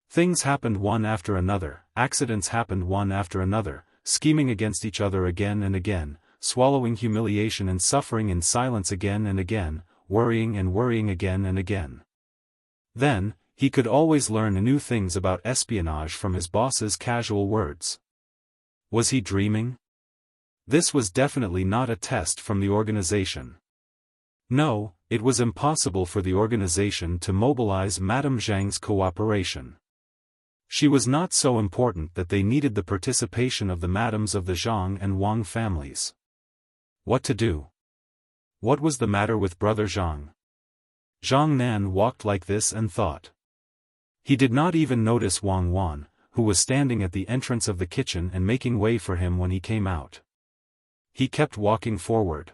Things happened one after another, accidents happened one after another, scheming against each other again and again, swallowing humiliation and suffering in silence again and again, worrying and worrying again and again. Then, he could always learn new things about espionage from his boss's casual words. Was he dreaming? This was definitely not a test from the organization. No, it was impossible for the organization to mobilize Madame Zhang's cooperation. She was not so important that they needed the participation of the madams of the Zhang and Wang families. What to do? What was the matter with brother Zhang? Zhang Nan walked like this and thought. He did not even notice Wang Wan, who was standing at the entrance of the kitchen and making way for him when he came out. He kept walking forward.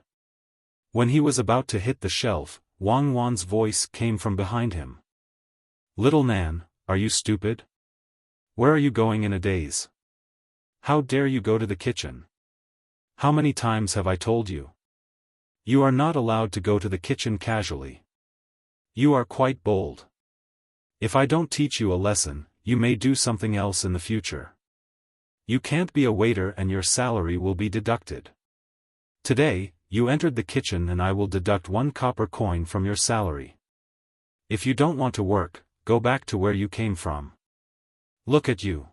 When he was about to hit the shelf, Wang Wan's voice came from behind him. Little Nan, are you stupid? Where are you going in a daze? How dare you go to the kitchen? How many times have I told you? You are not allowed to go to the kitchen casually. You are quite bold. If I don't teach you a lesson, you may do something else in the future. You can't be a waiter and your salary will be deducted. Today, you entered the kitchen and I will deduct 1 copper coin from your salary. If you don't want to work, go back to where you came from. Look at you.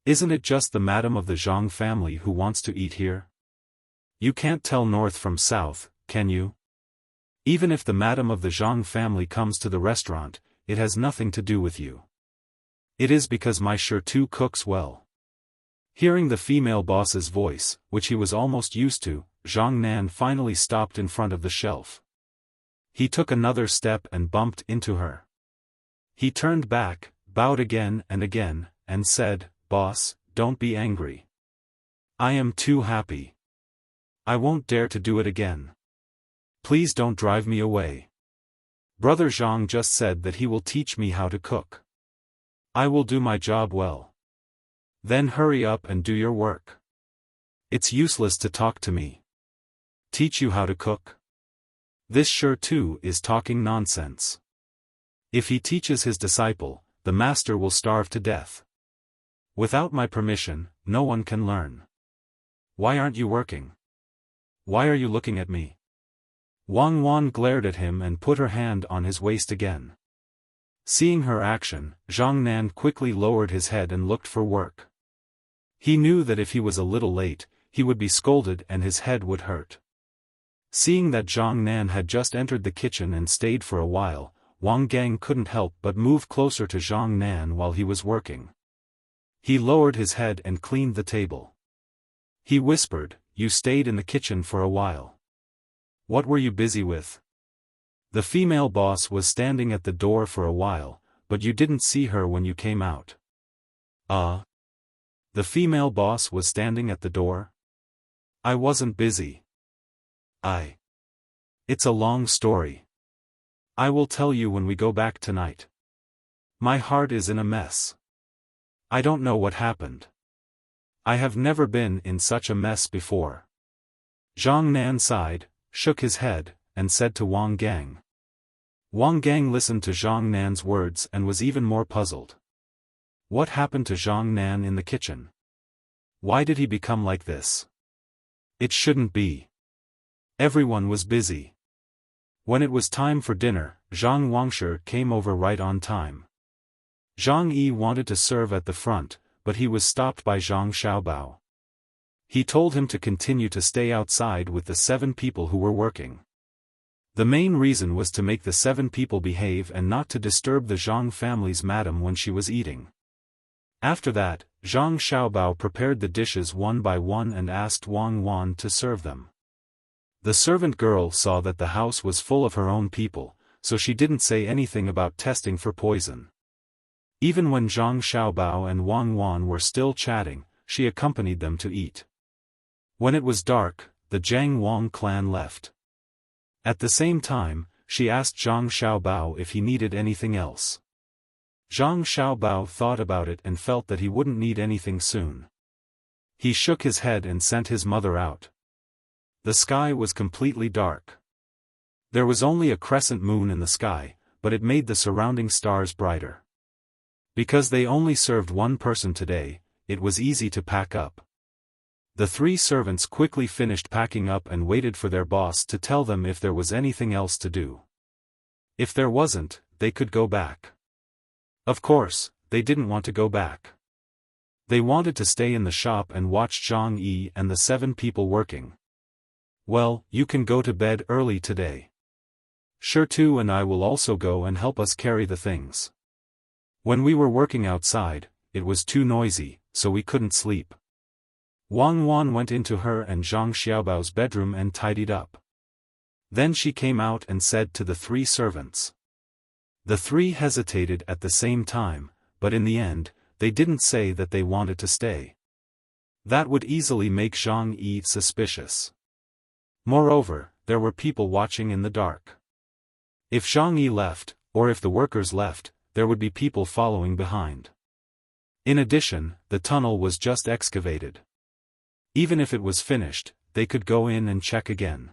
Isn't it just the madam of the Zhang family who wants to eat here? You can't tell north from south, can you? Even if the madam of the Zhang family comes to the restaurant, it has nothing to do with you. It is because my Shirtu cooks well. Hearing the female boss's voice, which he was almost used to, Zhang Nan finally stopped in front of the shelf. He took another step and bumped into her. He turned back, bowed again, and said, "Boss, don't be angry. I am too happy. I won't dare to do it again. Please don't drive me away. Brother Zhang just said that he will teach me how to cook. I will do my job well. Then hurry up and do your work. It's useless to talk to me. Teach you how to cook? This sure too is talking nonsense. If he teaches his disciple, the master will starve to death. Without my permission, no one can learn. Why aren't you working? Why are you looking at me?" Wang Wan glared at him and put her hand on his waist again. Seeing her action, Zhang Nan quickly lowered his head and looked for work. He knew that if he was a little late, he would be scolded and his head would hurt. Seeing that Zhang Nan had just entered the kitchen and stayed for a while, Wang Gang couldn't help but move closer to Zhang Nan while he was working. He lowered his head and cleaned the table. He whispered, "You stayed in the kitchen for a while. What were you busy with?" The female boss was standing at the door for a while, but you didn't see her when you came out. The female boss was standing at the door? I wasn't busy. It's a long story. I will tell you when we go back tonight. My heart is in a mess. I don't know what happened. I have never been in such a mess before. Zhang Nan sighed, shook his head, and said to Wang Gang. Wang Gang listened to Zhang Nan's words and was even more puzzled. What happened to Zhang Nan in the kitchen? Why did he become like this? It shouldn't be. Everyone was busy. When it was time for dinner, Zhang Wangshi came over right on time. Zhang Yi wanted to serve at the front, but he was stopped by Zhang Xiaobao. He told him to continue to stay outside with the 7 people who were working. The main reason was to make the 7 people behave and not to disturb the Zhang family's madam when she was eating. After that, Zhang Xiaobao prepared the dishes one by one and asked Wang Wan to serve them. The servant girl saw that the house was full of her own people, so she didn't say anything about testing for poison. Even when Zhang Xiaobao and Wang Wan were still chatting, she accompanied them to eat. When it was dark, the Jiang Wang clan left. At the same time, she asked Zhang Xiaobao if he needed anything else. Zhang Xiaobao thought about it and felt that he wouldn't need anything soon. He shook his head and sent his mother out. The sky was completely dark. There was only a crescent moon in the sky, but it made the surrounding stars brighter. Because they only served one person today, it was easy to pack up. The 3 servants quickly finished packing up and waited for their boss to tell them if there was anything else to do. If there wasn't, they could go back. Of course, they didn't want to go back. They wanted to stay in the shop and watch Zhang Yi and the 7 people working. Well, you can go to bed early today. Shirtu and I will also go and help us carry the things. When we were working outside, it was too noisy, so we couldn't sleep. Wang Wan went into her and Zhang Xiaobao's bedroom and tidied up. Then she came out and said to the 3 servants. The 3 hesitated at the same time, but in the end, they didn't say that they wanted to stay. That would easily make Zhang Yi suspicious. Moreover, there were people watching in the dark. If Zhang Yi left, or if the workers left, there would be people following behind. In addition, the tunnel was just excavated. Even if it was finished, they could go in and check again.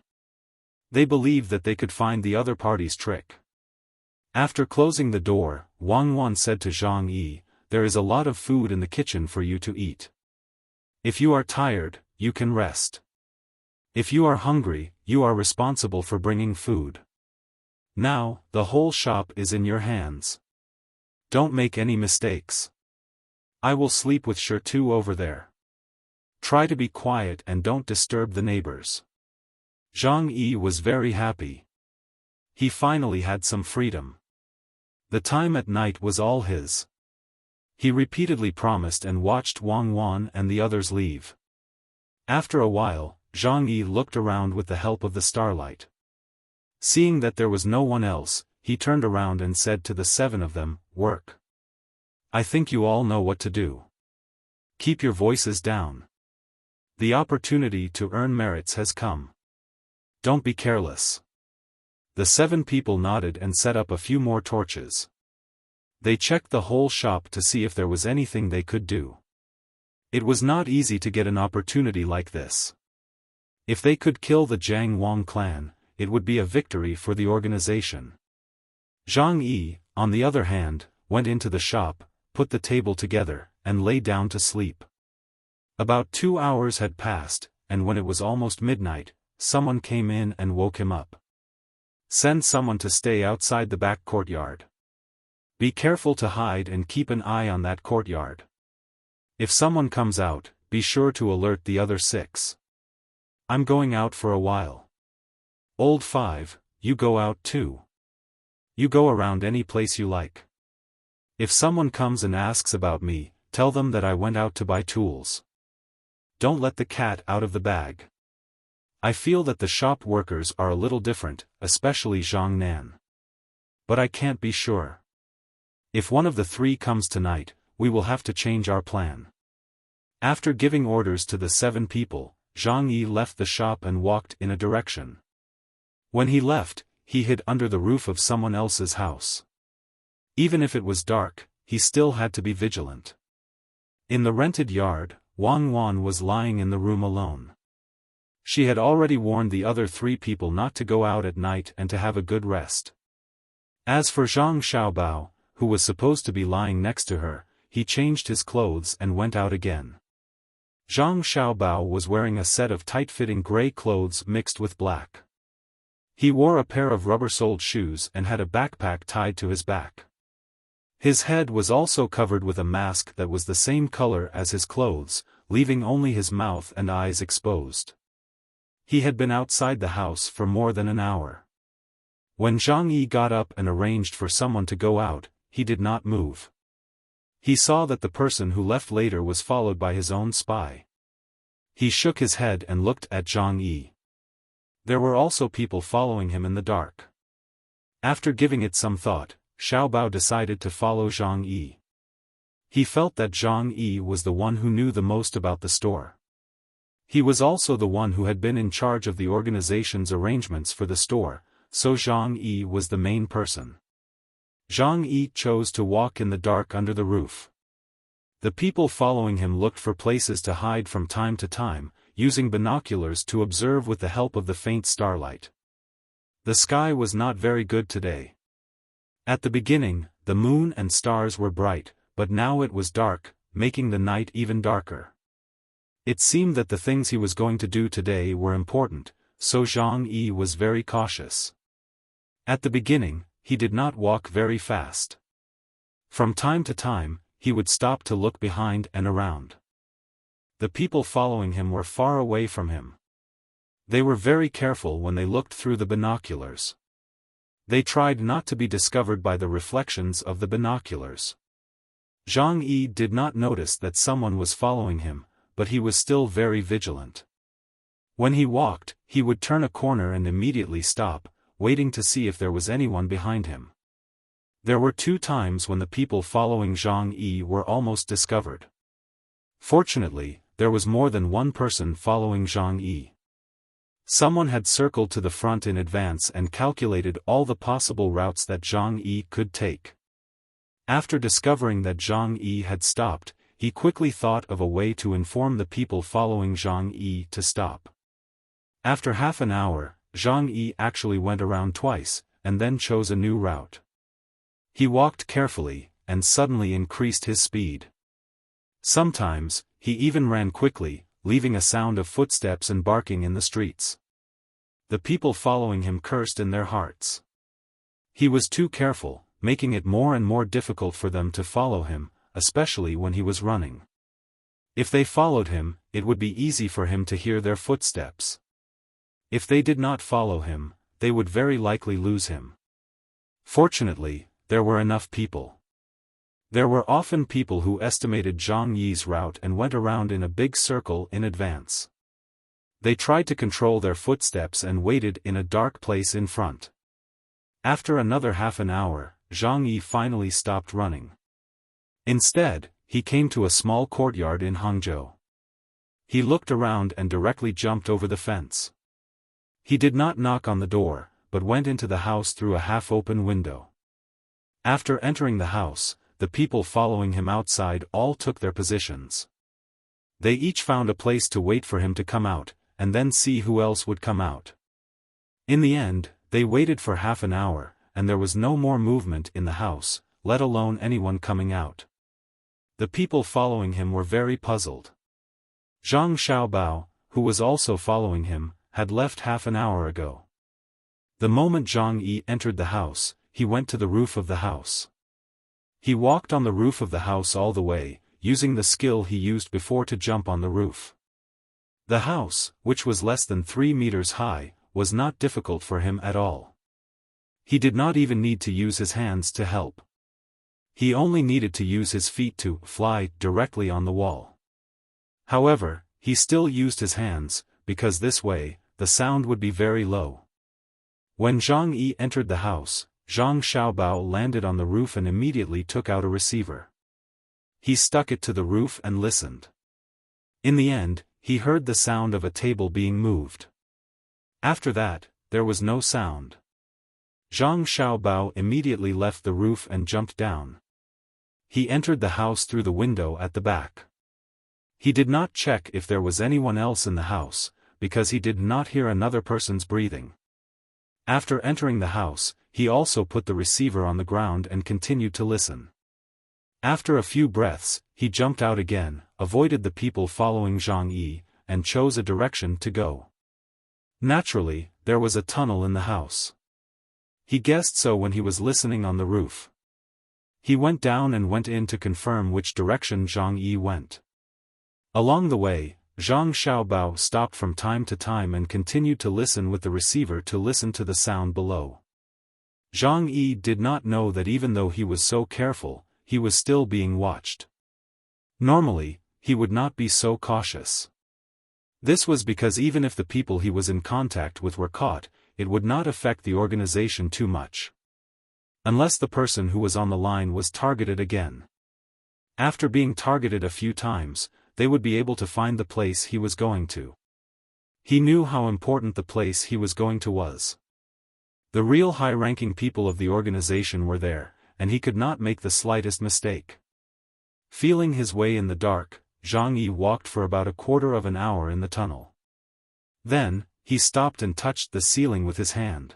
They believed that they could find the other party's trick. After closing the door, Wang Wan said to Zhang Yi, "There is a lot of food in the kitchen for you to eat. If you are tired, you can rest. If you are hungry, you are responsible for bringing food. Now, the whole shop is in your hands. Don't make any mistakes. I will sleep with Shirtu over there. Try to be quiet and don't disturb the neighbors." Zhang Yi was very happy. He finally had some freedom. The time at night was all his. He repeatedly promised and watched Wang Wan and the others leave. After a while, Zhang Yi looked around with the help of the starlight. Seeing that there was no one else, he turned around and said to the 7 of them, "Work. I think you all know what to do. Keep your voices down. The opportunity to earn merits has come. Don't be careless." The 7 people nodded and set up a few more torches. They checked the whole shop to see if there was anything they could do. It was not easy to get an opportunity like this. If they could kill the Jiang Wang clan, it would be a victory for the organization. Zhang Yi, on the other hand, went into the shop, put the table together, and lay down to sleep. About 2 hours had passed, and when it was almost midnight, someone came in and woke him up. "Send someone to stay outside the back courtyard. Be careful to hide and keep an eye on that courtyard. If someone comes out, be sure to alert the other 6. I'm going out for a while. Old 5, you go out too. You go around any place you like. If someone comes and asks about me, tell them that I went out to buy tools. Don't let the cat out of the bag. I feel that the shop workers are a little different, especially Zhang Nan. But I can't be sure. If one of the 3 comes tonight, we will have to change our plan." After giving orders to the 7 people, Zhang Yi left the shop and walked in a direction. When he left, he hid under the roof of someone else's house. Even if it was dark, he still had to be vigilant. In the rented yard, Wang Wan was lying in the room alone. She had already warned the other 3 people not to go out at night and to have a good rest. As for Zhang Xiaobao, who was supposed to be lying next to her, he changed his clothes and went out again. Zhang Xiaobao was wearing a set of tight-fitting gray clothes mixed with black. He wore a pair of rubber-soled shoes and had a backpack tied to his back. His head was also covered with a mask that was the same color as his clothes, leaving only his mouth and eyes exposed. He had been outside the house for more than an hour. When Zhang Yi got up and arranged for someone to go out, he did not move. He saw that the person who left later was followed by his own spy. He shook his head and looked at Zhang Yi. There were also people following him in the dark. After giving it some thought, Xiaobao decided to follow Zhang Yi. He felt that Zhang Yi was the one who knew the most about the store. He was also the one who had been in charge of the organization's arrangements for the store, so Zhang Yi was the main person. Zhang Yi chose to walk in the dark under the roof. The people following him looked for places to hide from time to time, using binoculars to observe with the help of the faint starlight. The sky was not very good today. At the beginning, the moon and stars were bright, but now it was dark, making the night even darker. It seemed that the things he was going to do today were important, so Zhang Yi was very cautious. At the beginning, he did not walk very fast. From time to time, he would stop to look behind and around. The people following him were far away from him. They were very careful when they looked through the binoculars. They tried not to be discovered by the reflections of the binoculars. Zhang Yi did not notice that someone was following him, but he was still very vigilant. When he walked, he would turn a corner and immediately stop, waiting to see if there was anyone behind him. There were 2 times when the people following Zhang Yi were almost discovered. Fortunately, there was more than one person following Zhang Yi. Someone had circled to the front in advance and calculated all the possible routes that Zhang Yi could take. After discovering that Zhang Yi had stopped, he quickly thought of a way to inform the people following Zhang Yi to stop. After half an hour, Zhang Yi actually went around twice, and then chose a new route. He walked carefully, and suddenly increased his speed. Sometimes, he even ran quickly, leaving a sound of footsteps and barking in the streets. The people following him cursed in their hearts. He was too careful, making it more and more difficult for them to follow him, especially when he was running. If they followed him, it would be easy for him to hear their footsteps. If they did not follow him, they would very likely lose him. Fortunately, there were enough people. There were often people who estimated Zhang Yi's route and went around in a big circle in advance. They tried to control their footsteps and waited in a dark place in front. After another half an hour, Zhang Yi finally stopped running. Instead, he came to a small courtyard in Hangzhou. He looked around and directly jumped over the fence. He did not knock on the door, but went into the house through a half-open window. After entering the house, the people following him outside all took their positions. They each found a place to wait for him to come out, and then see who else would come out. In the end, they waited for half an hour, and there was no more movement in the house, let alone anyone coming out. The people following him were very puzzled. Zhang Xiaobao, who was also following him, had left half an hour ago. The moment Zhang Yi entered the house, he went to the roof of the house. He walked on the roof of the house all the way, using the skill he used before to jump on the roof. The house, which was less than 3 meters high, was not difficult for him at all. He did not even need to use his hands to help. He only needed to use his feet to fly directly on the wall. However, he still used his hands, because this way, the sound would be very low. When Zhang Yi entered the house, Zhang Xiaobao landed on the roof and immediately took out a receiver. He stuck it to the roof and listened. In the end, he heard the sound of a table being moved. After that, there was no sound. Zhang Xiaobao immediately left the roof and jumped down. He entered the house through the window at the back. He did not check if there was anyone else in the house, because he did not hear another person's breathing. After entering the house, he also put the receiver on the ground and continued to listen. After a few breaths, he jumped out again, avoided the people following Zhang Yi, and chose a direction to go. Naturally, there was a tunnel in the house. He guessed so when he was listening on the roof. He went down and went in to confirm which direction Zhang Yi went. Along the way, Zhang Xiaobao stopped from time to time and continued to listen with the receiver to listen to the sound below. Zhang Yi did not know that even though he was so careful, he was still being watched. Normally, he would not be so cautious. This was because even if the people he was in contact with were caught, it would not affect the organization too much. Unless the person who was on the line was targeted again. After being targeted a few times, they would be able to find the place he was going to. He knew how important the place he was going to was. The real high-ranking people of the organization were there, and he could not make the slightest mistake. Feeling his way in the dark, Zhang Yi walked for about a quarter of an hour in the tunnel. Then, he stopped and touched the ceiling with his hand.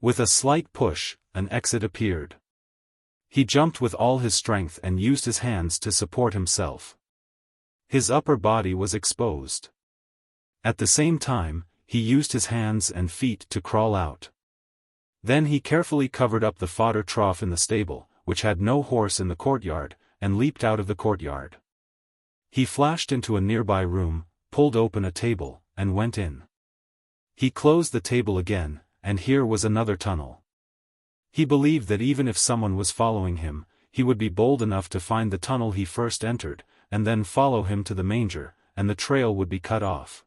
With a slight push, an exit appeared. He jumped with all his strength and used his hands to support himself. His upper body was exposed. At the same time, he used his hands and feet to crawl out. Then he carefully covered up the fodder trough in the stable, which had no horse in the courtyard, and leaped out of the courtyard. He flashed into a nearby room, pulled open a table, and went in. He closed the table again, and here was another tunnel. He believed that even if someone was following him, he would be bold enough to find the tunnel he first entered, and then follow him to the manger, and the trail would be cut off.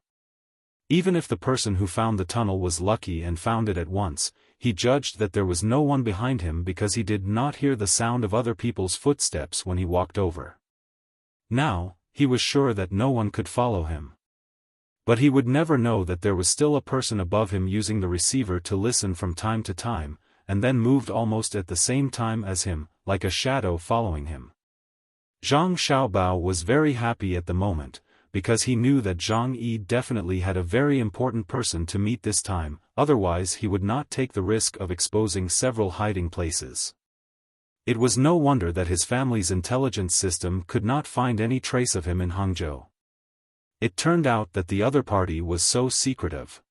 Even if the person who found the tunnel was lucky and found it at once, he judged that there was no one behind him because he did not hear the sound of other people's footsteps when he walked over. Now, he was sure that no one could follow him. But he would never know that there was still a person above him using the receiver to listen from time to time, and then moved almost at the same time as him, like a shadow following him. Zhang Xiaobao was very happy at the moment, because he knew that Zhang Yi definitely had a very important person to meet this time, otherwise he would not take the risk of exposing several hiding places. It was no wonder that his family's intelligence system could not find any trace of him in Hangzhou. It turned out that the other party was so secretive.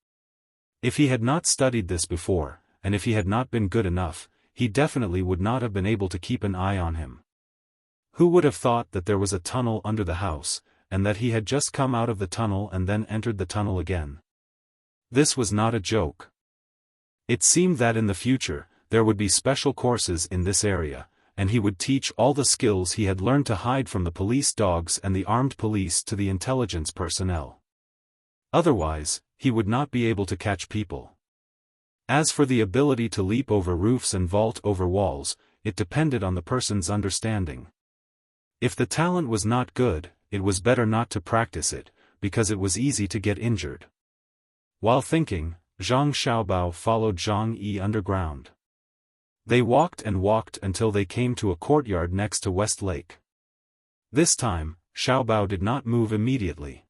If he had not studied this before, and if he had not been good enough, he definitely would not have been able to keep an eye on him. Who would have thought that there was a tunnel under the house, and that he had just come out of the tunnel and then entered the tunnel again? This was not a joke. It seemed that in the future, there would be special courses in this area, and he would teach all the skills he had learned to hide from the police dogs and the armed police to the intelligence personnel. Otherwise, he would not be able to catch people. As for the ability to leap over roofs and vault over walls, it depended on the person's understanding. If the talent was not good, it was better not to practice it, because it was easy to get injured. While thinking, Zhang Xiaobao followed Zhang Yi underground. They walked and walked until they came to a courtyard next to West Lake. This time, Xiaobao did not move immediately.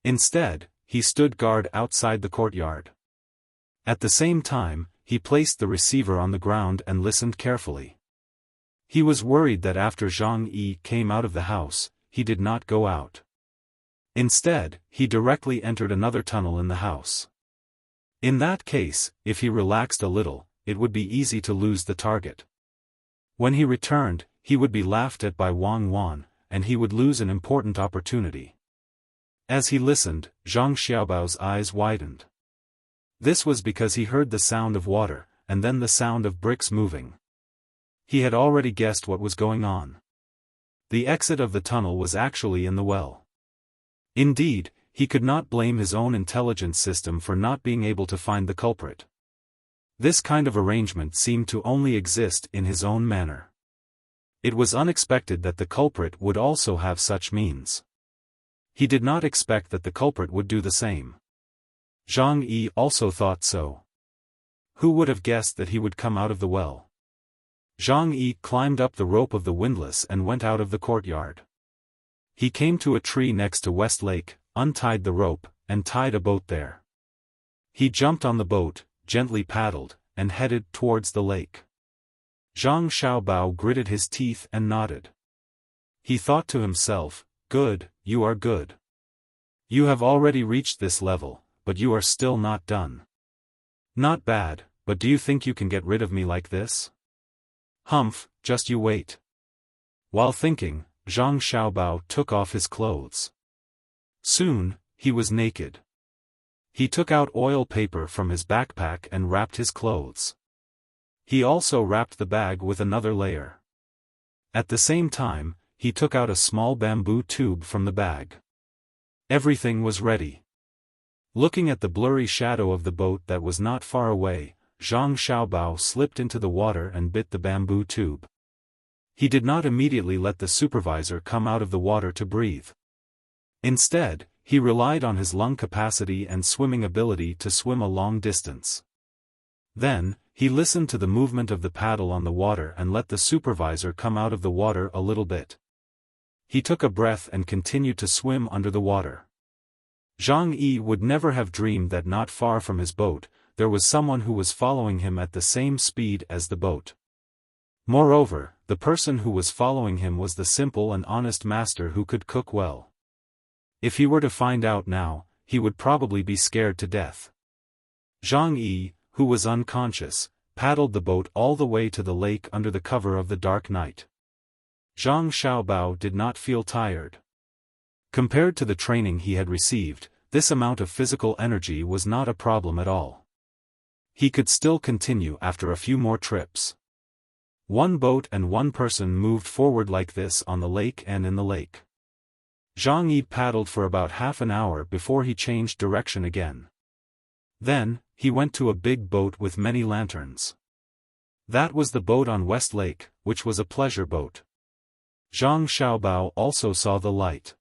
Instead, he stood guard outside the courtyard. At the same time, he placed the receiver on the ground and listened carefully. He was worried that after Zhang Yi came out of the house, he did not go out. Instead, he directly entered another tunnel in the house. In that case, if he relaxed a little, it would be easy to lose the target. When he returned, he would be laughed at by Wang Wan, and he would lose an important opportunity. As he listened, Zhang Xiaobao's eyes widened. This was because he heard the sound of water, and then the sound of bricks moving. He had already guessed what was going on. The exit of the tunnel was actually in the well. Indeed, he could not blame his own intelligence system for not being able to find the culprit. This kind of arrangement seemed to only exist in his own manner. It was unexpected that the culprit would also have such means. He did not expect that the culprit would do the same. Zhang Yi also thought so. Who would have guessed that he would come out of the well? Zhang Yi climbed up the rope of the windlass and went out of the courtyard. He came to a tree next to West Lake, untied the rope, and tied a boat there. He jumped on the boat, gently paddled, and headed towards the lake. Zhang Xiaobao gritted his teeth and nodded. He thought to himself, "Good, you are good. You have already reached this level, but you are still not done. Not bad, but do you think you can get rid of me like this? Humph, just you wait." While thinking, Zhang Xiaobao took off his clothes. Soon, he was naked. He took out oil paper from his backpack and wrapped his clothes. He also wrapped the bag with another layer. At the same time, he took out a small bamboo tube from the bag. Everything was ready. Looking at the blurry shadow of the boat that was not far away, Zhang Xiaobao slipped into the water and bit the bamboo tube. He did not immediately let the supervisor come out of the water to breathe. Instead, he relied on his lung capacity and swimming ability to swim a long distance. Then, he listened to the movement of the paddle on the water and let the supervisor come out of the water a little bit. He took a breath and continued to swim under the water. Zhang Yi would never have dreamed that not far from his boat, there was someone who was following him at the same speed as the boat. Moreover, the person who was following him was the simple and honest master who could cook well. If he were to find out now, he would probably be scared to death. Zhang Yi, who was unconscious, paddled the boat all the way to the lake under the cover of the dark night. Zhang Xiaobao did not feel tired. Compared to the training he had received, this amount of physical energy was not a problem at all. He could still continue after a few more trips. One boat and one person moved forward like this on the lake and in the lake. Zhang Yi paddled for about half an hour before he changed direction again. Then, he went to a big boat with many lanterns. That was the boat on West Lake, which was a pleasure boat. Zhang Xiaobao also saw the light.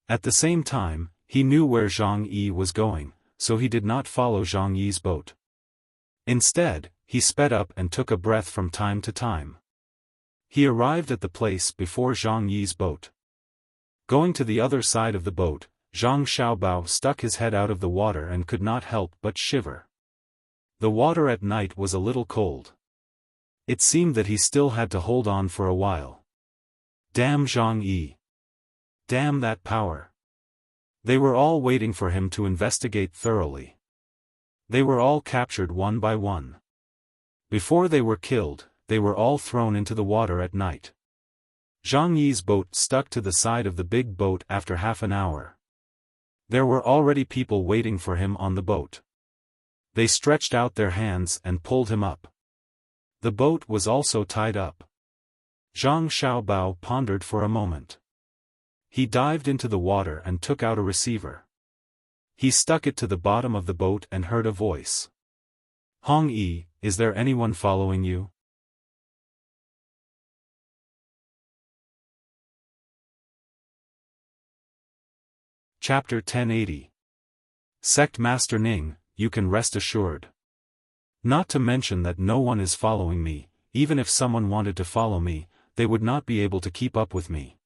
At the same time, he knew where Zhang Yi was going, so he did not follow Zhang Yi's boat. Instead, he sped up and took a breath from time to time. He arrived at the place before Zhang Yi's boat. Going to the other side of the boat, Zhang Xiaobao stuck his head out of the water and could not help but shiver. The water at night was a little cold. It seemed that he still had to hold on for a while. Damn Zhang Yi. Damn that power. They were all waiting for him to investigate thoroughly. They were all captured one by one. Before they were killed, they were all thrown into the water at night. Zhang Yi's boat stuck to the side of the big boat after half an hour. There were already people waiting for him on the boat. They stretched out their hands and pulled him up. The boat was also tied up. Zhang Xiaobao pondered for a moment. He dived into the water and took out a receiver. He stuck it to the bottom of the boat and heard a voice. Hong Yi, is there anyone following you? Chapter 1080. Sect Master Ning, you can rest assured. Not to mention that no one is following me. Even if someone wanted to follow me, they would not be able to keep up with me.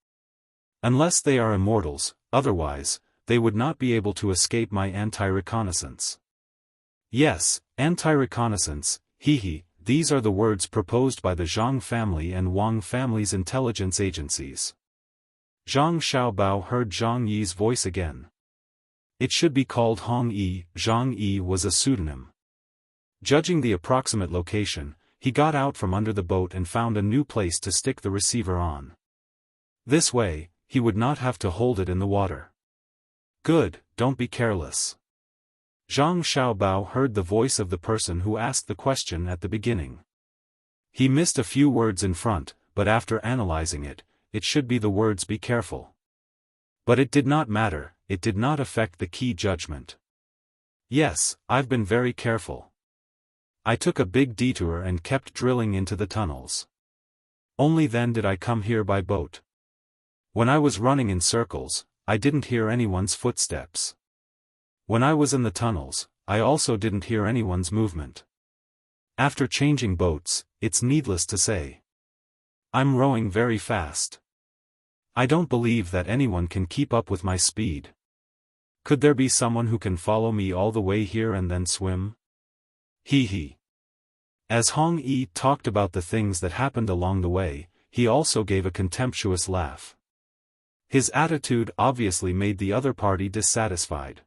Unless they are immortals, otherwise, they would not be able to escape my anti-reconnaissance. Yes, anti-reconnaissance, these are the words proposed by the Zhang family and Wang family's intelligence agencies. Zhang Xiaobao heard Zhang Yi's voice again. It should be called Hong Yi. Zhang Yi was a pseudonym. Judging the approximate location, he got out from under the boat and found a new place to stick the receiver on. This way, he would not have to hold it in the water. Good, don't be careless. Zhang Xiaobao heard the voice of the person who asked the question at the beginning. He missed a few words in front, but after analyzing it, it should be the words be careful. But it did not matter, it did not affect the key judgment. Yes, I've been very careful. I took a big detour and kept drilling into the tunnels. Only then did I come here by boat. When I was running in circles, I didn't hear anyone's footsteps. When I was in the tunnels, I also didn't hear anyone's movement. After changing boats, it's needless to say. I'm rowing very fast. I don't believe that anyone can keep up with my speed. Could there be someone who can follow me all the way here and then swim? As Hong Yi talked about the things that happened along the way, he also gave a contemptuous laugh. His attitude obviously made the other party dissatisfied.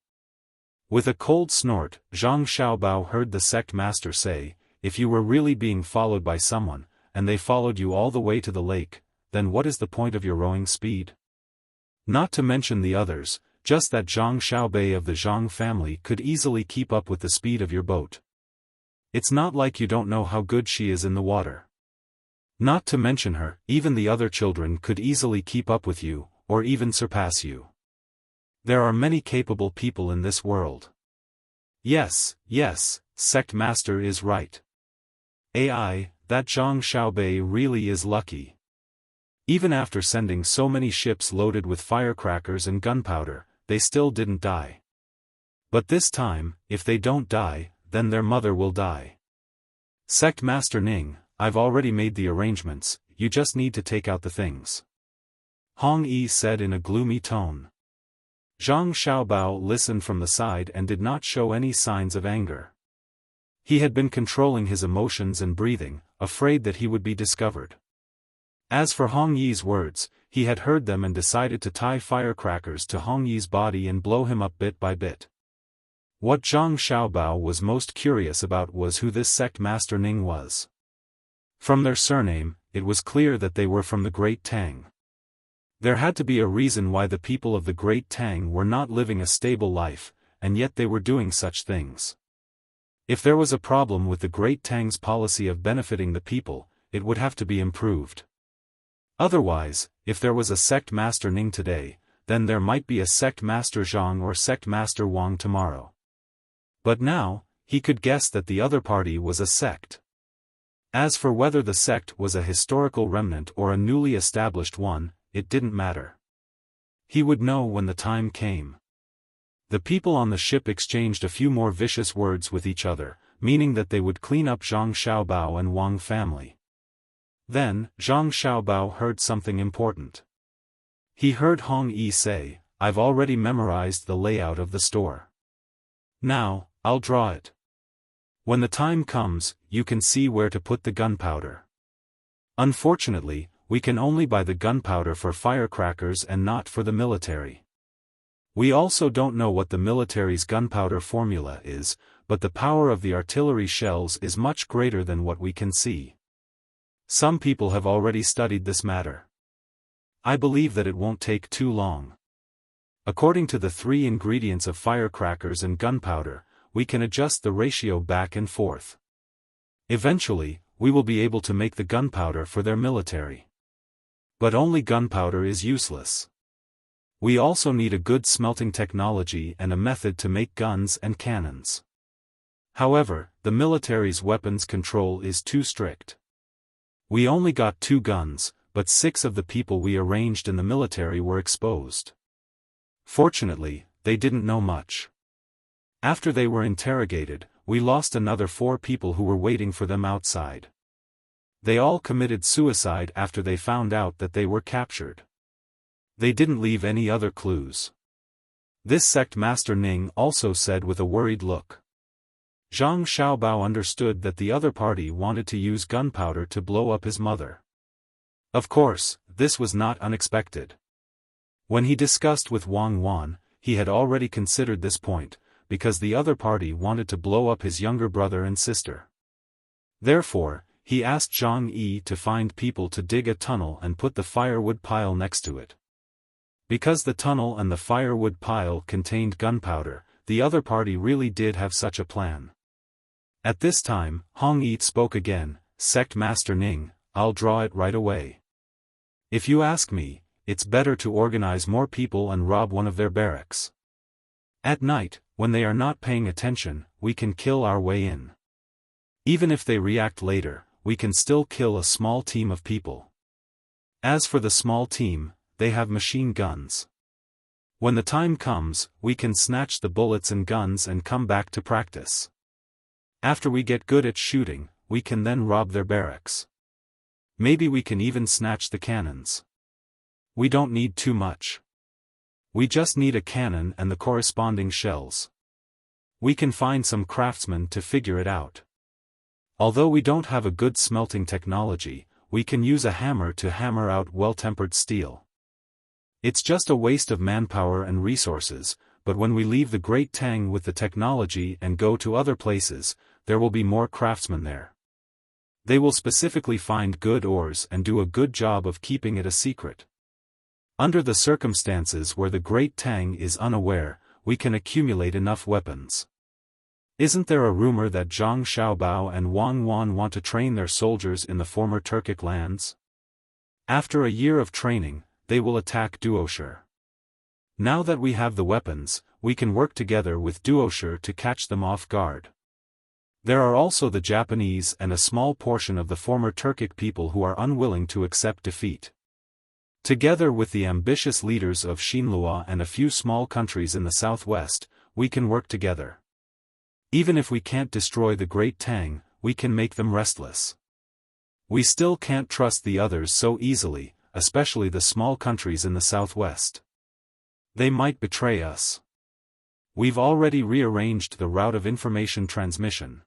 With a cold snort, Zhang Xiaobao heard the sect master say, if you were really being followed by someone, and they followed you all the way to the lake, then what is the point of your rowing speed? Not to mention the others, just that Zhang Xiaobei of the Zhang family could easily keep up with the speed of your boat. It's not like you don't know how good she is in the water. Not to mention her, even the other children could easily keep up with you, or even surpass you. There are many capable people in this world. Yes, sect master is right. AI, that Zhang Xiaobei really is lucky. Even after sending so many ships loaded with firecrackers and gunpowder, they still didn't die. But this time, if they don't die, then their mother will die. Sect Master Ning, I've already made the arrangements, you just need to take out the things. Hong Yi said in a gloomy tone. Zhang Xiaobao listened from the side and did not show any signs of anger. He had been controlling his emotions and breathing, afraid that he would be discovered. As for Hong Yi's words, he had heard them and decided to tie firecrackers to Hong Yi's body and blow him up bit by bit. What Zhang Xiaobao was most curious about was who this sect master Ning was. From their surname, it was clear that they were from the Great Tang. There had to be a reason why the people of the Great Tang were not living a stable life, and yet they were doing such things. If there was a problem with the Great Tang's policy of benefiting the people, it would have to be improved. Otherwise, if there was a sect master Ning today, then there might be a sect master Zhang or sect master Wang tomorrow. But now, he could guess that the other party was a sect. As for whether the sect was a historical remnant or a newly established one, it didn't matter. He would know when the time came. The people on the ship exchanged a few more vicious words with each other, meaning that they would clean up Zhang Xiaobao and Wang family. Then, Zhang Xiaobao heard something important. He heard Hong Yi say, "I've already memorized the layout of the store. Now, I'll draw it. When the time comes, you can see where to put the gunpowder." Unfortunately, we can only buy the gunpowder for firecrackers and not for the military. We also don't know what the military's gunpowder formula is, but the power of the artillery shells is much greater than what we can see. Some people have already studied this matter. I believe that it won't take too long. According to the 3 ingredients of firecrackers and gunpowder, we can adjust the ratio back and forth. Eventually, we will be able to make the gunpowder for their military. But only gunpowder is useless. We also need a good smelting technology and a method to make guns and cannons. However, the military's weapons control is too strict. We only got 2 guns, but 6 of the people we arranged in the military were exposed. Fortunately, they didn't know much. After they were interrogated, we lost another 4 people who were waiting for them outside. They all committed suicide after they found out that they were captured. They didn't leave any other clues. This sect master Ning also said with a worried look. Zhang Xiaobao understood that the other party wanted to use gunpowder to blow up his mother. Of course, this was not unexpected. When he discussed with Wang Wan, he had already considered this point, because the other party wanted to blow up his younger brother and sister. Therefore, he asked Zhang Yi to find people to dig a tunnel and put the firewood pile next to it. Because the tunnel and the firewood pile contained gunpowder, the other party really did have such a plan. At this time, Hong Yi spoke again, "Sect Master Ning, I'll draw it right away. If you ask me, it's better to organize more people and rob one of their barracks. At night, when they are not paying attention, we can kill our way in. Even if they react later, we can still kill a small team of people. As for the small team, they have machine guns. When the time comes, we can snatch the bullets and guns and come back to practice. After we get good at shooting, we can then rob their barracks. Maybe we can even snatch the cannons. We don't need too much. We just need a cannon and the corresponding shells. We can find some craftsmen to figure it out. Although we don't have a good smelting technology, we can use a hammer to hammer out well-tempered steel. It's just a waste of manpower and resources, but when we leave the Great Tang with the technology and go to other places, there will be more craftsmen there. They will specifically find good ores and do a good job of keeping it a secret. Under the circumstances where the Great Tang is unaware, we can accumulate enough weapons. Isn't there a rumor that Zhang Xiaobao and Wang Wan want to train their soldiers in the former Turkic lands? After a year of training, they will attack Duoshire. Now that we have the weapons, we can work together with Duoshire to catch them off guard. There are also the Japanese and a small portion of the former Turkic people who are unwilling to accept defeat. Together with the ambitious leaders of Xinhua and a few small countries in the southwest, we can work together. Even if we can't destroy the Great Tang, we can make them restless. We still can't trust the others so easily, especially the small countries in the southwest. They might betray us. We've already rearranged the route of information transmission.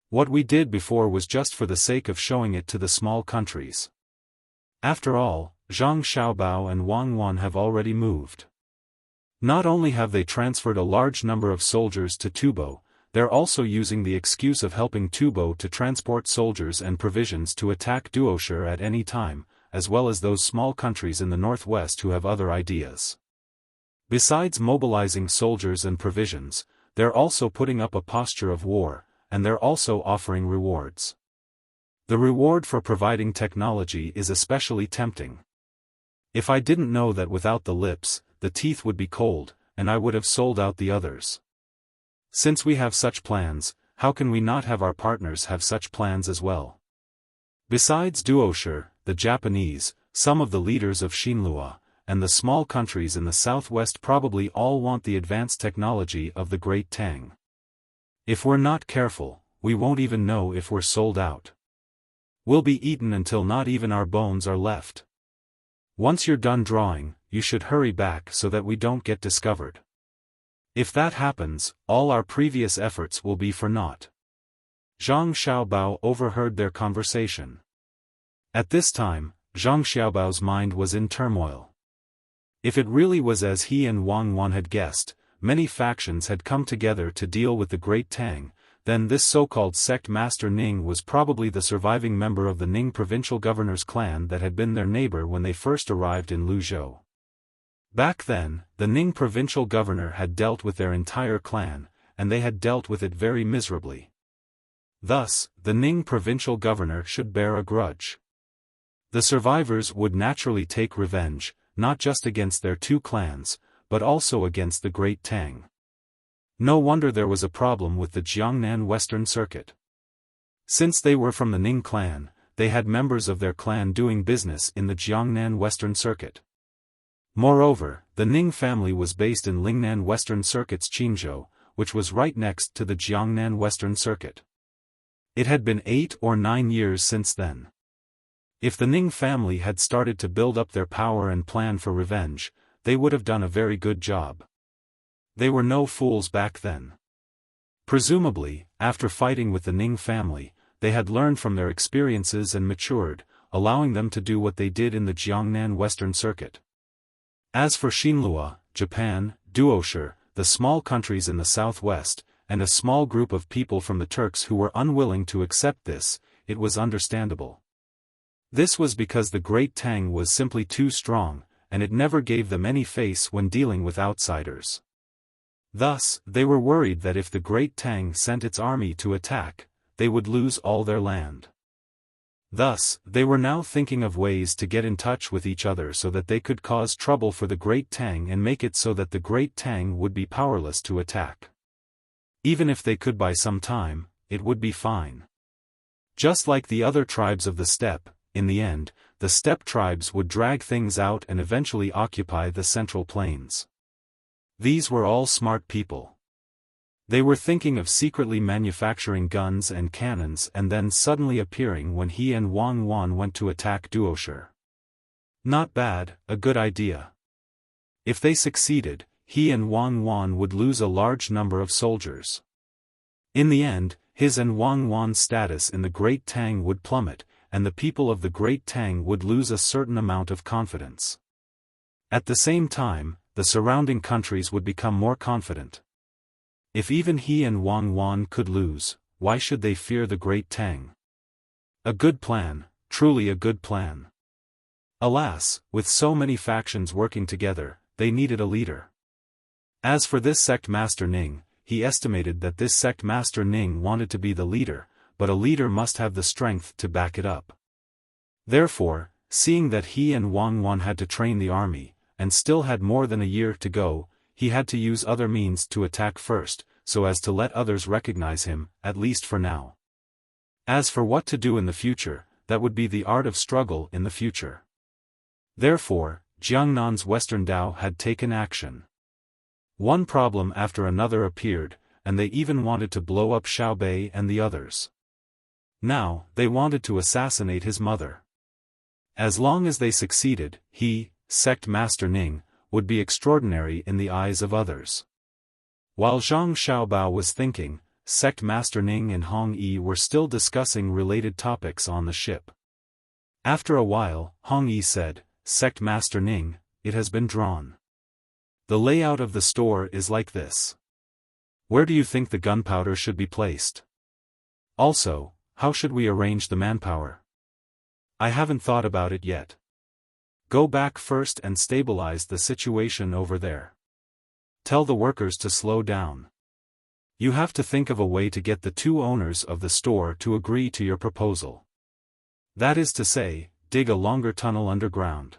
What we did before was just for the sake of showing it to the small countries. After all, Zhang Xiaobao and Wang Wan have already moved. Not only have they transferred a large number of soldiers to Tubo, they're also using the excuse of helping Tubo to transport soldiers and provisions to attack Duoshire at any time, as well as those small countries in the northwest who have other ideas. Besides mobilizing soldiers and provisions, they're also putting up a posture of war, and they're also offering rewards. The reward for providing technology is especially tempting. If I didn't know that without the lips, the teeth would be cold, and I would have sold out the others. Since we have such plans, how can we not have our partners have such plans as well? Besides Duosher, the Japanese, some of the leaders of Xinlua, and the small countries in the southwest probably all want the advanced technology of the great Tang. If we're not careful, we won't even know if we're sold out. We'll be eaten until not even our bones are left. Once you're done drawing, you should hurry back so that we don't get discovered. If that happens, all our previous efforts will be for naught. Zhang Xiaobao overheard their conversation. At this time, Zhang Xiaobao's mind was in turmoil. If it really was as he and Wang Wan had guessed, many factions had come together to deal with the great Tang, then this so-called sect master Ning was probably the surviving member of the Ning provincial governor's clan that had been their neighbor when they first arrived in Luzhou. Back then, the Ning provincial governor had dealt with their entire clan, and they had dealt with it very miserably. Thus, the Ning provincial governor should bear a grudge. The survivors would naturally take revenge, not just against their two clans, but also against the great Tang. No wonder there was a problem with the Jiangnan Western Circuit. Since they were from the Ning clan, they had members of their clan doing business in the Jiangnan Western Circuit. Moreover, the Ning family was based in Lingnan Western Circuit's Qinzhou, which was right next to the Jiangnan Western Circuit. It had been 8 or 9 years since then. If the Ning family had started to build up their power and plan for revenge, they would have done a very good job. They were no fools back then. Presumably, after fighting with the Ning family, they had learned from their experiences and matured, allowing them to do what they did in the Jiangnan Western Circuit. As for Xinlua, Japan, Duosher, the small countries in the southwest, and a small group of people from the Turks who were unwilling to accept this, it was understandable. This was because the great Tang was simply too strong, and it never gave them any face when dealing with outsiders. Thus, they were worried that if the great Tang sent its army to attack, they would lose all their land. Thus, they were now thinking of ways to get in touch with each other so that they could cause trouble for the great Tang and make it so that the great Tang would be powerless to attack. Even if they could buy some time, it would be fine. Just like the other tribes of the steppe, in the end, the steppe tribes would drag things out and eventually occupy the central plains. These were all smart people. They were thinking of secretly manufacturing guns and cannons and then suddenly appearing when he and Wang Wan went to attack Duosher. Not bad, a good idea. If they succeeded, he and Wang Wan would lose a large number of soldiers. In the end, his and Wang Wan's status in the Great Tang would plummet, and the people of the Great Tang would lose a certain amount of confidence. At the same time, the surrounding countries would become more confident. If even he and Wang Wan could lose, why should they fear the Great Tang? A good plan, truly a good plan. Alas, with so many factions working together, they needed a leader. As for this sect master Ning, he estimated that this sect master Ning wanted to be the leader, but a leader must have the strength to back it up. Therefore, seeing that he and Wang Wan had to train the army, and still had more than a year to go, he had to use other means to attack first, so as to let others recognize him, at least for now. As for what to do in the future, that would be the art of struggle in the future. Therefore, Jiangnan's Western Dao had taken action. One problem after another appeared, and they even wanted to blow up Xiaobei and the others. Now, they wanted to assassinate his mother. As long as they succeeded, he, sect master Ning, would be extraordinary in the eyes of others. While Zhang Xiaobao was thinking, sect master Ning and Hong Yi were still discussing related topics on the ship. After a while, Hong Yi said, "Sect master Ning, it has been drawn. The layout of the store is like this. Where do you think the gunpowder should be placed? Also, how should we arrange the manpower? I haven't thought about it yet. Go back first and stabilize the situation over there. Tell the workers to slow down. You have to think of a way to get the two owners of the store to agree to your proposal. That is to say, dig a longer tunnel underground.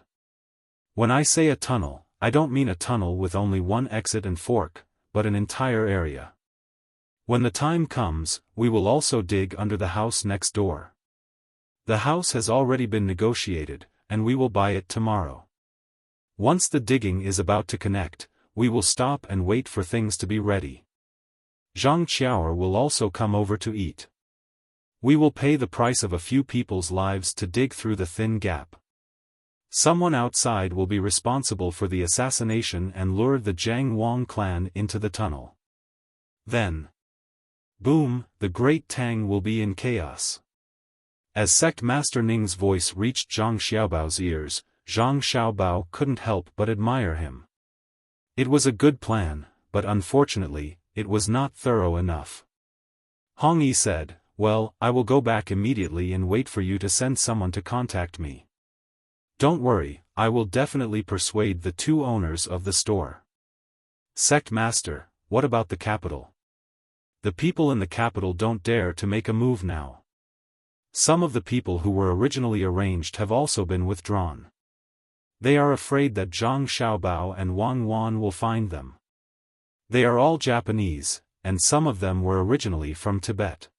When I say a tunnel, I don't mean a tunnel with only one exit and fork, but an entire area. When the time comes, we will also dig under the house next door. The house has already been negotiated, and we will buy it tomorrow. Once the digging is about to connect, we will stop and wait for things to be ready. Zhang Qiao will also come over to eat. We will pay the price of a few people's lives to dig through the thin gap. Someone outside will be responsible for the assassination and lure the Jiang Wang clan into the tunnel. Then, boom, the great Tang will be in chaos. As Sect Master Ning's voice reached Zhang Xiaobao's ears, Zhang Xiaobao couldn't help but admire him. It was a good plan, but unfortunately, it was not thorough enough. Hong Yi said, "Well, I will go back immediately and wait for you to send someone to contact me. Don't worry, I will definitely persuade the two owners of the store." Sect Master, what about the capital? The people in the capital don't dare to make a move now. Some of the people who were originally arranged have also been withdrawn. They are afraid that Zhang Xiaobao and Wang Wan will find them. They are all Japanese, and some of them were originally from Tibet.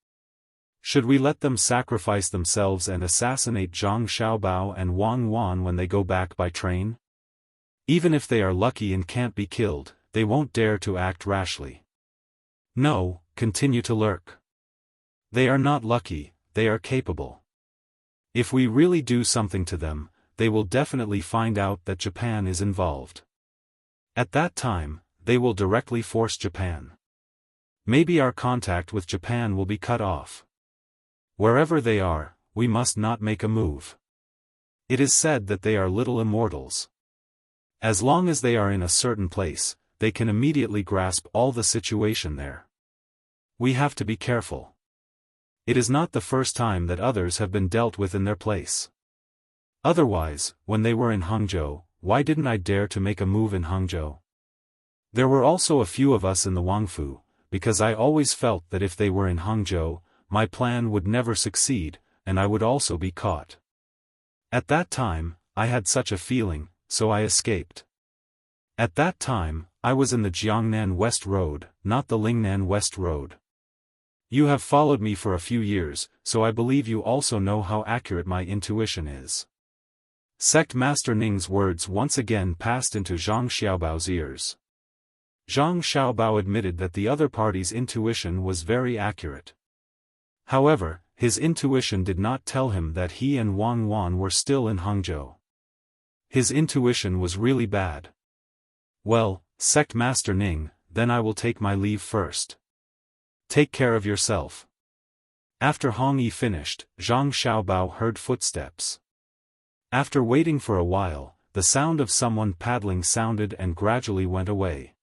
Should we let them sacrifice themselves and assassinate Zhang Xiaobao and Wang Wan when they go back by train? Even if they are lucky and can't be killed, they won't dare to act rashly. No, continue to lurk. They are not lucky, they are capable. If we really do something to them, they will definitely find out that Japan is involved. At that time, they will directly force Japan. Maybe our contact with Japan will be cut off. Wherever they are, we must not make a move. It is said that they are little immortals. As long as they are in a certain place, they can immediately grasp all the situation there. We have to be careful. It is not the first time that others have been dealt with in their place. Otherwise, when they were in Hangzhou, why didn't I dare to make a move in Hangzhou? There were also a few of us in the Wangfu, because I always felt that if they were in Hangzhou, my plan would never succeed, and I would also be caught. At that time, I had such a feeling, so I escaped. At that time, I was in the Jiangnan West Road, not the Lingnan West Road. You have followed me for a few years, so I believe you also know how accurate my intuition is. Sect Master Ning's words once again passed into Zhang Xiaobao's ears. Zhang Xiaobao admitted that the other party's intuition was very accurate. However, his intuition did not tell him that he and Wang Wan were still in Hangzhou. His intuition was really bad. Well, Sect Master Ning, then I will take my leave first. Take care of yourself. After Hong Yi finished, Zhang Xiaobao heard footsteps. After waiting for a while, the sound of someone paddling sounded and gradually went away.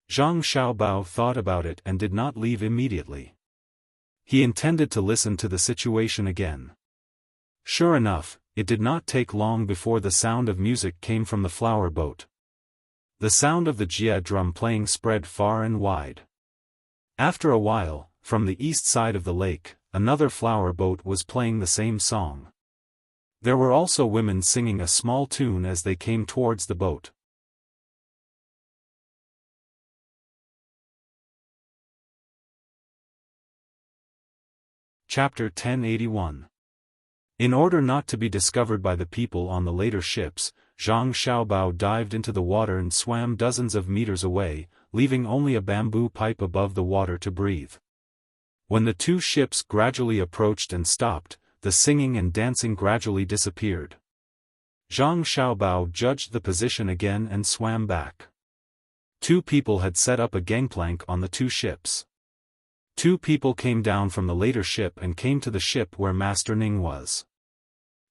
Zhang Xiaobao thought about it and did not leave immediately. He intended to listen to the situation again. Sure enough, it did not take long before the sound of music came from the flower boat. The sound of the jia drum playing spread far and wide. After a while, from the east side of the lake, another flower boat was playing the same song. There were also women singing a small tune as they came towards the boat. Chapter 1081. In order not to be discovered by the people on the later ships, Zhang Xiaobao dived into the water and swam dozens of meters away, leaving only a bamboo pipe above the water to breathe. When the two ships gradually approached and stopped, the singing and dancing gradually disappeared. Zhang Xiaobao judged the position again and swam back. Two people had set up a gangplank on the two ships. Two people came down from the later ship and came to the ship where Master Ning was.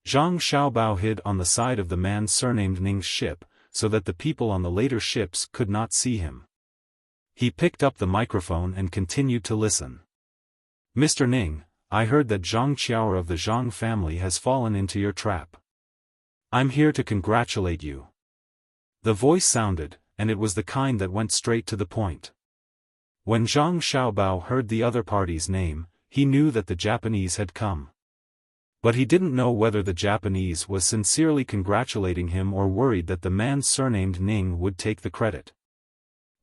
Zhang Xiaobao hid on the side of the man surnamed Ning's ship, so that the people on the later ships could not see him. He picked up the microphone and continued to listen. "Mr. Ning, I heard that Zhang Qiao of the Zhang family has fallen into your trap. I'm here to congratulate you." The voice sounded, and it was the kind that went straight to the point. When Zhang Xiaobao heard the other party's name, he knew that the Japanese had come. But he didn't know whether the Japanese was sincerely congratulating him or worried that the man surnamed Ning would take the credit.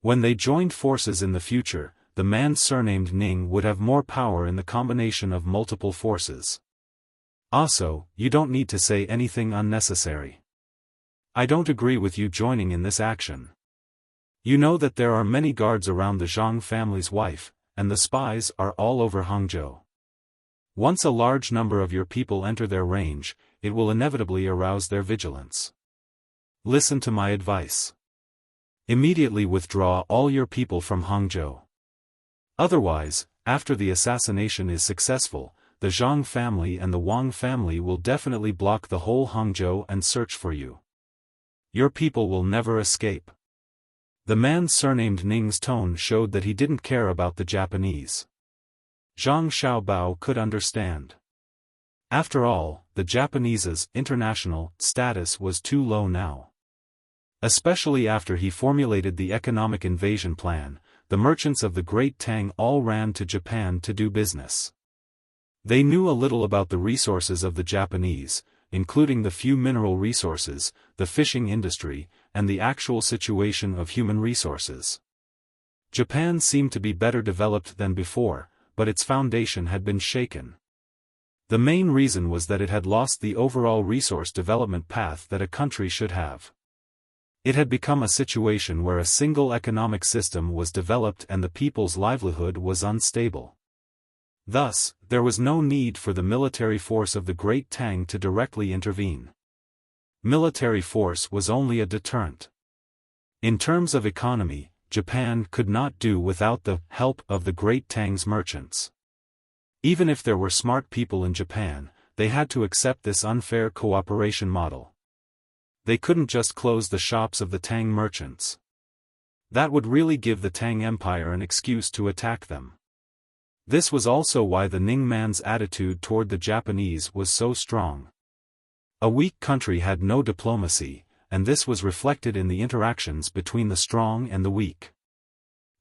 When they joined forces in the future, the man surnamed Ning would have more power in the combination of multiple forces. Also, you don't need to say anything unnecessary. I don't agree with you joining in this action. You know that there are many guards around the Zhang family's wife, and the spies are all over Hangzhou. Once a large number of your people enter their range, it will inevitably arouse their vigilance. Listen to my advice. Immediately withdraw all your people from Hangzhou. Otherwise, after the assassination is successful, the Zhang family and the Wang family will definitely block the whole Hangzhou and search for you. Your people will never escape. The man surnamed Ning's tone showed that he didn't care about the Japanese. Zhang Xiaobao could understand. After all, the Japanese's international status was too low now. Especially after he formulated the economic invasion plan, the merchants of the Great Tang all ran to Japan to do business. They knew a little about the resources of the Japanese, including the few mineral resources, the fishing industry, and the actual situation of human resources. Japan seemed to be better developed than before, but its foundation had been shaken. The main reason was that it had lost the overall resource development path that a country should have. It had become a situation where a single economic system was developed and the people's livelihood was unstable. Thus, there was no need for the military force of the Great Tang to directly intervene. Military force was only a deterrent. In terms of economy, Japan could not do without the help of the Great Tang's merchants. Even if there were smart people in Japan, they had to accept this unfair cooperation model. They couldn't just close the shops of the Tang merchants. That would really give the Tang Empire an excuse to attack them. This was also why the Ning man's attitude toward the Japanese was so strong. A weak country had no diplomacy, and this was reflected in the interactions between the strong and the weak.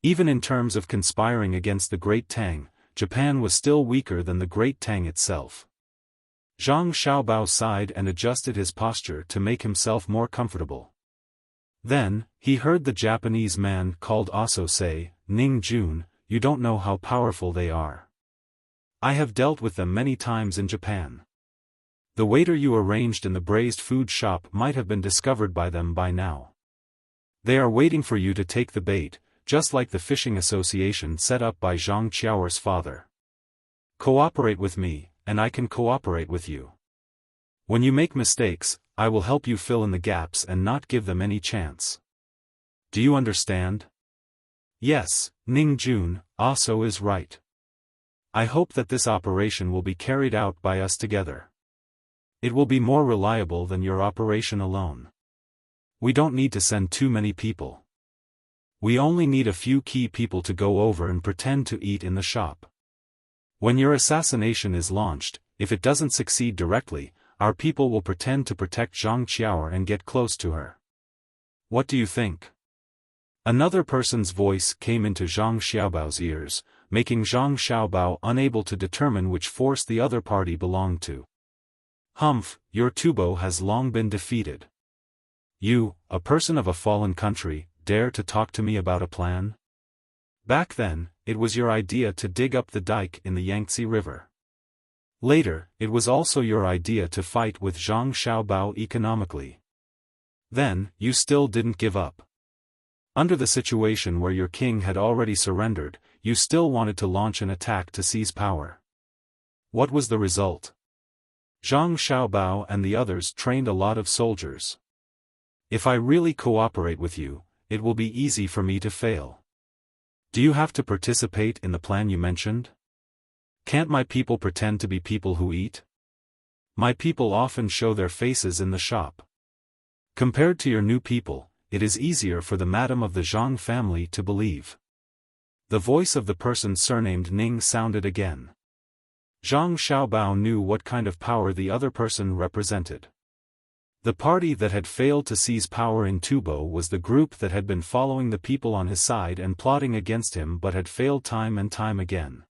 Even in terms of conspiring against the Great Tang, Japan was still weaker than the Great Tang itself. Zhang Xiaobao sighed and adjusted his posture to make himself more comfortable. Then, he heard the Japanese man called Aso say, "Ning Jun, you don't know how powerful they are. I have dealt with them many times in Japan. The waiter you arranged in the braised food shop might have been discovered by them by now. They are waiting for you to take the bait, just like the fishing association set up by Zhang Qiaoer's father. Cooperate with me, and I can cooperate with you. When you make mistakes, I will help you fill in the gaps and not give them any chance. Do you understand?" "Yes, Ning Jun, Aso is right. I hope that this operation will be carried out by us together. It will be more reliable than your operation alone. We don't need to send too many people. We only need a few key people to go over and pretend to eat in the shop. When your assassination is launched, if it doesn't succeed directly, our people will pretend to protect Zhang Qiaoer and get close to her. What do you think?" Another person's voice came into Zhang Xiaobao's ears, making Zhang Xiaobao unable to determine which force the other party belonged to. "Humph, your Tubo has long been defeated. You, a person of a fallen country, dare to talk to me about a plan? Back then, it was your idea to dig up the dike in the Yangtze River. Later, it was also your idea to fight with Zhang Xiaobao economically. Then, you still didn't give up. Under the situation where your king had already surrendered, you still wanted to launch an attack to seize power. What was the result? Zhang Xiaobao and the others trained a lot of soldiers. If I really cooperate with you, it will be easy for me to fail. Do you have to participate in the plan you mentioned? Can't my people pretend to be people who eat? My people often show their faces in the shop. Compared to your new people, it is easier for the madam of the Zhang family to believe." The voice of the person surnamed Ning sounded again. Zhang Xiaobao knew what kind of power the other person represented. The party that had failed to seize power in Tubo was the group that had been following the people on his side and plotting against him but had failed time and time again.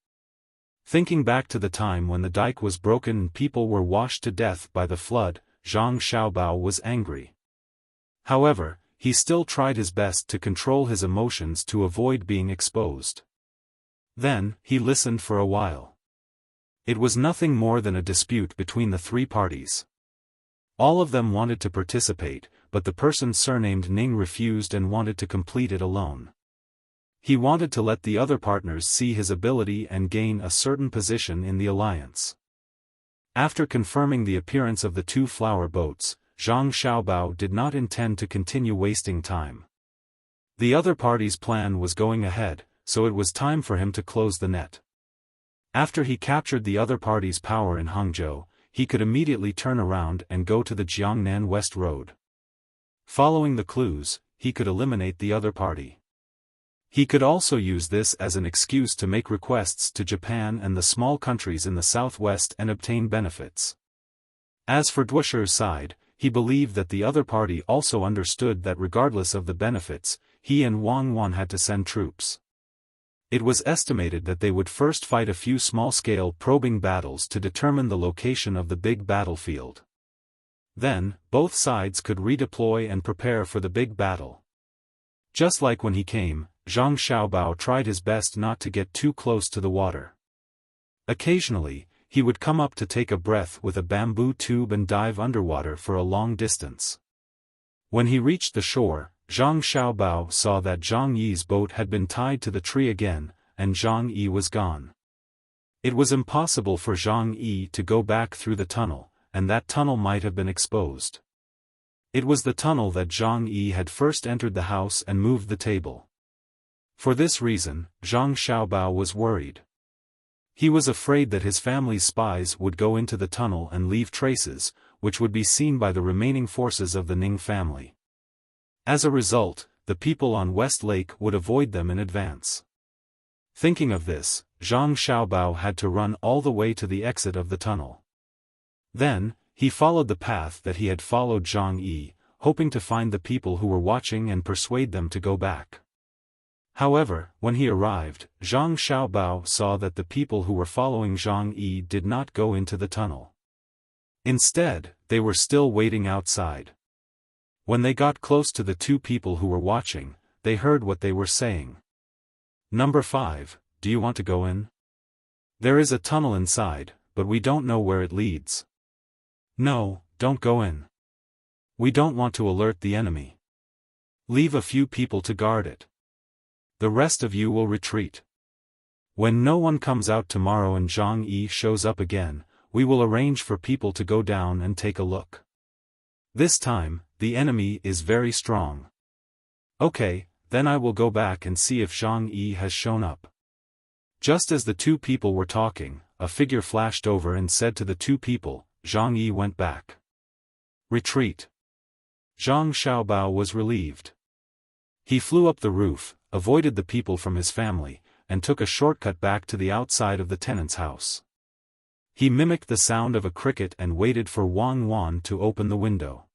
Thinking back to the time when the dike was broken and people were washed to death by the flood, Zhang Xiaobao was angry. However, he still tried his best to control his emotions to avoid being exposed. Then, he listened for a while. It was nothing more than a dispute between the three parties. All of them wanted to participate, but the person surnamed Ning refused and wanted to complete it alone. He wanted to let the other partners see his ability and gain a certain position in the alliance. After confirming the appearance of the two flower boats, Zhang Xiaobao did not intend to continue wasting time. The other party's plan was going ahead, so it was time for him to close the net. After he captured the other party's power in Hangzhou, he could immediately turn around and go to the Jiangnan West Road. Following the clues, he could eliminate the other party. He could also use this as an excuse to make requests to Japan and the small countries in the southwest and obtain benefits. As for Duosher's side, he believed that the other party also understood that regardless of the benefits, he and Wang Wan had to send troops. It was estimated that they would first fight a few small-scale probing battles to determine the location of the big battlefield. Then, both sides could redeploy and prepare for the big battle. Just like when he came, Zhang Xiaobao tried his best not to get too close to the water. Occasionally, he would come up to take a breath with a bamboo tube and dive underwater for a long distance. When he reached the shore, Zhang Xiaobao saw that Zhang Yi's boat had been tied to the tree again, and Zhang Yi was gone. It was impossible for Zhang Yi to go back through the tunnel, and that tunnel might have been exposed. It was the tunnel that Zhang Yi had first entered the house and moved the table. For this reason, Zhang Xiaobao was worried. He was afraid that his family's spies would go into the tunnel and leave traces, which would be seen by the remaining forces of the Ning family. As a result, the people on West Lake would avoid them in advance. Thinking of this, Zhang Xiaobao had to run all the way to the exit of the tunnel. Then, he followed the path that he had followed Zhang Yi, hoping to find the people who were watching and persuade them to go back. However, when he arrived, Zhang Xiaobao saw that the people who were following Zhang Yi did not go into the tunnel. Instead, they were still waiting outside. When they got close to the two people who were watching, they heard what they were saying. "Number 5, do you want to go in? There is a tunnel inside, but we don't know where it leads." "No, don't go in. We don't want to alert the enemy. Leave a few people to guard it. The rest of you will retreat. When no one comes out tomorrow and Zhang Yi shows up again, we will arrange for people to go down and take a look. This time, the enemy is very strong." "Okay, then I will go back and see if Zhang Yi has shown up." Just as the two people were talking, a figure flashed over and said to the two people, Zhang Yi went back. "Retreat." Zhang Xiaobao was relieved. He flew up the roof, avoided the people from his family, and took a shortcut back to the outside of the tenant's house. He mimicked the sound of a cricket and waited for Wang Wan to open the window.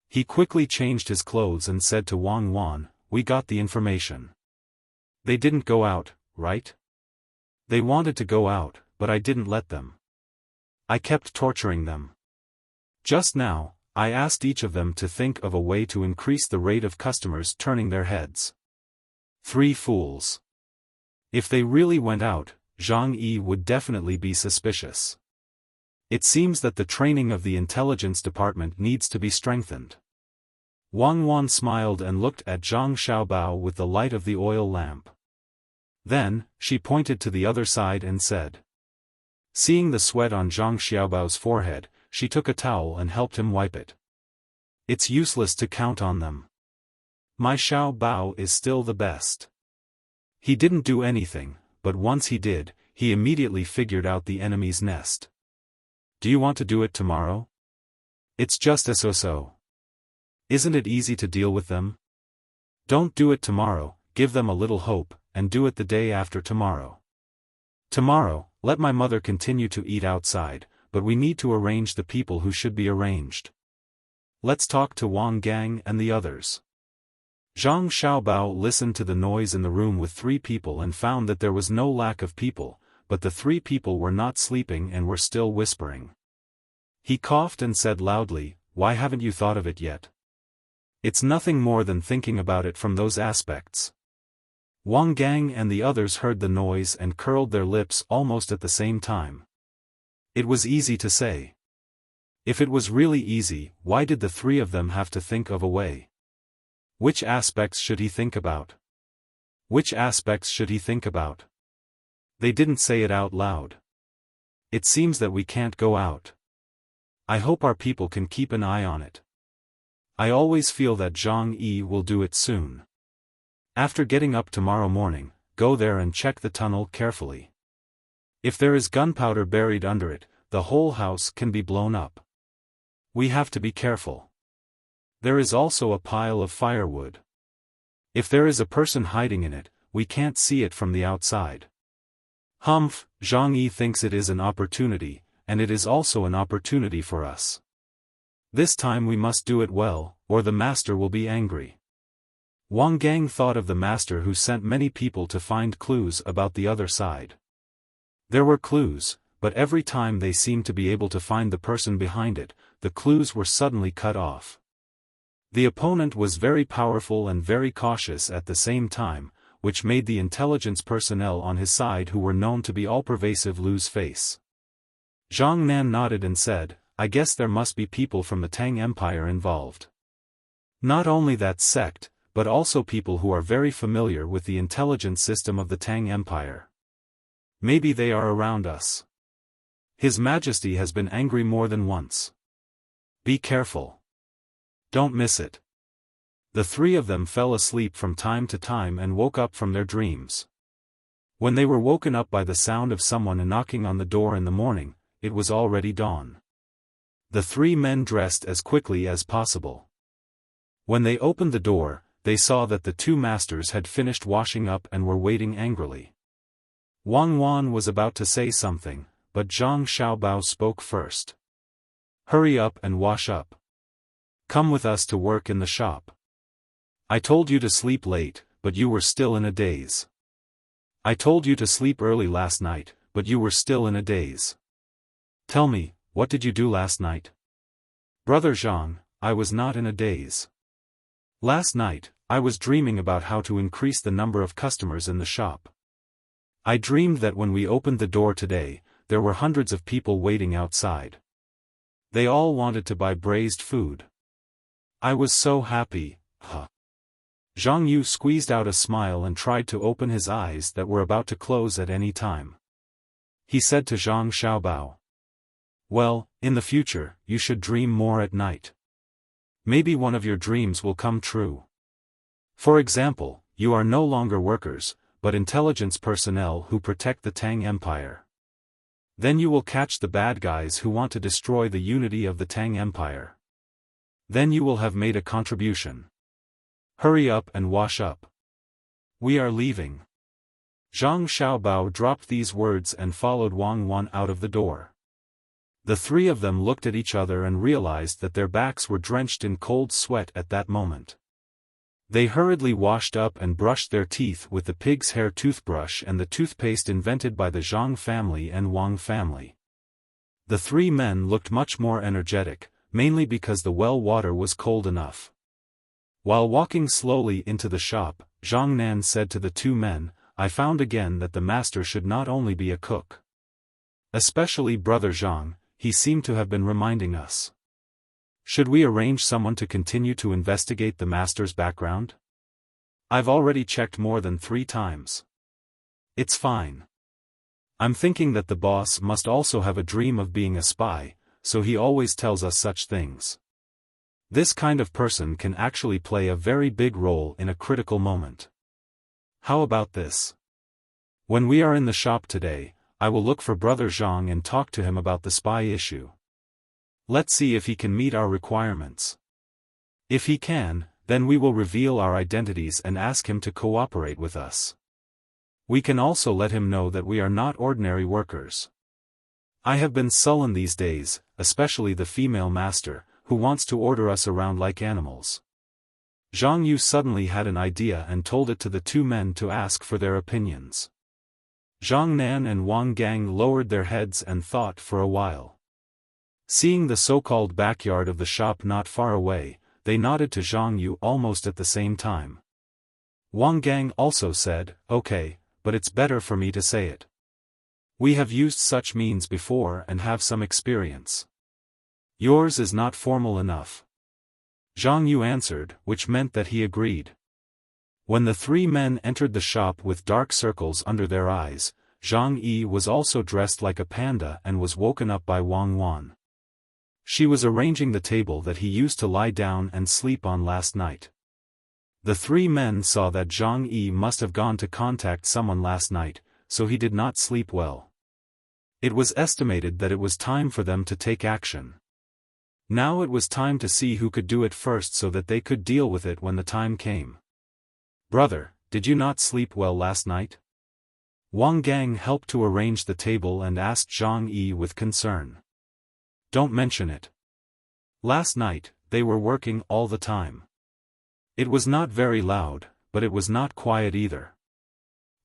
He quickly changed his clothes and said to Wang Wan, "We got the information. They didn't go out, right? They wanted to go out, but I didn't let them. I kept torturing them. Just now, I asked each of them to think of a way to increase the rate of customers turning their heads. 3 fools. If they really went out, Zhang Yi would definitely be suspicious. It seems that the training of the intelligence department needs to be strengthened." Wang Wan smiled and looked at Zhang Xiaobao with the light of the oil lamp. Then, she pointed to the other side and said. Seeing the sweat on Zhang Xiaobao's forehead, she took a towel and helped him wipe it. "It's useless to count on them. My Xiaobao is still the best." He didn't do anything, but once he did, he immediately figured out the enemy's nest. "Do you want to do it tomorrow? It's just so. Isn't it easy to deal with them? Don't do it tomorrow, give them a little hope, and do it the day after tomorrow. Tomorrow, let my mother continue to eat outside, but we need to arrange the people who should be arranged. Let's talk to Wang Gang and the others." Zhang Xiaobao listened to the noise in the room with 3 people and found that there was no lack of people, but the three people were not sleeping and were still whispering. He coughed and said loudly, "Why haven't you thought of it yet? It's nothing more than thinking about it from those aspects." Wang Gang and the others heard the noise and curled their lips almost at the same time. It was easy to say. If it was really easy, why did the three of them have to think of a way? Which aspects should he think about? Which aspects should he think about? They didn't say it out loud. It seems that we can't go out. I hope our people can keep an eye on it. I always feel that Zhang Yi will do it soon. After getting up tomorrow morning, go there and check the tunnel carefully. If there is gunpowder buried under it, the whole house can be blown up. We have to be careful. There is also a pile of firewood. If there is a person hiding in it, we can't see it from the outside. Humph, Zhang Yi thinks it is an opportunity, and it is also an opportunity for us. This time we must do it well, or the master will be angry. Wang Gang thought of the master who sent many people to find clues about the other side. There were clues, but every time they seemed to be able to find the person behind it, the clues were suddenly cut off. The opponent was very powerful and very cautious at the same time, which made the intelligence personnel on his side who were known to be all-pervasive lose face. Zhang Nan nodded and said, "I guess there must be people from the Tang Empire involved. Not only that sect, but also people who are very familiar with the intelligence system of the Tang Empire. Maybe they are around us. His Majesty has been angry more than once. Be careful. Don't miss it." The three of them fell asleep from time to time and woke up from their dreams. When they were woken up by the sound of someone knocking on the door in the morning, it was already dawn. The three men dressed as quickly as possible. When they opened the door, they saw that the two masters had finished washing up and were waiting angrily. Wang Wan was about to say something, but Zhang Xiaobao spoke first. "Hurry up and wash up. Come with us to work in the shop. I told you to sleep late, but you were still in a daze. I told you to sleep early last night, but you were still in a daze. Tell me, what did you do last night?" "Brother Zhang, I was not in a daze. Last night, I was dreaming about how to increase the number of customers in the shop. I dreamed that when we opened the door today, there were hundreds of people waiting outside. They all wanted to buy braised food. I was so happy, huh." Zhang Yu squeezed out a smile and tried to open his eyes that were about to close at any time. He said to Zhang Xiaobao, "Well, in the future, you should dream more at night. Maybe one of your dreams will come true. For example, you are no longer workers, but intelligence personnel who protect the Tang Empire. Then you will catch the bad guys who want to destroy the unity of the Tang Empire. Then you will have made a contribution. Hurry up and wash up. We are leaving." Zhang Xiaobao dropped these words and followed Wang Wan out of the door. The three of them looked at each other and realized that their backs were drenched in cold sweat at that moment. They hurriedly washed up and brushed their teeth with the pig's hair toothbrush and the toothpaste invented by the Zhang family and Wang family. The three men looked much more energetic, mainly because the well water was cold enough. While walking slowly into the shop, Zhang Nan said to the two men, "I found again that the master should not only be a cook. Especially Brother Zhang, he seemed to have been reminding us. Should we arrange someone to continue to investigate the master's background? I've already checked more than 3 times. It's fine. I'm thinking that the boss must also have a dream of being a spy, so he always tells us such things. This kind of person can actually play a very big role in a critical moment. How about this? When we are in the shop today, I will look for Brother Zhang and talk to him about the spy issue. Let's see if he can meet our requirements. If he can, then we will reveal our identities and ask him to cooperate with us. We can also let him know that we are not ordinary workers. I have been sullen these days, especially the female master, who wants to order us around like animals." Zhang Yu suddenly had an idea and told it to the two men to ask for their opinions. Zhang Nan and Wang Gang lowered their heads and thought for a while. Seeing the so-called backyard of the shop not far away, they nodded to Zhang Yu almost at the same time. Wang Gang also said, "Okay, but it's better for me to say it. We have used such means before and have some experience. Yours is not formal enough." Zhang Yu answered, which meant that he agreed. When the three men entered the shop with dark circles under their eyes, Zhang Yi was also dressed like a panda and was woken up by Wang Wan. She was arranging the table that he used to lie down and sleep on last night. The three men saw that Zhang Yi must have gone to contact someone last night, so he did not sleep well. It was estimated that it was time for them to take action. Now it was time to see who could do it first so that they could deal with it when the time came. "Brother, did you not sleep well last night?" Wang Gang helped to arrange the table and asked Zhang Yi with concern. "Don't mention it. Last night, they were working all the time. It was not very loud, but it was not quiet either.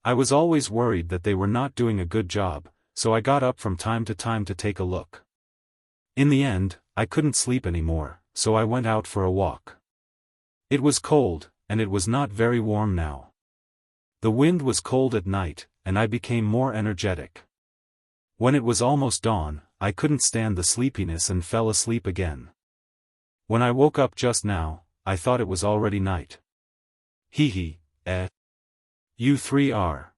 I was always worried that they were not doing a good job, so I got up from time to time to take a look. In the end, I couldn't sleep anymore, so I went out for a walk. It was cold, and it was not very warm now. The wind was cold at night, and I became more energetic. When it was almost dawn, I couldn't stand the sleepiness and fell asleep again. When I woke up just now, I thought it was already night. Hee. You three are.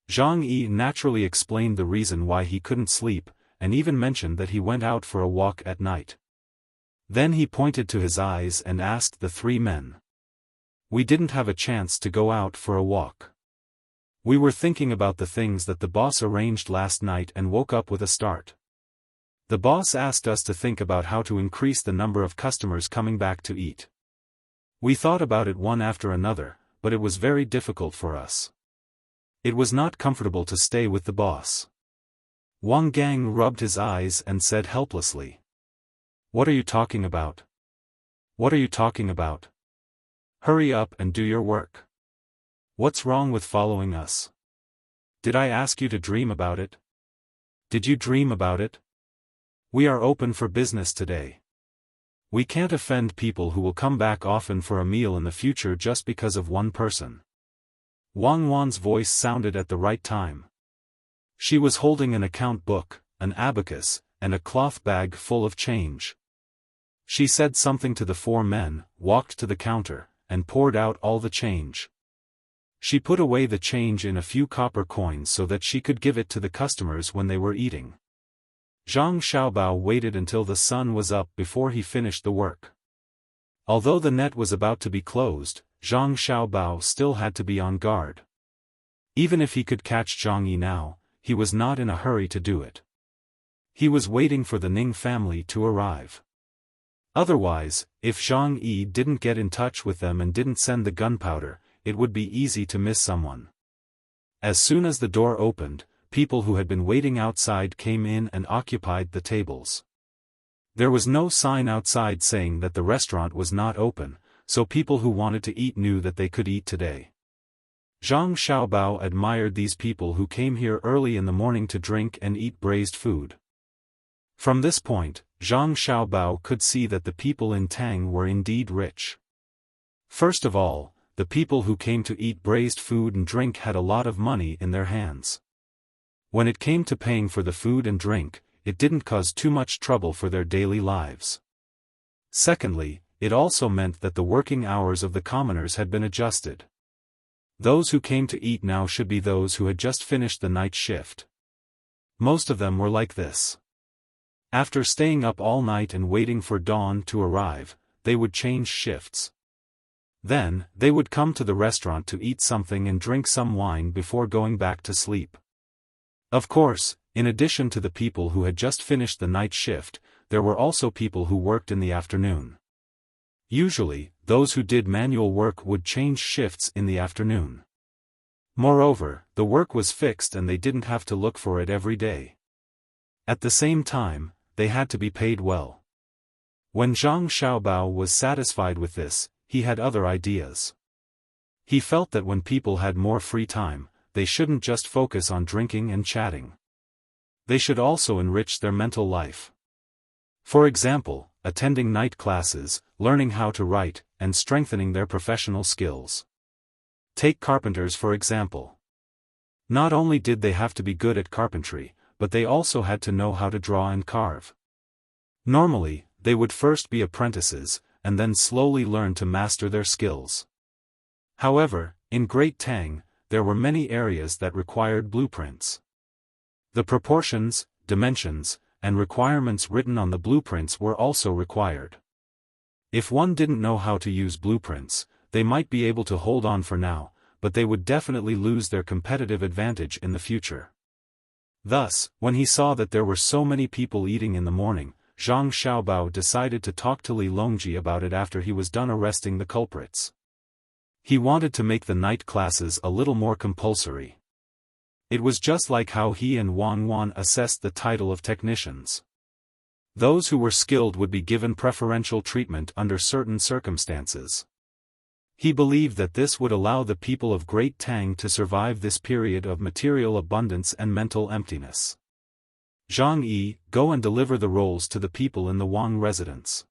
Zhang Yi naturally explained the reason why he couldn't sleep, and even mentioned that he went out for a walk at night. Then he pointed to his eyes and asked the three men. "We didn't have a chance to go out for a walk. We were thinking about the things that the boss arranged last night and woke up with a start. The boss asked us to think about how to increase the number of customers coming back to eat. We thought about it one after another, but it was very difficult for us. It was not comfortable to stay with the boss." Wang Gang rubbed his eyes and said helplessly. "What are you talking about? What are you talking about? Hurry up and do your work. What's wrong with following us? Did I ask you to dream about it? Did you dream about it? We are open for business today. We can't offend people who will come back often for a meal in the future just because of one person." Wang Wan's voice sounded at the right time. She was holding an account book, an abacus, and a cloth bag full of change. She said something to the four men, walked to the counter, and poured out all the change. She put away the change in a few copper coins so that she could give it to the customers when they were eating. Zhang Xiaobao waited until the sun was up before he finished the work. Although the net was about to be closed, Zhang Xiaobao still had to be on guard. Even if he could catch Zhang Yi now, he was not in a hurry to do it. He was waiting for the Ning family to arrive. Otherwise, if Zhang Yi didn't get in touch with them and didn't send the gunpowder, it would be easy to miss someone. As soon as the door opened, people who had been waiting outside came in and occupied the tables. There was no sign outside saying that the restaurant was not open, so people who wanted to eat knew that they could eat today. Zhang Xiaobao admired these people who came here early in the morning to drink and eat braised food. From this point, Zhang Xiaobao could see that the people in Tang were indeed rich. First of all, the people who came to eat braised food and drink had a lot of money in their hands. When it came to paying for the food and drink, it didn't cause too much trouble for their daily lives. Secondly, it also meant that the working hours of the commoners had been adjusted. Those who came to eat now should be those who had just finished the night shift. Most of them were like this. After staying up all night and waiting for dawn to arrive, they would change shifts. Then, they would come to the restaurant to eat something and drink some wine before going back to sleep. Of course, in addition to the people who had just finished the night shift, there were also people who worked in the afternoon. Usually, those who did manual work would change shifts in the afternoon. Moreover, the work was fixed and they didn't have to look for it every day. At the same time, they had to be paid well. When Zhang Xiaobao was satisfied with this, he had other ideas. He felt that when people had more free time, they shouldn't just focus on drinking and chatting. They should also enrich their mental life. For example, attending night classes, learning how to write, and strengthening their professional skills. Take carpenters for example. Not only did they have to be good at carpentry, but they also had to know how to draw and carve. Normally, they would first be apprentices, and then slowly learn to master their skills. However, in Great Tang, there were many areas that required blueprints. The proportions, dimensions, and requirements written on the blueprints were also required. If one didn't know how to use blueprints, they might be able to hold on for now, but they would definitely lose their competitive advantage in the future. Thus, when he saw that there were so many people eating in the morning, Zhang Xiaobao decided to talk to Li Longji about it after he was done arresting the culprits. He wanted to make the night classes a little more compulsory. It was just like how he and Wang Wan assessed the title of technicians. Those who were skilled would be given preferential treatment under certain circumstances. He believed that this would allow the people of Great Tang to survive this period of material abundance and mental emptiness. Zhang Yi, go and deliver the rolls to the people in the Wang residence.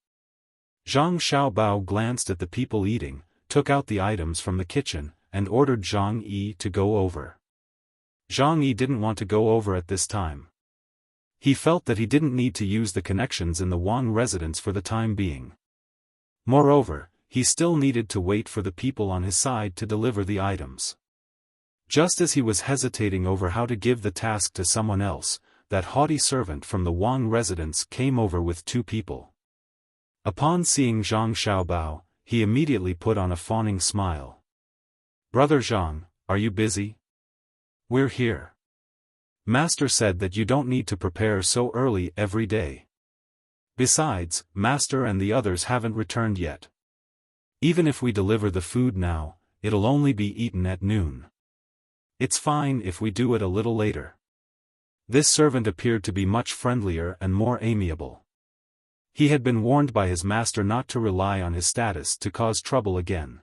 Zhang Xiaobao glanced at the people eating, took out the items from the kitchen, and ordered Zhang Yi to go over. Zhang Yi didn't want to go over at this time. He felt that he didn't need to use the connections in the Wang residence for the time being. Moreover, he still needed to wait for the people on his side to deliver the items. Just as he was hesitating over how to give the task to someone else, that haughty servant from the Wang residence came over with 2 people. Upon seeing Zhang Xiaobao, he immediately put on a fawning smile. "Brother Zhang, are you busy?" "We're here. Master said that you don't need to prepare so early every day. Besides, Master and the others haven't returned yet. Even if we deliver the food now, it'll only be eaten at noon. It's fine if we do it a little later." This servant appeared to be much friendlier and more amiable. He had been warned by his master not to rely on his status to cause trouble again.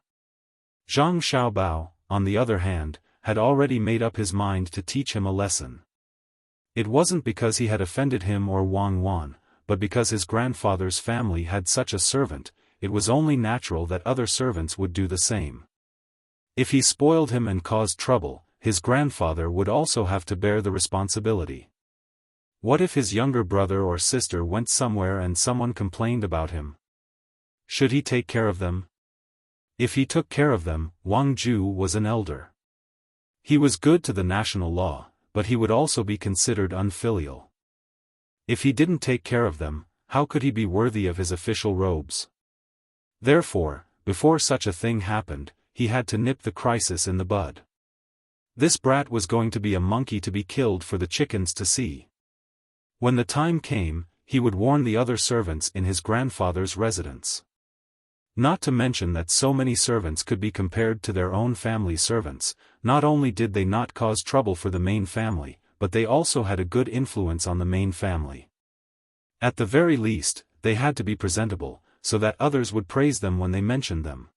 Zhang Xiaobao, on the other hand, had already made up his mind to teach him a lesson. It wasn't because he had offended him or Wang Wan, but because his grandfather's family had such a servant, it was only natural that other servants would do the same. If he spoiled him and caused trouble, his grandfather would also have to bear the responsibility. What if his younger brother or sister went somewhere and someone complained about him? Should he take care of them? If he took care of them, Wang Ju was an elder. He was good to the national law, but he would also be considered unfilial. If he didn't take care of them, how could he be worthy of his official robes? Therefore, before such a thing happened, he had to nip the crisis in the bud. This brat was going to be a monkey to be killed for the chickens to see. When the time came, he would warn the other servants in his grandfather's residence. Not to mention that so many servants could be compared to their own family servants. Not only did they not cause trouble for the main family, but they also had a good influence on the main family. At the very least, they had to be presentable, so that others would praise them when they mentioned them.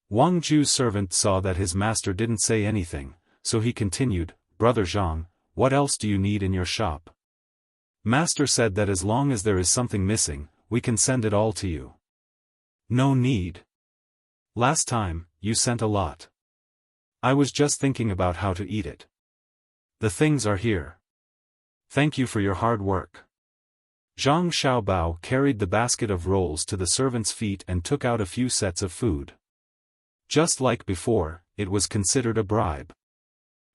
Wang Ju's servant saw that his master didn't say anything, so he continued, "Brother Zhang, what else do you need in your shop? Master said that as long as there is something missing, we can send it all to you." "No need. Last time, you sent a lot. I was just thinking about how to eat it. The things are here. Thank you for your hard work." Zhang Xiaobao carried the basket of rolls to the servant's feet and took out a few sets of food. Just like before, it was considered a bribe.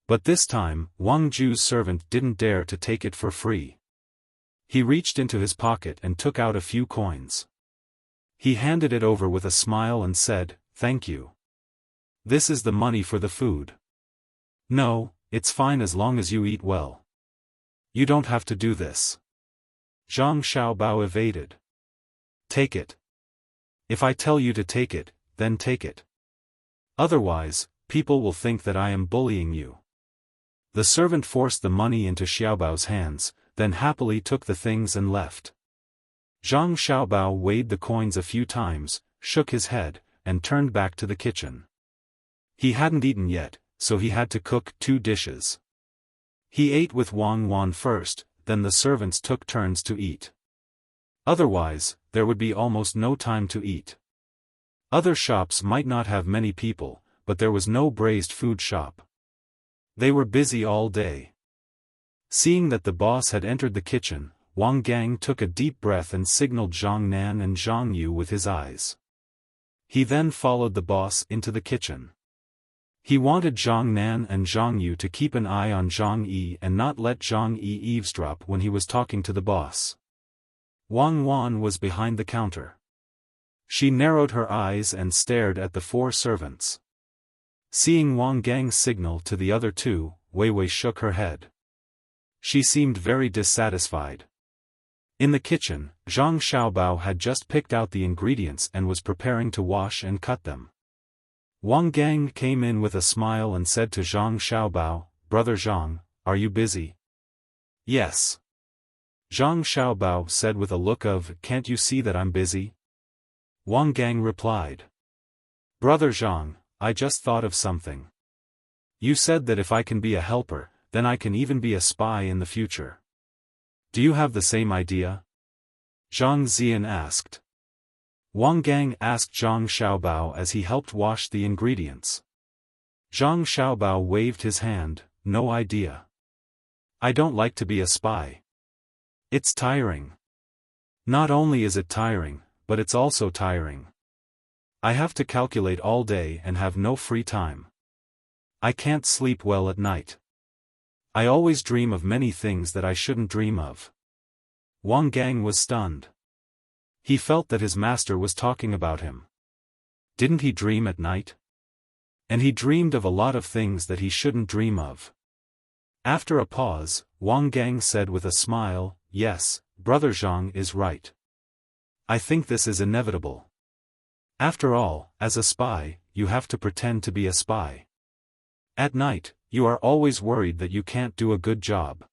But this time, Wang Ju's servant didn't dare to take it for free. He reached into his pocket and took out a few coins. He handed it over with a smile and said, "Thank you. This is the money for the food." "No, it's fine as long as you eat well. You don't have to do this." Zhang Xiaobao evaded. "Take it. If I tell you to take it, then take it. Otherwise, people will think that I am bullying you." The servant forced the money into Xiaobao's hands, then happily took the things and left. Zhang Xiaobao weighed the coins a few times, shook his head, and turned back to the kitchen. He hadn't eaten yet, so he had to cook 2 dishes. He ate with Wang Wan first, then the servants took turns to eat. Otherwise, there would be almost no time to eat. Other shops might not have many people, but there was no braised food shop. They were busy all day. Seeing that the boss had entered the kitchen, Wang Gang took a deep breath and signaled Zhang Nan and Zhang Yu with his eyes. He then followed the boss into the kitchen. He wanted Zhang Nan and Zhang Yu to keep an eye on Zhang Yi and not let Zhang Yi eavesdrop when he was talking to the boss. Wang Wan was behind the counter. She narrowed her eyes and stared at the 4 servants. Seeing Wang Gang's signal to the other 2, Wei Wei shook her head. She seemed very dissatisfied. In the kitchen, Zhang Xiaobao had just picked out the ingredients and was preparing to wash and cut them. Wang Gang came in with a smile and said to Zhang Xiaobao, "Brother Zhang, are you busy?" "Yes." Zhang Xiaobao said with a look of, "Can't you see that I'm busy?" Wang Gang replied, "Brother Zhang, I just thought of something. You said that if I can be a helper, then I can even be a spy in the future. Do you have the same idea?" Zhang Zian asked. Wang Gang asked Zhang Xiaobao as he helped wash the ingredients. Zhang Xiaobao waved his hand, "No idea. I don't like to be a spy. It's tiring. Not only is it tiring, but it's also tiring. I have to calculate all day and have no free time. I can't sleep well at night. I always dream of many things that I shouldn't dream of." Wang Gang was stunned. He felt that his master was talking about him. Didn't he dream at night? And he dreamed of a lot of things that he shouldn't dream of. After a pause, Wang Gang said with a smile, "Yes, Brother Zhang is right. I think this is inevitable. After all, as a spy, you have to pretend to be a spy. At night, you are always worried that you can't do a good job.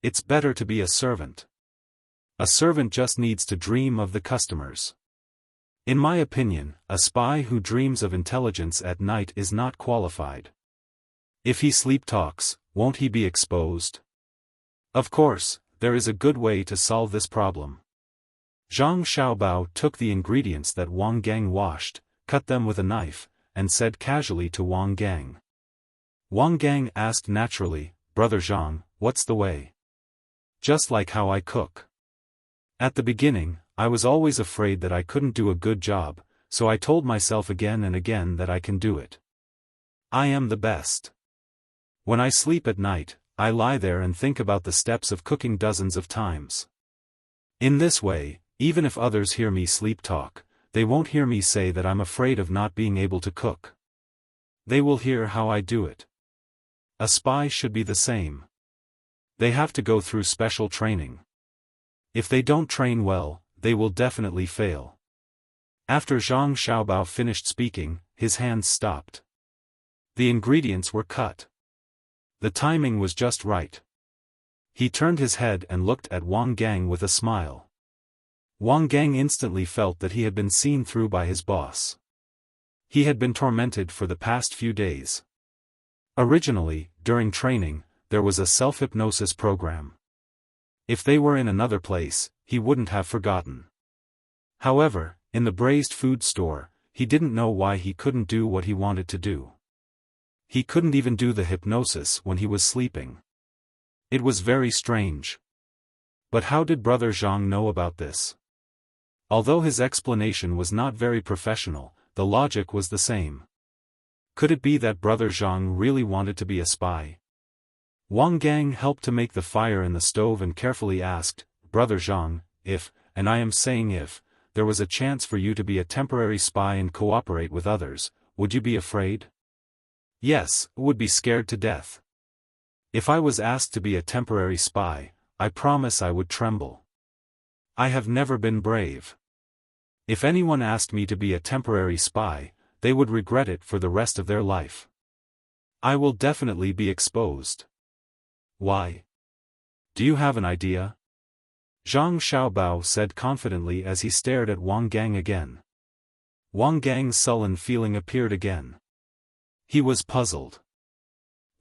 It's better to be a servant. A servant just needs to dream of the customers. In my opinion, a spy who dreams of intelligence at night is not qualified. If he sleep talks, won't he be exposed? Of course, there is a good way to solve this problem." Zhang Xiaobao took the ingredients that Wang Gang washed, cut them with a knife, and said casually to Wang Gang. Wang Gang asked naturally, "Brother Zhang, what's the way?" "Just like how I cook. At the beginning, I was always afraid that I couldn't do a good job, so I told myself again and again that I can do it. I am the best. When I sleep at night, I lie there and think about the steps of cooking dozens of times. In this way, even if others hear me sleep talk, they won't hear me say that I'm afraid of not being able to cook. They will hear how I do it. A spy should be the same. They have to go through special training. If they don't train well, they will definitely fail." After Zhang Xiaobao finished speaking, his hands stopped. The ingredients were cut. The timing was just right. He turned his head and looked at Wang Gang with a smile. Wang Gang instantly felt that he had been seen through by his boss. He had been tormented for the past few days. Originally, during training, there was a self-hypnosis program. If they were in another place, he wouldn't have forgotten. However, in the braised food store, he didn't know why he couldn't do what he wanted to do. He couldn't even do the hypnosis when he was sleeping. It was very strange. But how did Brother Zhang know about this? Although his explanation was not very professional, the logic was the same. Could it be that Brother Zhang really wanted to be a spy? Wang Gang helped to make the fire in the stove and carefully asked, "Brother Zhang, if, and I am saying if, there was a chance for you to be a temporary spy and cooperate with others, would you be afraid?" "Yes, would be scared to death. If I was asked to be a temporary spy, I promise I would tremble. I have never been brave. If anyone asked me to be a temporary spy, they would regret it for the rest of their life. I will definitely be exposed." "Why? Do you have an idea?" Zhang Xiaobao said confidently as he stared at Wang Gang again. Wang Gang's sullen feeling appeared again. He was puzzled.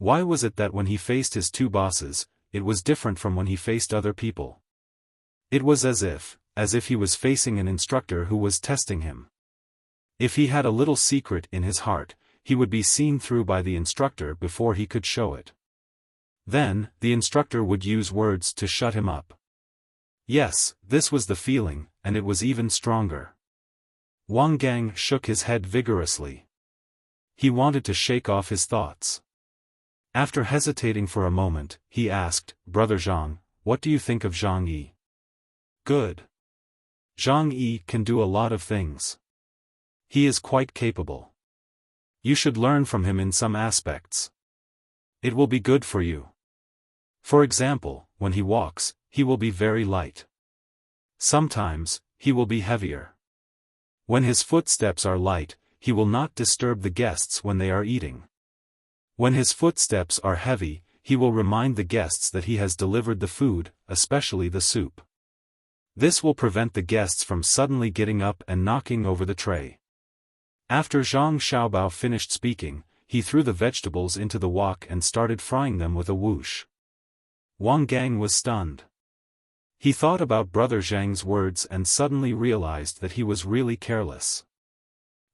Why was it that when he faced his two bosses, it was different from when he faced other people? It was as if he was facing an instructor who was testing him. If he had a little secret in his heart, he would be seen through by the instructor before he could show it. Then, the instructor would use words to shut him up. Yes, this was the feeling, and it was even stronger. Wang Gang shook his head vigorously. He wanted to shake off his thoughts. After hesitating for a moment, he asked, "Brother Zhang, what do you think of Zhang Yi?" "Good. Zhang Yi can do a lot of things. He is quite capable. You should learn from him in some aspects. It will be good for you. For example, when he walks, he will be very light. Sometimes, he will be heavier. When his footsteps are light, he will not disturb the guests when they are eating. When his footsteps are heavy, he will remind the guests that he has delivered the food, especially the soup. This will prevent the guests from suddenly getting up and knocking over the tray." After Zhang Xiaobao finished speaking, he threw the vegetables into the wok and started frying them with a whoosh. Wang Gang was stunned. He thought about Brother Zhang's words and suddenly realized that he was really careless.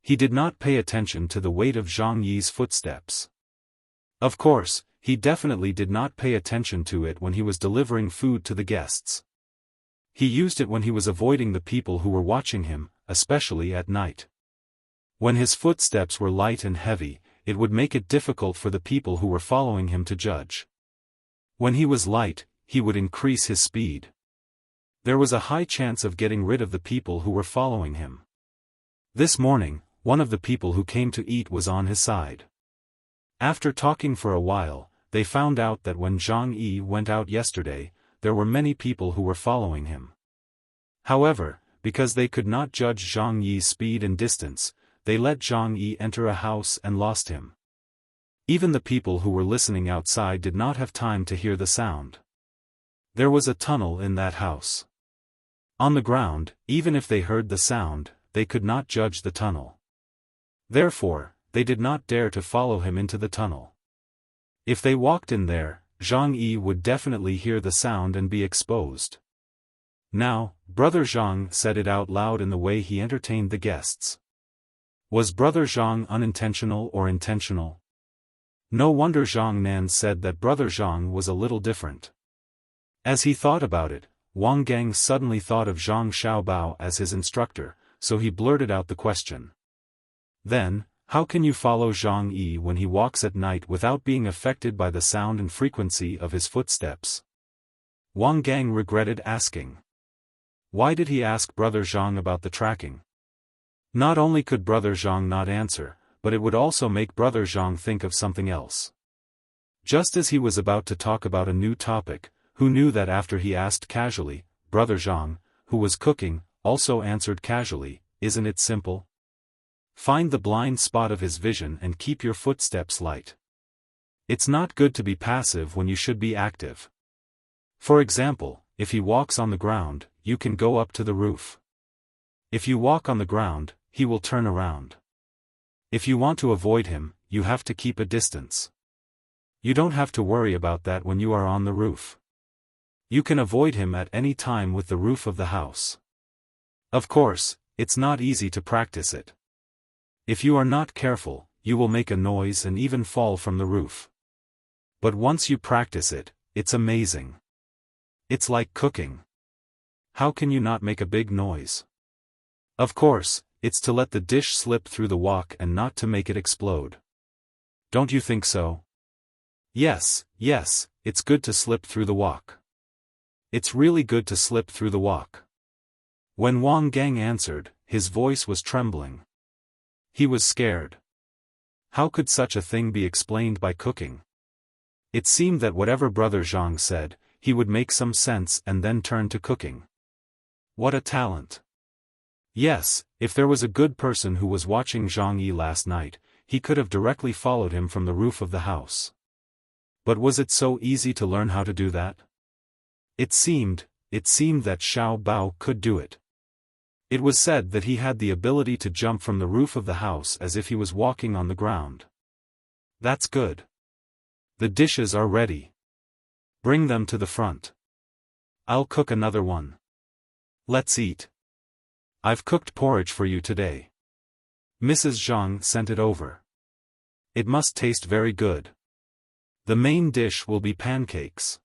He did not pay attention to the weight of Zhang Yi's footsteps. Of course, he definitely did not pay attention to it when he was delivering food to the guests. He used it when he was avoiding the people who were watching him, especially at night. When his footsteps were light and heavy, it would make it difficult for the people who were following him to judge. When he was light, he would increase his speed. There was a high chance of getting rid of the people who were following him. This morning, one of the people who came to eat was on his side. After talking for a while, they found out that when Zhang Yi went out yesterday, there were many people who were following him. However, because they could not judge Zhang Yi's speed and distance, they let Zhang Yi enter a house and lost him. Even the people who were listening outside did not have time to hear the sound. There was a tunnel in that house. On the ground, even if they heard the sound, they could not judge the tunnel. Therefore, they did not dare to follow him into the tunnel. If they walked in there, Zhang Yi would definitely hear the sound and be exposed. Now, Brother Zhang said it out loud in the way he entertained the guests. Was Brother Zhang unintentional or intentional? No wonder Zhang Nan said that Brother Zhang was a little different. As he thought about it, Wang Gang suddenly thought of Zhang Xiaobao as his instructor, so he blurted out the question. Then, how can you follow Zhang Yi when he walks at night without being affected by the sound and frequency of his footsteps? Wang Gang regretted asking. Why did he ask Brother Zhang about the tracking? Not only could Brother Zhang not answer, but it would also make Brother Zhang think of something else. Just as he was about to talk about a new topic, who knew that after he asked casually, Brother Zhang, who was cooking, also answered casually, "Isn't it simple? Find the blind spot of his vision and keep your footsteps light. It's not good to be passive when you should be active. For example, if he walks on the ground, you can go up to the roof. If you walk on the ground, he will turn around. If you want to avoid him, you have to keep a distance. You don't have to worry about that when you are on the roof. You can avoid him at any time with the roof of the house. Of course, it's not easy to practice it. If you are not careful, you will make a noise and even fall from the roof. But once you practice it, it's amazing. It's like cooking. How can you not make a big noise? Of course, it's to let the dish slip through the wok and not to make it explode. Don't you think so? Yes, it's good to slip through the wok. It's really good to slip through the wok. When Wang Gang answered, his voice was trembling. He was scared. How could such a thing be explained by cooking? It seemed that whatever Brother Zhang said, he would make some sense and then turn to cooking. What a talent! Yes, if there was a good person who was watching Zhang Yi last night, he could have directly followed him from the roof of the house. But was it so easy to learn how to do that? It seemed that Xiao Bao could do it. It was said that he had the ability to jump from the roof of the house as if he was walking on the ground. That's good. The dishes are ready. Bring them to the front. I'll cook another one. Let's eat. I've cooked porridge for you today. Mrs. Zhang sent it over. It must taste very good. The main dish will be pancakes.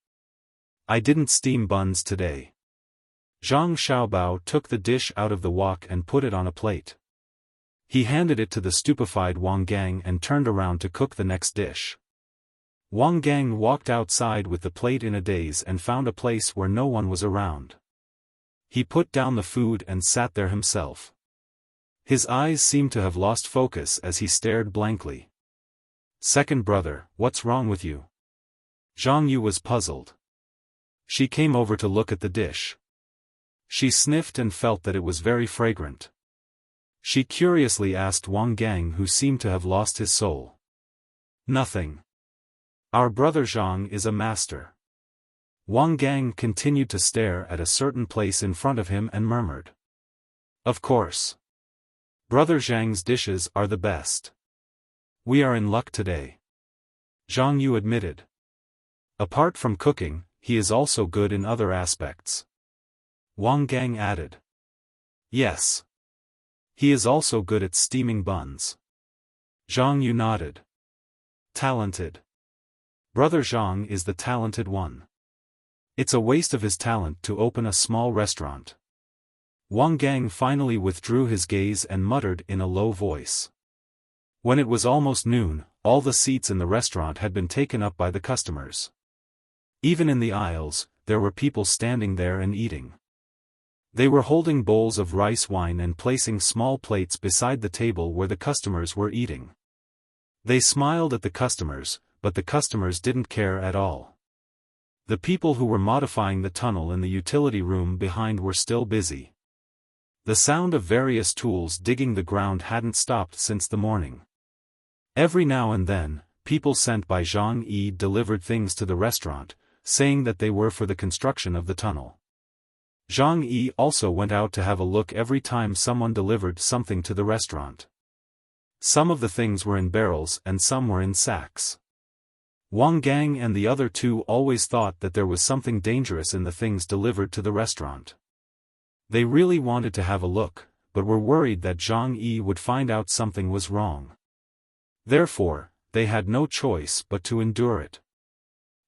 I didn't steam buns today. Zhang Xiaobao took the dish out of the wok and put it on a plate. He handed it to the stupefied Wang Gang and turned around to cook the next dish. Wang Gang walked outside with the plate in a daze and found a place where no one was around. He put down the food and sat there himself. His eyes seemed to have lost focus as he stared blankly. Second brother, what's wrong with you? Zhang Yu was puzzled. She came over to look at the dish. She sniffed and felt that it was very fragrant. She curiously asked Wang Gang, who seemed to have lost his soul. Nothing. Our brother Zhang is a master. Wang Gang continued to stare at a certain place in front of him and murmured. Of course. Brother Zhang's dishes are the best. We are in luck today. Zhang Yu admitted. Apart from cooking, he is also good in other aspects. Wang Gang added. Yes. He is also good at steaming buns. Zhang Yu nodded. Talented. Brother Zhang is the talented one. It's a waste of his talent to open a small restaurant. Wang Gang finally withdrew his gaze and muttered in a low voice. When it was almost noon, all the seats in the restaurant had been taken up by the customers. Even in the aisles, there were people standing there and eating. They were holding bowls of rice wine and placing small plates beside the table where the customers were eating. They smiled at the customers, but the customers didn't care at all. The people who were modifying the tunnel in the utility room behind were still busy. The sound of various tools digging the ground hadn't stopped since the morning. Every now and then, people sent by Zhang Yi delivered things to the restaurant, saying that they were for the construction of the tunnel. Zhang Yi also went out to have a look every time someone delivered something to the restaurant. Some of the things were in barrels and some were in sacks. Wang Gang and the other two always thought that there was something dangerous in the things delivered to the restaurant. They really wanted to have a look, but were worried that Zhang Yi would find out something was wrong. Therefore, they had no choice but to endure it.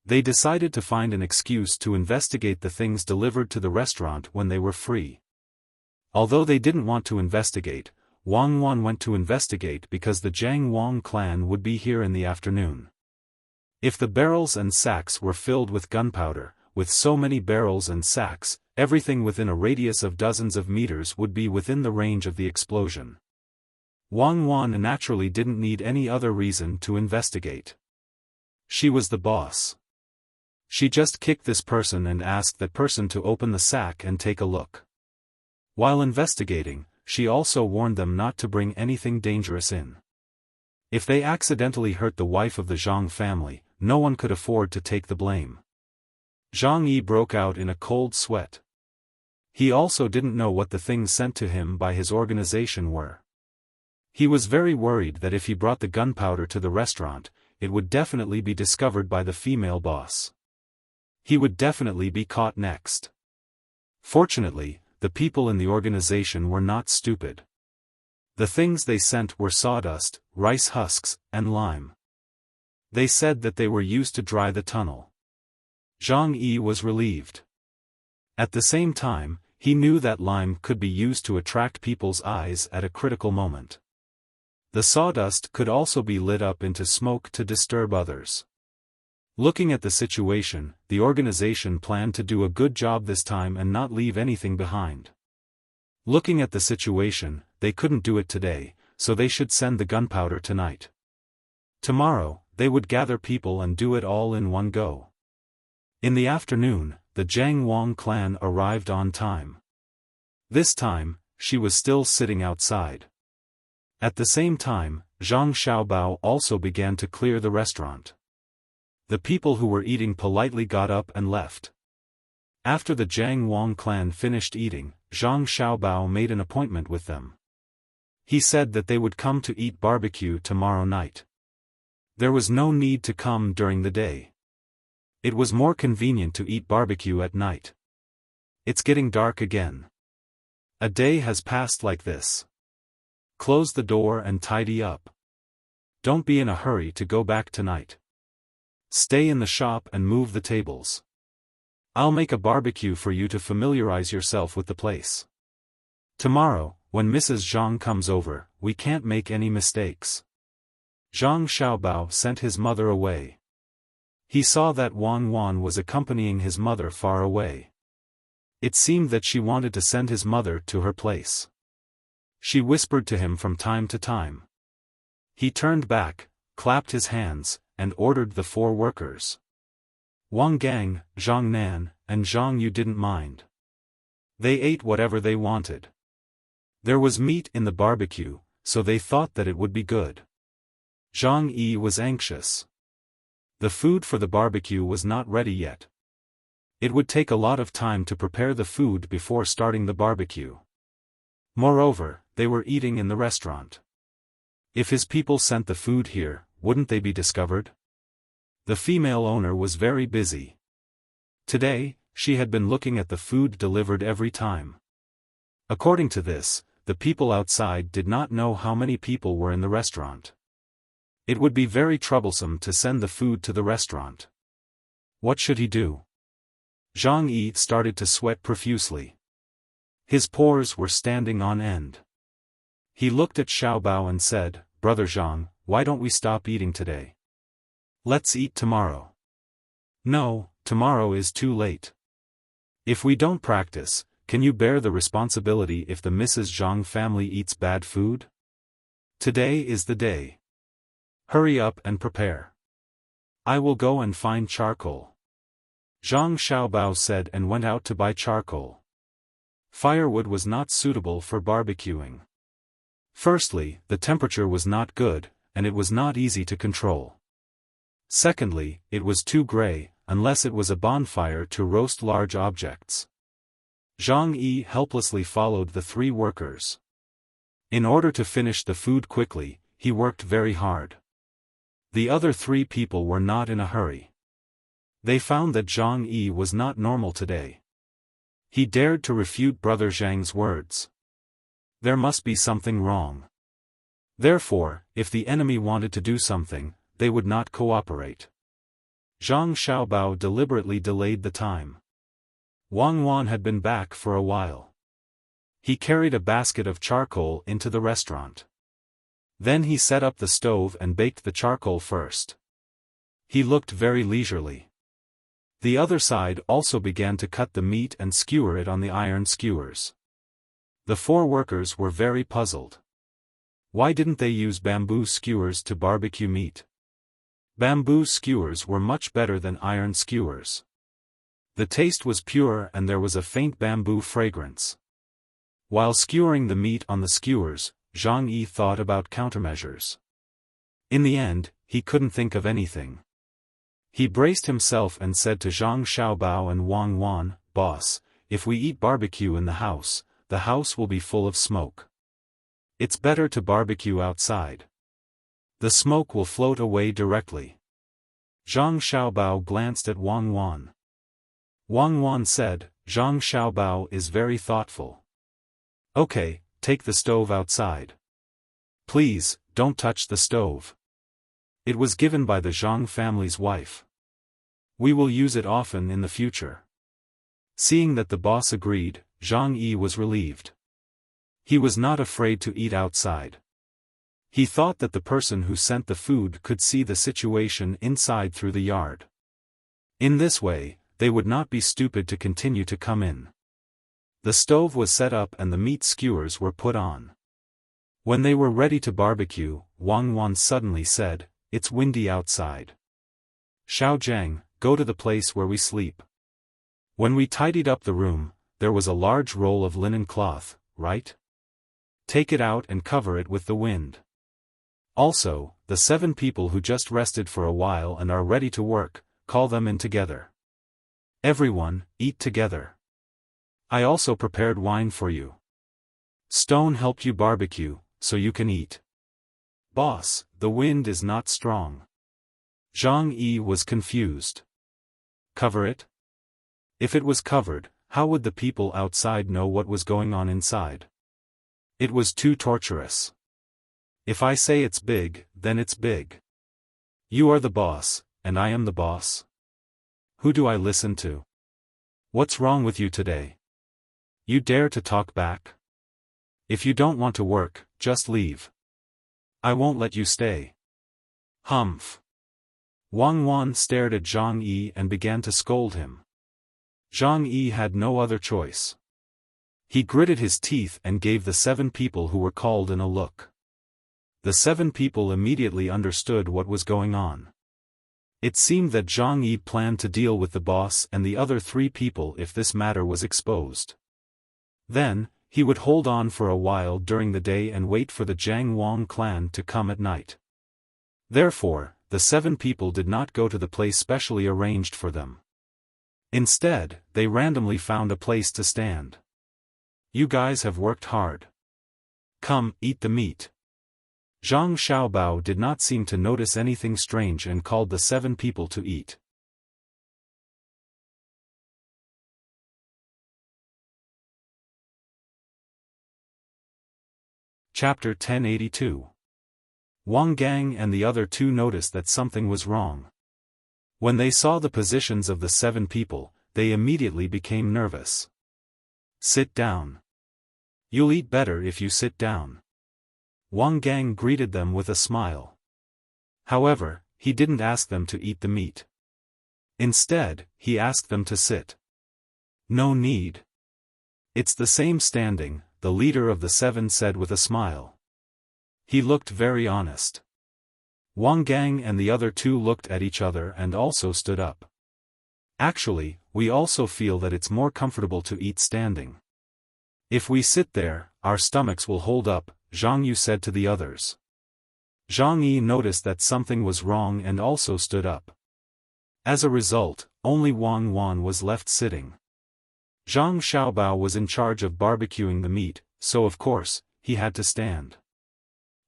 They decided to find an excuse to investigate the things delivered to the restaurant when they were free. Although they didn't want to investigate, Wang Wan went to investigate because the Jiang Wang clan would be here in the afternoon. If the barrels and sacks were filled with gunpowder, with so many barrels and sacks, everything within a radius of dozens of meters would be within the range of the explosion. Wang Wan naturally didn't need any other reason to investigate. She was the boss. She just kicked this person and asked that person to open the sack and take a look. While investigating, she also warned them not to bring anything dangerous in. If they accidentally hurt the wife of the Zhang family, no one could afford to take the blame. Zhang Yi broke out in a cold sweat. He also didn't know what the things sent to him by his organization were. He was very worried that if he brought the gunpowder to the restaurant, it would definitely be discovered by the female boss. He would definitely be caught next. Fortunately, the people in the organization were not stupid. The things they sent were sawdust, rice husks, and lime. They said that they were used to dry the tunnel. Zhang Yi was relieved. At the same time, he knew that lime could be used to attract people's eyes at a critical moment. The sawdust could also be lit up into smoke to disturb others. Looking at the situation, the organization planned to do a good job this time and not leave anything behind. Looking at the situation, they couldn't do it today, so they should send the gunpowder tonight. Tomorrow, they would gather people and do it all in one go. In the afternoon, the Jiang Wang clan arrived on time. This time, she was still sitting outside. At the same time, Zhang Xiaobao also began to clear the restaurant. The people who were eating politely got up and left. After the Jiang Wang clan finished eating, Zhang Xiaobao made an appointment with them. He said that they would come to eat barbecue tomorrow night. There was no need to come during the day. It was more convenient to eat barbecue at night. It's getting dark again. A day has passed like this. Close the door and tidy up. Don't be in a hurry to go back tonight. Stay in the shop and move the tables. I'll make a barbecue for you to familiarize yourself with the place. Tomorrow, when Mrs. Zhang comes over, we can't make any mistakes. Zhang Xiaobao sent his mother away. He saw that Wang Wan was accompanying his mother far away. It seemed that she wanted to send his mother to her place. She whispered to him from time to time. He turned back, clapped his hands, and ordered the 4 workers. Wang Gang, Zhang Nan, and Zhang Yu didn't mind. They ate whatever they wanted. There was meat in the barbecue, so they thought that it would be good. Zhang Yi was anxious. The food for the barbecue was not ready yet. It would take a lot of time to prepare the food before starting the barbecue. Moreover, they were eating in the restaurant. If his people sent the food here, wouldn't they be discovered? The female owner was very busy. Today, she had been looking at the food delivered every time. According to this, the people outside did not know how many people were in the restaurant. It would be very troublesome to send the food to the restaurant. What should he do? Zhang Yi started to sweat profusely. His pores were standing on end. He looked at Xiaobao and said, "Brother Zhang, why don't we stop eating today? Let's eat tomorrow." "No, tomorrow is too late. If we don't practice, can you bear the responsibility if the Mrs. Zhang family eats bad food? Today is the day. Hurry up and prepare. I will go and find charcoal." Zhang Xiaobao said and went out to buy charcoal. Firewood was not suitable for barbecuing. Firstly, the temperature was not good, and it was not easy to control. Secondly, it was too gray, unless it was a bonfire to roast large objects. Zhang Yi helplessly followed the 3 workers. In order to finish the food quickly, he worked very hard. The other 3 people were not in a hurry. They found that Zhang Yi was not normal today. He dared to refute Brother Zhang's words. There must be something wrong. Therefore, if the enemy wanted to do something, they would not cooperate. Zhang Xiaobao deliberately delayed the time. Wang Wan had been back for a while. He carried a basket of charcoal into the restaurant. Then he set up the stove and baked the charcoal first. He looked very leisurely. The other side also began to cut the meat and skewer it on the iron skewers. The 4 workers were very puzzled. Why didn't they use bamboo skewers to barbecue meat? Bamboo skewers were much better than iron skewers. The taste was pure and there was a faint bamboo fragrance. While skewering the meat on the skewers, Zhang Yi thought about countermeasures. In the end, he couldn't think of anything. He braced himself and said to Zhang Xiaobao and Wang Wan, "Boss, if we eat barbecue in the house will be full of smoke. It's better to barbecue outside. The smoke will float away directly." Zhang Xiaobao glanced at Wang Wan. Wang Wan said, "Zhang Xiaobao is very thoughtful. Okay, take the stove outside. Please, don't touch the stove. It was given by the Zhang family's wife. We will use it often in the future." Seeing that the boss agreed, Zhang Yi was relieved. He was not afraid to eat outside. He thought that the person who sent the food could see the situation inside through the yard. In this way, they would not be stupid to continue to come in. The stove was set up and the meat skewers were put on. When they were ready to barbecue, Wang Wan suddenly said, "It's windy outside. Xiaojiang, go to the place where we sleep. When we tidied up the room, there was a large roll of linen cloth, right? Take it out and cover it with the wind. Also, the 7 people who just rested for a while and are ready to work, call them in together. Everyone, eat together. I also prepared wine for you. Stone helped you barbecue, so you can eat. Boss, the wind is not strong. Zhang Yi was confused. Cover it? If it was covered, how would the people outside know what was going on inside? It was too torturous. If I say it's big, then it's big. You are the boss, and I am the boss. Who do I listen to? What's wrong with you today? You dare to talk back? If you don't want to work, just leave. I won't let you stay. Humph. Wang Wan stared at Zhang Yi and began to scold him. Zhang Yi had no other choice. He gritted his teeth and gave the 7 people who were called in a look. The 7 people immediately understood what was going on. It seemed that Zhang Yi planned to deal with the boss and the other 3 people if this matter was exposed. Then, he would hold on for a while during the day and wait for the Jiang Wang clan to come at night. Therefore, the 7 people did not go to the place specially arranged for them. Instead, they randomly found a place to stand. You guys have worked hard. Come, eat the meat. Zhang Xiaobao did not seem to notice anything strange and called the 7 people to eat. Chapter 1082. Wang Gang and the other 2 noticed that something was wrong. When they saw the positions of the 7 people, they immediately became nervous. Sit down. You'll eat better if you sit down. Wang Gang greeted them with a smile. However, he didn't ask them to eat the meat. Instead, he asked them to sit. No need. It's the same standing, the leader of the 7 said with a smile. He looked very honest. Wang Gang and the other 2 looked at each other and also stood up. Actually, we also feel that it's more comfortable to eat standing. If we sit there, our stomachs will hold up, Zhang Yu said to the others. Zhang Yi noticed that something was wrong and also stood up. As a result, only Wang Wan was left sitting. Zhang Xiaobao was in charge of barbecuing the meat, so of course, he had to stand.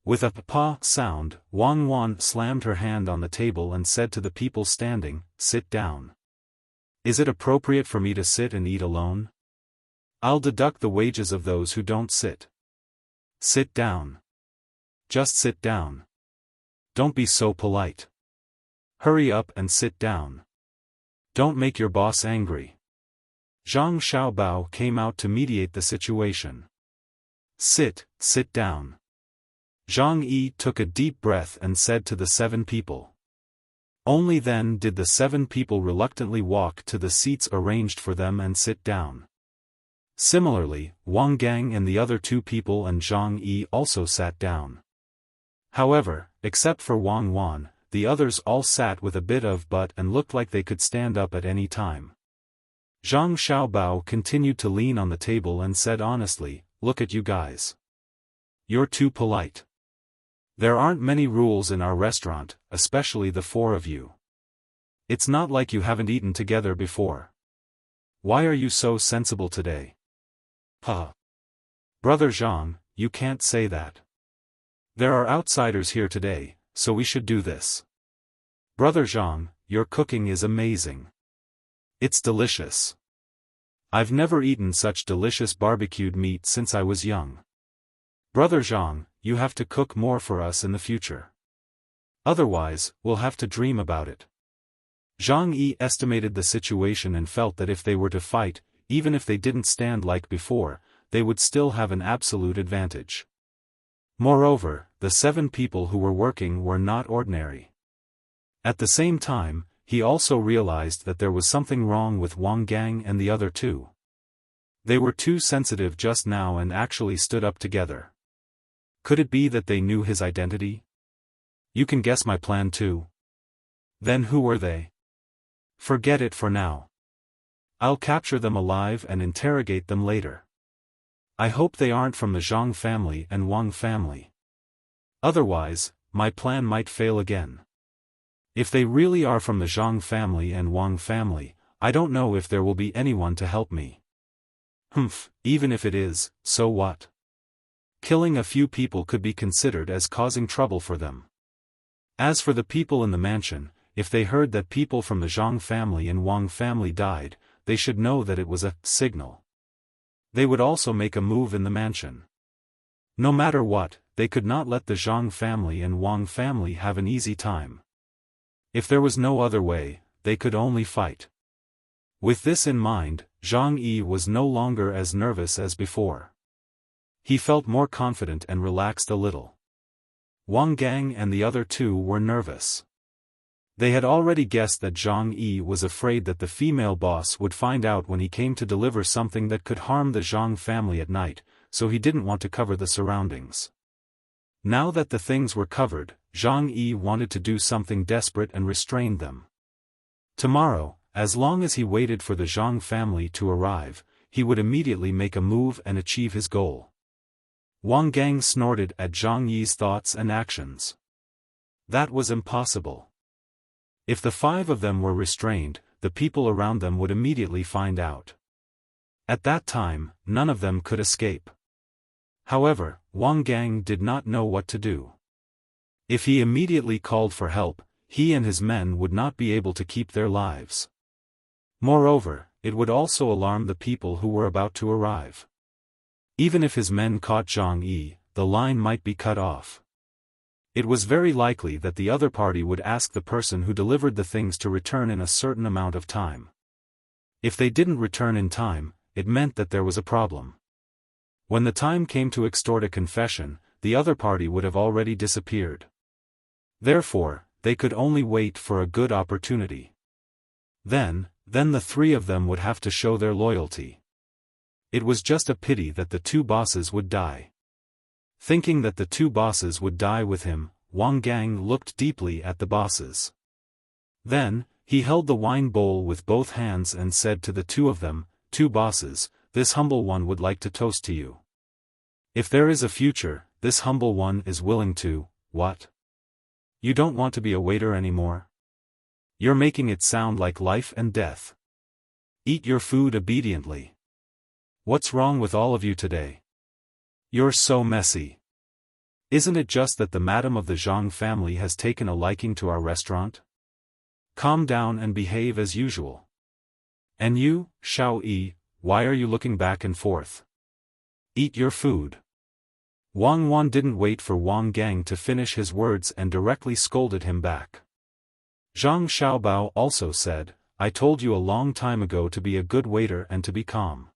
With a pa sound, Wang Wan slammed her hand on the table and said to the people standing, "Sit down. Is it appropriate for me to sit and eat alone? I'll deduct the wages of those who don't sit. Sit down. Just sit down. Don't be so polite. Hurry up and sit down. Don't make your boss angry." Zhang Xiaobao came out to mediate the situation. Sit down. Zhang Yi took a deep breath and said to the 7 people. Only then did the 7 people reluctantly walk to the seats arranged for them and sit down. Similarly, Wang Gang and the other 2 people and Zhang Yi also sat down. However, except for Wang Wan, the others all sat with a bit of butt and looked like they could stand up at any time. Zhang Xiaobao continued to lean on the table and said honestly, "Look at you guys. You're too polite. There aren't many rules in our restaurant, especially the 4 of you. It's not like you haven't eaten together before. Why are you so sensible today?" Huh. Brother Zhang, you can't say that. There are outsiders here today, so we should do this. Brother Zhang, your cooking is amazing. It's delicious. I've never eaten such delicious barbecued meat since I was young. Brother Zhang, you have to cook more for us in the future. Otherwise, we'll have to dream about it. Zhang Yi estimated the situation and felt that if they were to fight, even if they didn't stand like before, they would still have an absolute advantage. Moreover, the 7 people who were working were not ordinary. At the same time, he also realized that there was something wrong with Wang Gang and the other 2. They were too sensitive just now and actually stood up together. Could it be that they knew his identity? You can guess my plan too. Then who were they? Forget it for now. I'll capture them alive and interrogate them later. I hope they aren't from the Zhang family and Wang family. Otherwise, my plan might fail again. If they really are from the Zhang family and Wang family, I don't know if there will be anyone to help me. Even if it is, so what? Killing a few people could be considered as causing trouble for them. As for the people in the mansion, if they heard that people from the Zhang family and Wang family died, they should know that it was a signal. They would also make a move in the mansion. No matter what, they could not let the Zhang family and Wang family have an easy time. If there was no other way, they could only fight. With this in mind, Zhang Yi was no longer as nervous as before. He felt more confident and relaxed a little. Wang Gang and the other two were nervous. They had already guessed that Zhang Yi was afraid that the female boss would find out when he came to deliver something that could harm the Zhang family at night, so he didn't want to cover the surroundings. Now that the things were covered, Zhang Yi wanted to do something desperate and restrain them. Tomorrow, as long as he waited for the Zhang family to arrive, he would immediately make a move and achieve his goal. Wang Gang snorted at Zhang Yi's thoughts and actions. That was impossible. If the 5 of them were restrained, the people around them would immediately find out. At that time, none of them could escape. However, Wang Gang did not know what to do. If he immediately called for help, he and his men would not be able to keep their lives. Moreover, it would also alarm the people who were about to arrive. Even if his men caught Zhang Yi, the line might be cut off. It was very likely that the other party would ask the person who delivered the things to return in a certain amount of time. If they didn't return in time, it meant that there was a problem. When the time came to extort a confession, the other party would have already disappeared. Therefore, they could only wait for a good opportunity. Then the 3 of them would have to show their loyalty. It was just a pity that the 2 bosses would die. Thinking that the 2 bosses would die with him, Wang Gang looked deeply at the bosses. Then, he held the wine bowl with both hands and said to the 2 of them, 2 bosses, this humble one would like to toast to you. If there is a future, this humble one is willing to, what? You don't want to be a waiter anymore? You're making it sound like life and death. Eat your food obediently. What's wrong with all of you today? You're so messy. Isn't it just that the madam of the Zhang family has taken a liking to our restaurant? Calm down and behave as usual. And you, Xiao Yi, why are you looking back and forth? Eat your food. Wang Wan didn't wait for Wang Gang to finish his words and directly scolded him back. Zhang Xiaobao also said, I told you a long time ago to be a good waiter and to be calm.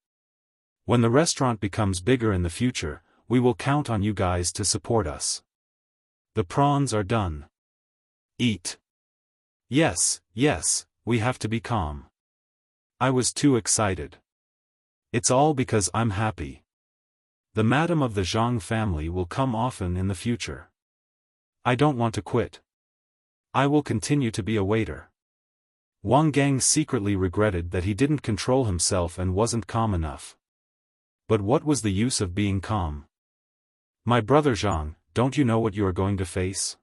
When the restaurant becomes bigger in the future, we will count on you guys to support us. The prawns are done. Eat. Yes, we have to be calm. I was too excited. It's all because I'm happy. The madam of the Zhang family will come often in the future. I don't want to quit. I will continue to be a waiter. Wang Gang secretly regretted that he didn't control himself and wasn't calm enough. But what was the use of being calm? My brother Zhang, don't you know what you are going to face?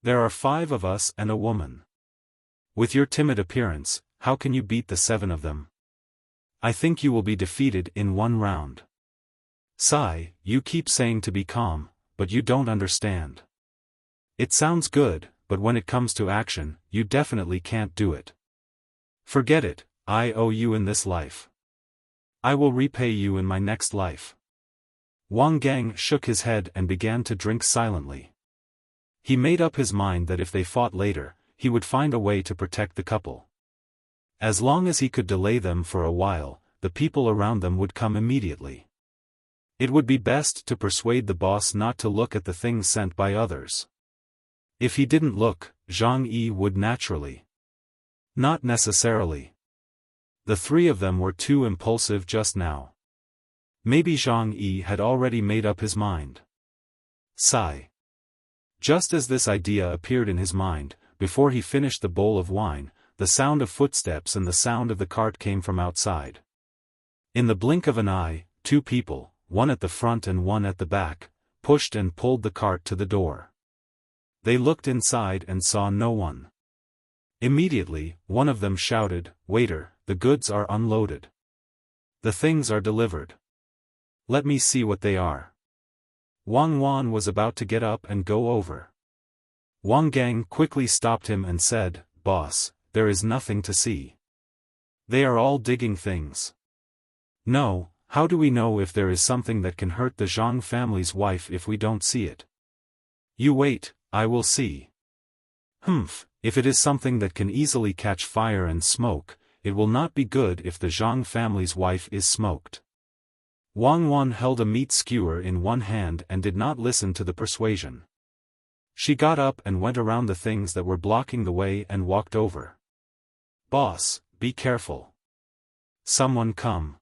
There are 5 of us and a woman. With your timid appearance, how can you beat the 7 of them? I think you will be defeated in 1 round. Sai, you keep saying to be calm, but you don't understand. It sounds good, but when it comes to action, you definitely can't do it. Forget it, I owe you in this life. I will repay you in my next life. Wang Gang shook his head and began to drink silently. He made up his mind that if they fought later, he would find a way to protect the couple. As long as he could delay them for a while, the people around them would come immediately. It would be best to persuade the boss not to look at the things sent by others. If he didn't look, Zhang Yi would naturally. Not necessarily. The 3 of them were too impulsive just now. Maybe Zhang Yi had already made up his mind. Sigh. Just as this idea appeared in his mind, before he finished the bowl of wine, the sound of footsteps and the sound of the cart came from outside. In the blink of an eye, 2 people, one at the front and one at the back, pushed and pulled the cart to the door. They looked inside and saw no one. Immediately, one of them shouted, "Waiter, the goods are unloaded. The things are delivered. Let me see what they are." Wang Wan was about to get up and go over. Wang Gang quickly stopped him and said, "Boss, there is nothing to see. They are all digging things." "No, how do we know if there is something that can hurt the Zhang family's wife if we don't see it?" "You wait, I will see." "Humph, if it is something that can easily catch fire and smoke, it will not be good if the Zhang family's wife is smoked." Wang Wan held a meat skewer in one hand and did not listen to the persuasion. She got up and went around the things that were blocking the way and walked over. "Boss, be careful. Someone come."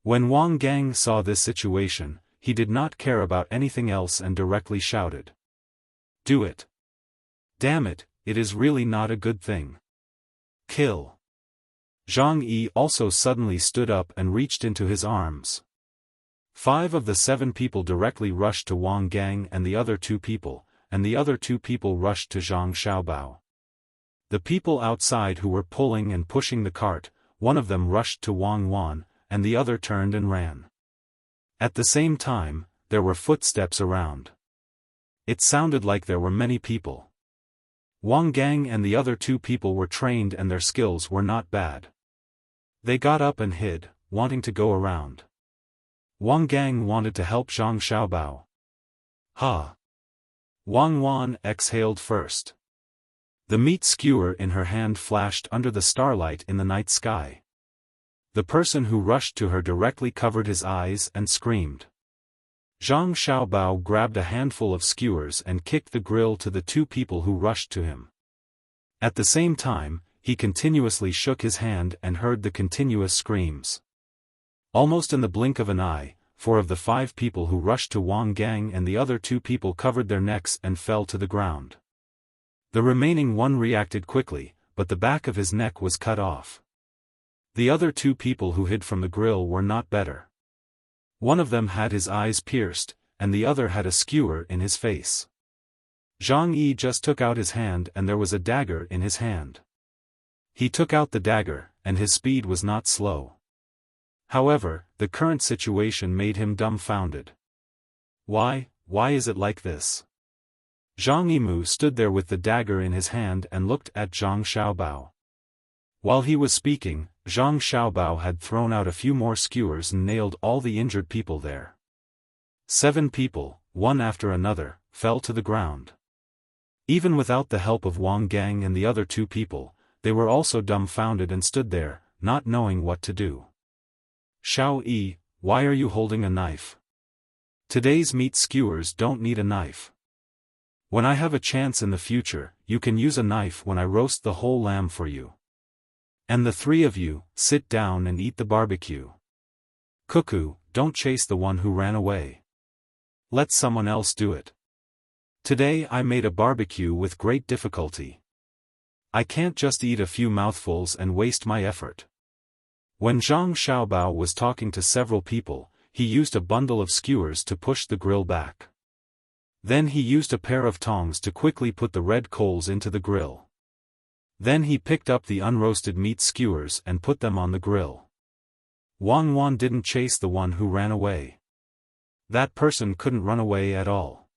When Wang Gang saw this situation, he did not care about anything else and directly shouted, "Do it. Damn it, it is really not a good thing. Kill." Zhang Yi also suddenly stood up and reached into his arms. 5 of the 7 people directly rushed to Wang Gang and the other 2 people rushed to Zhang Xiaobao. The people outside who were pulling and pushing the cart, one of them rushed to Wang Wan, and the other turned and ran. At the same time, there were footsteps around. It sounded like there were many people. Wang Gang and the other 2 people were trained and their skills were not bad. They got up and hid, wanting to go around. Wang Gang wanted to help Zhang Xiaobao. "Ha!" Wang Wan exhaled first. The meat skewer in her hand flashed under the starlight in the night sky. The person who rushed to her directly covered his eyes and screamed. Zhang Xiaobao grabbed a handful of skewers and kicked the grill to the 2 people who rushed to him. At the same time, he continuously shook his hand and heard the continuous screams. Almost in the blink of an eye, 4 of the 5 people who rushed to Wang Gang and the other 2 people covered their necks and fell to the ground. The remaining one reacted quickly, but the back of his neck was cut off. The other 2 people who hid from the grill were not better. One of them had his eyes pierced, and the other had a skewer in his face. Zhang Yi just took out his hand and there was a dagger in his hand. He took out the dagger, and his speed was not slow. However, the current situation made him dumbfounded. Why is it like this? Zhang Yimou stood there with the dagger in his hand and looked at Zhang Xiaobao. While he was speaking, Zhang Xiaobao had thrown out a few more skewers and nailed all the injured people there. 7 people, one after another, fell to the ground. Even without the help of Wang Gang and the other 2 people, they were also dumbfounded and stood there, not knowing what to do. "Xiao Yi, why are you holding a knife? Today's meat skewers don't need a knife. When I have a chance in the future, you can use a knife when I roast the whole lamb for you. And the 3 of you, sit down and eat the barbecue. Cuckoo, don't chase the one who ran away. Let someone else do it. Today I made a barbecue with great difficulty. I can't just eat a few mouthfuls and waste my effort." When Zhang Xiaobao was talking to several people, he used a bundle of skewers to push the grill back. Then he used a pair of tongs to quickly put the red coals into the grill. Then he picked up the unroasted meat skewers and put them on the grill. Wang Wan didn't chase the one who ran away. That person couldn't run away at all.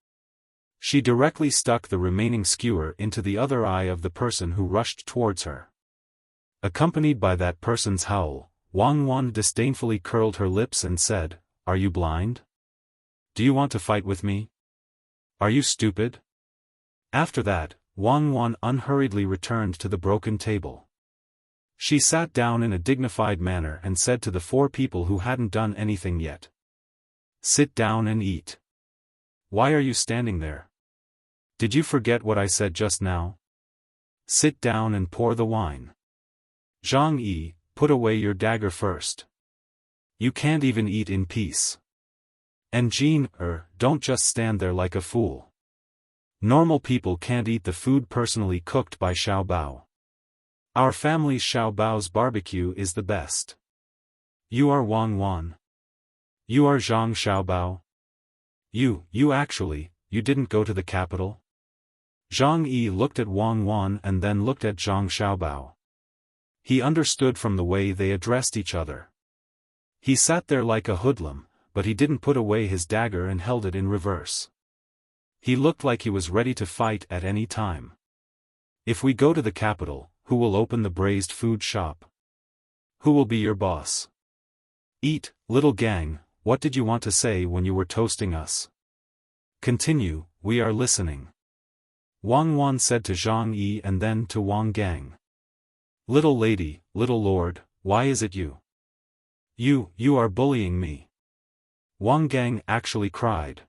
She directly stuck the remaining skewer into the other eye of the person who rushed towards her. Accompanied by that person's howl, Wang Wan disdainfully curled her lips and said, "Are you blind? Do you want to fight with me? Are you stupid?" After that, Wang Wan unhurriedly returned to the broken table. She sat down in a dignified manner and said to the 4 people who hadn't done anything yet, "Sit down and eat. Why are you standing there? Did you forget what I said just now? Sit down and pour the wine. Zhang Yi, put away your dagger first. You can't even eat in peace. And Jean, don't just stand there like a fool. Normal people can't eat the food personally cooked by Xiaobao. Our family's Xiaobao's barbecue is the best. You are Wang Wan. You are Zhang Xiaobao. You didn't go to the capital?" Zhang Yi looked at Wang Wan and then looked at Zhang Xiaobao. He understood from the way they addressed each other. He sat there like a hoodlum, but he didn't put away his dagger and held it in reverse. He looked like he was ready to fight at any time. If we go to the capital, who will open the braised food shop? Who will be your boss? Eat, little gang, what did you want to say when you were toasting us? Continue, we are listening. Wang Wan said to Zhang Yi and then to Wang Gang. Little lady, little lord, why is it you? You are bullying me. Wang Gang actually cried.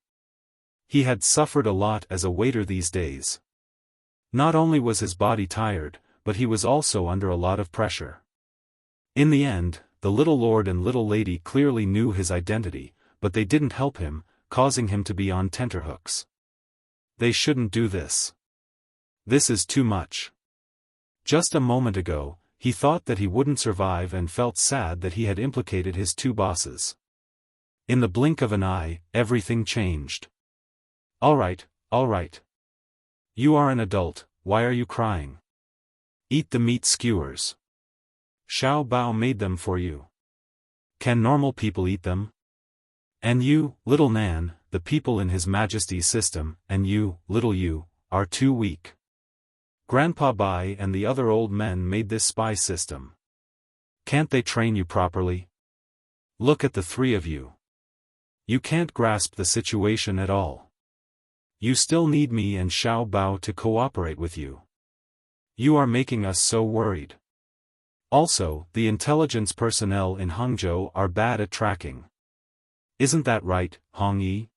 He had suffered a lot as a waiter these days. Not only was his body tired, but he was also under a lot of pressure. In the end, the little lord and little lady clearly knew his identity, but they didn't help him, causing him to be on tenterhooks. They shouldn't do this. This is too much. Just a moment ago, he thought that he wouldn't survive and felt sad that he had implicated his two bosses. In the blink of an eye, everything changed. All right. You are an adult, why are you crying? Eat the meat skewers. Xiao Bao made them for you. Can normal people eat them? And you, little Nan, the people in His Majesty's system, and you, little you, are too weak. Grandpa Bai and the other old men made this spy system. Can't they train you properly? Look at the three of you. You can't grasp the situation at all. You still need me and Xiao Bao to cooperate with you. You are making us so worried. Also, the intelligence personnel in Hangzhou are bad at tracking. Isn't that right, Hong Yi?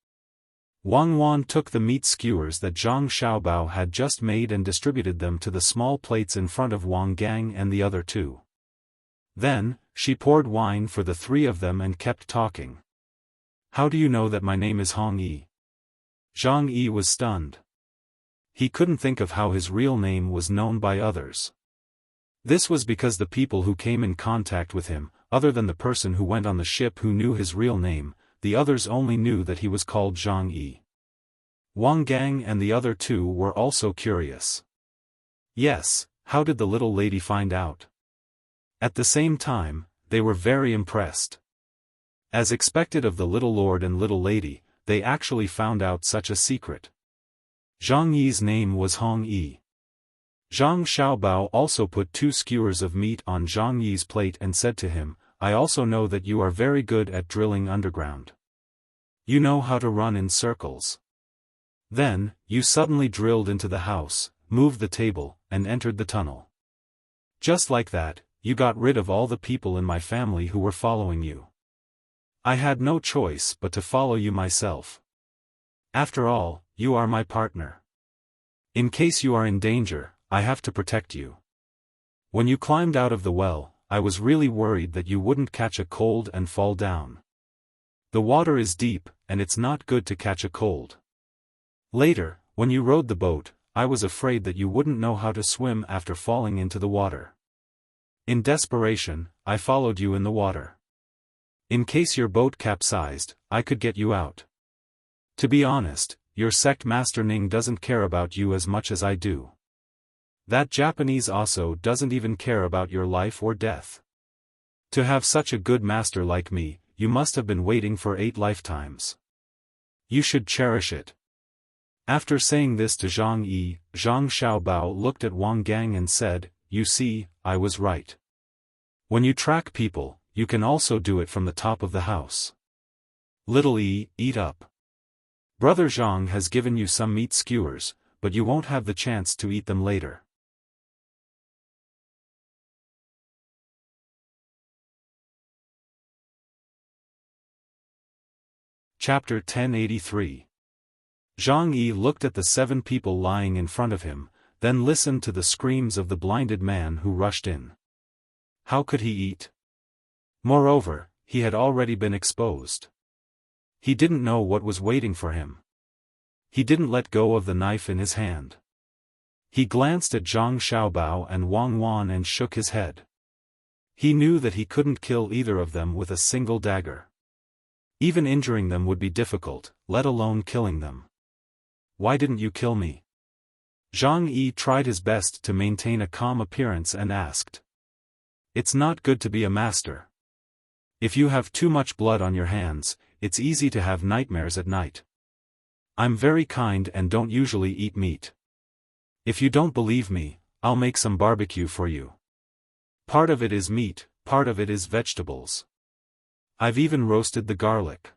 Wang Wan took the meat skewers that Zhang Xiaobao had just made and distributed them to the small plates in front of Wang Gang and the other two. Then, she poured wine for the three of them and kept talking. How do you know that my name is Hong Yi? Zhang Yi was stunned. He couldn't think of how his real name was known by others. This was because the people who came in contact with him, other than the person who went on the ship who knew his real name, the others only knew that he was called Zhang Yi. Wang Gang and the other two were also curious. Yes, how did the little lady find out? At the same time, they were very impressed. As expected of the little lord and little lady, they actually found out such a secret. Zhang Yi's name was Hong Yi. Zhang Xiaobao also put 2 skewers of meat on Zhang Yi's plate and said to him, I also know that you are very good at drilling underground. You know how to run in circles. Then, you suddenly drilled into the house, moved the table, and entered the tunnel. Just like that, you got rid of all the people in my family who were following you. I had no choice but to follow you myself. After all, you are my partner. In case you are in danger, I have to protect you. When you climbed out of the well, I was really worried that you wouldn't catch a cold and fall down. The water is deep, and it's not good to catch a cold. Later, when you rowed the boat, I was afraid that you wouldn't know how to swim after falling into the water. In desperation, I followed you in the water. In case your boat capsized, I could get you out. To be honest, your sect master Ning doesn't care about you as much as I do. That Japanese also doesn't even care about your life or death. To have such a good master like me, you must have been waiting for 8 lifetimes. You should cherish it. After saying this to Zhang Yi, Zhang Xiaobao looked at Wang Gang and said, You see, I was right. When you track people, you can also do it from the top of the house. Little Yi, eat up. Brother Zhang has given you some meat skewers, but you won't have the chance to eat them later. Chapter 1083. Zhang Yi looked at the 7 people lying in front of him, then listened to the screams of the blinded man who rushed in. How could he eat? Moreover, he had already been exposed. He didn't know what was waiting for him. He didn't let go of the knife in his hand. He glanced at Zhang Xiaobao and Wang Wan and shook his head. He knew that he couldn't kill either of them with a single dagger. Even injuring them would be difficult, let alone killing them. Why didn't you kill me? Zhang Yi tried his best to maintain a calm appearance and asked. It's not good to be a master. If you have too much blood on your hands, it's easy to have nightmares at night. I'm very kind and don't usually eat meat. If you don't believe me, I'll make some barbecue for you. Part of it is meat, part of it is vegetables. I've even roasted the garlic.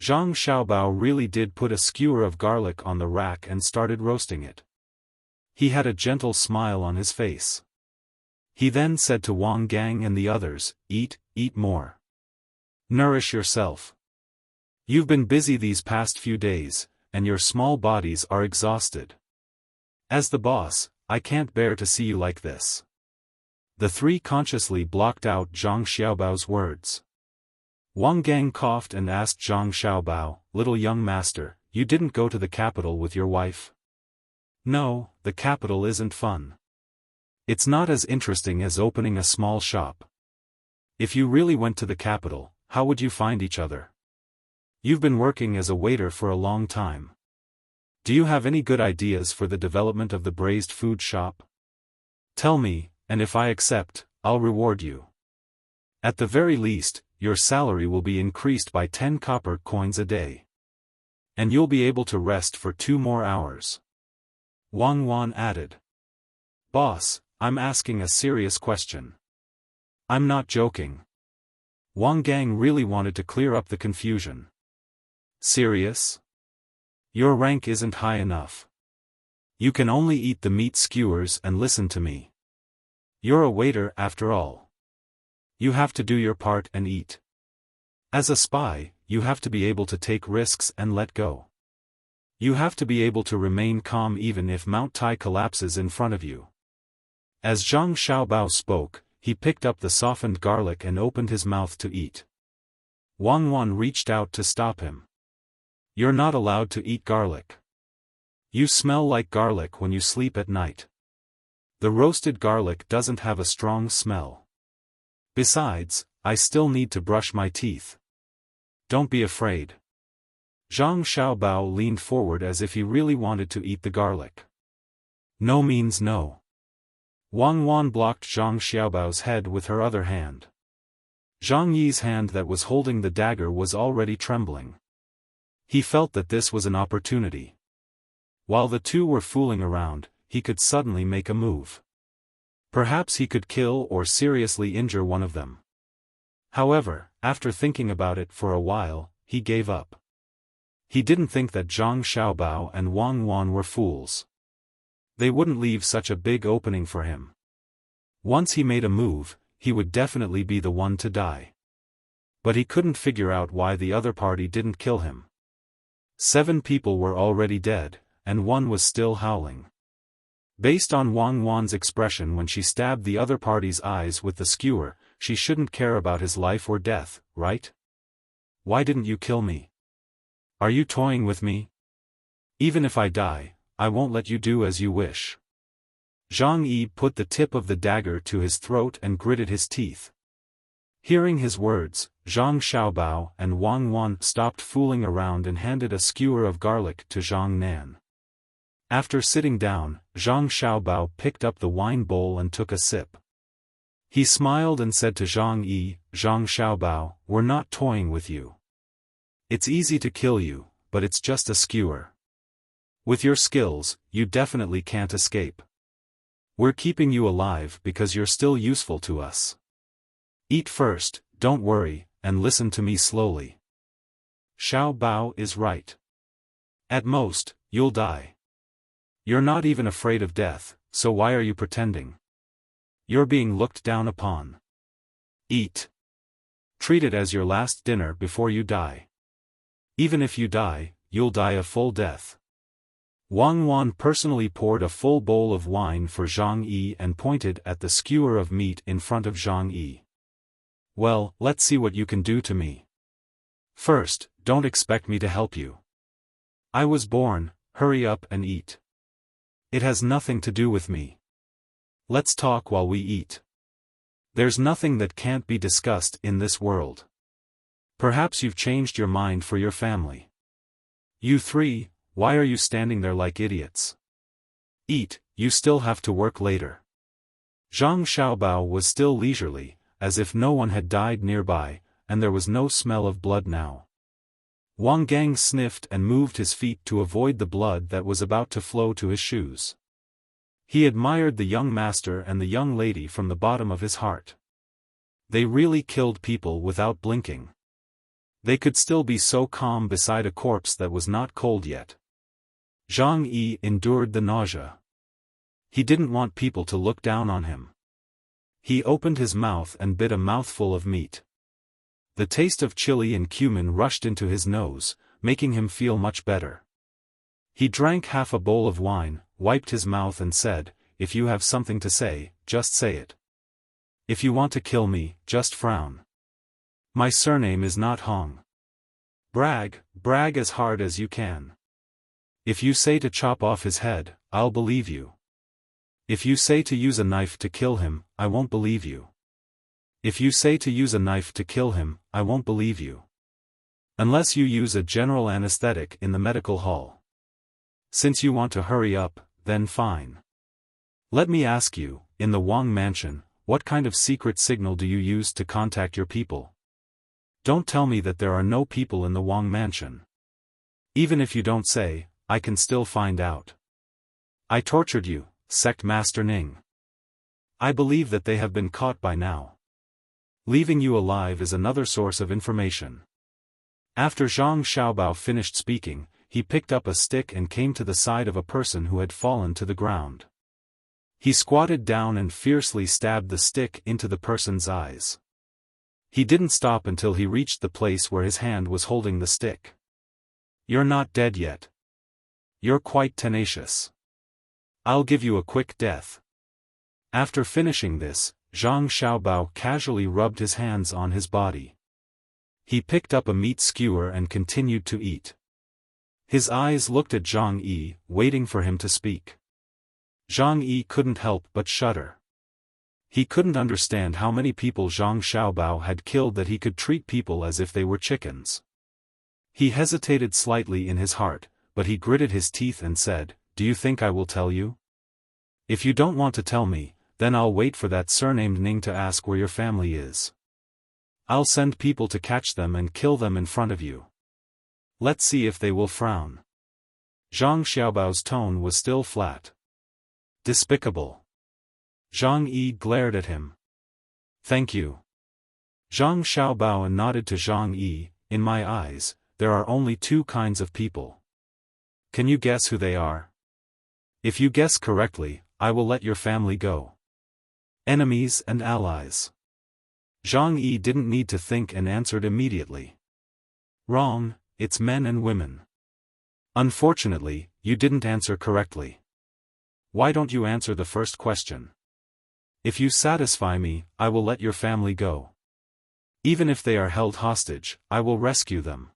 Zhang Xiaobao really did put a skewer of garlic on the rack and started roasting it. He had a gentle smile on his face. He then said to Wang Gang and the others, eat more. Nourish yourself. You've been busy these past few days, and your small bodies are exhausted. As the boss, I can't bear to see you like this. The three consciously blocked out Zhang Xiaobao's words. Wang Gang coughed and asked Zhang Xiaobao, little young master, you didn't go to the capital with your wife? No, the capital isn't fun. It's not as interesting as opening a small shop. If you really went to the capital, how would you find each other? You've been working as a waiter for a long time. Do you have any good ideas for the development of the braised food shop? Tell me, and if I accept, I'll reward you. At the very least, your salary will be increased by 10 copper coins a day. And you'll be able to rest for 2 more hours. Wang Wan added. Boss, I'm asking a serious question. I'm not joking. Wang Gang really wanted to clear up the confusion. Serious? Your rank isn't high enough. You can only eat the meat skewers and listen to me. You're a waiter after all. You have to do your part and eat. As a spy, you have to be able to take risks and let go. You have to be able to remain calm even if Mount Tai collapses in front of you. As Zhang Xiaobao spoke, he picked up the softened garlic and opened his mouth to eat. Wang Wan reached out to stop him. You're not allowed to eat garlic. You smell like garlic when you sleep at night. The roasted garlic doesn't have a strong smell. Besides, I still need to brush my teeth. Don't be afraid. Zhang Xiaobao leaned forward as if he really wanted to eat the garlic. No means no. Wang Wan blocked Zhang Xiaobao's head with her other hand. Zhang Yi's hand that was holding the dagger was already trembling. He felt that this was an opportunity. While the two were fooling around, he could suddenly make a move. Perhaps he could kill or seriously injure one of them. However, after thinking about it for a while, he gave up. He didn't think that Zhang Xiaobao and Wang Wan were fools. They wouldn't leave such a big opening for him. Once he made a move, he would definitely be the one to die. But he couldn't figure out why the other party didn't kill him. 7 people were already dead, and one was still howling. Based on Wang Wan's expression when she stabbed the other party's eyes with the skewer, she shouldn't care about his life or death, right? Why didn't you kill me? Are you toying with me? Even if I die, I won't let you do as you wish. Zhang Yi put the tip of the dagger to his throat and gritted his teeth. Hearing his words, Zhang Xiaobao and Wang Wan stopped fooling around and handed a skewer of garlic to Zhang Nan. After sitting down, Zhang Xiaobao picked up the wine bowl and took a sip. He smiled and said to Zhang Yi, Zhang Xiaobao, we're not toying with you. It's easy to kill you, but it's just a skewer. With your skills, you definitely can't escape. We're keeping you alive because you're still useful to us. Eat first, don't worry, and listen to me slowly. Xiao Bao is right. At most, you'll die. You're not even afraid of death, so why are you pretending? You're being looked down upon. Eat. Treat it as your last dinner before you die. Even if you die, you'll die a full death. Wang Wan personally poured a full bowl of wine for Zhang Yi and pointed at the skewer of meat in front of Zhang Yi. Well, let's see what you can do to me. First, don't expect me to help you. I was born, hurry up and eat. It has nothing to do with me. Let's talk while we eat. There's nothing that can't be discussed in this world. Perhaps you've changed your mind for your family. You three, why are you standing there like idiots? Eat, you still have to work later. Zhang Xiaobao was still leisurely, as if no one had died nearby, and there was no smell of blood now. Wang Gang sniffed and moved his feet to avoid the blood that was about to flow to his shoes. He admired the young master and the young lady from the bottom of his heart. They really killed people without blinking. They could still be so calm beside a corpse that was not cold yet. Zhang Yi endured the nausea. He didn't want people to look down on him. He opened his mouth and bit a mouthful of meat. The taste of chili and cumin rushed into his nose, making him feel much better. He drank half a bowl of wine, wiped his mouth and said, "If you have something to say, just say it. If you want to kill me, just frown. My surname is not Hong. Brag as hard as you can. If you say to chop off his head, I'll believe you. If you say to use a knife to kill him, I won't believe you. If you say to use a knife to kill him, I won't believe you. Unless you use a general anesthetic in the medical hall. Since you want to hurry up, then fine. Let me ask you, in the Wang mansion, what kind of secret signal do you use to contact your people? Don't tell me that there are no people in the Wang mansion. Even if you don't say, I can still find out. I tortured you, Sect Master Ning. I believe that they have been caught by now. Leaving you alive is another source of information." After Zhang Xiaobao finished speaking, he picked up a stick and came to the side of a person who had fallen to the ground. He squatted down and fiercely stabbed the stick into the person's eyes. He didn't stop until he reached the place where his hand was holding the stick. "You're not dead yet. You're quite tenacious. I'll give you a quick death." After finishing this, Zhang Xiaobao casually rubbed his hands on his body. He picked up a meat skewer and continued to eat. His eyes looked at Zhang Yi, waiting for him to speak. Zhang Yi couldn't help but shudder. He couldn't understand how many people Zhang Xiaobao had killed that he could treat people as if they were chickens. He hesitated slightly in his heart, but he gritted his teeth and said, "Do you think I will tell you? If you don't want to tell me, then I'll wait for that surnamed Ning to ask where your family is. I'll send people to catch them and kill them in front of you. Let's see if they will frown." Zhang Xiaobao's tone was still flat. "Despicable." Zhang Yi glared at him. "Thank you." Zhang Xiaobao nodded to Zhang Yi, "In my eyes, there are only two kinds of people. Can you guess who they are? If you guess correctly, I will let your family go. Enemies and allies." Zhang Yi didn't need to think and answered immediately. "Wrong, it's men and women. Unfortunately, you didn't answer correctly. Why don't you answer the first question? If you satisfy me, I will let your family go. Even if they are held hostage, I will rescue them.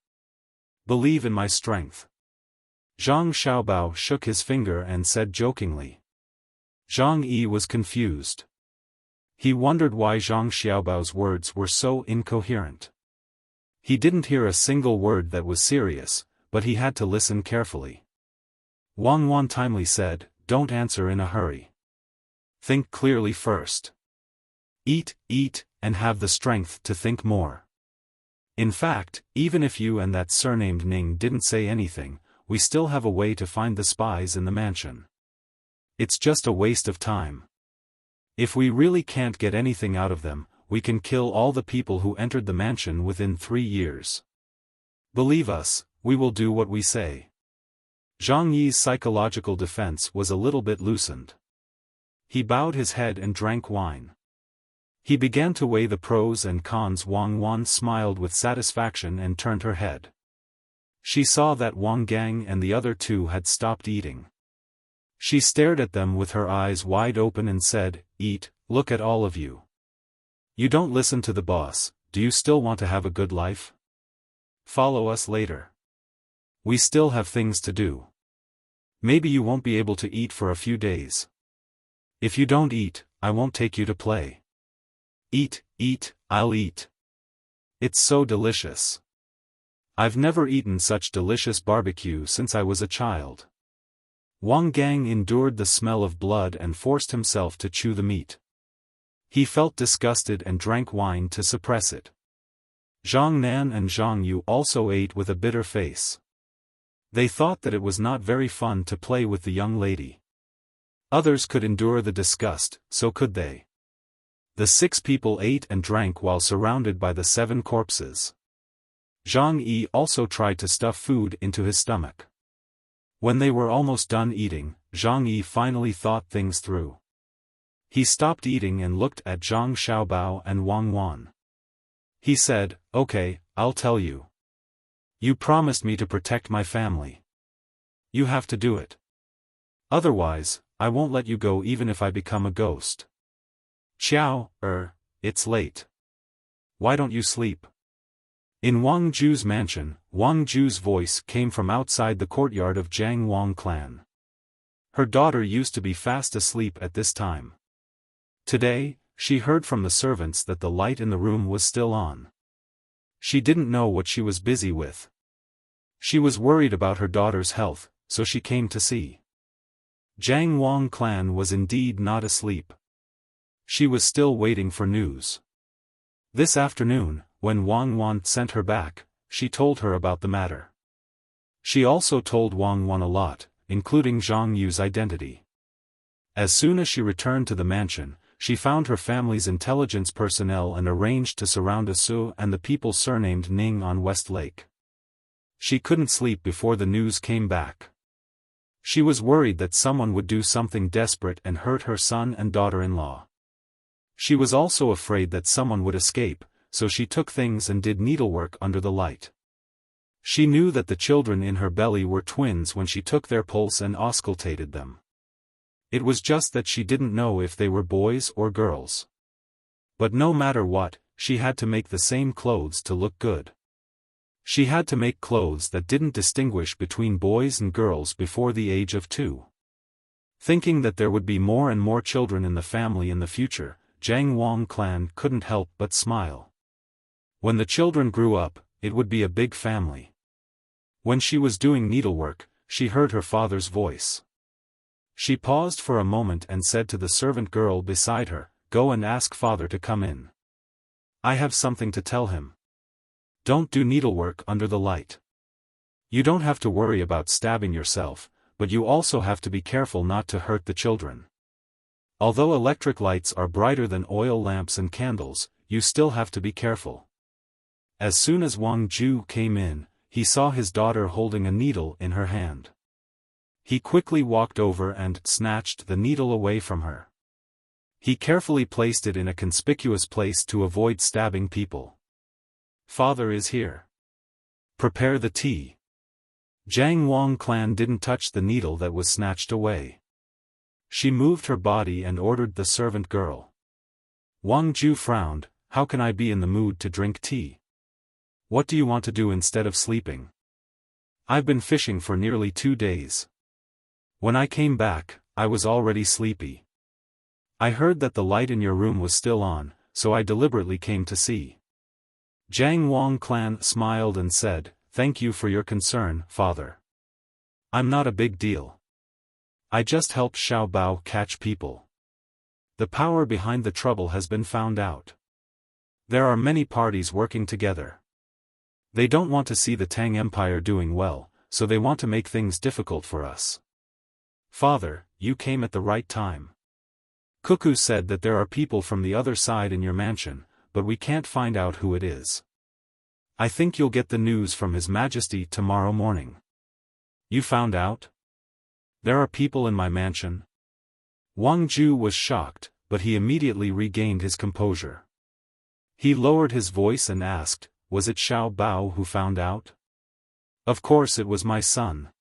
Believe in my strength." Zhang Xiaobao shook his finger and said jokingly. Zhang Yi was confused. He wondered why Zhang Xiaobao's words were so incoherent. He didn't hear a single word that was serious, but he had to listen carefully. Wang Wan timely said, "Don't answer in a hurry. Think clearly first. Eat, and have the strength to think more. In fact, even if you and that surnamed Ning didn't say anything, we still have a way to find the spies in the mansion. It's just a waste of time. If we really can't get anything out of them, we can kill all the people who entered the mansion within 3 years. Believe us, we will do what we say." Zhang Yi's psychological defense was a little bit loosened. He bowed his head and drank wine. He began to weigh the pros and cons. Wang Wan smiled with satisfaction and turned her head. She saw that Wang Gang and the other two had stopped eating. She stared at them with her eyes wide open and said, "Eat, look at all of you. You don't listen to the boss, do you still want to have a good life? Follow us later. We still have things to do. Maybe you won't be able to eat for a few days. If you don't eat, I won't take you to play. Eat, I'll eat. It's so delicious. I've never eaten such delicious barbecue since I was a child." Wang Gang endured the smell of blood and forced himself to chew the meat. He felt disgusted and drank wine to suppress it. Zhang Nan and Zhang Yu also ate with a bitter face. They thought that it was not very fun to play with the young lady. Others could endure the disgust, so could they. The 6 people ate and drank while surrounded by the 7 corpses. Zhang Yi also tried to stuff food into his stomach. When they were almost done eating, Zhang Yi finally thought things through. He stopped eating and looked at Zhang Xiaobao and Wang Wan. He said, "Okay, I'll tell you. You promised me to protect my family. You have to do it. Otherwise, I won't let you go even if I become a ghost." "Xiao, it's late. Why don't you sleep?" In Wang Ju's mansion, Wang Ju's voice came from outside the courtyard of Jiang Wang clan. Her daughter used to be fast asleep at this time. Today, she heard from the servants that the light in the room was still on. She didn't know what she was busy with. She was worried about her daughter's health, so she came to see. Jiang Wang clan was indeed not asleep. She was still waiting for news. This afternoon, when Wang Wan sent her back, she told her about the matter. She also told Wang Wan a lot, including Zhang Yu's identity. As soon as she returned to the mansion, she found her family's intelligence personnel and arranged to surround Asu and the people surnamed Ning on West Lake. She couldn't sleep before the news came back. She was worried that someone would do something desperate and hurt her son and daughter-in-law. She was also afraid that someone would escape, so she took things and did needlework under the light. She knew that the children in her belly were twins when she took their pulse and auscultated them. It was just that she didn't know if they were boys or girls. But no matter what, she had to make the same clothes to look good. She had to make clothes that didn't distinguish between boys and girls before the age of 2. Thinking that there would be more and more children in the family in the future, Jiang Wang clan couldn't help but smile. When the children grew up, it would be a big family. When she was doing needlework, she heard her father's voice. She paused for a moment and said to the servant girl beside her, "Go and ask father to come in. I have something to tell him. Don't do needlework under the light. You don't have to worry about stabbing yourself, but you also have to be careful not to hurt the children. Although electric lights are brighter than oil lamps and candles, you still have to be careful." As soon as Wang Ju came in, he saw his daughter holding a needle in her hand. He quickly walked over and snatched the needle away from her. He carefully placed it in a conspicuous place to avoid stabbing people. "Father is here. Prepare the tea." Jiang Wang clan didn't touch the needle that was snatched away. She moved her body and ordered the servant girl. Wang Ju frowned. "How can I be in the mood to drink tea? What do you want to do instead of sleeping? I've been fishing for nearly 2 days. When I came back, I was already sleepy. I heard that the light in your room was still on, so I deliberately came to see." Jiang Wang clan smiled and said, "Thank you for your concern, father. I'm not a big deal. I just helped Xiao Bao catch people. The power behind the trouble has been found out. There are many parties working together. They don't want to see the Tang Empire doing well, so they want to make things difficult for us. Father, you came at the right time. Cuckoo said that there are people from the other side in your mansion, but we can't find out who it is. I think you'll get the news from His Majesty tomorrow morning." "You found out? There are people in my mansion?" Wang Ju was shocked, but he immediately regained his composure. He lowered his voice and asked, "Was it Xiao Bao who found out?" "Of course it was my son.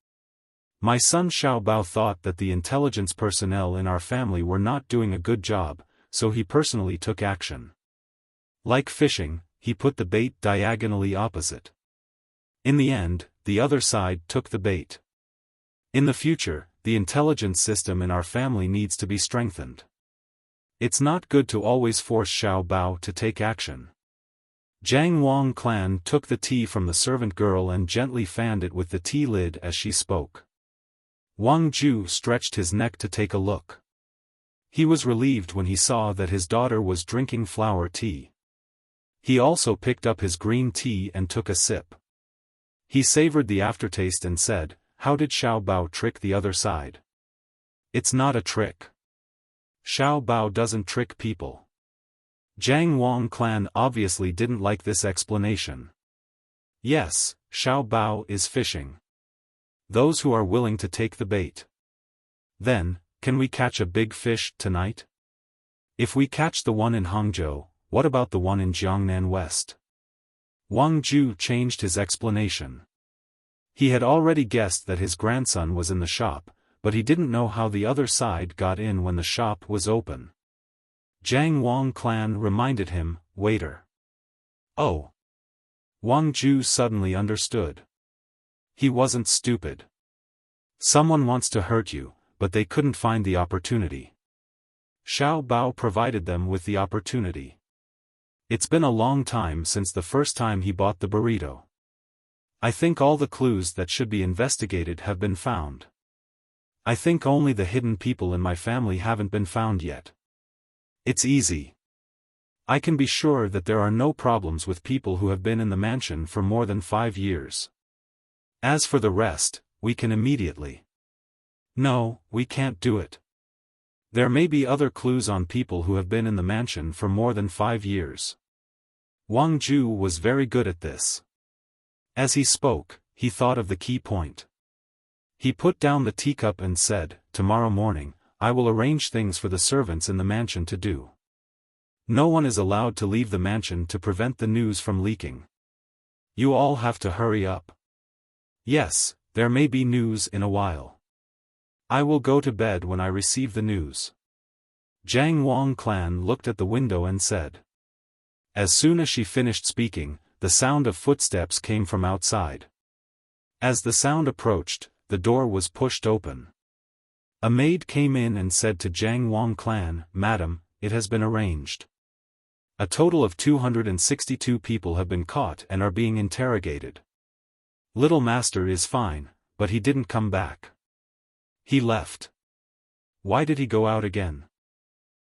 My son Xiao Bao thought that the intelligence personnel in our family were not doing a good job, so he personally took action. Like fishing, he put the bait diagonally opposite. In the end, the other side took the bait. In the future, the intelligence system in our family needs to be strengthened. It's not good to always force Xiao Bao to take action." Jiang Wang clan took the tea from the servant girl and gently fanned it with the tea lid as she spoke. Wang Ju stretched his neck to take a look. He was relieved when he saw that his daughter was drinking flower tea. He also picked up his green tea and took a sip. He savored the aftertaste and said, "How did Xiao Bao trick the other side?" "It's not a trick. Xiao Bao doesn't trick people." Jiang Wang clan obviously didn't like this explanation. "Yes, Xiao Bao is fishing. Those who are willing to take the bait. Then, can we catch a big fish tonight? If we catch the one in Hangzhou, what about the one in Jiangnan West?" Wang Ju changed his explanation. He had already guessed that his grandson was in the shop, but he didn't know how the other side got in when the shop was open. Jiang Wang clan reminded him, "Waiter." Oh. Wang Ju suddenly understood. He wasn't stupid. Someone wants to hurt you, but they couldn't find the opportunity. Xiao Bao provided them with the opportunity. It's been a long time since the first time he bought the burrito. I think all the clues that should be investigated have been found. I think only the hidden people in my family haven't been found yet. It's easy. I can be sure that there are no problems with people who have been in the mansion for more than 5 years. As for the rest, we can immediately. No, we can't do it. There may be other clues on people who have been in the mansion for more than 5 years. Wang Ju was very good at this. As he spoke, he thought of the key point. He put down the teacup and said, "Tomorrow morning, I will arrange things for the servants in the mansion to do. No one is allowed to leave the mansion to prevent the news from leaking. You all have to hurry up. Yes, there may be news in a while. I will go to bed when I receive the news." Jiang Wang clan looked at the window and said. As soon as she finished speaking, the sound of footsteps came from outside. As the sound approached, the door was pushed open. A maid came in and said to Jiang Wang clan, "Madam, it has been arranged. A total of 262 people have been caught and are being interrogated. Little Master is fine, but he didn't come back. He left. Why did he go out again?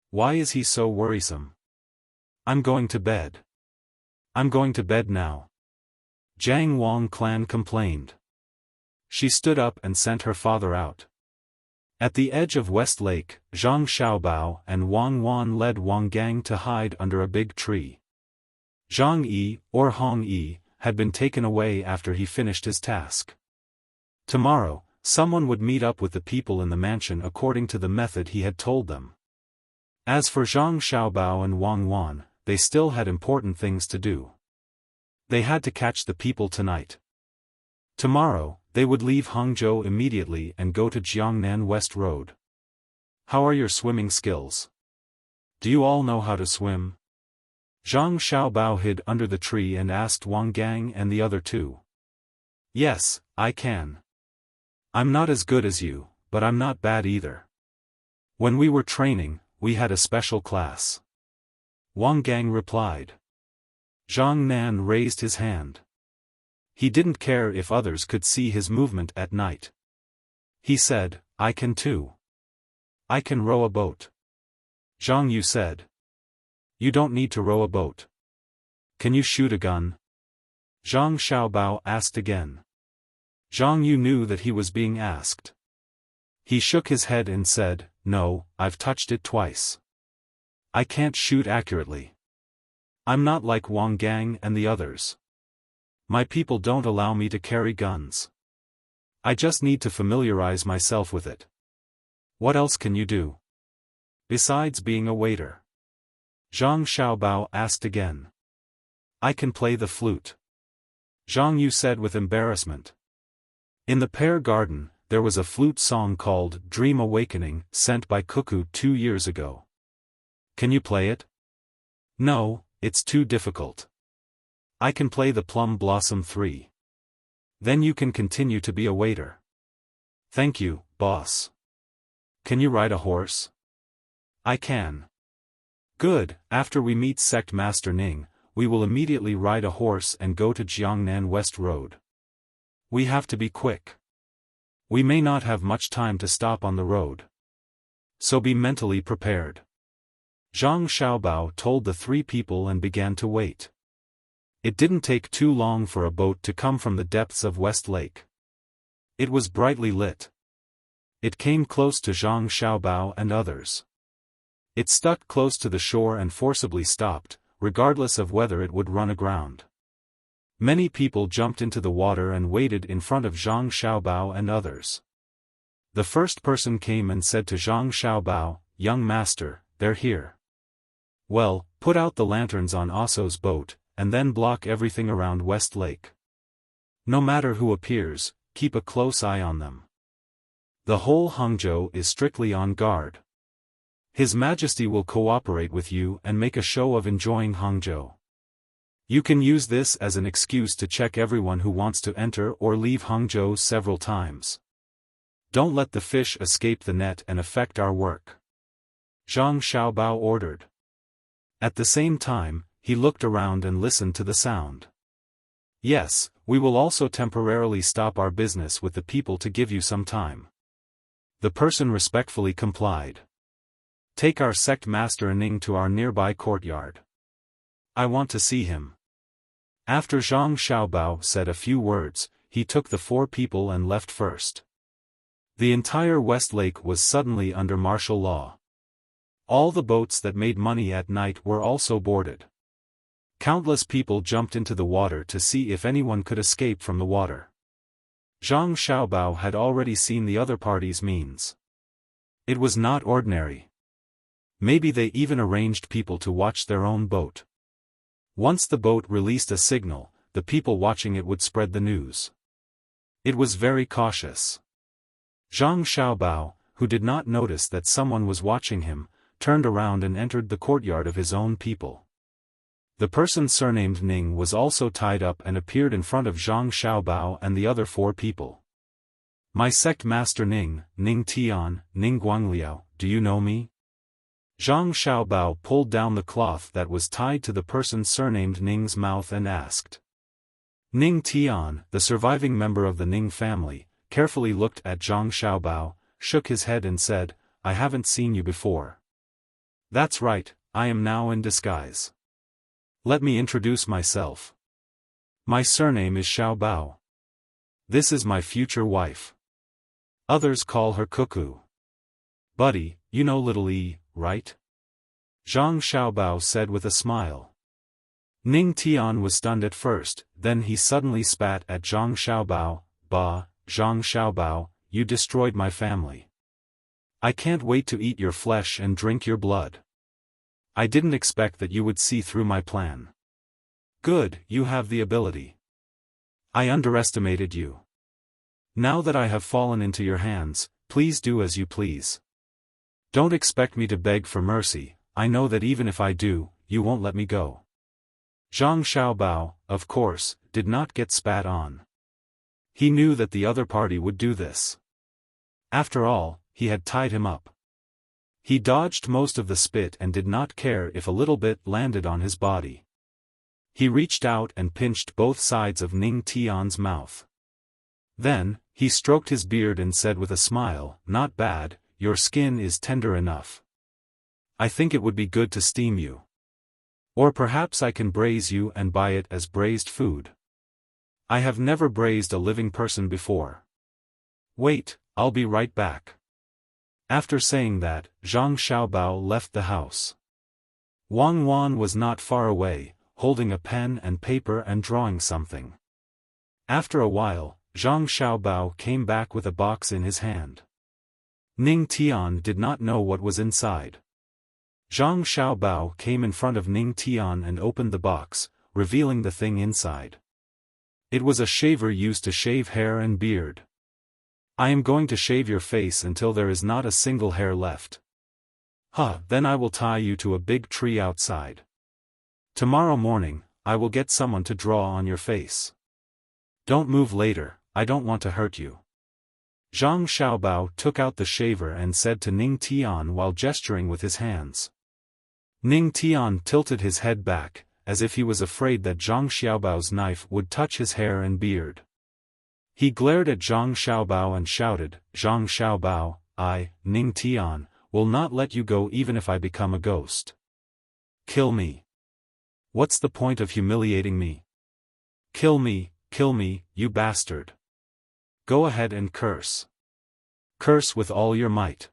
Why is he so worrisome? I'm going to bed. I'm going to bed now." Jiang Wang clan complained. She stood up and sent her father out. At the edge of West Lake, Zhang Xiaobao and Wang Wan led Wang Gang to hide under a big tree. Zhang Yi, or Hong Yi, had been taken away after he finished his task. Tomorrow, someone would meet up with the people in the mansion according to the method he had told them. As for Zhang Xiaobao and Wang Wan, they still had important things to do. They had to catch the people tonight. Tomorrow, they would leave Hangzhou immediately and go to Jiangnan West Road. "How are your swimming skills? Do you all know how to swim?" Zhang Xiaobao hid under the tree and asked Wang Gang and the other two. "Yes, I can. I'm not as good as you, but I'm not bad either. When we were training, we had a special class." Wang Gang replied. Zhang Nan raised his hand. He didn't care if others could see his movement at night. He said, "I can too. I can row a boat." Zhang Yu said. "You don't need to row a boat. Can you shoot a gun?" Zhang Xiaobao asked again. Zhang Yu knew that he was being asked. He shook his head and said, "No, I've touched it twice. I can't shoot accurately. I'm not like Wang Gang and the others. My people don't allow me to carry guns. I just need to familiarize myself with it." "What else can you do? Besides being a waiter?" Zhang Xiaobao asked again. "I can play the flute," Zhang Yu said with embarrassment. In the pear garden, there was a flute song called Dream Awakening, sent by Cuckoo 2 years ago. "Can you play it?" "No, it's too difficult. I can play the Plum Blossom 3. Then you can continue to be a waiter." "Thank you, boss." "Can you ride a horse?" "I can." "Good, after we meet Sect Master Ning, we will immediately ride a horse and go to Jiangnan West Road. We have to be quick. We may not have much time to stop on the road. So be mentally prepared." Zhang Xiaobao told the 3 people and began to wait. It didn't take too long for a boat to come from the depths of West Lake. It was brightly lit. It came close to Zhang Xiaobao and others. It stuck close to the shore and forcibly stopped, regardless of whether it would run aground. Many people jumped into the water and waited in front of Zhang Xiaobao and others. The first person came and said to Zhang Xiaobao, "Young master, they're here." "Well, put out the lanterns on Oso's boat, and then block everything around West Lake. No matter who appears, keep a close eye on them. The whole Hangzhou is strictly on guard. His Majesty will cooperate with you and make a show of enjoying Hangzhou. You can use this as an excuse to check everyone who wants to enter or leave Hangzhou several times. Don't let the fish escape the net and affect our work," Zhang Xiaobao ordered. At the same time, he looked around and listened to the sound. "Yes, we will also temporarily stop our business with the people to give you some time." The person respectfully complied. "Take our sect master Ning to our nearby courtyard. I want to see him." After Zhang Xiaobao said a few words, he took the 4 people and left first. The entire West Lake was suddenly under martial law. All the boats that made money at night were also boarded. Countless people jumped into the water to see if anyone could escape from the water. Zhang Xiaobao had already seen the other party's means. It was not ordinary. Maybe they even arranged people to watch their own boat. Once the boat released a signal, the people watching it would spread the news. It was very cautious. Zhang Xiaobao, who did not notice that someone was watching him, turned around and entered the courtyard of his own people. The person surnamed Ning was also tied up and appeared in front of Zhang Xiaobao and the other 4 people. "My sect master Ning, Ning Tian, Ning Guangliao, do you know me?" Zhang Xiaobao pulled down the cloth that was tied to the person surnamed Ning's mouth and asked. Ning Tian, the surviving member of the Ning family, carefully looked at Zhang Xiaobao, shook his head and said, "I haven't seen you before." "That's right, I am now in disguise. Let me introduce myself. My surname is Xiaobao. This is my future wife. Others call her Cuckoo. Buddy, you know little E, right?" Zhang Xiaobao said with a smile. Ning Tian was stunned at first, then he suddenly spat at Zhang Xiaobao. "Bah, Zhang Xiaobao, you destroyed my family. I can't wait to eat your flesh and drink your blood. I didn't expect that you would see through my plan. Good, you have the ability. I underestimated you. Now that I have fallen into your hands, please do as you please. Don't expect me to beg for mercy, I know that even if I do, you won't let me go." Zhang Xiaobao, of course, did not get spat on. He knew that the other party would do this. After all, he had tied him up. He dodged most of the spit and did not care if a little bit landed on his body. He reached out and pinched both sides of Ning Tian's mouth. Then, he stroked his beard and said with a smile, "Not bad, your skin is tender enough. I think it would be good to steam you. Or perhaps I can braise you and buy it as braised food. I have never braised a living person before. Wait, I'll be right back." After saying that, Zhang Xiaobao left the house. Wang Wan was not far away, holding a pen and paper and drawing something. After a while, Zhang Xiaobao came back with a box in his hand. Ning Tian did not know what was inside. Zhang Xiaobao came in front of Ning Tian and opened the box, revealing the thing inside. It was a shaver used to shave hair and beard. "I am going to shave your face until there is not a single hair left. Then I will tie you to a big tree outside. Tomorrow morning, I will get someone to draw on your face. Don't move later, I don't want to hurt you." Zhang Xiaobao took out the shaver and said to Ning Tian while gesturing with his hands. Ning Tian tilted his head back, as if he was afraid that Zhang Xiaobao's knife would touch his hair and beard. He glared at Zhang Xiaobao and shouted, "Zhang Xiaobao, I, Ning Tian, will not let you go even if I become a ghost. Kill me. What's the point of humiliating me?" Kill me, you bastard. Go ahead and curse. Curse with all your might.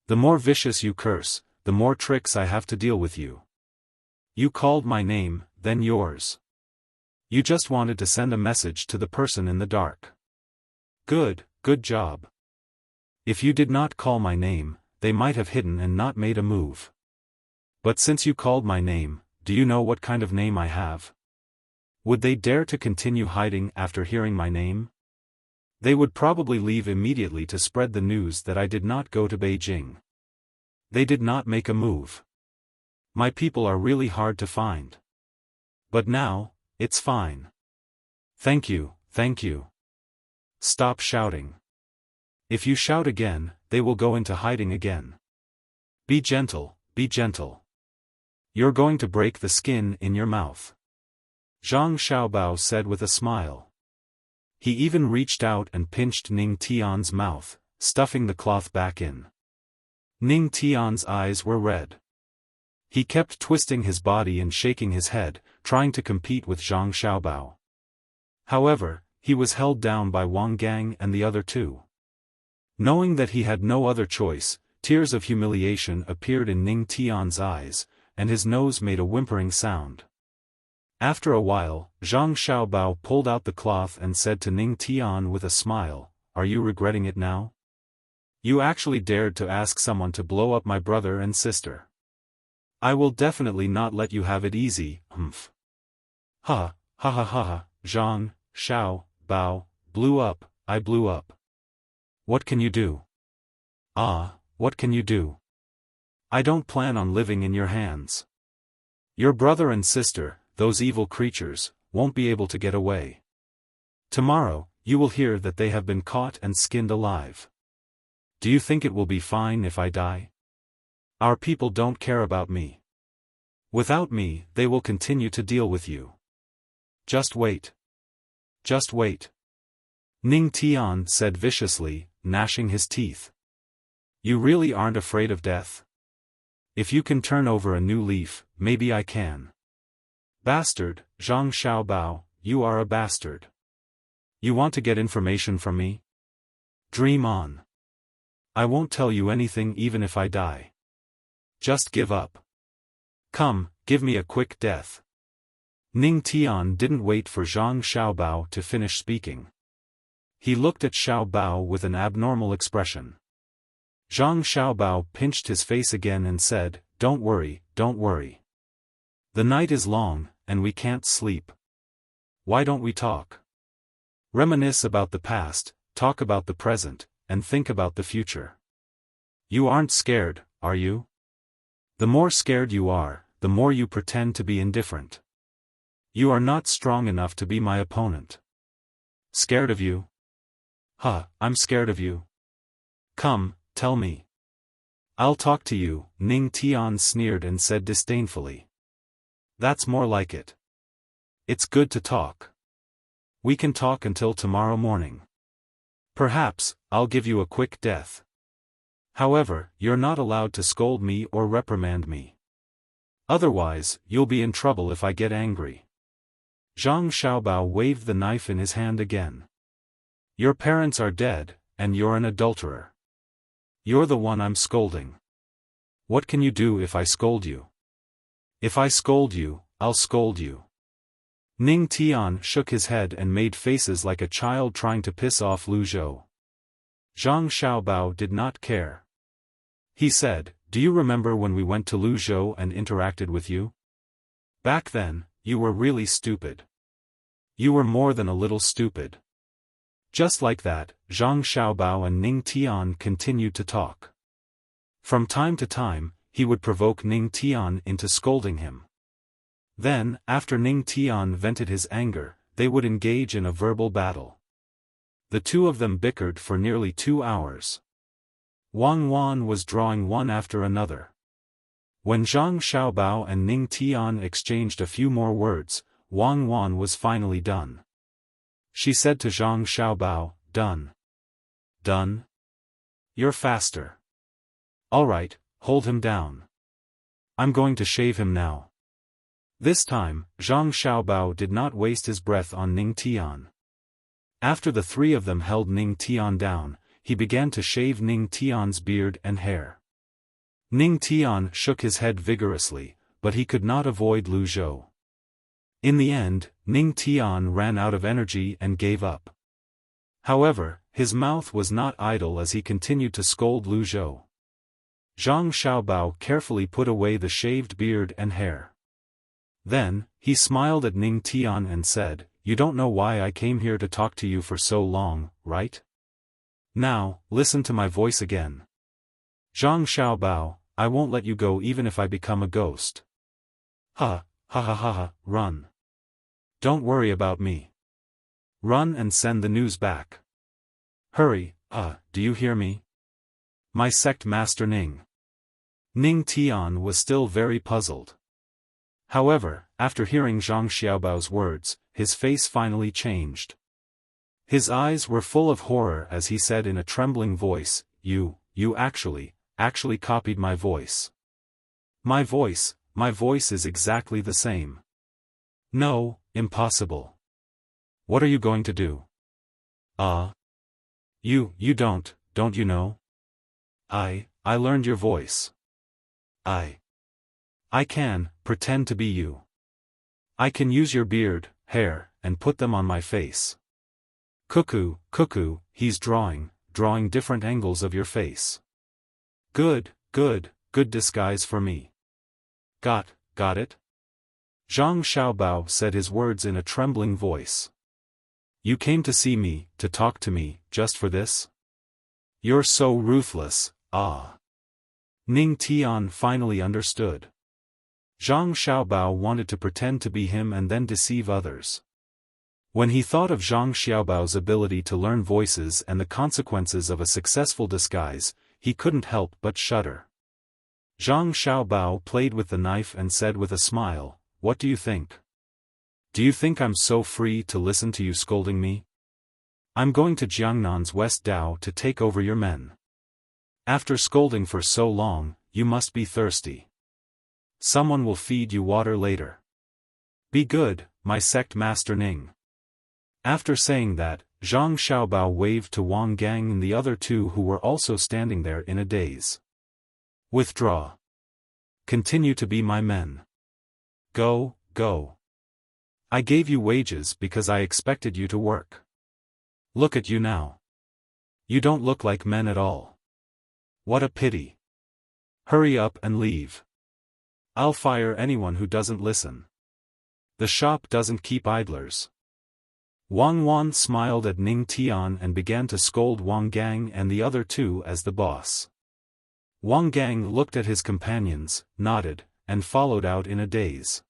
The more vicious you curse, the more tricks I have to deal with you. You called my name, then yours. You just wanted to send a message to the person in the dark. Good job. If you did not call my name, they might have hidden and not made a move. But since you called my name, do you know what kind of name I have? Would they dare to continue hiding after hearing my name? They would probably leave immediately to spread the news that I did not go to Beijing. They did not make a move. My people are really hard to find. But now, it's fine. Thank you. Stop shouting. If you shout again, they will go into hiding again. Be gentle. You're going to break the skin in your mouth. Zhang Xiaobao said with a smile. He even reached out and pinched Ning Tian's mouth, stuffing the cloth back in. Ning Tian's eyes were red. He kept twisting his body and shaking his head, trying to compete with Zhang Xiaobao. However, he was held down by Wang Gang and the other two. Knowing that he had no other choice, tears of humiliation appeared in Ning Tian's eyes, and his nose made a whimpering sound. After a while, Zhang Xiaobao pulled out the cloth and said to Ning Tian with a smile, "Are you regretting it now? You actually dared to ask someone to blow up my brother and sister. I will definitely not let you have it easy, humph." Ha, Zhang Xiaobao blew up, I blew up. What can you do? What can you do? I don't plan on living in your hands. Your brother and sister, those evil creatures, won't be able to get away. Tomorrow, you will hear that they have been caught and skinned alive. Do you think it will be fine if I die? Our people don't care about me. Without me, they will continue to deal with you. Just wait. Ning Tian said viciously, gnashing his teeth. You really aren't afraid of death? If you can turn over a new leaf, maybe I can. Bastard, Zhang Xiaobao, you are a bastard. You want to get information from me? Dream on. I won't tell you anything even if I die. Just give up. Come, give me a quick death. Ning Tian didn't wait for Zhang Xiaobao to finish speaking. He looked at Xiaobao with an abnormal expression. Zhang Xiaobao pinched his face again and said, Don't worry. The night is long, and we can't sleep. Why don't we talk? Reminisce about the past, talk about the present, and think about the future. You aren't scared, are you? The more scared you are, the more you pretend to be indifferent. You are not strong enough to be my opponent. Scared of you? I'm scared of you. Come, tell me. I'll talk to you, Ning Tian sneered and said disdainfully. That's more like it. It's good to talk. We can talk until tomorrow morning. Perhaps, I'll give you a quick death. However, you're not allowed to scold me or reprimand me. Otherwise, you'll be in trouble if I get angry. Zhang Xiaobao waved the knife in his hand again. Your parents are dead, and you're an adulterer. You're the one I'm scolding. What can you do if I scold you? If I scold you, I'll scold you. Ning Tian shook his head and made faces like a child trying to piss off Lu Zhou. Zhang Xiaobao did not care. He said, Do you remember when we went to Lu Zhou and interacted with you? Back then, you were really stupid. You were more than a little stupid. Just like that, Zhang Xiaobao and Ning Tian continued to talk. From time to time, he would provoke Ning Tian into scolding him. Then, after Ning Tian vented his anger, they would engage in a verbal battle. The two of them bickered for nearly 2 hours. Wang Wan was drawing one after another. When Zhang Xiaobao and Ning Tian exchanged a few more words, Wang Wan was finally done. She said to Zhang Xiaobao, Done. Done? You're faster. All right, hold him down. I'm going to shave him now. This time, Zhang Xiaobao did not waste his breath on Ning Tian. After the three of them held Ning Tian down, he began to shave Ning Tian's beard and hair. Ning Tian shook his head vigorously, but he could not avoid Lu Zhou. In the end, Ning Tian ran out of energy and gave up. However, his mouth was not idle as he continued to scold Lu Zhou. Zhang Xiaobao carefully put away the shaved beard and hair. Then, he smiled at Ning Tian and said, "You don't know why I came here to talk to you for so long, right? Now, listen to my voice again. Zhang Xiaobao, I won't let you go even if I become a ghost. Ha, ha ha ha ha, run. Don't worry about me. Run and send the news back. Hurry, do you hear me? My sect master Ning." Ning Tian was still very puzzled. However, after hearing Zhang Xiaobao's words, his face finally changed. His eyes were full of horror as he said in a trembling voice, You actually copied my voice. My voice is exactly the same. No, impossible. What are you going to do? You don't you know? I learned your voice. I can pretend to be you. I can use your beard, hair, and put them on my face. Cuckoo, he's drawing different angles of your face. Good disguise for me. Got it? Zhang Xiaobao said his words in a trembling voice. You came to see me, to talk to me, just for this? You're so ruthless, Ning Tian finally understood. Zhang Xiaobao wanted to pretend to be him and then deceive others. When he thought of Zhang Xiaobao's ability to learn voices and the consequences of a successful disguise, he couldn't help but shudder. Zhang Xiaobao played with the knife and said with a smile, What do you think? Do you think I'm so free to listen to you scolding me? I'm going to Jiangnan's West Dao to take over your men. After scolding for so long, you must be thirsty. Someone will feed you water later. Be good, my sect master Ning. After saying that, Zhang Xiaobao waved to Wang Gang and the other two who were also standing there in a daze. Withdraw. Continue to be my men. Go. I gave you wages because I expected you to work. Look at you now. You don't look like men at all. What a pity. Hurry up and leave. I'll fire anyone who doesn't listen. The shop doesn't keep idlers. Wang Wan smiled at Ning Tian and began to scold Wang Gang and the other two as the boss. Wang Gang looked at his companions, nodded, and followed out in a daze.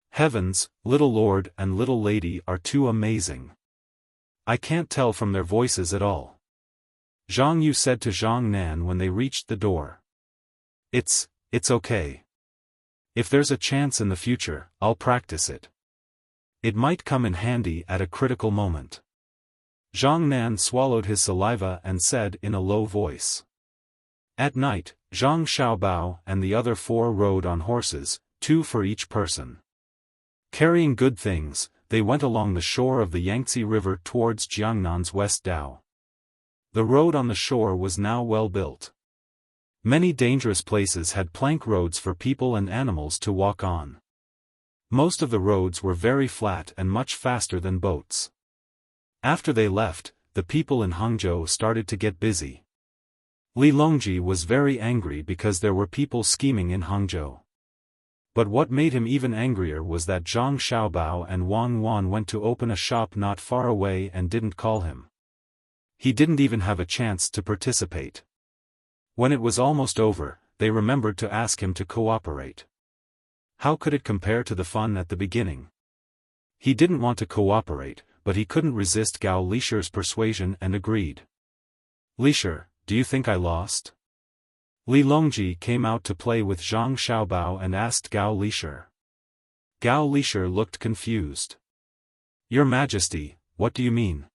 Heavens, little lord and little lady are too amazing. I can't tell from their voices at all. Zhang Yu said to Zhang Nan when they reached the door. It's okay. If there's a chance in the future, I'll practice it. It might come in handy at a critical moment. Zhang Nan swallowed his saliva and said in a low voice. At night, Zhang Xiaobao and the other four rode on horses, 2 for each person. Carrying good things, they went along the shore of the Yangtze River towards Jiangnan's West Dao. The road on the shore was now well built. Many dangerous places had plank roads for people and animals to walk on. Most of the roads were very flat and much faster than boats. After they left, the people in Hangzhou started to get busy. Li Longji was very angry because there were people scheming in Hangzhou. But what made him even angrier was that Zhang Xiaobao and Wang Wan went to open a shop not far away and didn't call him. He didn't even have a chance to participate. When it was almost over, they remembered to ask him to cooperate. How could it compare to the fun at the beginning? He didn't want to cooperate, but he couldn't resist Gao Lisher's persuasion and agreed. Lisher, do you think I lost? Li Longji came out to play with Zhang Xiaobao and asked Gao Lisher. Gao Lisher looked confused. Your Majesty, what do you mean?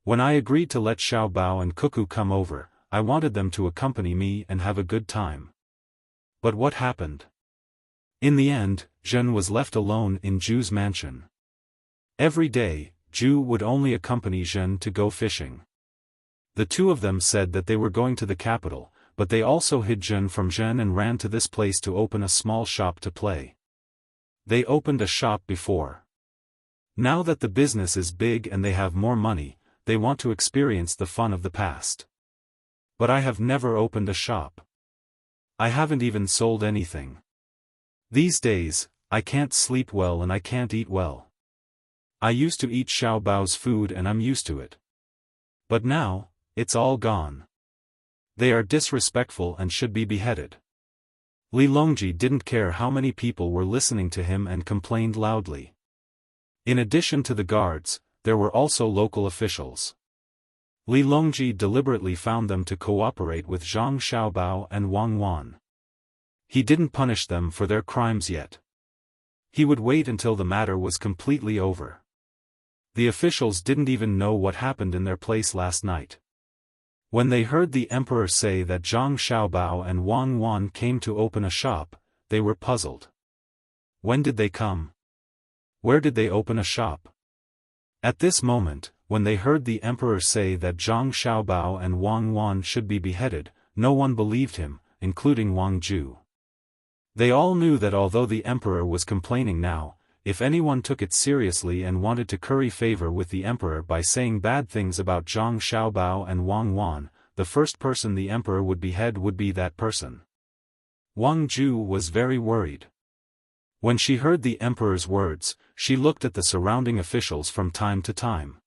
When I agreed to let Xiaobao and Cuckoo come over, I wanted them to accompany me and have a good time. But what happened? In the end, Zhen was left alone in Zhu's mansion. Every day, Zhu would only accompany Zhen to go fishing. The two of them said that they were going to the capital, but they also hid Zhen from Zhen and ran to this place to open a small shop to play. They opened a shop before. Now that the business is big and they have more money, they want to experience the fun of the past. But I have never opened a shop. I haven't even sold anything. These days, I can't sleep well and I can't eat well. I used to eat Xiao Bao's food and I'm used to it. But now, it's all gone. They are disrespectful and should be beheaded. Li Longji didn't care how many people were listening to him and complained loudly. In addition to the guards, there were also local officials. Li Longji deliberately found them to cooperate with Zhang Xiaobao and Wang Wan. He didn't punish them for their crimes yet. He would wait until the matter was completely over. The officials didn't even know what happened in their place last night. When they heard the emperor say that Zhang Xiaobao and Wang Wan came to open a shop, they were puzzled. When did they come? Where did they open a shop? At this moment, when they heard the emperor say that Zhang Xiaobao and Wang Wan should be beheaded, no one believed him, including Wang Ju. They all knew that although the emperor was complaining now, if anyone took it seriously and wanted to curry favor with the emperor by saying bad things about Zhang Xiaobao and Wang Wan, the first person the emperor would behead would be that person. Wang Ju was very worried. When she heard the emperor's words, she looked at the surrounding officials from time to time.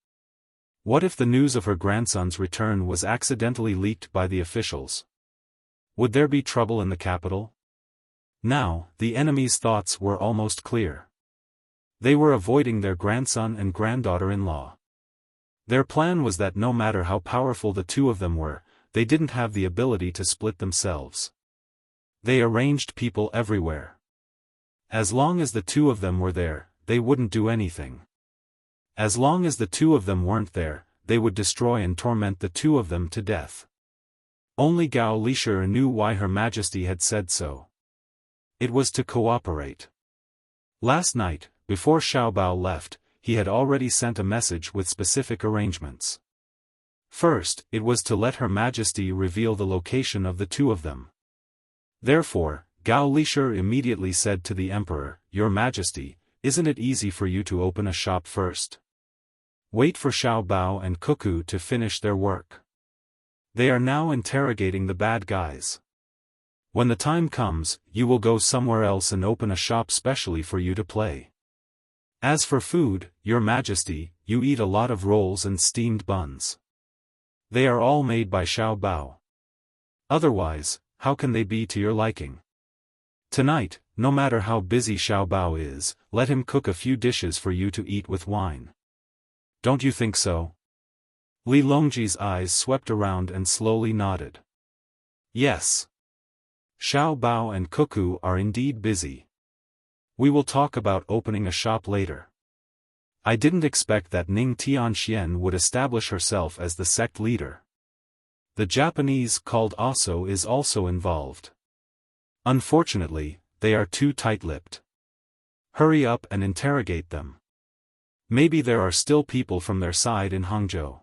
What if the news of her grandson's return was accidentally leaked by the officials? Would there be trouble in the capital? Now, the enemy's thoughts were almost clear. They were avoiding their grandson and granddaughter-in-law. Their plan was that no matter how powerful the two of them were, they didn't have the ability to split themselves. They arranged people everywhere. As long as the two of them were there, they wouldn't do anything. As long as the two of them weren't there, they would destroy and torment the two of them to death. Only Gao Lisher knew why Her Majesty had said so. It was to cooperate. Last night, before Xiaobao left, he had already sent a message with specific arrangements. First, it was to let Her Majesty reveal the location of the two of them. Therefore, Gao Lisher immediately said to the emperor, "Your Majesty, isn't it easy for you to open a shop first? Wait for Xiaobao and Cuckoo to finish their work. They are now interrogating the bad guys. When the time comes, you will go somewhere else and open a shop specially for you to play. As for food, Your Majesty, you eat a lot of rolls and steamed buns. They are all made by Xiaobao. Otherwise, how can they be to your liking? Tonight, no matter how busy Xiaobao is, let him cook a few dishes for you to eat with wine. Don't you think so?" Li Longji's eyes swept around and slowly nodded. "Yes. Xiaobao and Cuckoo are indeed busy. We will talk about opening a shop later. I didn't expect that Ning Tianxian would establish herself as the sect leader. The Japanese called Aso is also involved. Unfortunately, they are too tight-lipped. Hurry up and interrogate them. Maybe there are still people from their side in Hangzhou.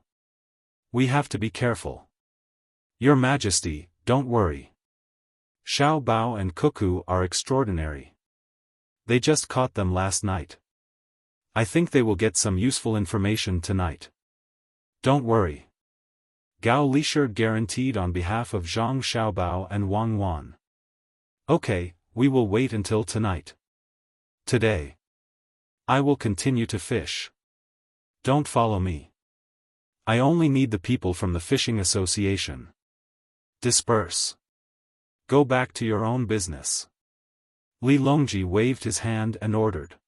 We have to be careful. Your Majesty, don't worry. Xiaobao and Cuckoo are extraordinary. They just caught them last night. I think they will get some useful information tonight. Don't worry." Gao Lisher guaranteed on behalf of Zhang Xiaobao and Wang Wan. "Okay, we will wait until tonight. Today, I will continue to fish. Don't follow me. I only need the people from the fishing association. Disperse. Go back to your own business." Li Longji waved his hand and ordered.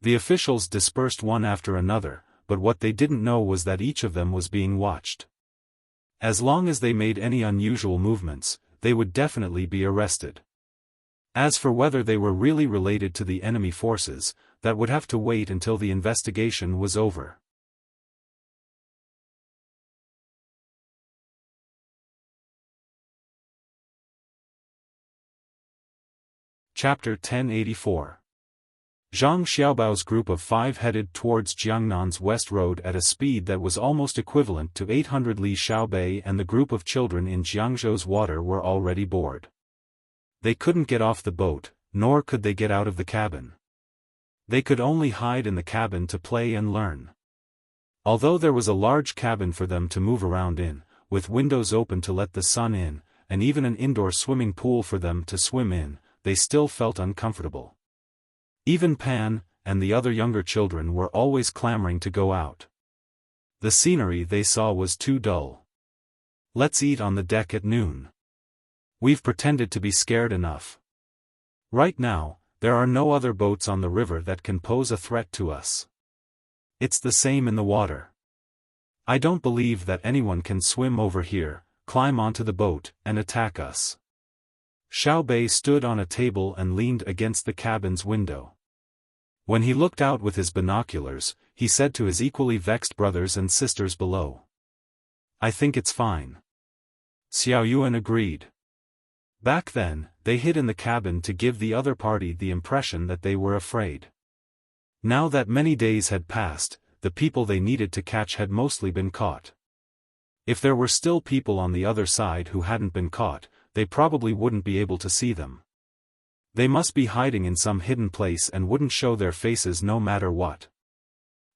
The officials dispersed one after another, but what they didn't know was that each of them was being watched. As long as they made any unusual movements, they would definitely be arrested. As for whether they were really related to the enemy forces, that would have to wait until the investigation was over. Chapter 1084. Zhang Xiaobao's group of 5 headed towards Jiangnan's west road at a speed that was almost equivalent to 800 li. Xiaobei and the group of children in Jiangzhou's water were already bored. They couldn't get off the boat, nor could they get out of the cabin. They could only hide in the cabin to play and learn. Although there was a large cabin for them to move around in, with windows open to let the sun in, and even an indoor swimming pool for them to swim in, they still felt uncomfortable. Even Pan, and the other younger children were always clamoring to go out. The scenery they saw was too dull. Let's eat on the deck at noon. We've pretended to be scared enough. Right now, there are no other boats on the river that can pose a threat to us. It's the same in the water. I don't believe that anyone can swim over here, climb onto the boat, and attack us. Xiaobei stood on a table and leaned against the cabin's window. When he looked out with his binoculars, he said to his equally vexed brothers and sisters below, "I think it's fine." Xiaoyuan agreed. Back then, they hid in the cabin to give the other party the impression that they were afraid. Now that many days had passed, the people they needed to catch had mostly been caught. If there were still people on the other side who hadn't been caught, they probably wouldn't be able to see them. They must be hiding in some hidden place and wouldn't show their faces no matter what.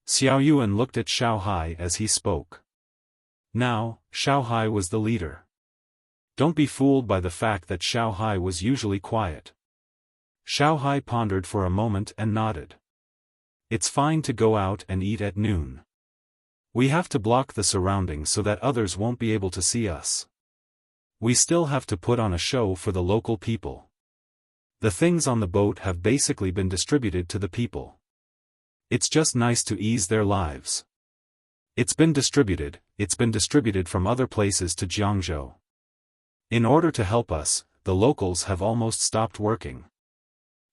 Xiaoyuan looked at Xiaohai as he spoke. Now, Xiaohai was the leader. Don't be fooled by the fact that Xiaohai was usually quiet. Xiaohai pondered for a moment and nodded. It's fine to go out and eat at noon. We have to block the surroundings so that others won't be able to see us. We still have to put on a show for the local people. The things on the boat have basically been distributed to the people. It's just nice to ease their lives. It's been distributed from other places to Jiangzhou. In order to help us, the locals have almost stopped working.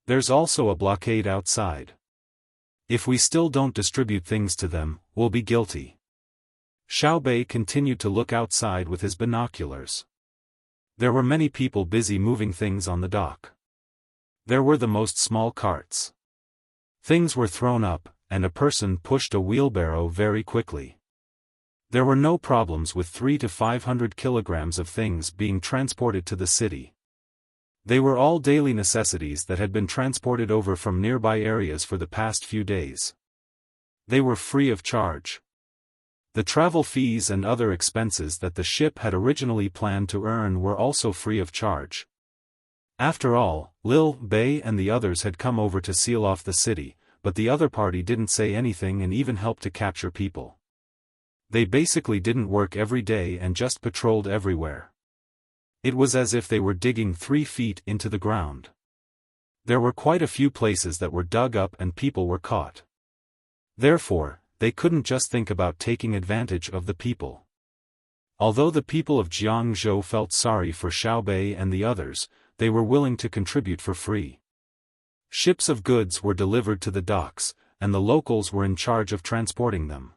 There's also a blockade outside. If we still don't distribute things to them, we'll be guilty. Xiaobei continued to look outside with his binoculars. There were many people busy moving things on the dock. There were the most small carts. Things were thrown up, and a person pushed a wheelbarrow very quickly. There were no problems with 300 to 500 kilograms of things being transported to the city. They were all daily necessities that had been transported over from nearby areas for the past few days. They were free of charge. The travel fees and other expenses that the ship had originally planned to earn were also free of charge. After all, Lil Bei and the others had come over to seal off the city, but the other party didn't say anything and even help to capture people. They basically didn't work every day and just patrolled everywhere. It was as if they were digging 3 feet into the ground. There were quite a few places that were dug up and people were caught. Therefore, they couldn't just think about taking advantage of the people. Although the people of Jiangzhou felt sorry for Xiaobei and the others, they were willing to contribute for free. Ships of goods were delivered to the docks, and the locals were in charge of transporting them.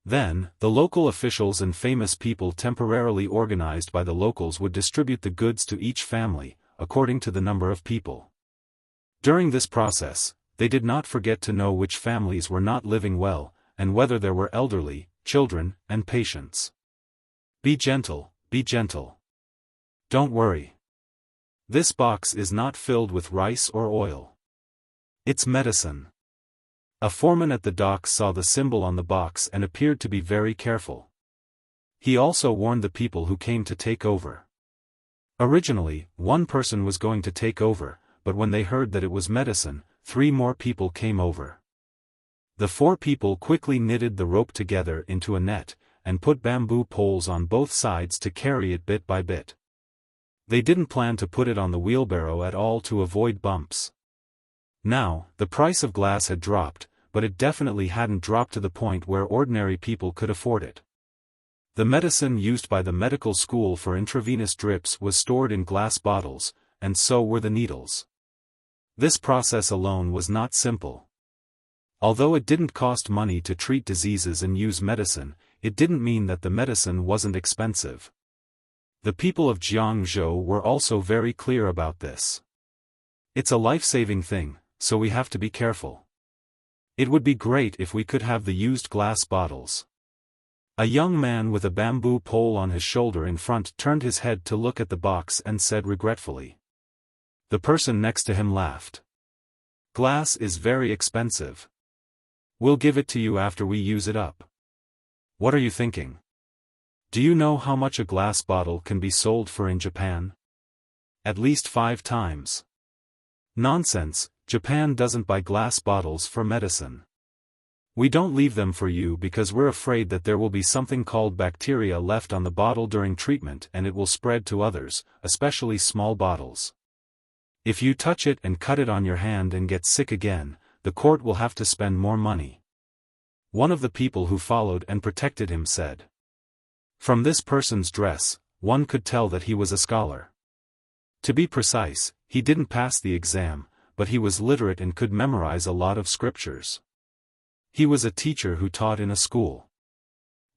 Then, the local officials and famous people temporarily organized by the locals would distribute the goods to each family, according to the number of people. During this process, they did not forget to know which families were not living well, and whether there were elderly, children, and patients. Be gentle, be gentle. Don't worry. This box is not filled with rice or oil. It's medicine. A foreman at the docks saw the symbol on the box and appeared to be very careful. He also warned the people who came to take over. Originally, one person was going to take over, but when they heard that it was medicine, 3 more people came over. The 4 people quickly knitted the rope together into a net, and put bamboo poles on both sides to carry it bit by bit. They didn't plan to put it on the wheelbarrow at all to avoid bumps. Now, the price of glass had dropped, but it definitely hadn't dropped to the point where ordinary people could afford it. The medicine used by the medical school for intravenous drips was stored in glass bottles, and so were the needles. This process alone was not simple. Although it didn't cost money to treat diseases and use medicine, it didn't mean that the medicine wasn't expensive. The people of Jiangzhou were also very clear about this. It's a life-saving thing, so we have to be careful. It would be great if we could have the used glass bottles. A young man with a bamboo pole on his shoulder in front turned his head to look at the box and said regretfully. The person next to him laughed. Glass is very expensive. We'll give it to you after we use it up. What are you thinking? Do you know how much a glass bottle can be sold for in Japan? At least 5 times. Nonsense, Japan doesn't buy glass bottles for medicine. We don't leave them for you because we're afraid that there will be something called bacteria left on the bottle during treatment and it will spread to others, especially small bottles. If you touch it and cut it on your hand and get sick again, the court will have to spend more money. One of the people who followed and protected him said. From this person's dress, one could tell that he was a scholar. To be precise, he didn't pass the exam, but he was literate and could memorize a lot of scriptures. He was a teacher who taught in a school.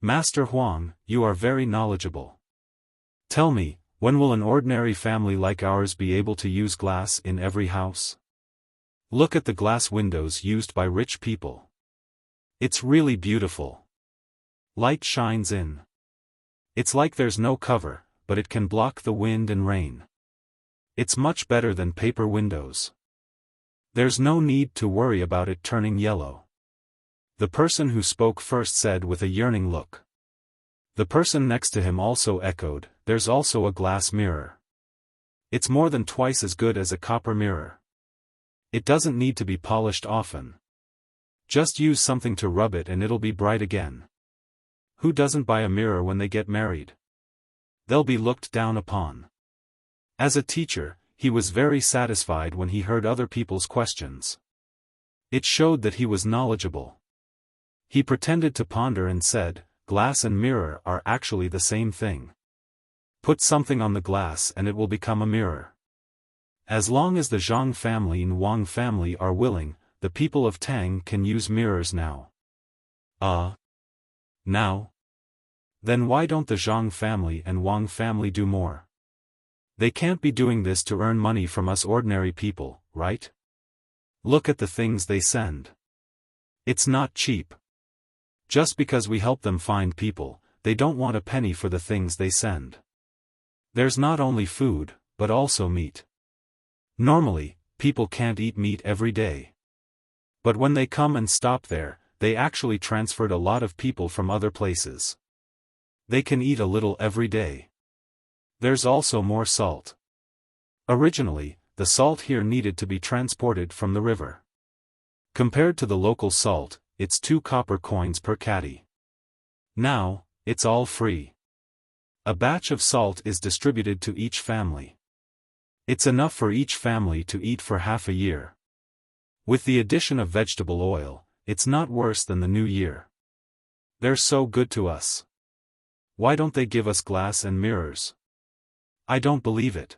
Master Huang, you are very knowledgeable. Tell me, when will an ordinary family like ours be able to use glass in every house? Look at the glass windows used by rich people. It's really beautiful. Light shines in. It's like there's no cover, but it can block the wind and rain. It's much better than paper windows. There's no need to worry about it turning yellow. The person who spoke first said with a yearning look. The person next to him also echoed, there's also a glass mirror. It's more than twice as good as a copper mirror. It doesn't need to be polished often. Just use something to rub it and it'll be bright again. Who doesn't buy a mirror when they get married? They'll be looked down upon. As a teacher, he was very satisfied when he heard other people's questions. It showed that he was knowledgeable. He pretended to ponder and said, glass and mirror are actually the same thing. Put something on the glass and it will become a mirror. As long as the Zhang family and Wang family are willing, the people of Tang can use mirrors now. Now? Then why don't the Zhang family and Wang family do more? They can't be doing this to earn money from us ordinary people, right? Look at the things they send. It's not cheap. Just because we help them find people, they don't want a penny for the things they send. There's not only food, but also meat. Normally, people can't eat meat every day. But when they come and stop there, they actually transferred a lot of people from other places. They can eat a little every day. There's also more salt. Originally, the salt here needed to be transported from the river. Compared to the local salt, it's 2 copper coins per caddy. Now, it's all free. A batch of salt is distributed to each family. It's enough for each family to eat for half a year. With the addition of vegetable oil, it's not worse than the new year. They're so good to us. Why don't they give us glass and mirrors? I don't believe it.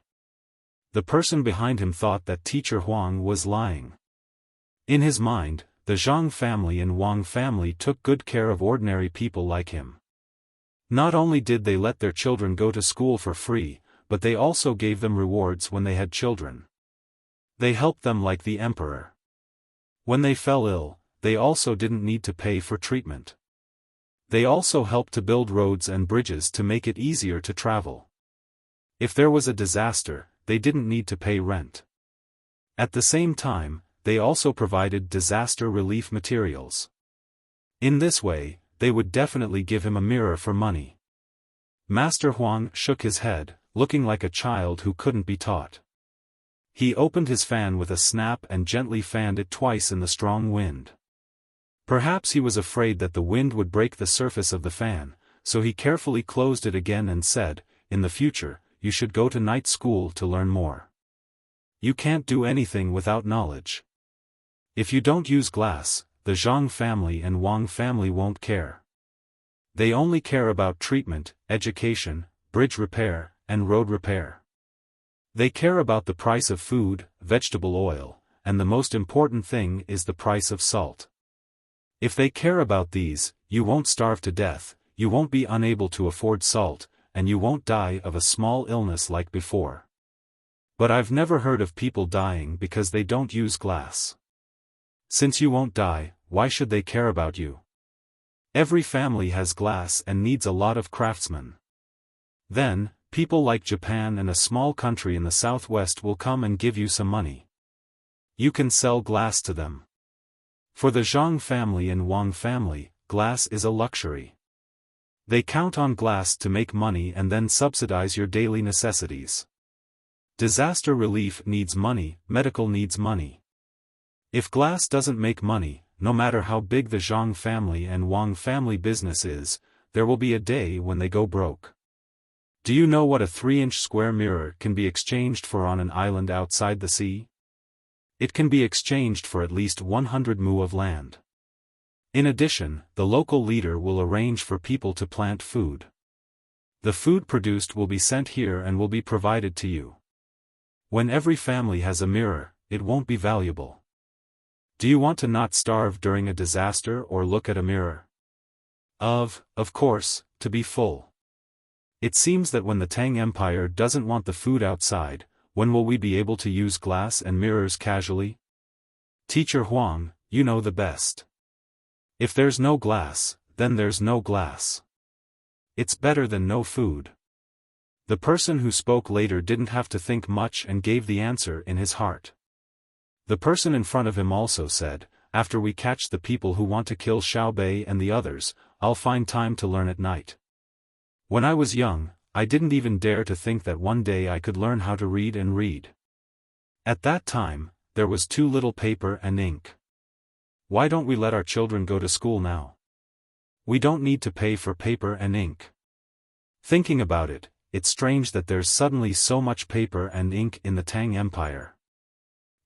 The person behind him thought that Teacher Huang was lying. In his mind, the Zhang family and Wang family took good care of ordinary people like him. Not only did they let their children go to school for free, but they also gave them rewards when they had children. They helped them like the emperor. When they fell ill, they also didn't need to pay for treatment. They also helped to build roads and bridges to make it easier to travel. If there was a disaster, they didn't need to pay rent. At the same time, they also provided disaster relief materials. In this way, they would definitely give him a mirror for money. Master Huang shook his head, looking like a child who couldn't be taught. He opened his fan with a snap and gently fanned it twice in the strong wind. Perhaps he was afraid that the wind would break the surface of the fan, so he carefully closed it again and said, "In the future, you should go to night school to learn more. You can't do anything without knowledge. If you don't use glass, the Zhang family and Wang family won't care. They only care about treatment, education, bridge repair, and road repair. They care about the price of food, vegetable oil, and the most important thing is the price of salt. If they care about these, you won't starve to death, you won't be unable to afford salt, and you won't die of a small illness like before. But I've never heard of people dying because they don't use glass. Since you won't die, why should they care about you? Every family has glass and needs a lot of craftsmen. Then, people like Japan and a small country in the southwest will come and give you some money. You can sell glass to them. For the Zhang family and Wang family, glass is a luxury. They count on glass to make money and then subsidize your daily necessities. Disaster relief needs money, medical needs money. If glass doesn't make money, no matter how big the Zhang family and Wang family business is, there will be a day when they go broke. Do you know what a 3-inch square mirror can be exchanged for on an island outside the sea? It can be exchanged for at least 100 mu of land. In addition, the local leader will arrange for people to plant food. The food produced will be sent here and will be provided to you. When every family has a mirror, it won't be valuable. Do you want to not starve during a disaster or look at a mirror? Of course, to be full. It seems that when the Tang Empire doesn't want the food outside, when will we be able to use glass and mirrors casually? Teacher Huang, you know the best. If there's no glass, then there's no glass. It's better than no food. The person who spoke later didn't have to think much and gave the answer in his heart. The person in front of him also said, after we catch the people who want to kill Xiaobei and the others, I'll find time to learn at night. When I was young, I didn't even dare to think that one day I could learn how to read and read. At that time, there was too little paper and ink. Why don't we let our children go to school now? We don't need to pay for paper and ink. Thinking about it, it's strange that there's suddenly so much paper and ink in the Tang Empire.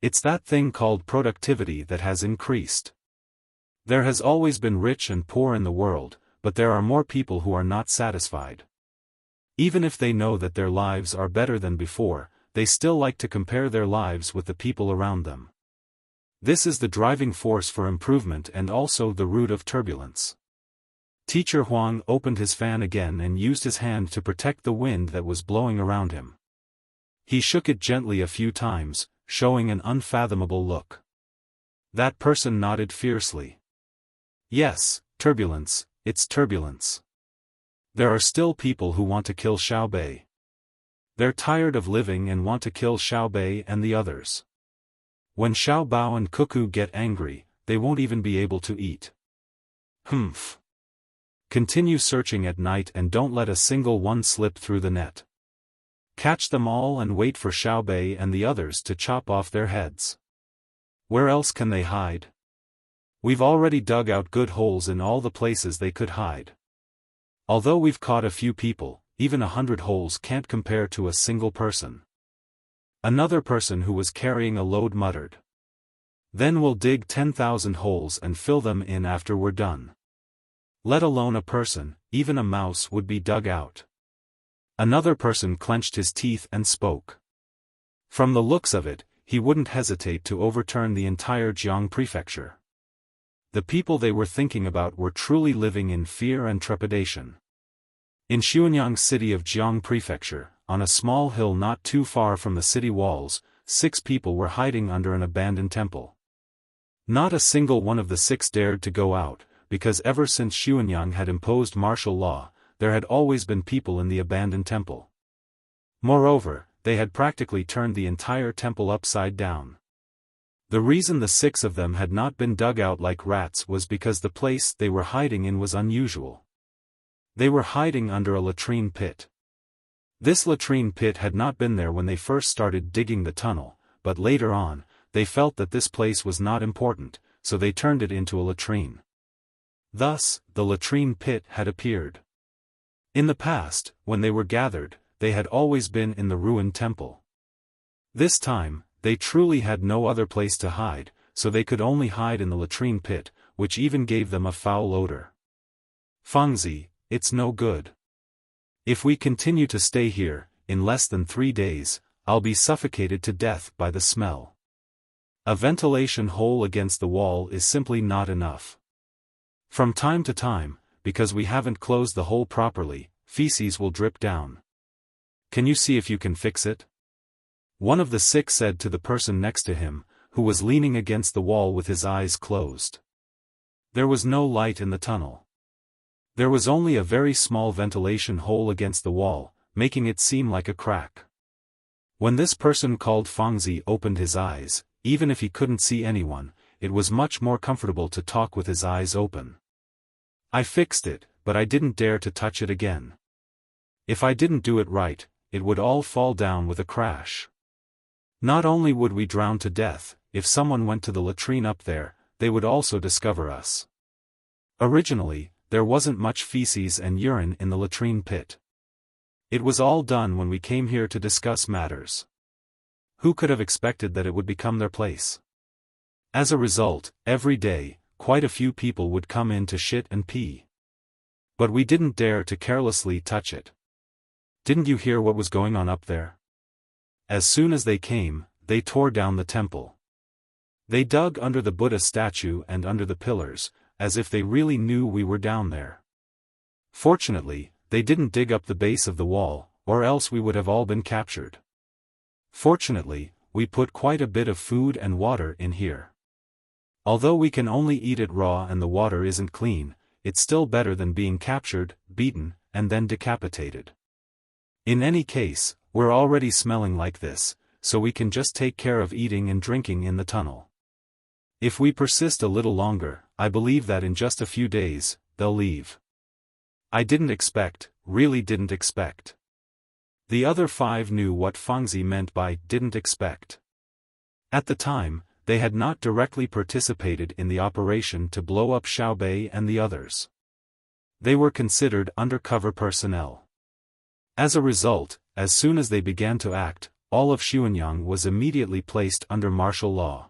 It's that thing called productivity that has increased. There has always been rich and poor in the world, but there are more people who are not satisfied. Even if they know that their lives are better than before, they still like to compare their lives with the people around them. This is the driving force for improvement and also the root of turbulence. Teacher Huang opened his fan again and used his hand to protect the wind that was blowing around him. He shook it gently a few times, showing an unfathomable look. That person nodded fiercely. Yes, turbulence, it's turbulence. There are still people who want to kill Xiaobei. They're tired of living and want to kill Xiaobei and the others. When Xiao Bao and Cuckoo get angry, they won't even be able to eat. Humph. Continue searching at night and don't let a single one slip through the net. Catch them all and wait for Xiaobei and the others to chop off their heads. Where else can they hide? We've already dug out good holes in all the places they could hide. Although we've caught a few people, even 100 holes can't compare to a single person. Another person who was carrying a load muttered. Then we'll dig 10,000 holes and fill them in after we're done. Let alone a person, even a mouse would be dug out. Another person clenched his teeth and spoke. From the looks of it, he wouldn't hesitate to overturn the entire Jiang prefecture. The people they were thinking about were truly living in fear and trepidation. In Xuanyang city of Jiang prefecture, on a small hill not too far from the city walls, 6 people were hiding under an abandoned temple. Not a single one of the 6 dared to go out, because ever since Xuanyang had imposed martial law, there had always been people in the abandoned temple. Moreover, they had practically turned the entire temple upside down. The reason the 6 of them had not been dug out like rats was because the place they were hiding in was unusual. They were hiding under a latrine pit. This latrine pit had not been there when they first started digging the tunnel, but later on, they felt that this place was not important, so they turned it into a latrine. Thus, the latrine pit had appeared. In the past, when they were gathered, they had always been in the ruined temple. This time, they truly had no other place to hide, so they could only hide in the latrine pit, which even gave them a foul odor. Fangzi, it's no good. If we continue to stay here, in less than 3 days, I'll be suffocated to death by the smell. A ventilation hole against the wall is simply not enough. From time to time, because we haven't closed the hole properly, feces will drip down. Can you see if you can fix it? One of the sick said to the person next to him, who was leaning against the wall with his eyes closed. There was no light in the tunnel. There was only a very small ventilation hole against the wall, making it seem like a crack. When this person called Fangzi opened his eyes, even if he couldn't see anyone, it was much more comfortable to talk with his eyes open. I fixed it, but I didn't dare to touch it again. If I didn't do it right, it would all fall down with a crash. Not only would we drown to death, if someone went to the latrine up there, they would also discover us. Originally, there wasn't much feces and urine in the latrine pit. It was all done when we came here to discuss matters. Who could have expected that it would become their place? As a result, every day, quite a few people would come in to shit and pee. But we didn't dare to carelessly touch it. Didn't you hear what was going on up there? As soon as they came, they tore down the temple. They dug under the Buddha statue and under the pillars, as if they really knew we were down there. Fortunately, they didn't dig up the base of the wall, or else we would have all been captured. Fortunately, we put quite a bit of food and water in here. Although we can only eat it raw and the water isn't clean, it's still better than being captured, beaten, and then decapitated. In any case, we're already smelling like this, so we can just take care of eating and drinking in the tunnel. If we persist a little longer, I believe that in just a few days, they'll leave. I didn't expect, really didn't expect. The other 5 knew what Fangzi meant by didn't expect. At the time, they had not directly participated in the operation to blow up Xiaobei and the others. They were considered undercover personnel. As a result, as soon as they began to act, all of Xuanyang was immediately placed under martial law.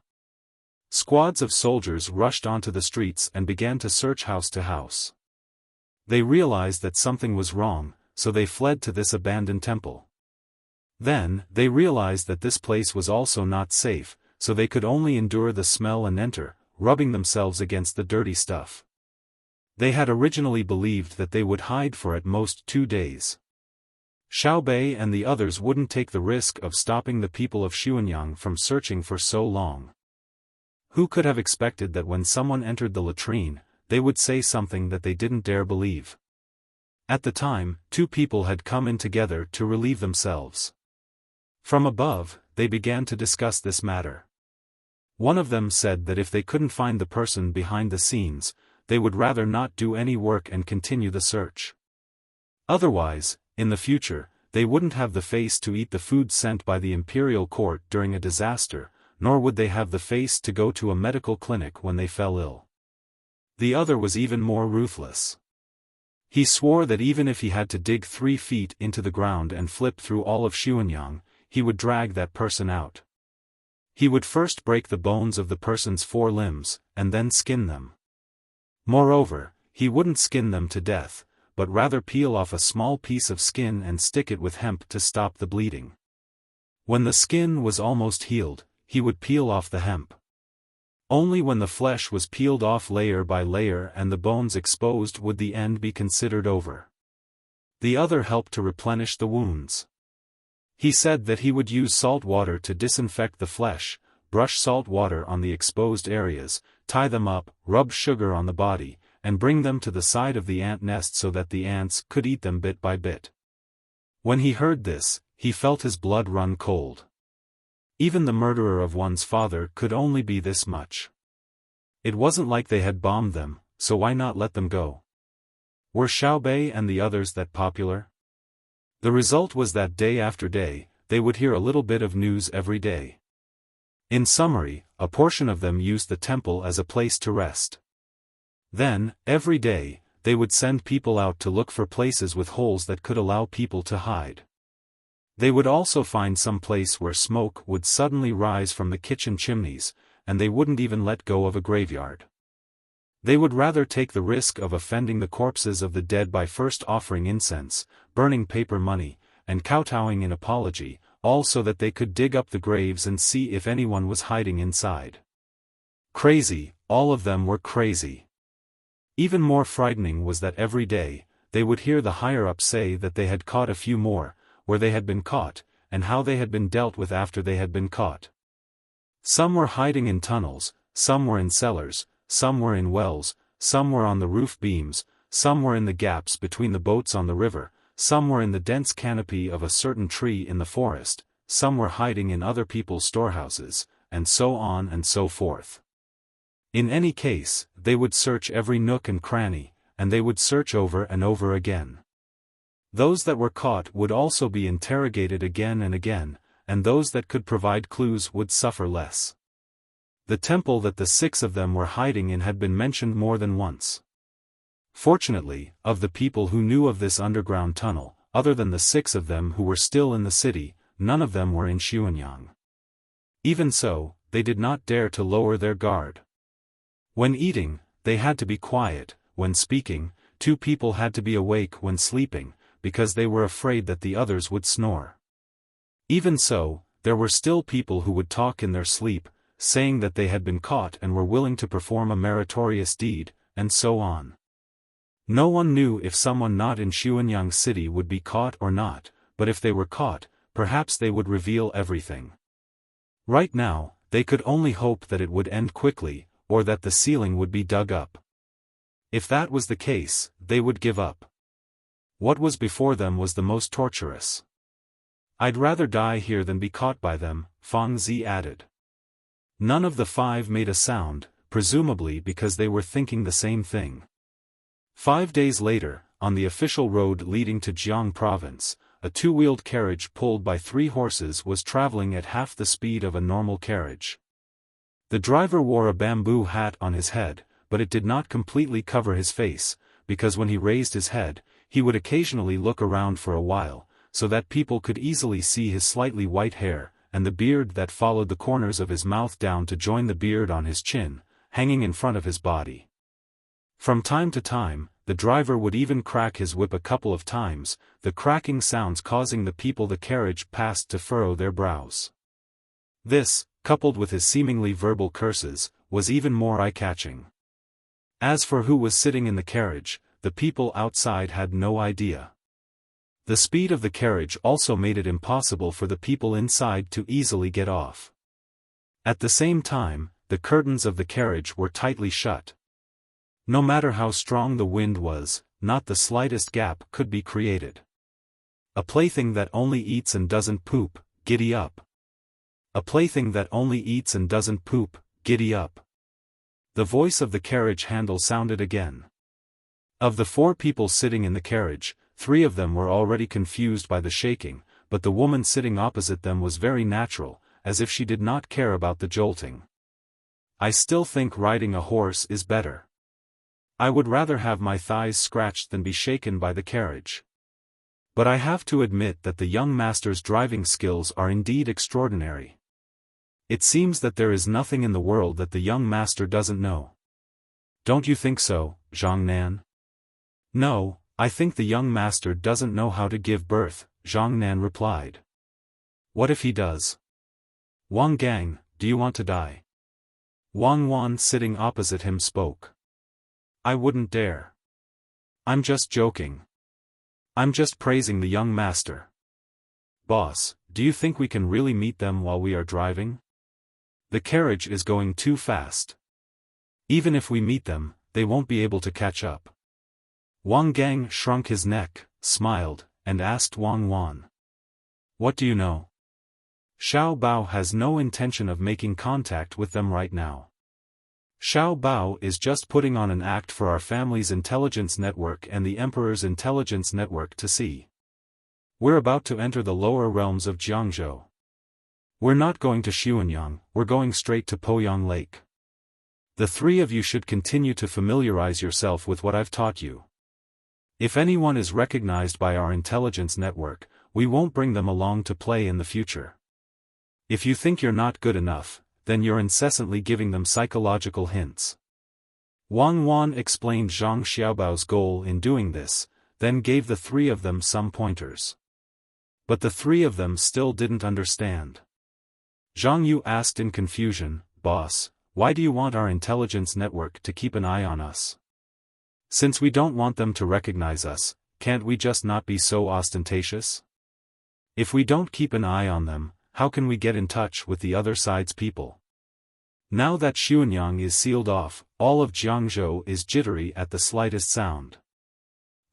Squads of soldiers rushed onto the streets and began to search house to house. They realized that something was wrong, so they fled to this abandoned temple. Then, they realized that this place was also not safe, so they could only endure the smell and enter, rubbing themselves against the dirty stuff. They had originally believed that they would hide for at most 2 days. Xiaobei and the others wouldn't take the risk of stopping the people of Xuanyang from searching for so long. Who could have expected that when someone entered the latrine, they would say something that they didn't dare believe? At the time, 2 people had come in together to relieve themselves. From above, they began to discuss this matter. One of them said that if they couldn't find the person behind the scenes, they would rather not do any work and continue the search. Otherwise, in the future, they wouldn't have the face to eat the food sent by the imperial court during a disaster, nor would they have the face to go to a medical clinic when they fell ill. The other was even more ruthless. He swore that even if he had to dig 3 feet into the ground and flip through all of Xuanyang, he would drag that person out. He would first break the bones of the person's 4 limbs, and then skin them. Moreover, he wouldn't skin them to death, but rather peel off a small piece of skin and stick it with hemp to stop the bleeding. When the skin was almost healed, he would peel off the hemp. Only when the flesh was peeled off layer by layer and the bones exposed would the end be considered over. The other helped to replenish the wounds. He said that he would use salt water to disinfect the flesh, brush salt water on the exposed areas, tie them up, rub sugar on the body, and bring them to the side of the ant nest so that the ants could eat them bit by bit. When he heard this, he felt his blood run cold. Even the murderer of one's father could only be this much. It wasn't like they had bombed them, so why not let them go? Were Xiaobei and the others that popular? The result was that day after day, they would hear a little bit of news every day. In summary, a portion of them used the temple as a place to rest. Then, every day, they would send people out to look for places with holes that could allow people to hide. They would also find some place where smoke would suddenly rise from the kitchen chimneys, and they wouldn't even let go of a graveyard. They would rather take the risk of offending the corpses of the dead by first offering incense, burning paper money, and kowtowing in apology, all so that they could dig up the graves and see if anyone was hiding inside. Crazy, all of them were crazy. Even more frightening was that every day, they would hear the higher-ups say that they had caught a few more, where they had been caught, and how they had been dealt with after they had been caught. Some were hiding in tunnels, some were in cellars, some were in wells, some were on the roof beams, some were in the gaps between the boats on the river, some were in the dense canopy of a certain tree in the forest, some were hiding in other people's storehouses, and so on and so forth. In any case, they would search every nook and cranny, and they would search over and over again. Those that were caught would also be interrogated again and again, and those that could provide clues would suffer less. The temple that the 6 of them were hiding in had been mentioned more than once. Fortunately, of the people who knew of this underground tunnel, other than the 6 of them who were still in the city, none of them were in Xuanyang. Even so, they did not dare to lower their guard. When eating, they had to be quiet; when speaking, 2 people had to be awake when sleeping, because they were afraid that the others would snore. Even so, there were still people who would talk in their sleep, saying that they had been caught and were willing to perform a meritorious deed, and so on. No one knew if someone not in Xuanyang city would be caught or not, but if they were caught, perhaps they would reveal everything. Right now, they could only hope that it would end quickly, or that the ceiling would be dug up. If that was the case, they would give up. What was before them was the most torturous. "I'd rather die here than be caught by them," Fang Zi added. None of the 5 made a sound, presumably because they were thinking the same thing. 5 days later, on the official road leading to Jiang province, a 2-wheeled carriage pulled by 3 horses was traveling at half the speed of a normal carriage. The driver wore a bamboo hat on his head, but it did not completely cover his face, because when he raised his head, he would occasionally look around for a while, so that people could easily see his slightly white hair, and the beard that followed the corners of his mouth down to join the beard on his chin, hanging in front of his body. From time to time, the driver would even crack his whip a couple of times, the cracking sounds causing the people the carriage passed to furrow their brows. This, coupled with his seemingly verbal curses, was even more eye-catching. As for who was sitting in the carriage, the people outside had no idea. The speed of the carriage also made it impossible for the people inside to easily get off. At the same time, the curtains of the carriage were tightly shut. No matter how strong the wind was, not the slightest gap could be created. A plaything that only eats and doesn't poop, giddy up. A plaything that only eats and doesn't poop, giddy up. The voice of the carriage handle sounded again. Of the 4 people sitting in the carriage, 3 of them were already confused by the shaking, but the woman sitting opposite them was very natural, as if she did not care about the jolting. "I still think riding a horse is better. I would rather have my thighs scratched than be shaken by the carriage. But I have to admit that the young master's driving skills are indeed extraordinary. It seems that there is nothing in the world that the young master doesn't know. Don't you think so, Zhang Nan?" "No, I think the young master doesn't know how to give birth," Zhang Nan replied. "What if he does? Wang Gang, do you want to die?" Wang Wan sitting opposite him spoke. "I wouldn't dare. I'm just joking. I'm just praising the young master." "Boss, do you think we can really meet them while we are driving? The carriage is going too fast. Even if we meet them, they won't be able to catch up." Wang Gang shrunk his neck, smiled, and asked Wang Wan. "What do you know? Xiao Bao has no intention of making contact with them right now. Xiao Bao is just putting on an act for our family's intelligence network and the Emperor's intelligence network to see. We're about to enter the lower realms of Jiangzhou. We're not going to Xuanyang, we're going straight to Poyang Lake. The 3 of you should continue to familiarize yourself with what I've taught you. If anyone is recognized by our intelligence network, we won't bring them along to play in the future. If you think you're not good enough, then you're incessantly giving them psychological hints." Wang Wan explained Zhang Xiaobao's goal in doing this, then gave the 3 of them some pointers. But the 3 of them still didn't understand. Zhang Yu asked in confusion, "Boss, why do you want our intelligence network to keep an eye on us? Since we don't want them to recognize us, can't we just not be so ostentatious?" If we don't keep an eye on them, how can we get in touch with the other side's people? Now that Xuanyang is sealed off, all of Jiangzhou is jittery at the slightest sound.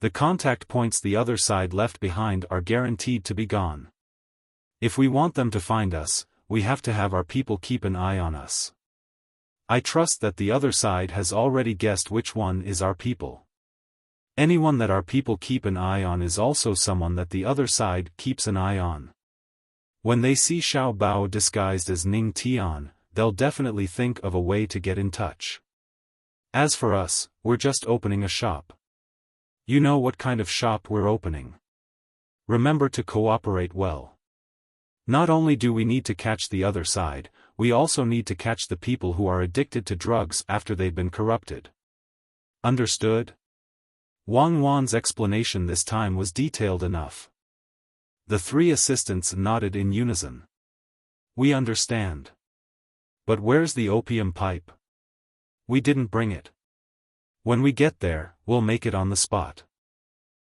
The contact points the other side left behind are guaranteed to be gone. If we want them to find us, we have to have our people keep an eye on us. I trust that the other side has already guessed which one is our people. Anyone that our people keep an eye on is also someone that the other side keeps an eye on. When they see Xiao Bao disguised as Ning Tian, they'll definitely think of a way to get in touch. As for us, we're just opening a shop. You know what kind of shop we're opening. Remember to cooperate well. Not only do we need to catch the other side, we also need to catch the people who are addicted to drugs after they've been corrupted. Understood? Wang Wan's explanation this time was detailed enough. The three assistants nodded in unison. We understand. But where's the opium pipe? We didn't bring it. When we get there, we'll make it on the spot.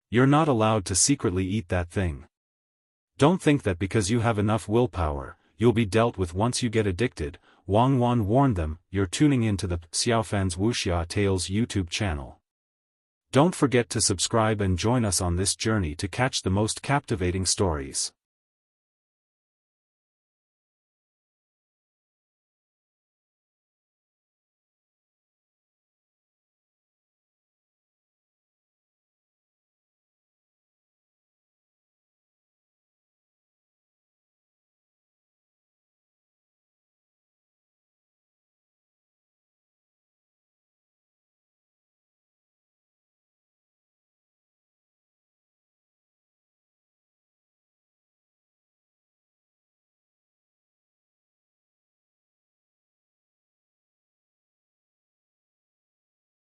You're not allowed to secretly eat that thing. Don't think that because you have enough willpower, you'll be dealt with once you get addicted, Wang Wan warned them. You're tuning into the Xiaofan's Wuxia Tales YouTube channel. Don't forget to subscribe and join us on this journey to catch the most captivating stories.